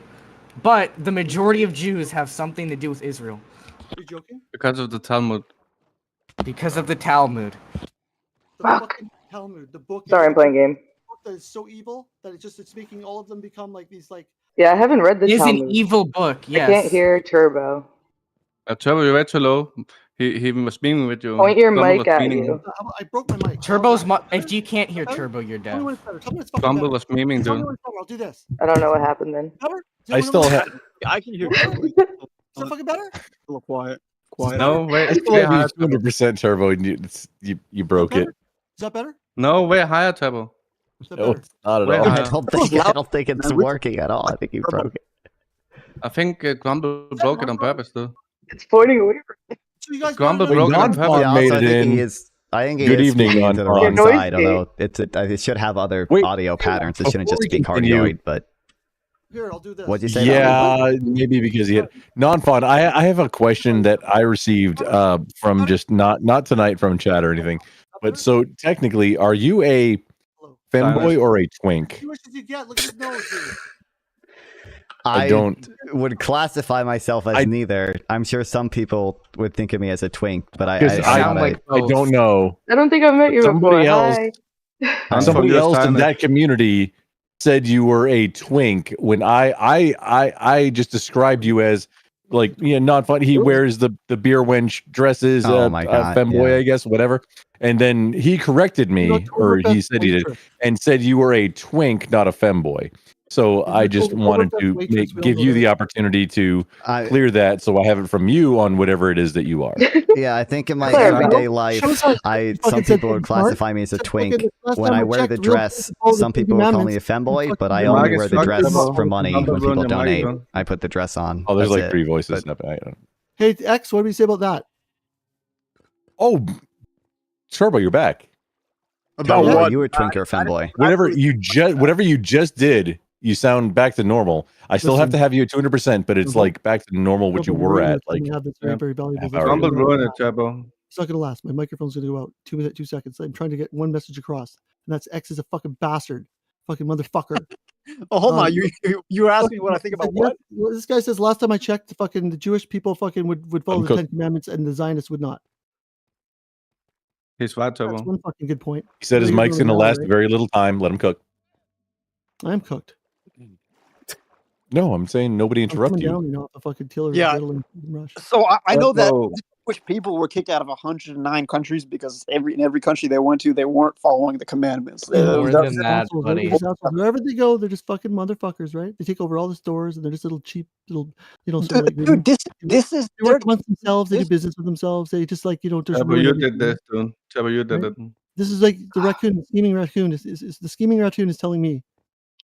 But the majority of Jews have something to do with Israel Are you joking? Because of the Talmud. because of the Talmud. The Fuck. fucking Talmud, the book. Sorry, I'm playing game. Book that is so evil that it's making all of them become like these like. Yeah, I haven't read the Is an Talmud. evil book. Yes. I can't hear Turbo. Turbo, you're way too low. He was beaming with you. Point your Grumble mic was at memeing. you. I broke my mic. Turbo's. How's that? If you can't hear Better? Turbo, you're Tell me deaf. when it's better. Tell me when it's fucking Grumble better. was memeing, Tell me dude. when it's better. I'll do this. I don't know what happened then. Better? I still have. I can hear Is that fucking better? a little quiet. Quiet. No, way, I still way have higher, you Turbo. 200% turbo, and you broke it. Is that better? No, way higher, Turbo. Is that No, better? it's not at Way all. higher. I don't think it's working at all. I think you broke it. I think Grumble broke it on purpose, though. It's pointing away from So you guys Grumble better broke it on Non-fun purpose. Yeah, made also, I it think in. he is. I think he Good is evening, speaking into the non-fun. wrong Your noise side. Although it should have other Wait, audio patterns. It shouldn't before just we speak continue- cardioid. But Here, I'll do this. what'd you say? Yeah, maybe because he had non-fun. I have a question that I received from just not tonight from chat or anything. But so technically, are you a femboy or a twink? As much as you get, look at his nose, dude. I don't. would classify myself as neither. I'm sure some people would think of me as a twink, but I sound like I don't know. I don't think I've met you Somebody before. else- Hi. Somebody else in Simon. that community said you were a twink when I just described you as like not fun. He wears the beer wench dresses, Oh my God, femboy, yeah. I guess, whatever. And then he corrected me, or he said he did, and said you were a twink, not a femboy. So I just wanted to give you the opportunity to clear that, so I have it from you on whatever it is that you are. Yeah, I think in my Claire, everyday bro. life, Shows us- some fucking people said would classify me as a Said twink. fucking last When time I I wear checked, the real dress, people follow the some people would call me a commandments. femboy, but I Fucking only Marcus wear the fucked dress up. for money when Number people one, donate. Mike, I put the dress on. Oh, there's That's like it. 3 voices. But- I don't. Hey, X, what do you say about that? Oh, Turbo, you're back. About Yeah, what? you were a twink or a femboy. Whatever you just did, you sound back to normal. I still have to have you at 200%, but it's like back to normal what you were at. Like have this very, very valuable. half hour Grumble ago. ruined it, Turbo. It's not gonna last. My microphone's gonna go out. 2 seconds. I'm trying to get one message across, and that's X is a fucking bastard, fucking motherfucker. Oh, hold on. You asked me what I think about what? Well, this guy says last time I checked, the Jewish people fucking would follow I'm the cooked. 10 Commandments, and the Zionists would not. He's right, That's Turbo. one fucking good point. He said his You're mic's going going to now, last right? very little time. Let him cook. I'm cooked. No, I'm saying nobody I'm interrupt coming you. down, off the fucking tiller. Yeah. adrenaline rush. So I know that Turbo. Jewish people were kicked out of 109 countries because in every country they went to, they weren't following the commandments. More than that, assholes, buddy. right? Wherever they go, they're just fucking motherfuckers, right? They take over all the stores, and they're just little cheap, little, sort of like dude, this is they work amongst themselves. They do business with themselves. They just just Chabo, ruin you everything. did this, dude. Chabo, you did Right? it. This is like the raccoon, the scheming raccoon. Is the scheming raccoon is telling me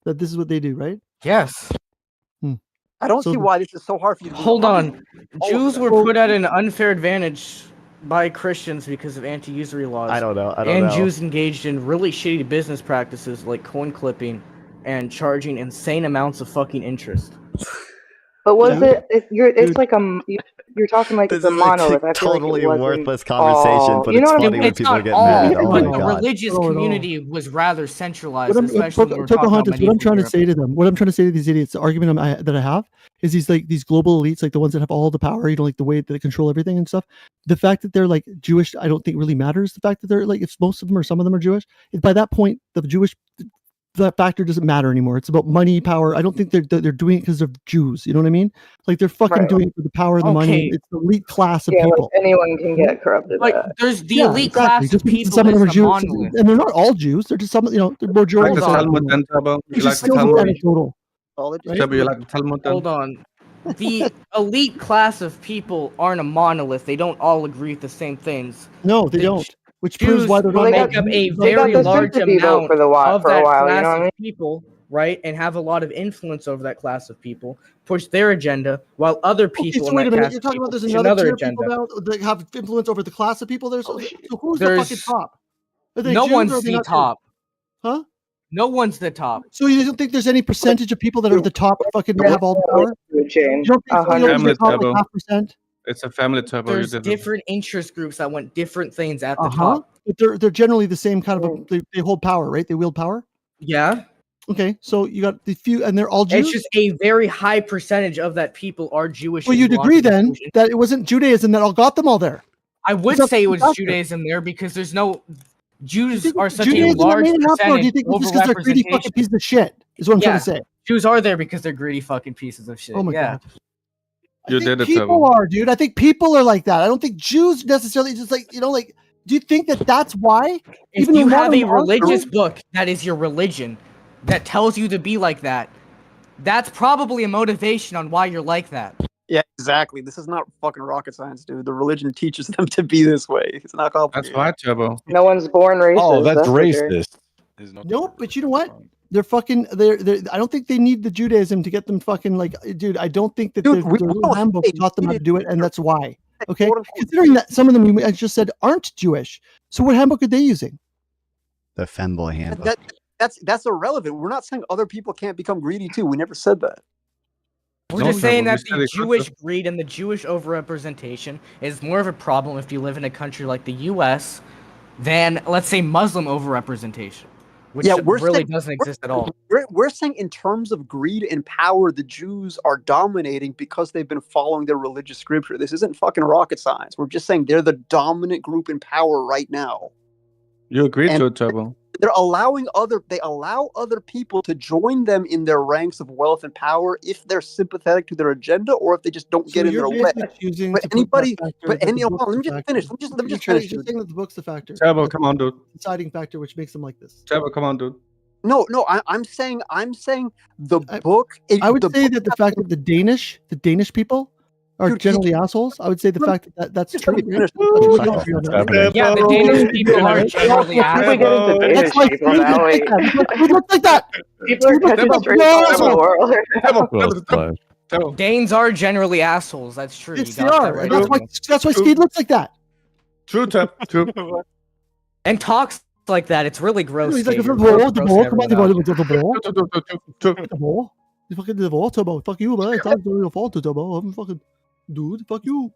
that this is what they do, right? Yes. I don't see why this is so hard for you to believe. Hold on. All of Jews them. were put at an unfair advantage by Christians because of anti-usury laws. I don't know. And Jews engaged in really shitty business practices like coin clipping and charging insane amounts of fucking interest. But was it? It's like you're talking like it's a monolith. I feel totally like it wasn't worthless conversation, but you it's know what funny I when It's people not get all, mad. Oh my but the god. religious community was rather centralized, What especially when we're talking about Pocahontas, what I'm trying to say to them, what I'm trying to say to these idiots, the argument that I have is these global elites, like the ones that have all the power, like the way that they control everything and stuff. The fact that they're like Jewish, I don't think really matters. The fact that they're like, if most of them or some of them are Jewish, by that point, that factor doesn't matter anymore. It's about money, power. I don't think they're doing it because they're Jews. You know what I mean? Like they're fucking doing it for the power and the money. It's the elite class of people. Like anyone can get corrupted. Like there's the elite class Just of because people some of them are that's a Jews, monolith. and they're not all Jews. They're just some, the majority. Like the Talmud then, Chabo? You It's like just the still Talmud? anecdotal. Chabo, you like the Talmud then? Hold on. The elite class of people aren't a monolith. They don't all agree with the same things. No, they don't. Which Jews proves why they're not make up a they got very the large sympathy vote amount for the of for a that while, class you know what I mean? of people, right? And have a lot of influence over that class of people, push their agenda, while other people so wait a in that minute. class You're of talking about people there's push another tier of agenda. people now that have influence over the class of people. So who's the There's- fucking top? Are they No Jews or one's are they the not Jews? top. Huh? No one's the top. So you don't think there's any percentage of people that are the top fucking have all the power? Would change. You don't think so? You don't Family think the top, Chabo. like 0.5%? It's a family Chabo. You There's did it. different interest groups that want different things at the Uh-huh. top. But they're generally the same kind of they hold power, right? They wield power. Yeah. Okay, so you got the few, and they're all Jews. It's just a very high percentage of that people are Jewish. Well, and you'd belong agree to the then Jewish- that it wasn't Judaism that all got them all there. I would It's not say it was factor. Judaism there because there's no Jews think are such Judaism a large made it happen, or do percentage you think it's just because they're greedy fucking overrepresentation. pieces of shit? Is what I'm trying to say. Jews are there because they're greedy fucking pieces of shit. Oh my yeah. god. You did it, People Chabo. are, dude. I think people are like that. I don't think Jews necessarily just like, do you think that that's why? If Even you though have a modern art- religious book that is your religion that tells you to be like that, that's probably a motivation on why you're like that. Yeah, exactly. This is not fucking rocket science, dude. The religion teaches them to be this way. It's not complicated. That's right, Chabo. No one's born racist. Oh, that's for sure. racist. Nope, but you know what? They're fucking. They're. I don't think they need the Judaism to get them fucking like, dude. I don't think that Dude, the we little don't handbook hate taught them how to do it, and that's why. Okay, Quote, unquote. considering that some of them, I just said, aren't Jewish. So what handbook are they using? The femboy handbook. That's irrelevant. We're not saying other people can't become greedy too. We never said that. We're No, just saying Chabo, that we said the it could Jewish be. greed and the Jewish overrepresentation is more of a problem if you live in a country like the U.S. than, let's say, Muslim overrepresentation, which we're really saying- doesn't exist at all. We're saying in terms of greed and power, the Jews are dominating because they've been following their religious scripture. This isn't fucking rocket science. We're just saying they're the dominant group in power right now. You agreed And- to it, Chabo. They allow other people to join them in their ranks of wealth and power if they're sympathetic to their agenda or if they just don't get in their way. Choosing But to put anybody, that factor but that any, the hold book's on, let me the just factor. finish. Let me You're just finish. saying that the book's the factor. Chabo, come on, dude. Deciding factor which makes them like this. Chabo, come on, dude. No, I'm saying the book. I would say that the fact that the Danish people are Dude, generally assholes. I would say the fact that that's Just true. let me finish. Yeah, the Danish people are generally How do we get into Danish That's why people now? Like, we look like that. people are catching Chabo, straight no, from the world. Chabo, Chabo. Danes are generally assholes. That's true. Yes, You they got that are. right. And that's why Speed looks like that. True, Chabo. True. And talks like that. It's really gross. He's like, Gabe. the You're ball, grossing come on, everyone the out. ball. The ball. You fucking the ball, Turbo. Fuck you, man. It's not your fault, Turbo. I'm fucking dude. Fuck you.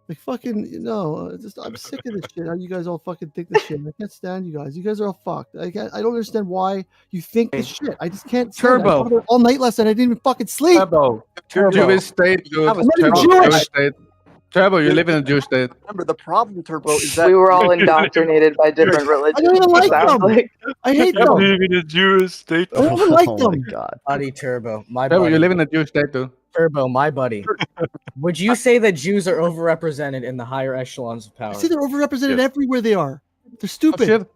Like fucking, I'm sick of this shit. How you guys all fucking think this shit? I can't stand you guys. You guys are all fucked. I don't understand why you think this shit. I just can't stand it. I Turbo. thought about it all night last night. I didn't even fucking sleep. Chabo. Turbo. Jewish state, dude. I'm not even Chabo, Jewish. Jewish state. Turbo, you live in a Jewish state. Remember, the problem, Turbo, is that We were all indoctrinated by different religions. I don't even like sounds them. like. I hate You them. live in a Jewish state. I don't even like Oh my them. god. Buddy Turbo, my Turbo, buddy. you live in a Jewish state, too. Turbo, my buddy. Would you say that Jews are overrepresented in the higher echelons of I power? see they're overrepresented everywhere they are. They're Oh, stupid. shit.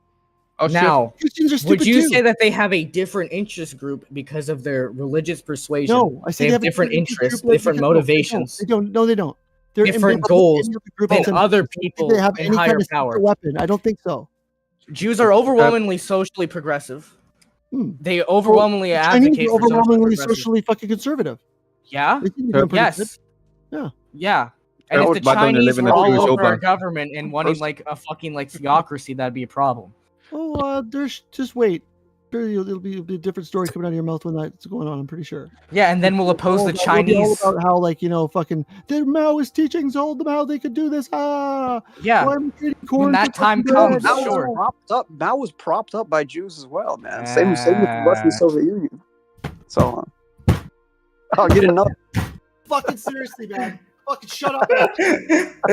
Oh, Now, Christians are stupid would you too. say that they have a different interest group because of their religious persuasion? No, I say they have a different interest interests, group, like, different because- no, motivations, They don't. No, they don't. They're different ambivalent goals in the group than and other do people they have in any higher kind of power. secret weapon? I don't think so. Jews are overwhelmingly socially progressive. They overwhelmingly The advocate Chinese are for overwhelmingly socially socially fucking conservative. Yeah. They seem to be doing pretty good. Yes. Yeah. Yeah. And Yeah, if the but don't you Chinese live in were a all Jewish over our oblast? government and wanting like a fucking like theocracy, that'd be a problem. Oh, there's just wait. It'll be a different story coming out of your mouth when that's going on. I'm pretty sure. Yeah, and then we'll oppose the It'll be all Chinese. about how, like, fucking their Maoist teachings told them how they could do this. Yeah. Why am I eating corn When that for time fucking comes, bread? Mao sure. was propped up. Mao was propped up by Jews as well, man. Same with the Russian Soviet Union. So, I'll get another. Fucking seriously, man. Fucking shut up.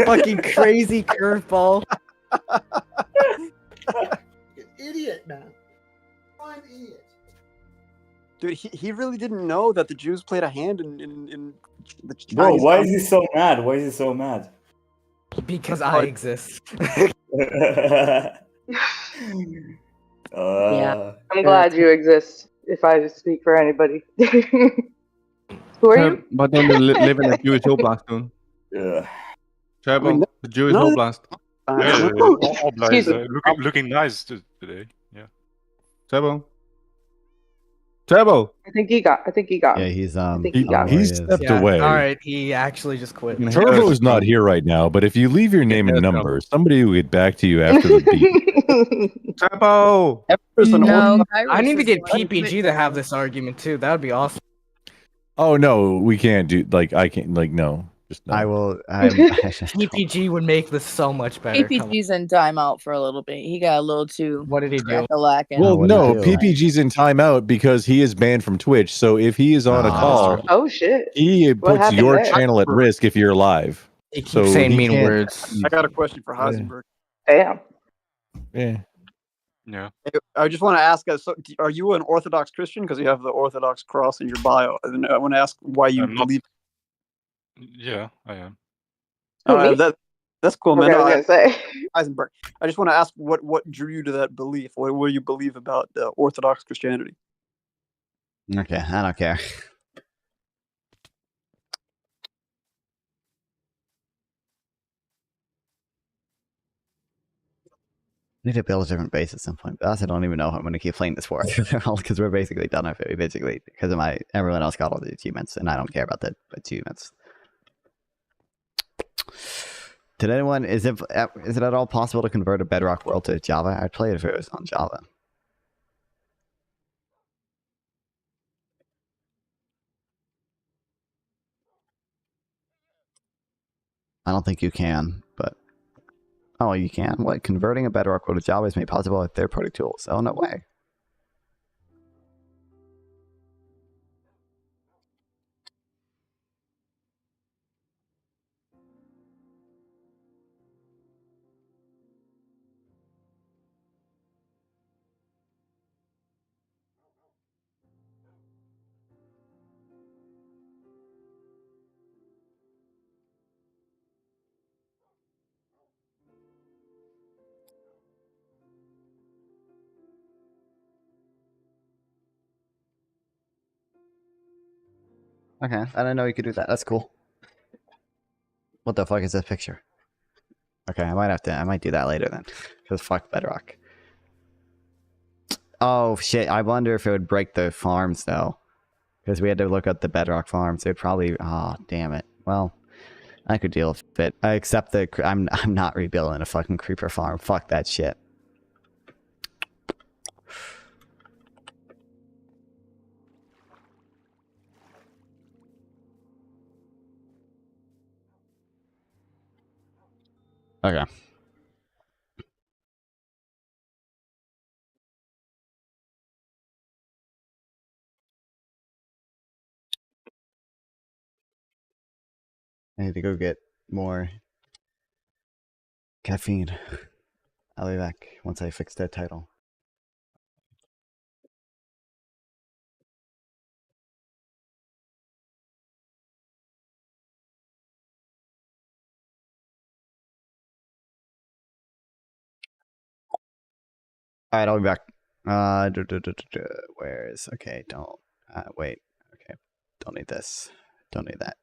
Fucking crazy curveball. Idiot, man. I'm an idiot. Dude, he really didn't know that the Jews played a hand in the Chinese. Bro, why is he so mad? Why is he so mad? Because I exist. Yeah, I'm glad you exist. If I speak for anybody, who are you? But don't you live in a Jewish oblast, too? Yeah. Turbo, I mean, the Jewish no, oblast. Obla is Excuse me. looking nice today. Yeah. Turbo. Turbo. I think he got. Yeah, he's I think he got. He stepped Yeah. away. All right, he actually just quit. Turbo is not here right now, but if you leave your name and number, somebody will get back to you after the beat. Turbo. No, I need to get PPG to have this argument too. That would be awesome. Oh no, we can't do I can't no. Just no. I will. PPG would make this so much better. Come on. PPG's in timeout for a little bit. He got a little too. What did he do? crack-a-lackin'. Well, no, PPG's in timeout because he is banned from Twitch. So if he is on a call, Oh shit! he What puts happened your there? channel at risk if you're live. He keeps So saying he mean can't- words. I got a question for Heisenberg. Damn. Yeah. Yeah. I just want to ask, so, are you an Orthodox Christian? Because you have the Orthodox cross in your bio. And I want to ask why you I'm not- believe. Yeah, I am. Who, me? That's cool, Okay, man. I was gonna say. Heisenberg. I just want to ask what drew you to that belief? What do you believe about Orthodox Christianity? Okay, I don't care. Need to build a different base at some point. But I also don't even know how I'm going to keep playing this for because we're basically done with it. Basically, because of everyone else got all the achievements, and I don't care about the achievements. Did anyone is it at all possible to convert a Bedrock world to Java? I'd play it if it was on Java. I don't think you can, but oh, you can. What? Converting a Bedrock world to Java is made possible with third-party tools. Oh, no way. Okay, I didn't know you could do that. That's cool. What the fuck is this picture? Okay, I might do that later then. Because fuck Bedrock. Oh shit, I wonder if it would break the farms though. Because we had to look up the Bedrock farms. It'd probably, oh damn it. Well, I could deal with it. I accept that I'm not rebuilding a fucking creeper farm. Fuck that shit. Okay. I need to go get more caffeine. I'll be back once I fix that title. All right, I'll be back. Where is? Okay, don't. Wait. Okay, don't need this. Don't need that.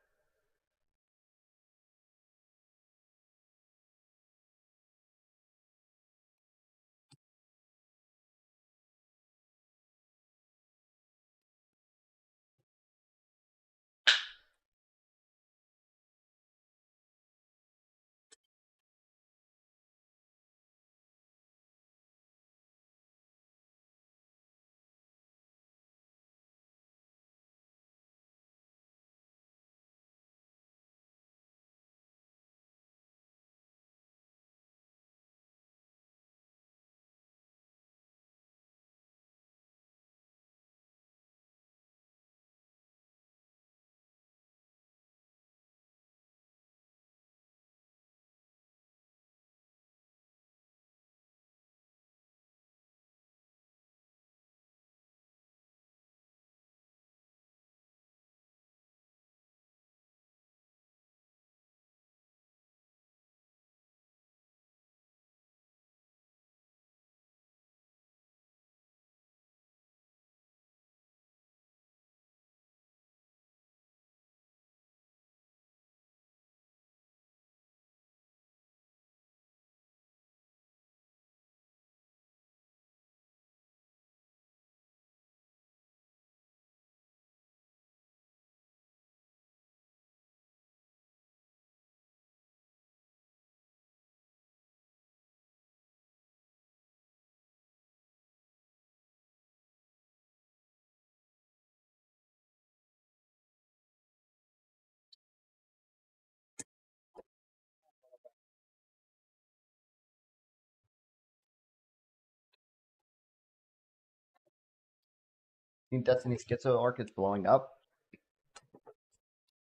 Destiny Schizo arc is blowing up.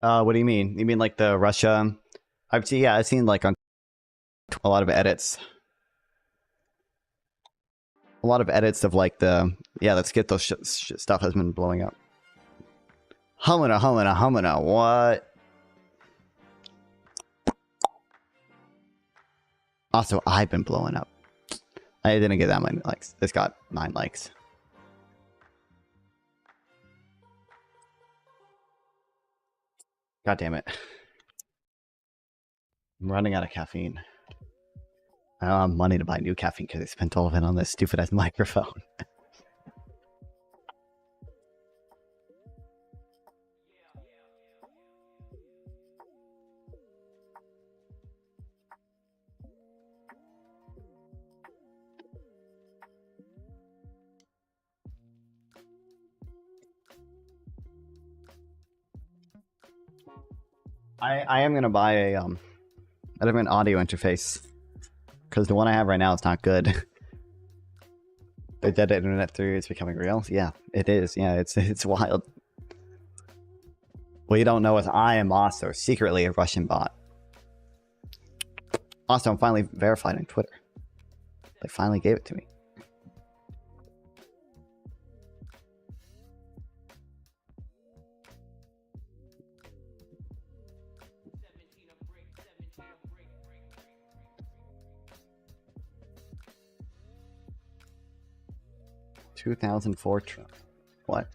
What do you mean? You mean like the Russia? I've seen like on a lot of edits. A lot of edits of like the Schizo stuff has been blowing up. Humana, what? Also, I've been blowing up. I didn't get that many likes. This got 9 likes. God damn it. I'm running out of caffeine. I don't have money to buy new caffeine because I spent all of it on this stupid ass microphone. I am gonna buy a different audio interface because the one I have right now is not good. The dead internet theory is becoming real. Yeah, it is. Yeah, it's wild. What you don't know is I am also secretly a Russian bot. Also, I'm finally verified on Twitter. They finally gave it to me. $2004 Trump. What?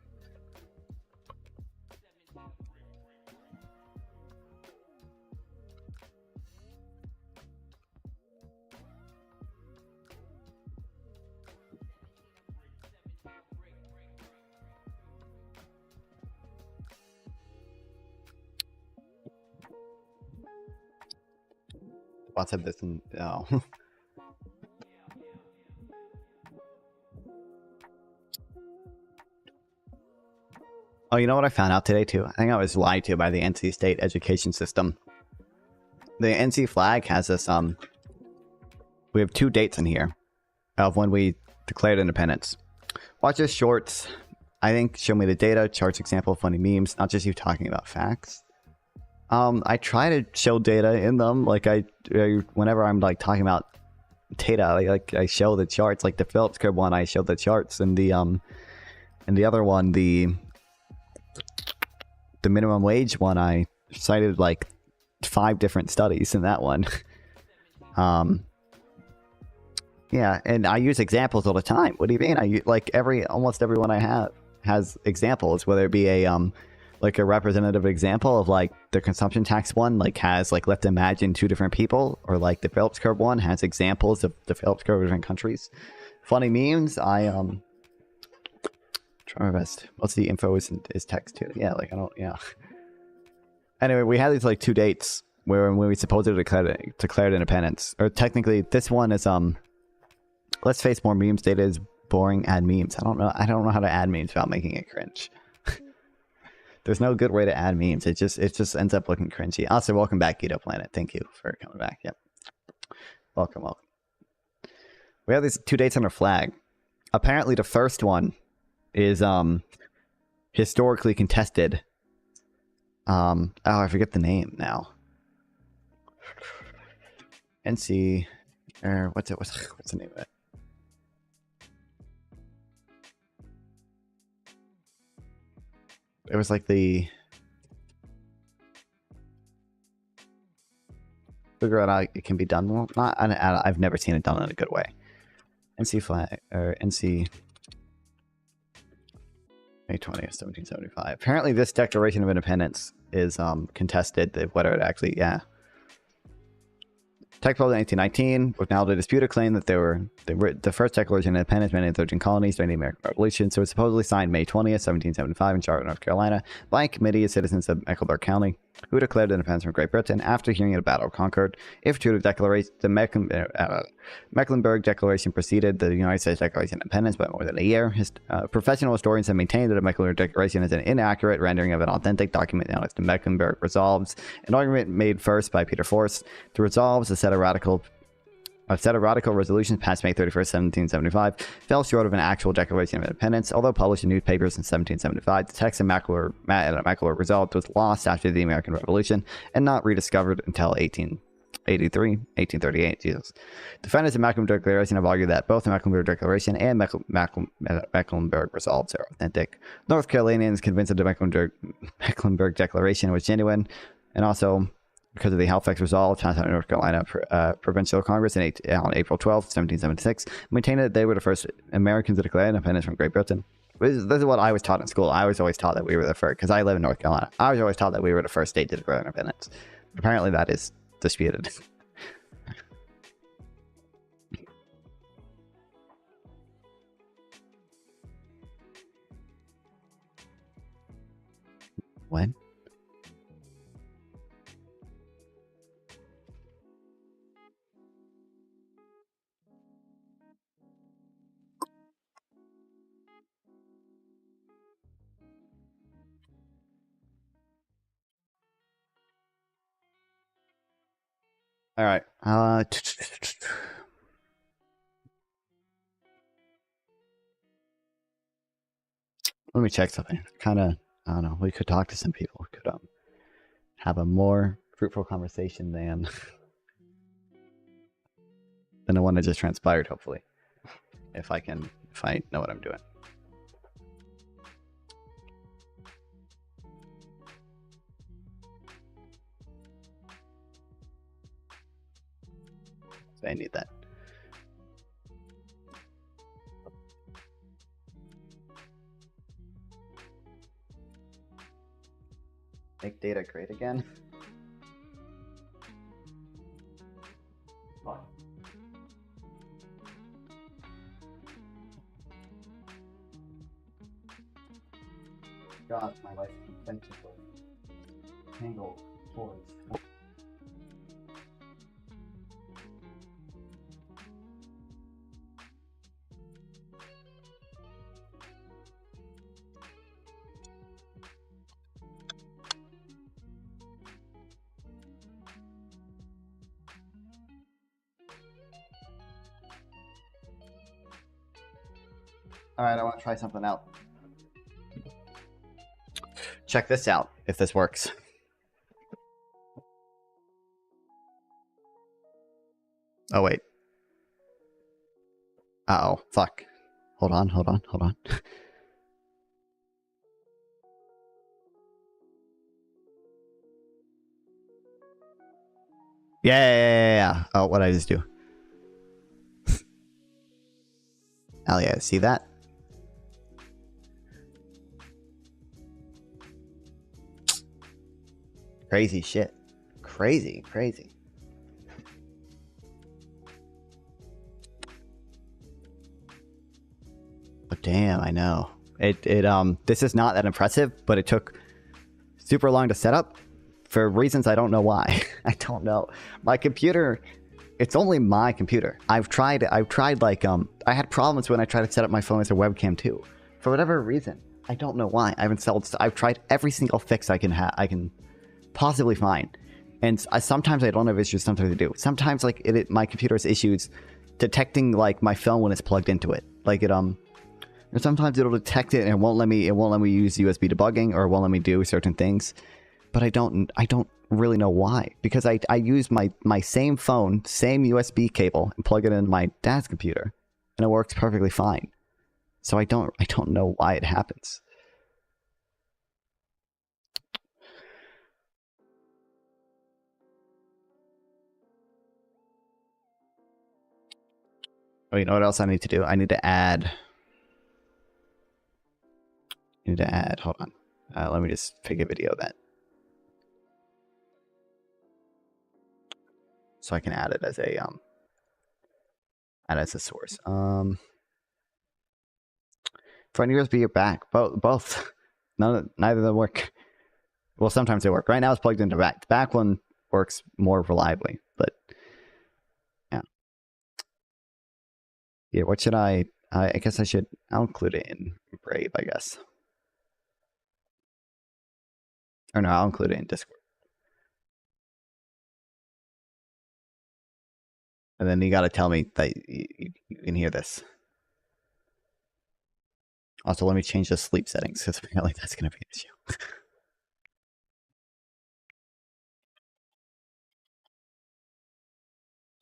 Bots have this in oh. Oh, you know what I found out today too? I think I was lied to by the NC State education system. The NC flag has this we have 2 dates in here of when we declared independence. Watch this shorts. I think show me the data, charts, example, funny memes, not just you talking about facts. I try to show data in them. Like whenever I'm like talking about data, I show the charts. Like the Phillips curve one, I show the charts, and the other one, the minimum wage one, I cited like 5 different studies in that one. Yeah, and I use examples all the time. What do you mean? Almost everyone I have has examples, whether it be a like a representative example of like the consumption tax one, like has like let's imagine 2 different people, or like the Phillips curve one has examples of the Phillips curve of different countries. Funny memes, I try my best. What's the info is text too? Yeah, like I don't, yeah. Anyway, we had these like 2 dates when we supposedly declared independence, or technically this one is let's face more memes data is boring. Add memes. I don't know how to add memes without making it cringe. There's no good way to add memes. It just ends up looking cringy. Also, welcome back, Guido Planet. Thank you for coming back. Yep. Welcome. We have these 2 dates on our flag. Apparently the first one is historically contested. Oh, I forget the name now. NC, or what's the name of it? It was like the figure out how it can be done. Well, I've never seen it done in a good way. NC flag, or NC May 20th, 1775. Apparently this Declaration of Independence is contested, whether it actually, yeah. Text published in 1819, with now the disputed claim that they were the first Declaration of Independence made in 13 colonies during the American Revolution. So it's supposedly signed May 20th, 1775 in Charlotte, North Carolina, by a committee of citizens of Mecklenburg County who declared independence from Great Britain after hearing of the Battle of Concord. If true to the Declaration, the Mecklenburg Declaration preceded the United States Declaration of Independence by more than a year. Professional historians have maintained that the Mecklenburg Declaration is an inaccurate rendering of an authentic document known as the Mecklenburg Resolves, an argument made first by Peter Force. The Resolves, a set of radical resolutions passed May 31st, 1775, fell short of an actual Declaration of Independence. Although published in newspapers in 1775, the text of Mecklenburg Resolve was lost after the American Revolution and not rediscovered until 1838. Jesus. Defenders of Mecklenburg Declaration have argued that both the Mecklenburg Declaration and Mecklenburg Resolves are authentic. North Carolinians convinced that the Mecklenburg Declaration was genuine, and also because of the Halifax Resolve, North Carolina Provincial Congress on April 12, 1776, maintained that they were the first Americans to declare independence from Great Britain. This is what I was taught in school. I was always taught that we were the first, because I live in North Carolina. I was always taught that we were the first state to declare independence. Apparently that is disputed. When? All right. Let me check something. I don't know. We could talk to some people. We could have a more fruitful conversation than the one that just transpired. Hopefully, if I know what I'm doing. So I need that. Make data great again. Fine. God, my life is plentiful. Tangled towards. All right, I want to try something out. Check this out, if this works. Oh, wait. Uh-oh. Fuck. Hold on. Yeah. Oh, what did I just do? Hell yeah. See that? Crazy shit. Crazy. But damn, I know. This is not that impressive, but it took super long to set up for reasons I don't know why. I don't know. My computer, it's only my computer. I've tried like, I had problems when I tried to set up my phone as a webcam too. For whatever reason. I don't know why. I've tried every single fix I can possibly find. And sometimes I don't have issues, sometimes I do. Sometimes like my computer has issues detecting like my phone when it's plugged into it. Like sometimes it'll detect it and it won't let me use USB debugging, or it won't let me do certain things. But I don't really know why, because I use my same phone, same USB cable, and plug it into my dad's computer, and it works perfectly fine. So I don't know why it happens. Oh, you know what else I need to do? I need to add. Hold on. Let me just pick a video that, so I can add it as a source. Front USB or back? Both. Neither of them work. Well, sometimes they work. Right now it's plugged into back. The back one works more reliably, but yeah. Yeah, what should I guess I'll include it in Brave, I guess. Or no, I'll include it in Discord. And then you got to tell me that you can hear this. Also, let me change the sleep settings, because apparently that's going to be an issue.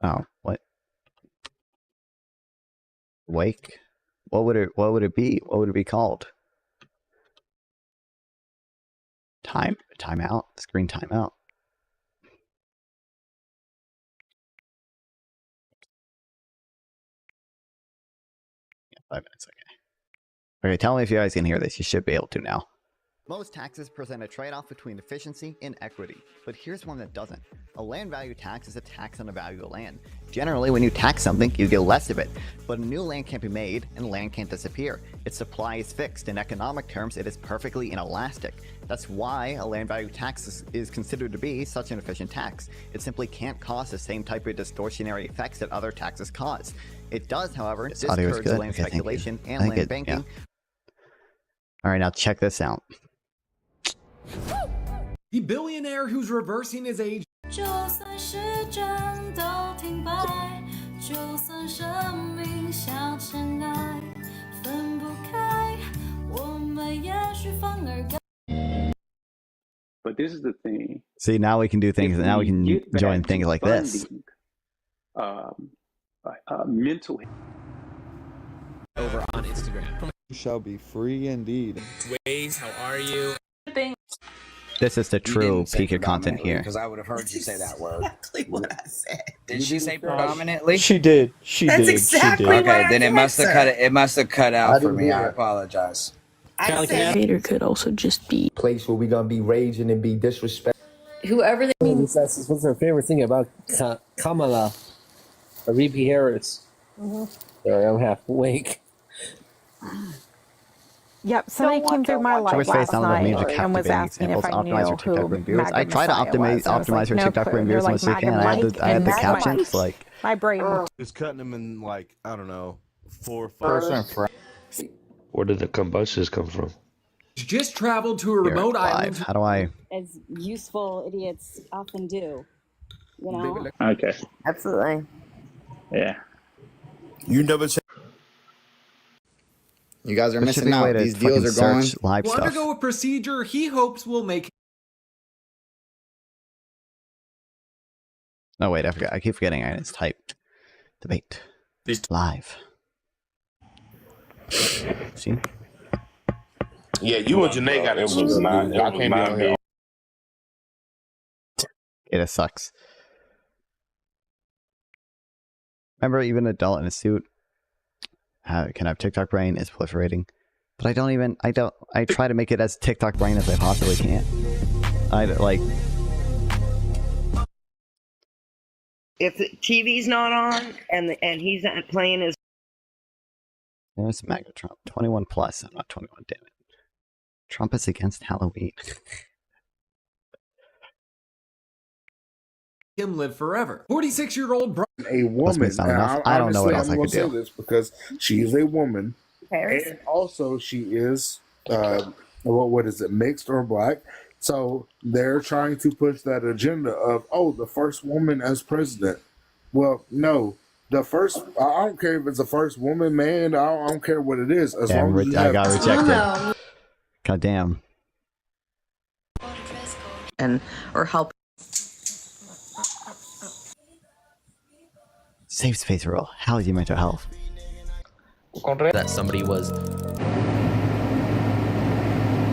Oh, what? Wake? What would it be? What would it be called? Timeout? Screen timeout. Yeah, 5 minutes, okay. Okay, tell me if you guys can hear this. You should be able to now. Most taxes present a trade-off between efficiency and equity, but here's one that doesn't. A land value tax is a tax on the value of land. Generally, when you tax something, you get less of it, but new land can't be made and land can't disappear. Its supply is fixed. In economic terms, it is perfectly inelastic. That's why a land value tax is considered to be such an efficient tax. It simply can't cause the same type of distortionary effects that other taxes cause. It does, however, discourage land speculation and land banking. Yeah. All right, now check this out. The billionaire who's reversing his age. But this is the thing. See, now we can do things. Now we can join things like this. Mentally. Over on Instagram. You shall be free indeed. Ways, how are you? This is the true peak of content here. Because I would have heard you say that word. Exactly what I said. Did she say predominantly? She did. That's exactly what Okay, I then it must have said. cut it. It must have cut out for me. hear I it. apologize. I said Creator could also just be Place where we gonna be raging and be disrespectful. whoever they mean. What's her favorite thing about Kamala? Repeat Harris. Sorry, I'm half awake. Yep, somebody came through my life last night and was asking if I knew who I try to optimize her TikTok brain viewers as much as I can. I had the captions like my brain. Just cutting them in like, I don't know, 4 or 5. Where did the combustions come from? Just traveled to a remote island. How do I? As useful idiots often do, you know. Okay. Absolutely. Yeah. You never. You guys are There should missing be a way out. to These deals are fucking going. search live Will stuff. undergo a procedure he hopes will make. Oh wait, I forgot. I keep forgetting it's typed. Debate. Live. See? Yeah, you and Janae got it. Was not. I can't be on here. It sucks. Remember, even an adult in a suit can have TikTok brain is proliferating. But I try to make it as TikTok brain as I possibly can. If the TV's not on and he's not playing his. There's MAGA Trump. 21 plus. I'm not 21, damn it. Trump is against Halloween. Him live forever. 46-year-old a woman. I don't know what else I could do. Say this because she is a woman, and also she is what is it, mixed or black? So they're trying to push that agenda of the first woman as president. Well, no, the first. I don't care if it's the first woman, man. I don't care what it is. As long as you I got rejected. God damn. Or help. Safe space rule. How's your mental health? That somebody was.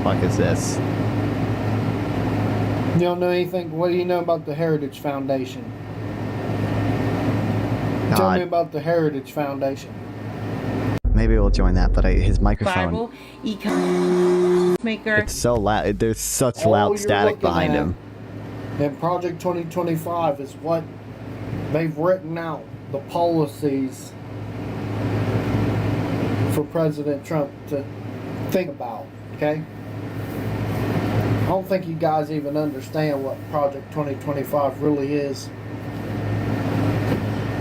Fuck is this? You don't know anything? What do you know about the Heritage Foundation? Tell me about the Heritage Foundation. Maybe we'll join that, but his microphone. Bible, maker. It's so loud. There's such loud static behind him. And Project 2025 is what they've written out, the policies for President Trump to think about, okay? I don't think you guys even understand what Project 2025 really is.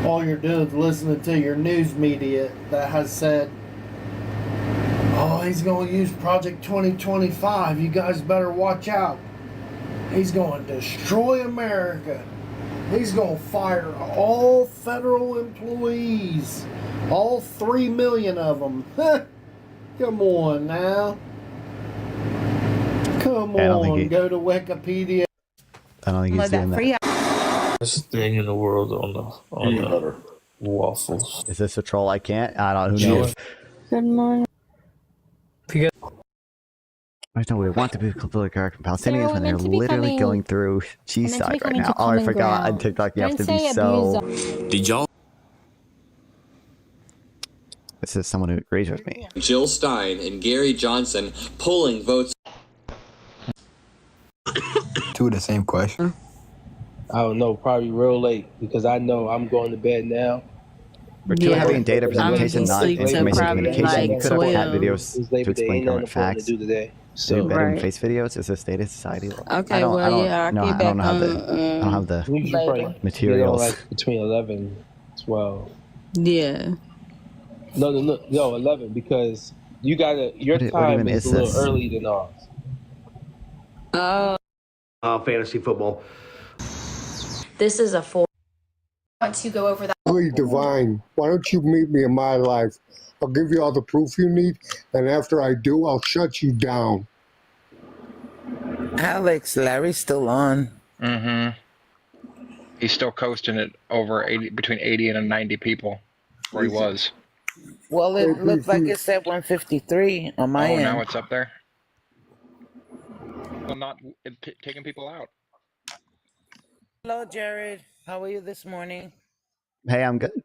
All you're doing is listening to your news media that has said, oh, he's going to use Project 2025. You guys better watch out. He's going to destroy America. He's going to fire all federal employees. All 3 million of them. Come on now. Come on, go to Wikipedia. I don't think he's doing that. Best thing in the world on the waffles. Is this a troll? I can't. I don't know. Who knows? Good morning. I know we want to be completely correct from Palestinians when they're literally going through G-side right now. Oh, I forgot. On TikTok, you have to be so. Did y'all? This is someone who agrees with me. Jill Stein and Gary Johnson polling votes. Two of the same question. I don't know, probably real late because I know I'm going to bed now. We're too heavy in data presentation, not information communication. You could have had videos to explain current facts. So better than face videos. Is this data society? Okay, I don't have the materials. Like between 11, 12. Yeah. No, 11 because your time is a little early than ours. Fantasy football. This is a 4. Want to go over that? Please, Divine, why don't you meet me in my life? I'll give you all the proof you need, and after I do, I'll shut you down. Alex, Larry's still on. Mm-hmm. He's still coasting it over 80, between 80 and 90 people, where he was. Well, it looked like it said 153 on my end. Now it's up there. Well, not taking people out. Hello, Jared. How are you this morning? Hey, I'm good.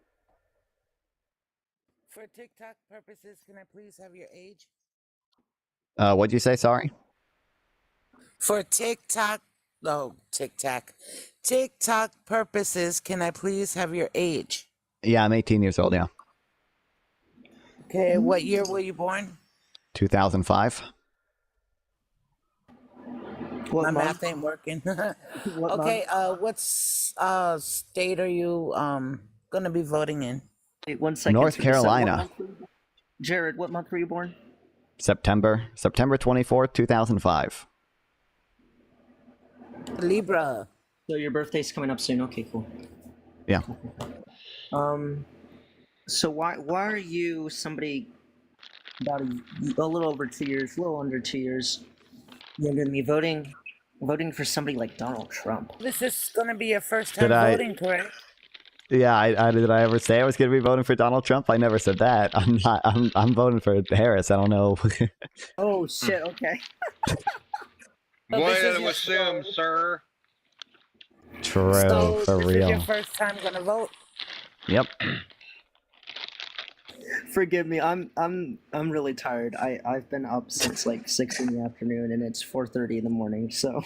For TikTok purposes, can I please have your age? What'd you say? Sorry. For TikTok purposes, can I please have your age? Yeah, I'm 18 years old. Yeah. Okay, what year were you born? 2005. My math ain't working. Okay, what state are you gonna be voting in? Wait, 1 second. North Carolina. Jared, what month were you born? September 24th, 2005. Libra. So your birthday's coming up soon. Okay, cool. Yeah. So why are you somebody about a little over 2 years, a little under 2 years younger than me voting for somebody like Donald Trump? This is gonna be your first time voting, correct? Yeah, did I ever say I was going to be voting for Donald Trump? I never said that. I'm not. I'm voting for Harris. I don't know. Oh shit. Okay. Way to assume, sir. True, So for this real. is your first time gonna vote? Yep. Forgive me. I'm really tired. I've been up since like 6 in the afternoon, and it's 4:30 in the morning. So.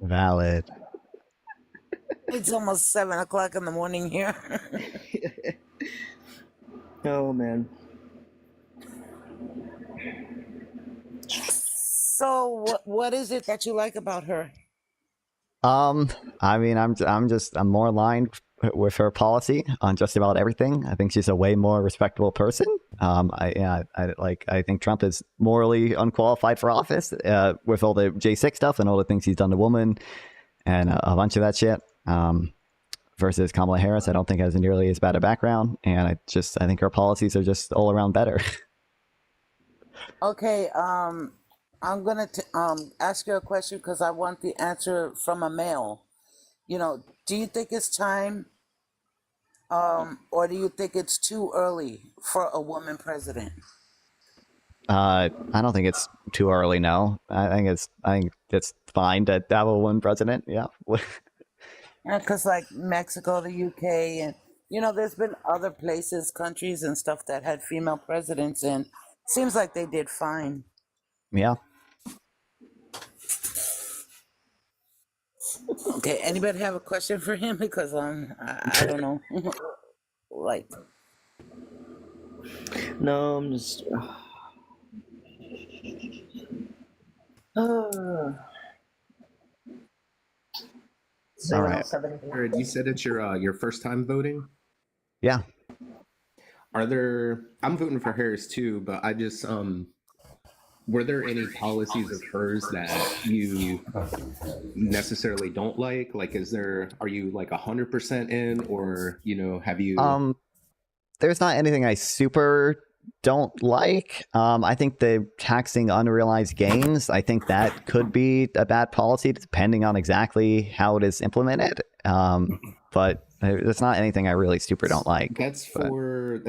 Valid. It's almost 7 o'clock in the morning here. Oh man. So what is it that you like about her? I mean, I'm more aligned with her policy on just about everything. I think she's a way more respectable person. I think Trump is morally unqualified for office with all the J6 stuff and all the things he's done to women and a bunch of that shit. Versus Kamala Harris, I don't think has nearly as bad a background, and I think her policies are just all around better. Okay, I'm gonna ask you a question because I want the answer from a male. Do you think it's time, or do you think it's too early for a woman president? I don't think it's too early. No, I think it's fine to have a woman president. Yeah. Because like Mexico, the UK, and there's been other places, countries, and stuff that had female presidents, and seems like they did fine. Yeah. Okay. Anybody have a question for him? Because I don't know. Like. No, I'm just. All right. Jared, you said it's your first time voting? Yeah. I'm voting for Harris too, but I just were there any policies of hers that you necessarily don't like? Like, are you like 100% in, or have you? There's not anything I super don't like. I think the taxing unrealized gains, I think that could be a bad policy depending on exactly how it is implemented. But it's not anything I really super don't like. That's for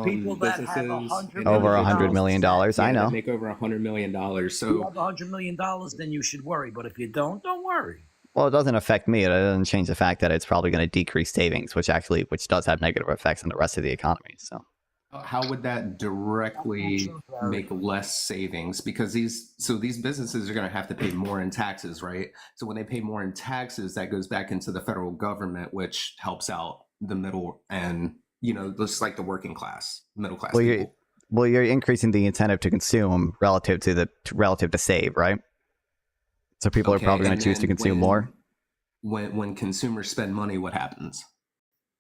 people that have over $100 million. I know. That make over $100 million. So if you have $100 million, then you should worry. But if you don't worry. Well, it doesn't affect me. It doesn't change the fact that it's probably going to decrease savings, which does have negative effects on the rest of the economy. So. How would that directly make less savings? Because these businesses are going to have to pay more in taxes, right? So when they pay more in taxes, that goes back into the federal government, which helps out the middle and, just like the working class, middle class people. You're increasing the incentive to consume relative to save, right? So people are probably going to choose to consume more. When consumers spend money, what happens?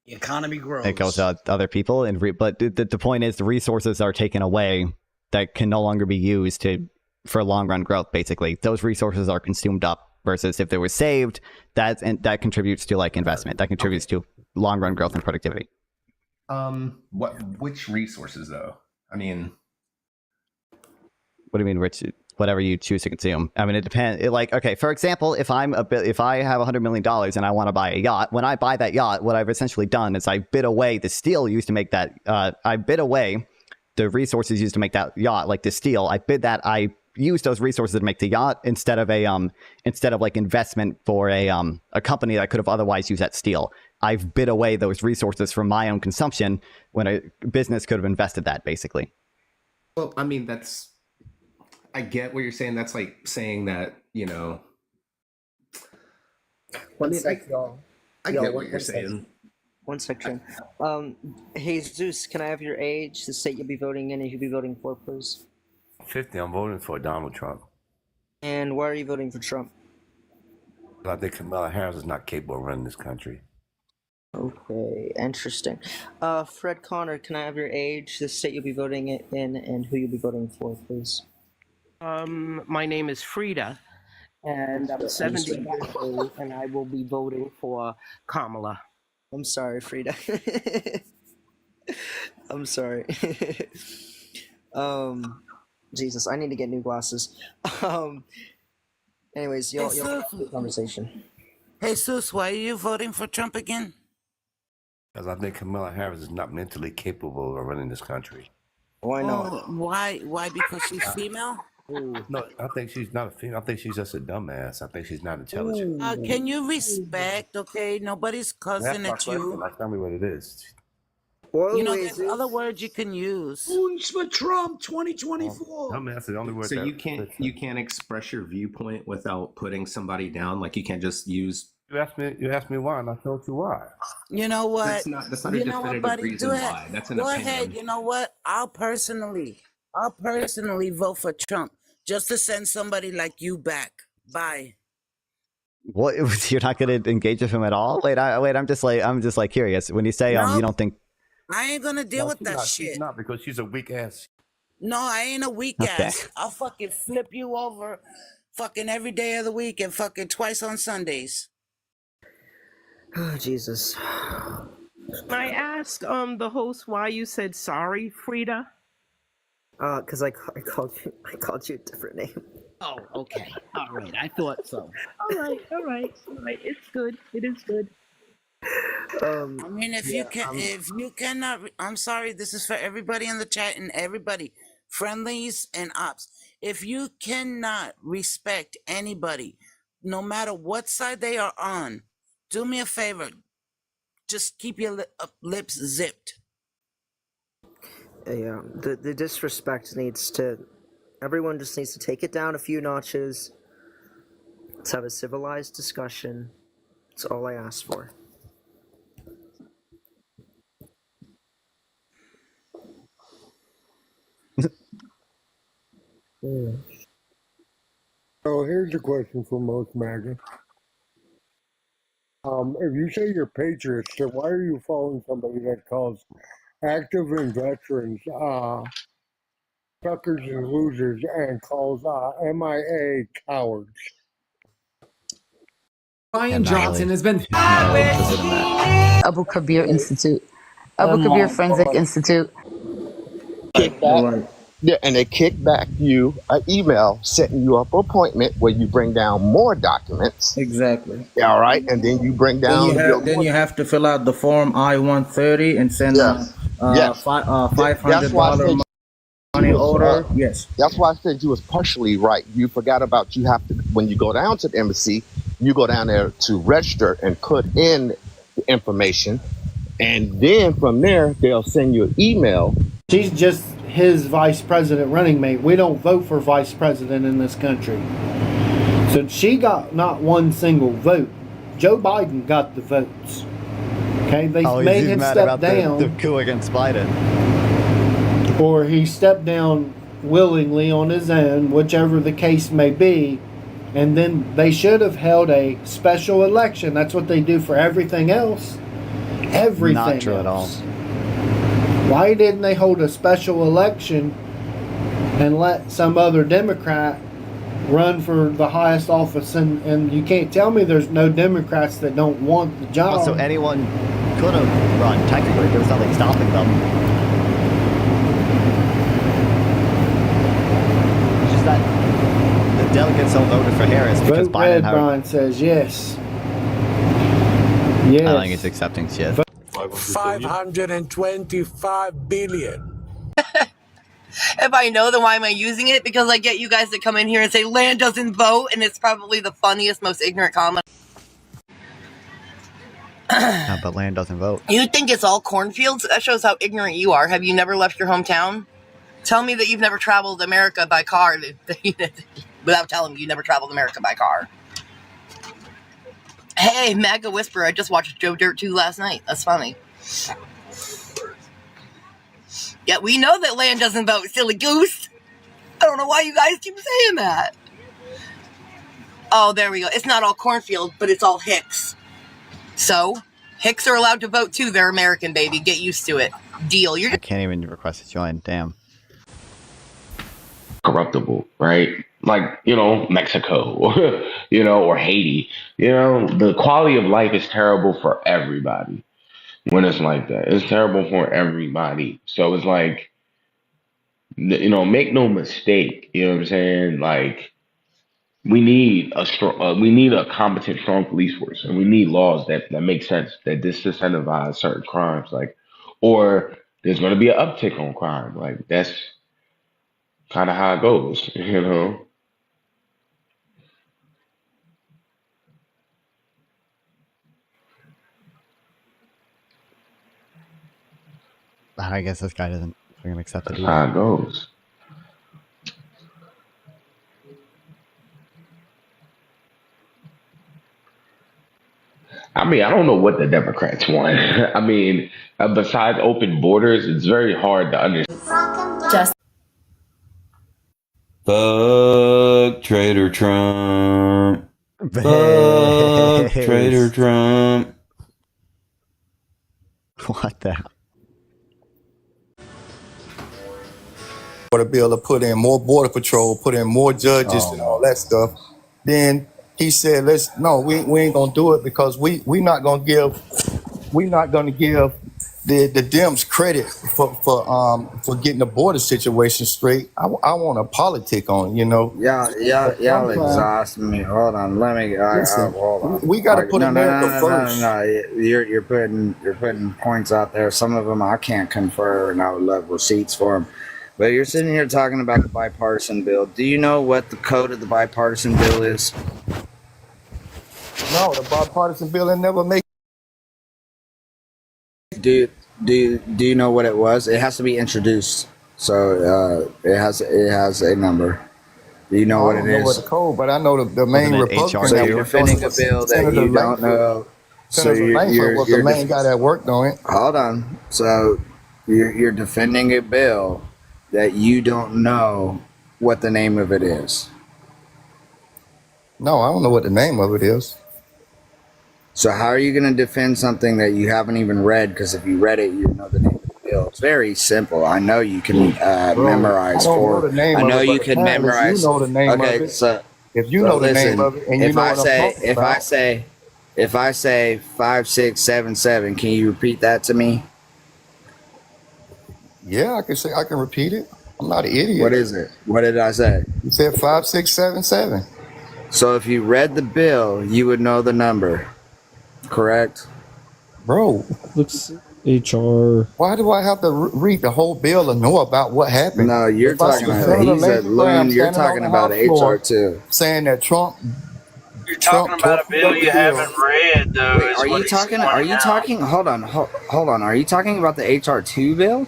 The economy grows. It goes out to other people, but the point is the resources are taken away that can no longer be used for long run growth. Basically, those resources are consumed up. Versus if they were saved, that contributes to like investment. That contributes to long run growth and productivity. Which resources though? I mean, what do you mean, which? Whatever you choose to consume. I mean, it depends. For example, if I have $100 million and I want to buy a yacht, when I buy that yacht, what I've essentially done is I bid away the steel used to make that. I bid away the resources used to make that yacht, like the steel. I bid that. I use those resources to make the yacht instead of like investment for a company that could have otherwise used that steel. I've bid away those resources from my own consumption when a business could have invested that, basically. Well, I mean, I get what you're saying. That's like saying that, One sec, y'all. I get what you're saying. One section. Jesus, can I have your age, the state you'll be voting in, and who you'll be voting for, please? 50. I'm voting for Donald Trump. And why are you voting for Trump? I think Kamala Harris is not capable of running this country. Okay, interesting. Fred Connor, can I have your age, the state you'll be voting in, and who you'll be voting for, please? My name is Frida, and I'm 70 years old, and I will be voting for Kamala. I'm sorry, Frida. I'm sorry. Jesus, I need to get new glasses. Anyways, y'all have a conversation. Jesus, why are you voting for Trump again? Because I think Kamala Harris is not mentally capable of running this country. Why not? Oh, why? Why? Because she's female? No, I think she's not a female. I think she's just a dumbass. I think she's not intelligent. Can you respect? Okay, nobody's cussing That's my at question. you. Like, tell me what it is. You know, there's other words you can use. Wounds for Trump 2024. Dumbass is the only word. So you can't express your viewpoint without putting somebody down. Like you can't just use. You asked me why, and I told you why. You know what? That's not a You know what, definitive buddy? reason why. That's an Go opinion. ahead. You know what? I'll personally vote for Trump just to send somebody like you back. Bye. What? You're not going to engage with him at all? Wait, I'm just like curious. When you say you don't think. I ain't gonna deal with that shit. She's not, because she's a weak ass. No, I ain't a weak ass. I'll fucking flip you over fucking every day of the week and fucking twice on Sundays. Oh, Jesus. I asked the host why you said sorry, Frida. Because I called you a different name. Oh, okay. All right. I thought so. All right. It's good. It is good. I mean, if you cannot, I'm sorry, this is for everybody in the chat and everybody, friendlies and ops. If you cannot respect anybody, no matter what side they are on, do me a favor, just keep your lips zipped. Yeah, the disrespect needs to, everyone just needs to take it down a few notches. Let's have a civilized discussion. That's all I asked for. So here's a question for most MAGA. If you say you're patriots, then why are you following somebody that calls active and veterans suckers and losers and calls MIA cowards? Ryan Johnson has been. Abu Kabir Institute. Abu Kabir Forensic Institute. Yeah, and they kick back you an email setting you up an appointment where you bring down more documents. Exactly. Yeah, all right, and then you bring down. Then you have to fill out the form I-130 and send $500 money order. Yes. That's why I said you was partially right. You forgot about you have to, when you go down to the embassy, you go down there to register and put in the information, and then from there they'll send you an email. She's just his vice president running mate. We don't vote for vice president in this country. So she got not one single vote. Joe Biden got the votes. Okay, they made him step down. The coup against Biden. Or he stepped down willingly on his own, whichever the case may be. And then they should have held a special election. That's what they do for everything else. Everything Not true at all. Why didn't they hold a special election and let some other Democrat run for the highest office? And you can't tell me there's no Democrats that don't want the job. So anyone could have run, technically. There's nothing stopping them. It's just that the delegates don't voted for Harris because Vote Biden red, Brian says yes. Yes. I think it's accepting shit. 525 billion. If I know, then why am I using it? Because I get you guys that come in here and say land doesn't vote, and it's probably the funniest, most ignorant comment. But land doesn't vote. You think it's all cornfields? That shows how ignorant you are. Have you never left your hometown? Tell me that you've never traveled America by car without telling me you never traveled America by car. Hey, MAGA Whisperer, I just watched Joe Dirt 2 last night. That's funny. Yeah, we know that land doesn't vote, silly goose. I don't know why you guys keep saying that. Oh, there we go. It's not all cornfield, but it's all Hicks. So, Hicks are allowed to vote too. They're American, baby. Get used to it. Deal. I can't even request to join. Damn. Corruptible, right? Like, Mexico, or Haiti. The quality of life is terrible for everybody when it's like that. It's terrible for everybody. So it's like, make no mistake, you know what I'm saying? Like, We need a strong, we need a competent, strong police force, and we need laws that make sense that disincentivize certain crimes, like, or there's going to be an uptick on crime. Like that's kind of how it goes, you know. I guess this guy doesn't fucking accept it That's either. how it goes. I mean, I don't know what the Democrats want. I mean, besides open borders, it's very hard to understand. Just Fuck Trader Trump. Fuck Trader Trump. What the hell? Border bill to put in more border patrol, put in more judges and all that stuff. Then he said, we ain't gonna do it because we not gonna give the Dems credit for getting the border situation straight. I want a politic on it, you know. Y'all exhaust me. Hold on, let me. Hold on. We got to put America first. No. You're putting points out there. Some of them I can't confer, and I would love receipts for them. But you're sitting here talking about the bipartisan bill. Do you know what the code of the bipartisan bill is? No, the bipartisan bill ain't never make. Do you know what it was? It has to be introduced, so it has a number. Do you know what it I don't know what is? the code, but I know the main Republican. So you're defending a bill that you don't know. So you're the main guy that worked on it. Hold on. So you're defending a bill that you don't know what the name of it is. No, I don't know what the name of it is. So how are you going to defend something that you haven't even read? Because if you read it, you know the name of the bill. It's very simple. I know you can memorize. I know the name I know of it, you but can Travis, memorize. You know the name okay, of it. so if you know the name of it, and you know what I'm talking about. If I say 5677, can you repeat that to me? Yeah, I can repeat it. I'm not an idiot. What is it? What did I say? You said 5677. So if you read the bill, you would know the number, correct? Bro, looks HR. Why do I have to read the whole bill and know about what happened? No, you're talking about. He said, "Loon." You're talking about HR too. Saying that Trump. You're talking about a bill you haven't read, though. Wait, are you talking? Are you talking? Hold on. Are you talking about the HR2 bill?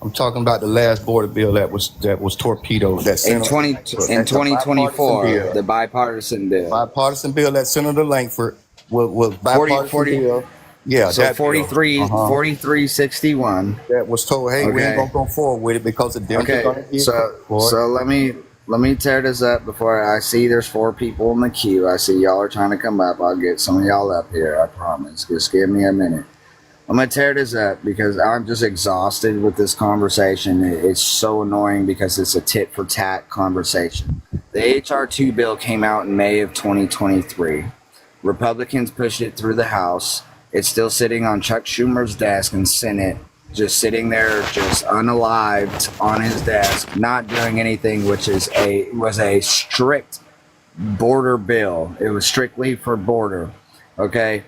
I'm talking about the last border bill that was torpedoed. That in 2024, the bipartisan bill. Bipartisan bill that Senator Langford was bipartisan 40 bill. Yeah, so that 4361. That was told, hey, we ain't gonna go forward with it because the Democrats are gonna get so let me tear this up before I see there's 4 people in the queue. I see y'all are trying to come up. I'll get some of y'all up here, I promise. Just give me a minute. I'm going to tear this up because I'm just exhausted with this conversation. It's so annoying because it's a tit for tat conversation. The HR2 bill came out in May of 2023. Republicans pushed it through the House. It's still sitting on Chuck Schumer's desk in Senate, just sitting there, just unalived on his desk, not doing anything, which was a strict border bill. It was strictly for border. Okay.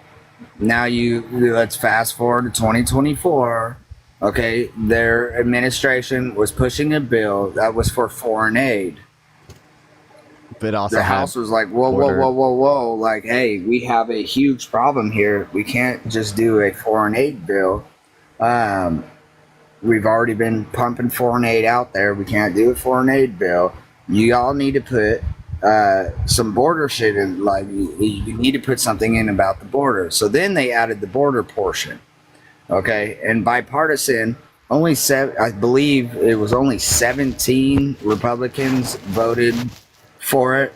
Now let's fast forward to 2024. Okay, their administration was pushing a bill that was for foreign aid. But also the House was like, whoa. Like, hey, we have a huge problem here. We can't just do a foreign aid bill. We've already been pumping foreign aid out there. We can't do a foreign aid bill. You all need to put some border shit in, like you need to put something in about the border. So then they added the border portion. Okay, and bipartisan, I believe it was only 17 Republicans voted for it.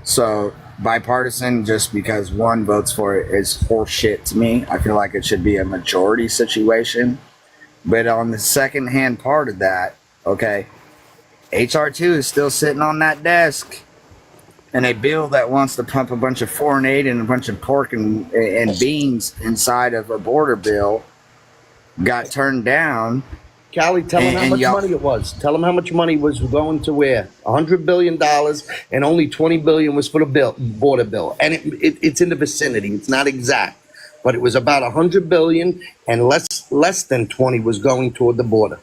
So bipartisan, just because one votes for it, is horseshit to me. I feel like it should be a majority situation. But on the second hand part of that, okay, HR2 is still sitting on that desk, and a bill that wants to pump a bunch of foreign aid and a bunch of pork and beans inside of a border bill got turned down Callie, tell him how And much y'all, money it was. Tell him how much money was going to where? $100 billion, and only $20 billion was for the border bill. And it's in the vicinity. It's not exact, but it was about $100 billion, and less than 20 was going toward the border.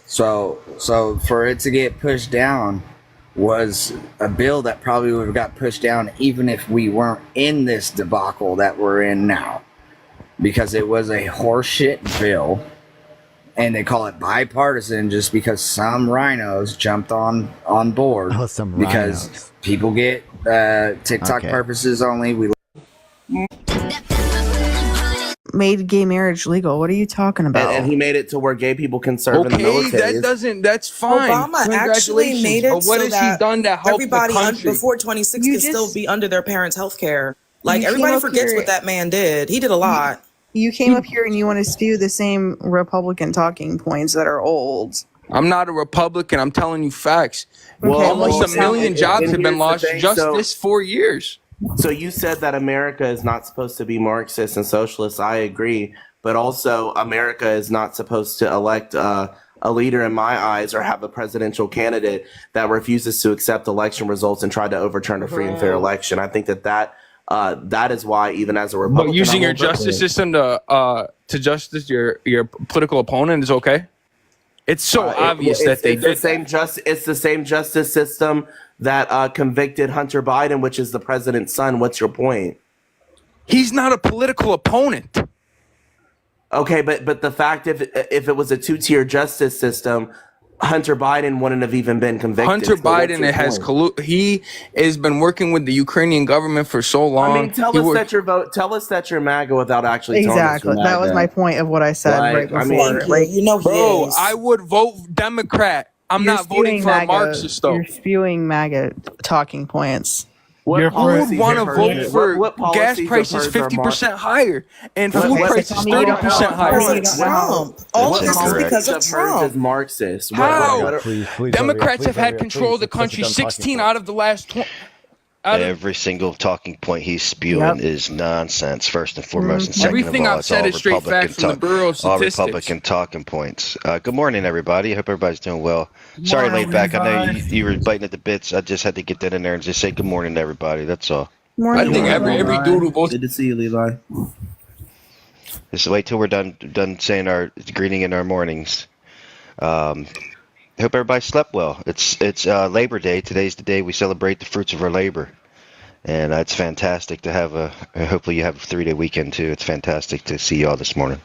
so for it to get pushed down was a bill that probably would have got pushed down even if we weren't in this debacle that we're in now, because it was a horseshit bill, and they call it bipartisan just because some rhinos jumped on board. Oh, some because rhinos. people get TikTok purposes only. We made gay marriage legal. What are you talking about? And he made it to where gay people can serve in the military. That's fine. Obama actually made it but what so has that he done to help everybody the country? before 26 can still be under their parents' health care. Like, everybody forgets what that man did. He did a lot. You came up here and you want to spew the same Republican talking points that are old. I'm not a Republican. I'm telling you facts. Well, Almost a million jobs have been lost just this 4 years. So you said that America is not supposed to be Marxist and socialist. I agree. But also, America is not supposed to elect a leader, in my eyes, or have a presidential candidate that refuses to accept election results and try to overturn a free and fair election. I think that is why, even as a Republican, But using your justice system to justice your political opponent is okay. It's so obvious that they did. It's the same justice system that convicted Hunter Biden, which is the president's son. What's your point? He's not a political opponent. Okay, but the fact if it was a two-tier justice system, Hunter Biden wouldn't have even been convicted. Hunter Biden he has been working with the Ukrainian government for so long. I mean, tell us that you're MAGA without actually Exactly. telling us That was my point of what I said right before. Bro, I would vote Democrat. I'm not voting for a Marxist, though. You're spewing MAGA talking points. Who would want to vote for gas prices 50% higher and food prices 30% higher? Trump. All this is because of Trump. Is Marxist. How? Democrats have had control of the country 16 out of the last 20. Every single talking point he's spewing is nonsense, first and foremost. And second Everything of all, I've said is straight facts from the Bureau of all Statistics. Republican talking points. Good morning, everybody. I hope everybody's doing well. Sorry, laid back. I know you were biting at the bits. I just had to get that in there and just say good morning to everybody. That's all. I think every dude who votes. Good to see you, Levi. Just wait till we're done saying our greeting in our mornings. Hope everybody slept well. It's Labor Day. Today's the day we celebrate the fruits of our labor, and it's fantastic to have hopefully you have a 3-day weekend too. It's fantastic to see you all this morning.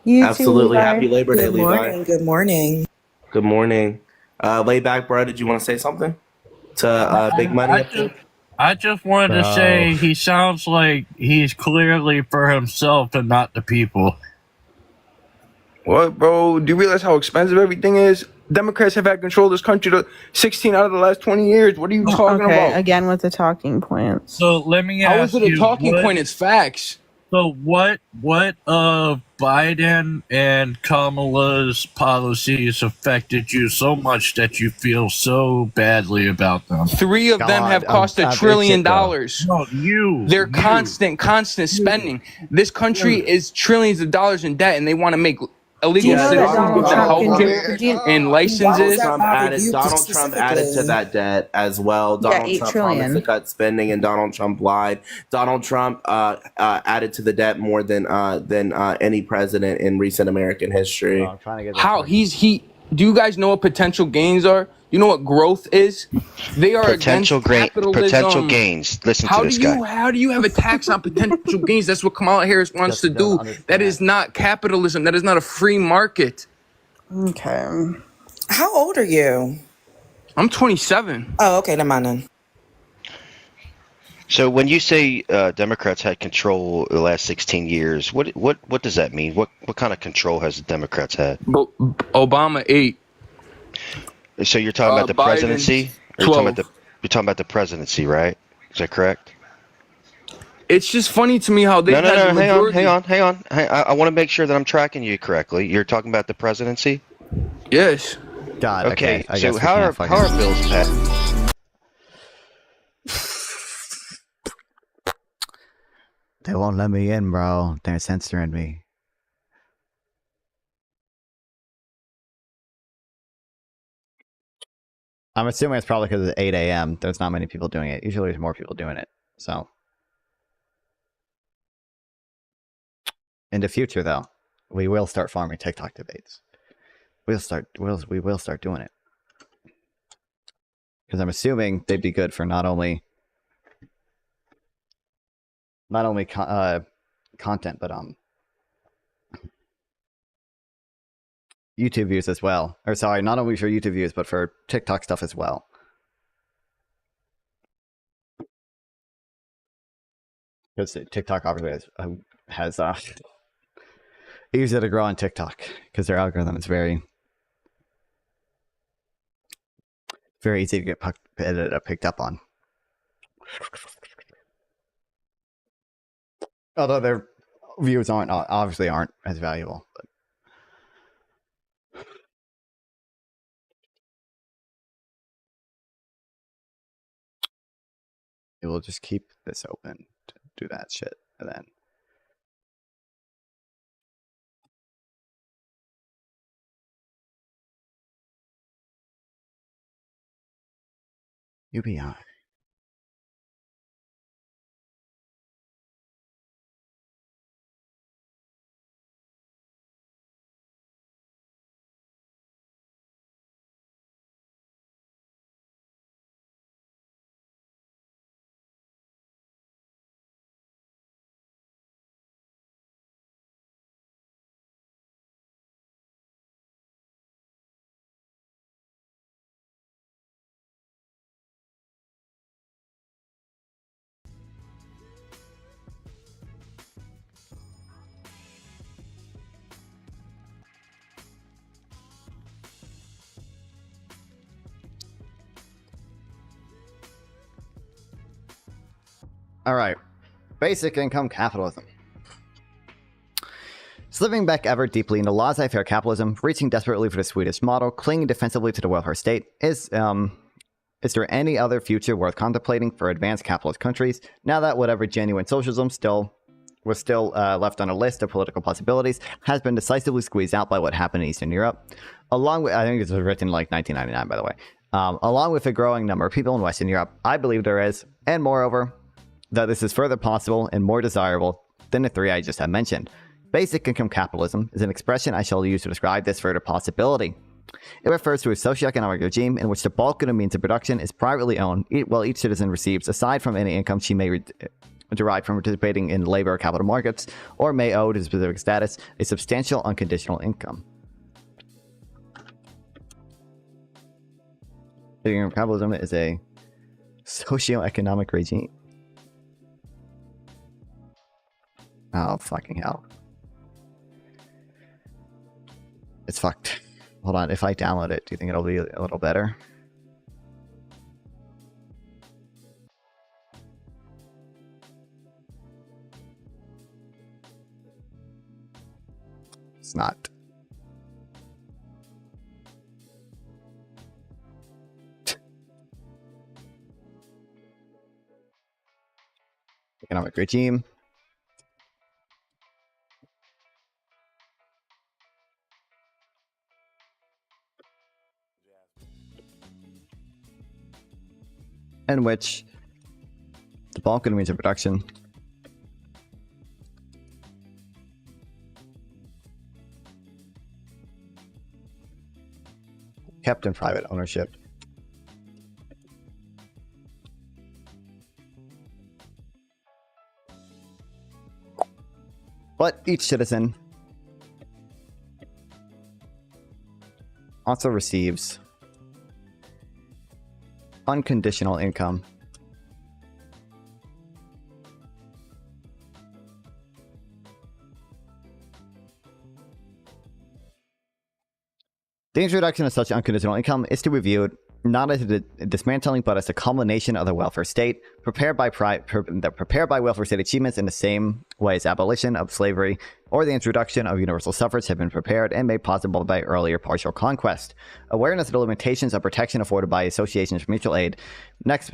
Absolutely. Happy Labor Day, Levi. Good morning. Good morning. Lay back, bro. Did you want to say something to Big Money? I just wanted to say he sounds like he's clearly for himself and not the people. What, bro? Do you realize how expensive everything is? Democrats have had control of this country 16 out of the last 20 years. What are you talking about? Again with the talking points. So let me ask How is it a talking point? It's facts. So what Biden and Kamala's policies affected you so much that you feel so badly about them? 3 of them have cost $1 trillion. No, They're constant spending. This country is trillions of dollars in debt, and they want to make illegal citizens with the healthcare and licenses. Donald Trump added to that debt as well. Donald Trump promised to cut spending, and Donald Trump lied. Donald Trump added to the debt more than any president in recent American history. How do you guys know what potential gains are? You know what growth is? They are potential against capitalism. Potential gains. Listen to this guy. How do you have a tax on potential gains? That's what Kamala Harris wants to do. That is not capitalism. That is not a free market. Okay. How old are you? I'm 27. Oh, okay. Never mind then. So when you say Democrats had control the last 16 years, what does that mean? What kind of control has the Democrats had? Obama 8. So you're talking about the Biden, presidency? Or you're talking about the presidency, right? Is that correct? It's just funny to me how they hang on. I want to make sure that I'm tracking you correctly. You're talking about the presidency? Yes. God. Okay. I So guess how are bills passed? They won't let me in, bro. They're censoring me. I'm assuming it's probably because it's 8 a.m. There's not many people doing it. Usually there's more people doing it. So in the future, though, we will start farming TikTok debates. We will start doing it. Because I'm assuming they'd be good for not only content, but YouTube views as well. Or sorry, not only for YouTube views, but for TikTok stuff as well. Because TikTok obviously has easier to grow on TikTok because their algorithm is very easy to get picked up on. Although their views obviously aren't as valuable. But. It will just keep this open to do that shit, and then UBI. All right, basic income capitalism. Slipping back ever deeply into laissez-faire capitalism, reaching desperately for the Swedish model, clinging defensively to the welfare state, is there any other future worth contemplating for advanced capitalist countries now that whatever genuine socialism was still left on a list of political possibilities has been decisively squeezed out by what happened in Eastern Europe? Along with, I think this was written like 1999, by the way. Along with a growing number of people in Western Europe, I believe there is, and moreover, that this is further possible and more desirable than the three I just have mentioned. Basic income capitalism is an expression I shall use to describe this further possibility. It refers to a socioeconomic regime in which the bulk of the means of production is privately owned, while each citizen receives, aside from any income she may derive from participating in labor or capital markets, or may owe to specific status, a substantial unconditional income. Basic income capitalism is a socioeconomic regime. Oh, fucking hell. It's fucked. Hold on, if I download it, do you think it'll be a little better? It's not. Economic regime. In which the bulk of the means of production kept in private ownership. But each citizen also receives unconditional income The introduction of such unconditional income is to be viewed not as a dismantling, but as a culmination of the welfare state, prepared by welfare state achievements in the same way as abolition of slavery or the introduction of universal suffrage have been prepared and made possible by earlier partial conquest. Awareness of the limitations of protection afforded by associations for mutual aid, next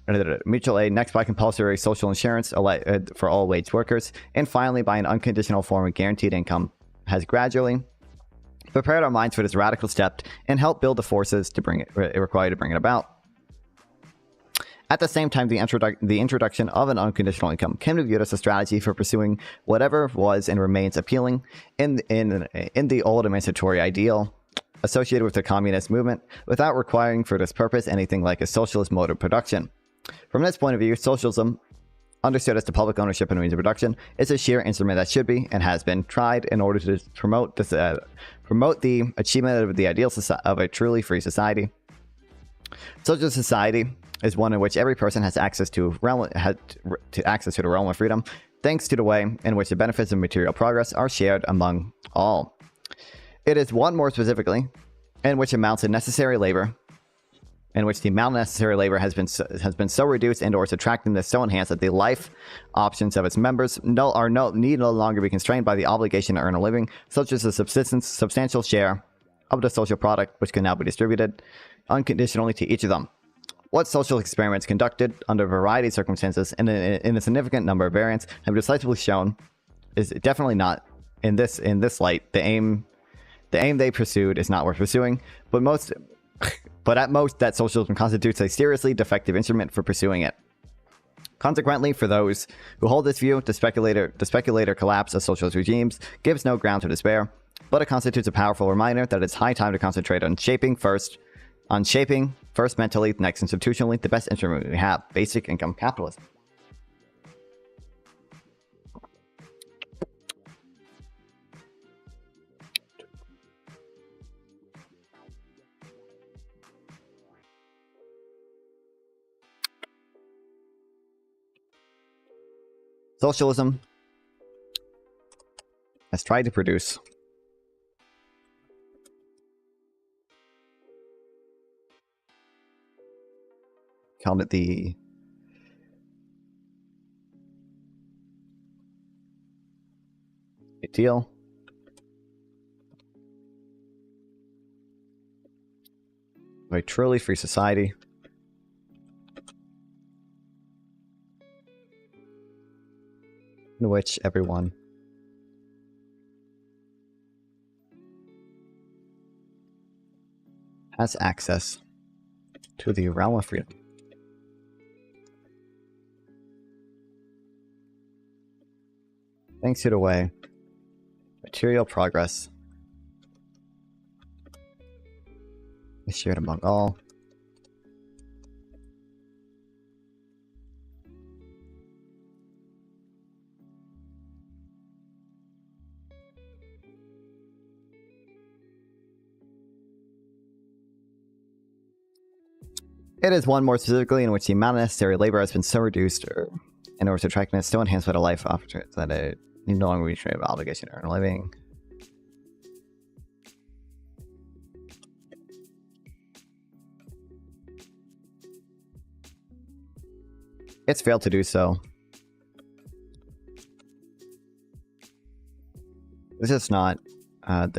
by compulsory social insurance for all wage workers, and finally by an unconditional form of guaranteed income has gradually prepared our minds for this radical step, and helped build the forces to bring it required to bring it about. At the same time, the introduction of an unconditional income can be viewed as a strategy for pursuing whatever was and remains appealing in the old emancipatory ideal associated with the communist movement, without requiring for this purpose anything like a socialist mode of production. From this point of view, socialism, understood as the public ownership and means of production, is a sheer instrument that should be and has been tried in order to promote the achievement of the ideals of a truly free society. Socialist society is one in which every person has access to the realm of freedom, thanks to the way in which the benefits of material progress are shared among all. It is one, more specifically, in which the amount of necessary labor has been so reduced and or its attractiveness so enhanced that the life options of its members need no longer be constrained by the obligation to earn a living, such as a substantial share of the social product, which can now be distributed unconditionally to each of them. What social experiments conducted under a variety of circumstances and in a significant number of variants have decisively shown is definitely not, in this light, the aim they pursued is not worth pursuing, but at most that socialism constitutes a seriously defective instrument for pursuing it. Consequently, for those who hold this view, the speculator collapse of socialist regimes gives no ground to despair, but it constitutes a powerful reminder that it's high time to concentrate on shaping first mentally, next institutionally, the best instrument we have: basic income capitalism. Socialism has tried to produce called it the ideal of a truly free society in which everyone has access to the realm of freedom. Thanks to the way material progress is shared among all. It is one, more specifically, in which the amount of necessary labor has been so reduced in order to attractiveness so enhanced by the life opportunities that it no longer reach an obligation to earn a living. It's failed to do so. This is not not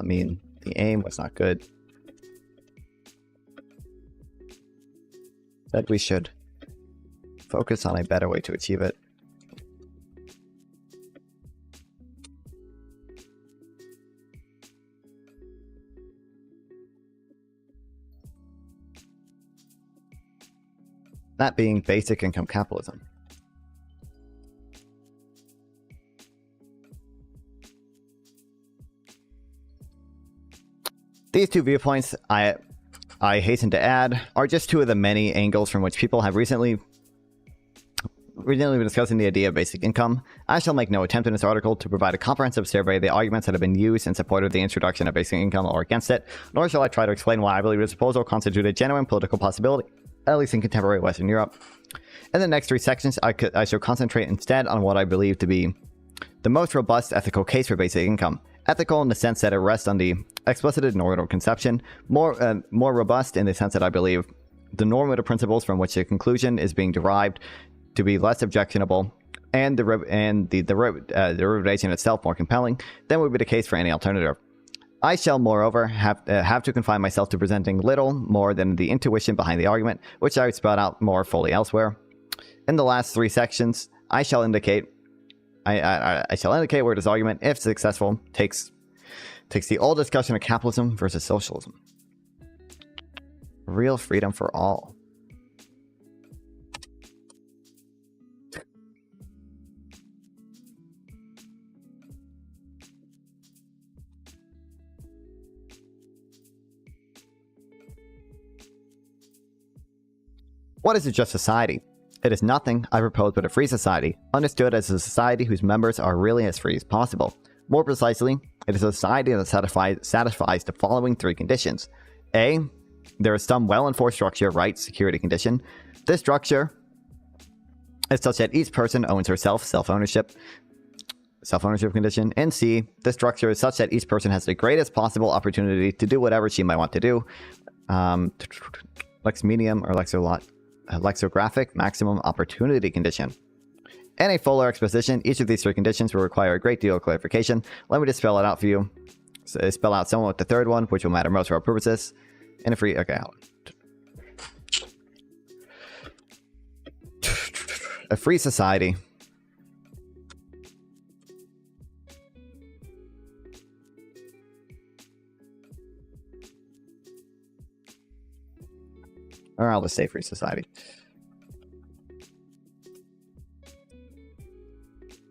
mean the aim was not good. That we should focus on a better way to achieve it. That being basic income capitalism. These two viewpoints, I hasten to add, are just two of the many angles from which people have recently been discussing the idea of basic income. I shall make no attempt in this article to provide a comprehensive survey of the arguments that have been used in support of the introduction of basic income or against it, nor shall I try to explain why I believe this proposal constitutes a genuine political possibility, at least in contemporary Western Europe. In the next three sections, I shall concentrate instead on what I believe to be the most robust ethical case for basic income. Ethical in the sense that it rests on the explicit normative conception, more robust in the sense that I believe the normative principles from which the conclusion is being derived to be less objectionable, and the derivation itself more compelling than would be the case for any alternative. I shall, moreover, have to confine myself to presenting little more than the intuition behind the argument, which I would spell out more fully elsewhere. In the last three sections, I shall indicate I shall indicate where this argument, if successful, takes the old discussion of capitalism versus socialism. Real freedom for all. What is a just society? It is nothing, I propose, but a free society, understood as a society whose members are really as free as possible. More precisely, it is a society that satisfies the following three conditions. A, there is some well-enforced structure, right, security condition. This structure is such that each person owns herself, self-ownership condition. And C, this structure is such that each person has the greatest possible opportunity to do whatever she might want to do. Lex medium or lexicographic maximum opportunity condition. In a fuller exposition, each of these three conditions will require a great deal of clarification. Let me just spell it out for you. So spell out somewhat the third one, which will matter most for our purposes. In a free... Okay, hold on. A free society or I'll just say free society.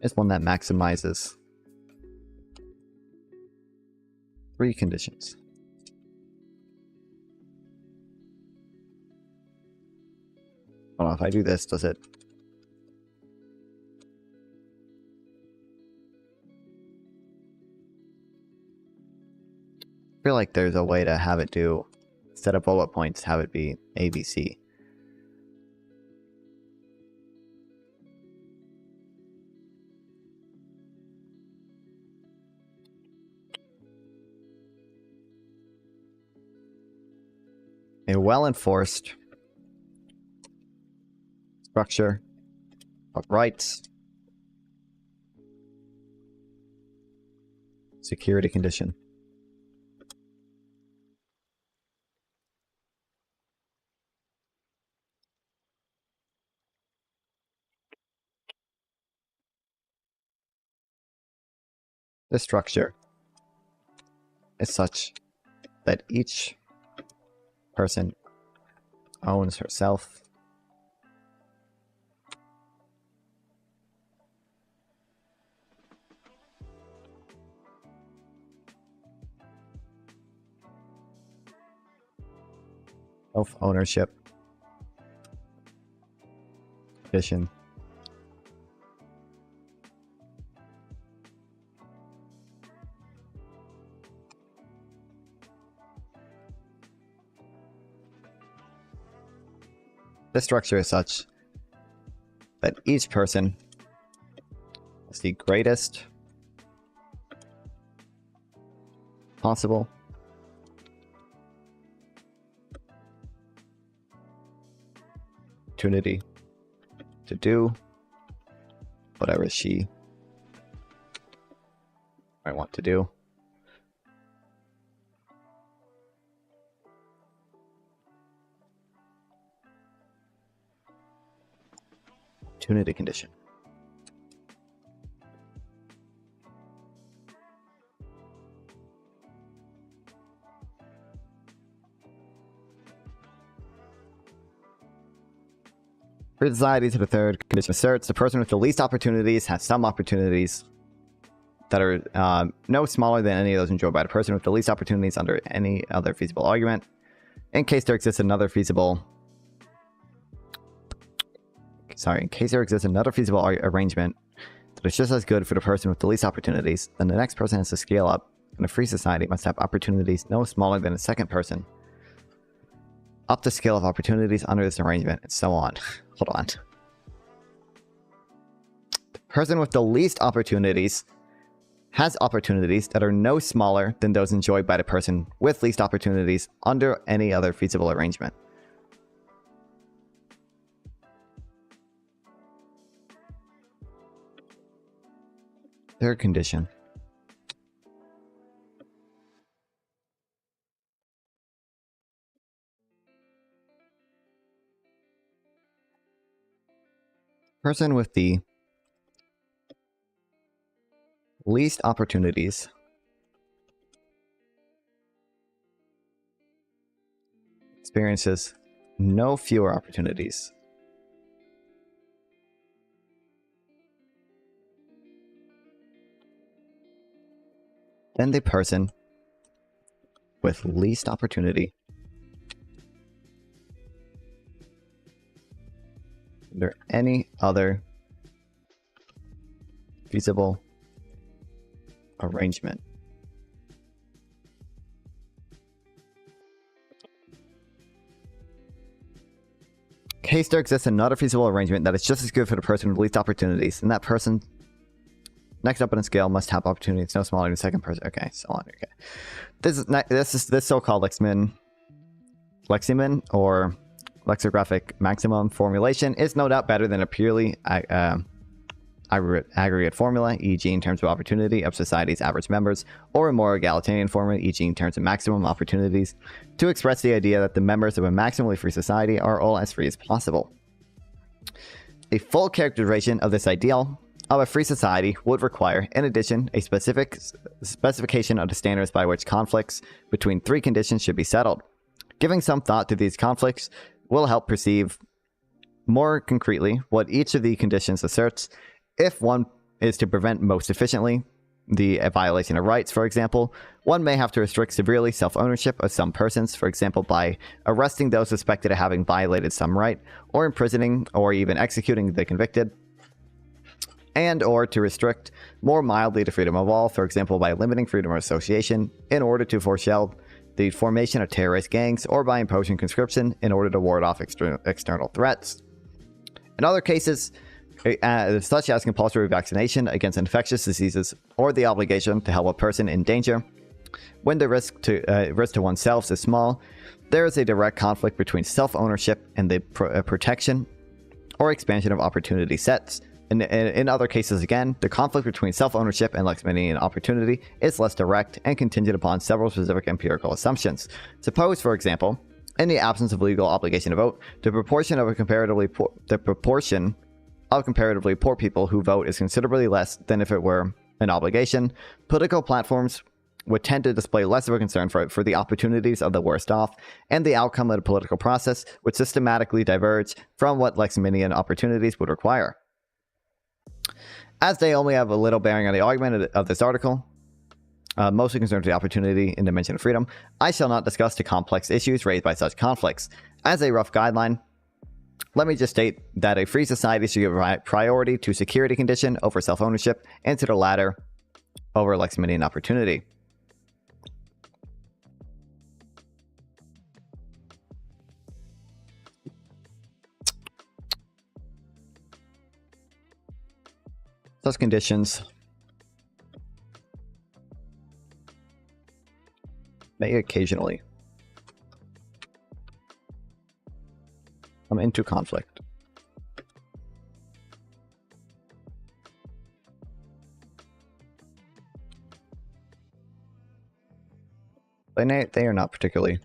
It's one that maximizes three conditions. Hold on, if I do this, does it... I feel like there's a way to have it do, instead of bullet points, have it be ABC. A well-enforced structure of rights, security condition. The structure is such that each person owns herself, self-ownership condition. This structure is such that each person is the greatest possible opportunity to do whatever she might want to do. Opportunity condition. For society, to the third condition asserts the person with the least opportunities has some opportunities that are no smaller than any of those enjoyed by the person with the least opportunities under any other feasible argument. In case there exists another feasible arrangement that is just as good for the person with the least opportunities, then the next person has to scale up, and a free society must have opportunities no smaller than the second person, up the scale of opportunities under this arrangement, and so on. Hold on. The person with the least opportunities has opportunities that are no smaller than those enjoyed by the person with least opportunities under any other feasible arrangement. Third condition. Person with the least opportunities experiences no fewer opportunities than the person with least opportunity. Under any other feasible arrangement. In case there exists another feasible arrangement that is just as good for the person with least opportunities, and that person next up on the scale must have opportunities no smaller than the second person. Okay, so on. Okay, this so-called Leximin or lexicographic maximum formulation is no doubt better than a purely aggregate formula, e.g. in terms of opportunity of society's average members, or a more egalitarian formula, e.g. in terms of maximum opportunities, to express the idea that the members of a maximally free society are all as free as possible. A full characterization of this ideal of a free society would require, in addition, a specific specification of the standards by which conflicts between three conditions should be settled. Giving some thought to these conflicts will help perceive more concretely what each of the conditions asserts. If one is to prevent most efficiently the violation of rights, for example, one may have to restrict severely self-ownership of some persons, for example, by arresting those suspected of having violated some right, or imprisoning or even executing the convicted, and or to restrict more mildly the freedom of all, for example, by limiting freedom of association in order to forestall the formation of terrorist gangs, or by imposing conscription in order to ward off external threats. In other cases, such as compulsory vaccination against infectious diseases, or the obligation to help a person in danger, when the risk to oneself is small, there is a direct conflict between self-ownership and the protection or expansion of opportunity sets. In other cases, again, the conflict between self-ownership and Lexmanian opportunity is less direct and contingent upon several specific empirical assumptions. Suppose, for example, in the absence of legal obligation to vote, the proportion of comparatively poor people who vote is considerably less than if it were an obligation. Political platforms would tend to display less of a concern for the opportunities of the worst off, and the outcome of the political process would systematically diverge from what Lexmanian opportunities would require. As they only have a little bearing on the argument of this article, mostly concerned with the opportunity in dimension of freedom, I shall not discuss the complex issues raised by such conflicts. As a rough guideline, let me just state that a free society should give priority to security condition over self-ownership, and to the latter over Lexmanian opportunity. Such conditions may occasionally come into conflict. They are not particularly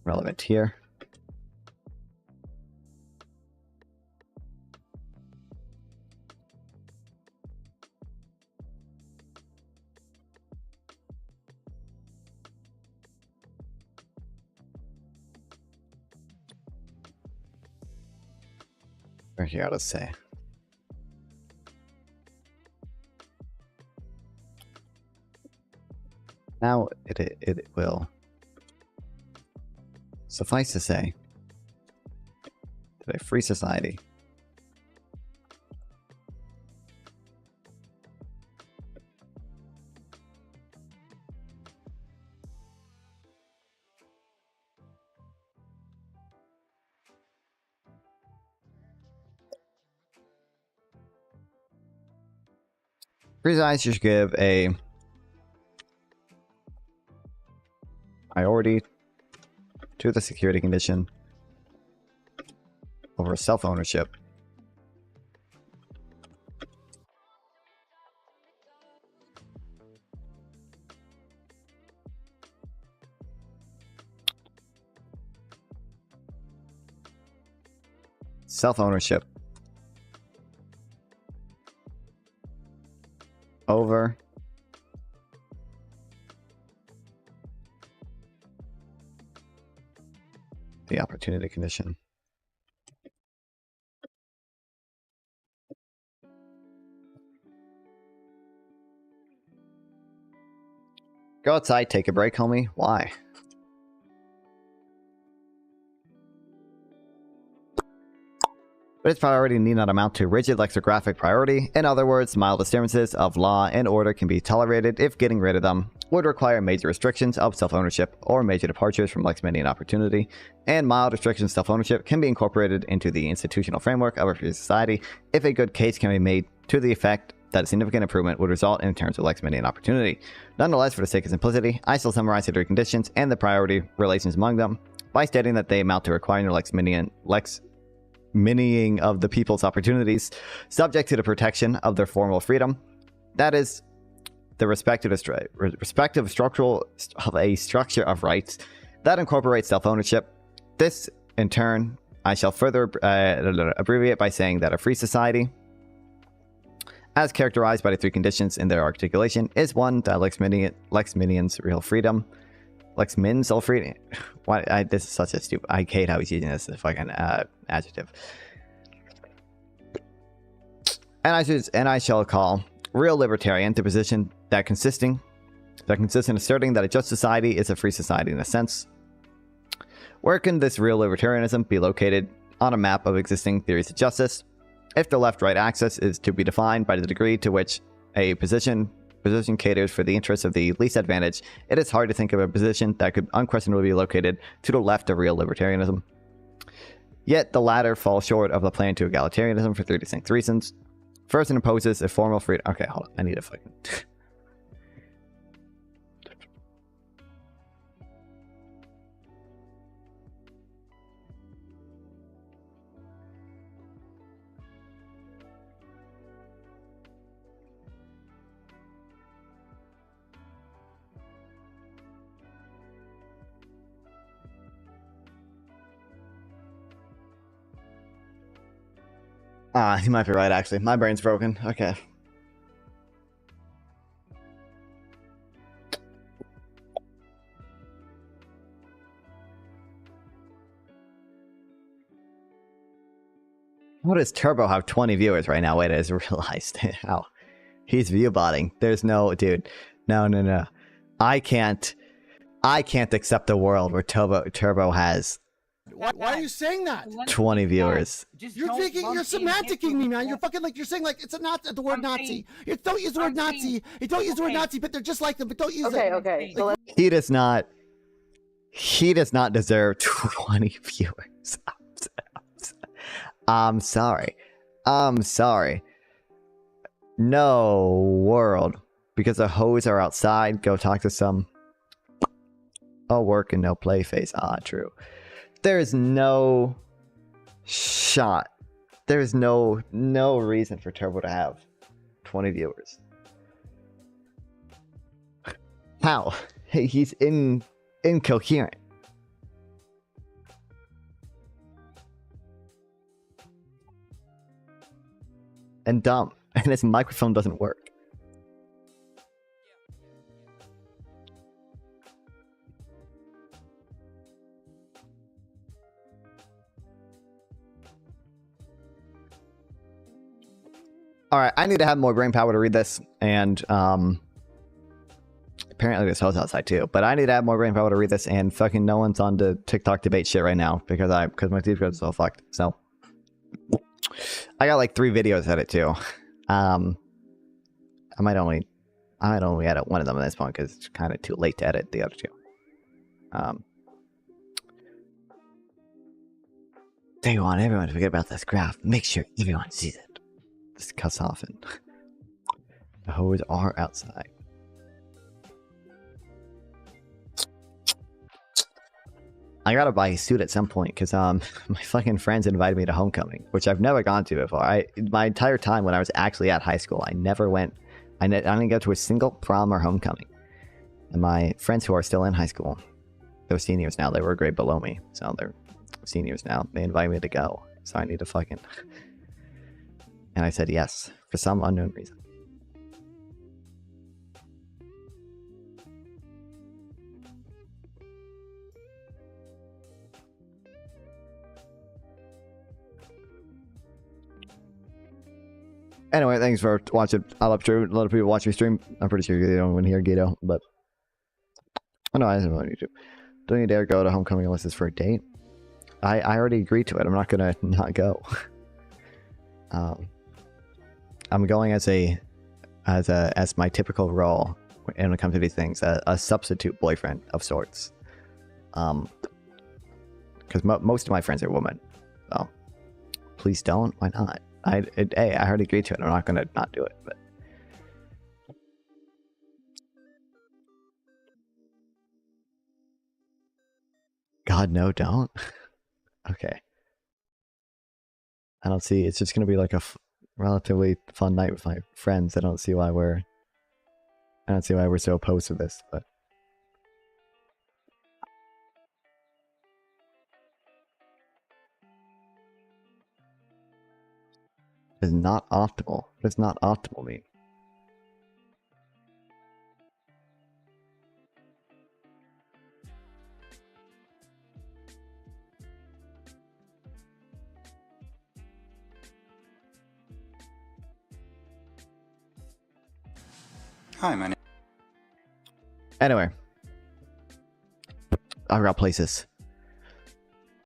relevant here. Right here, let's say. Now it will suffice to say that a free society should give a priority to the security condition over self-ownership. Self-ownership over the opportunity condition. Go outside, take a break, homie. Why? But its priority need not amount to rigid lexicographic priority. In other words, mild disturbances of law and order can be tolerated if getting rid of them would require major restrictions of self-ownership or major departures from Lex-Median opportunity, and mild restrictions of self-ownership can be incorporated into the institutional framework of a free society if a good case can be made to the effect that a significant improvement would result in terms of Lex-Median opportunity. Nonetheless, for the sake of simplicity, I shall summarize the three conditions and the priority relations among them by stating that they amount to requiring the Lex-Miniing of the people's opportunities, subject to the protection of their formal freedom. That is, the respective structural of a structure of rights that incorporates self-ownership. This, in turn, I shall further abbreviate by saying that a free society, as characterized by the three conditions in their articulation, is one that Lex-Minian's real freedom. Lex-Min's real freedom. Why? This is such a stupid. I hate how he's using this as a fucking adjective. And I shall call real libertarian the position that consists in asserting that a just society is a free society in a sense. Where can this real libertarianism be located on a map of existing theories of justice? If the left-right axis is to be defined by the degree to which a position caters for the interests of the least advantaged, it is hard to think of a position that could unquestionably be located to the left of real libertarianism. Yet the latter falls short of the plan to egalitarianism for three distinct reasons. First, it imposes a formal freedom. Okay, hold on. I need a fucking... you might be right, actually. My brain's broken. Okay. How does Turbo have 20 viewers right now? Wait, I just realized how he's view botting. There's no, dude. No. I can't accept a world where Turbo has Why are you saying that? 20 viewers. You're semanticing me, man. You're fucking like, you're saying like it's a not the word Nazi. You don't use the word Nazi. You don't use the word Nazi, but they're just like them. But don't use it. Okay. Like, He does not deserve 20 viewers. I'm sorry. No world. Because the hoes are outside, go talk to some. Oh, work and no play face. True. There is no shot. There is no reason for Turbo to have 20 viewers. How? He's incoherent. And dumb. And his microphone doesn't work. Alright, I need to have more brain power to read this, and apparently this hoe's outside too, but I need to have more brain power to read this, and fucking no one's on the TikTok debate shit right now, because my TV is so fucked, so. I got like 3 videos at it too. I might only edit one of them at this point, because it's kind of too late to edit the other 2. They want everyone to forget about this graph. Make sure everyone sees it. This cuts off and the hoes are outside. I gotta buy a suit at some point because my fucking friends invited me to homecoming, which I've never gone to before. My entire time when I was actually at high school, I never went. I didn't go to a single prom or homecoming. And my friends who are still in high school, they're seniors now. They were a grade below me, so they're seniors now. They invited me to go, so I need to fucking. And I said yes for some unknown reason. Anyway, thanks for watching. I love True. A lot of people watch me stream. I'm pretty sure you don't even hear Guido, but oh no, I don't on YouTube. Don't you dare go to homecoming unless it's for a date. I already agreed to it. I'm not gonna not go. I'm going as my typical role when it comes to these things, a substitute boyfriend of sorts. Because most of my friends are women. So please don't. Why not? I already agreed to it. I'm not gonna not do it. But God, no, don't. Okay. I don't see. It's just gonna be like a relatively fun night with my friends. I don't see why we're so opposed to this, but. Is not optimal. What does not optimal mean? Hi, my name. Anyway, I've got places.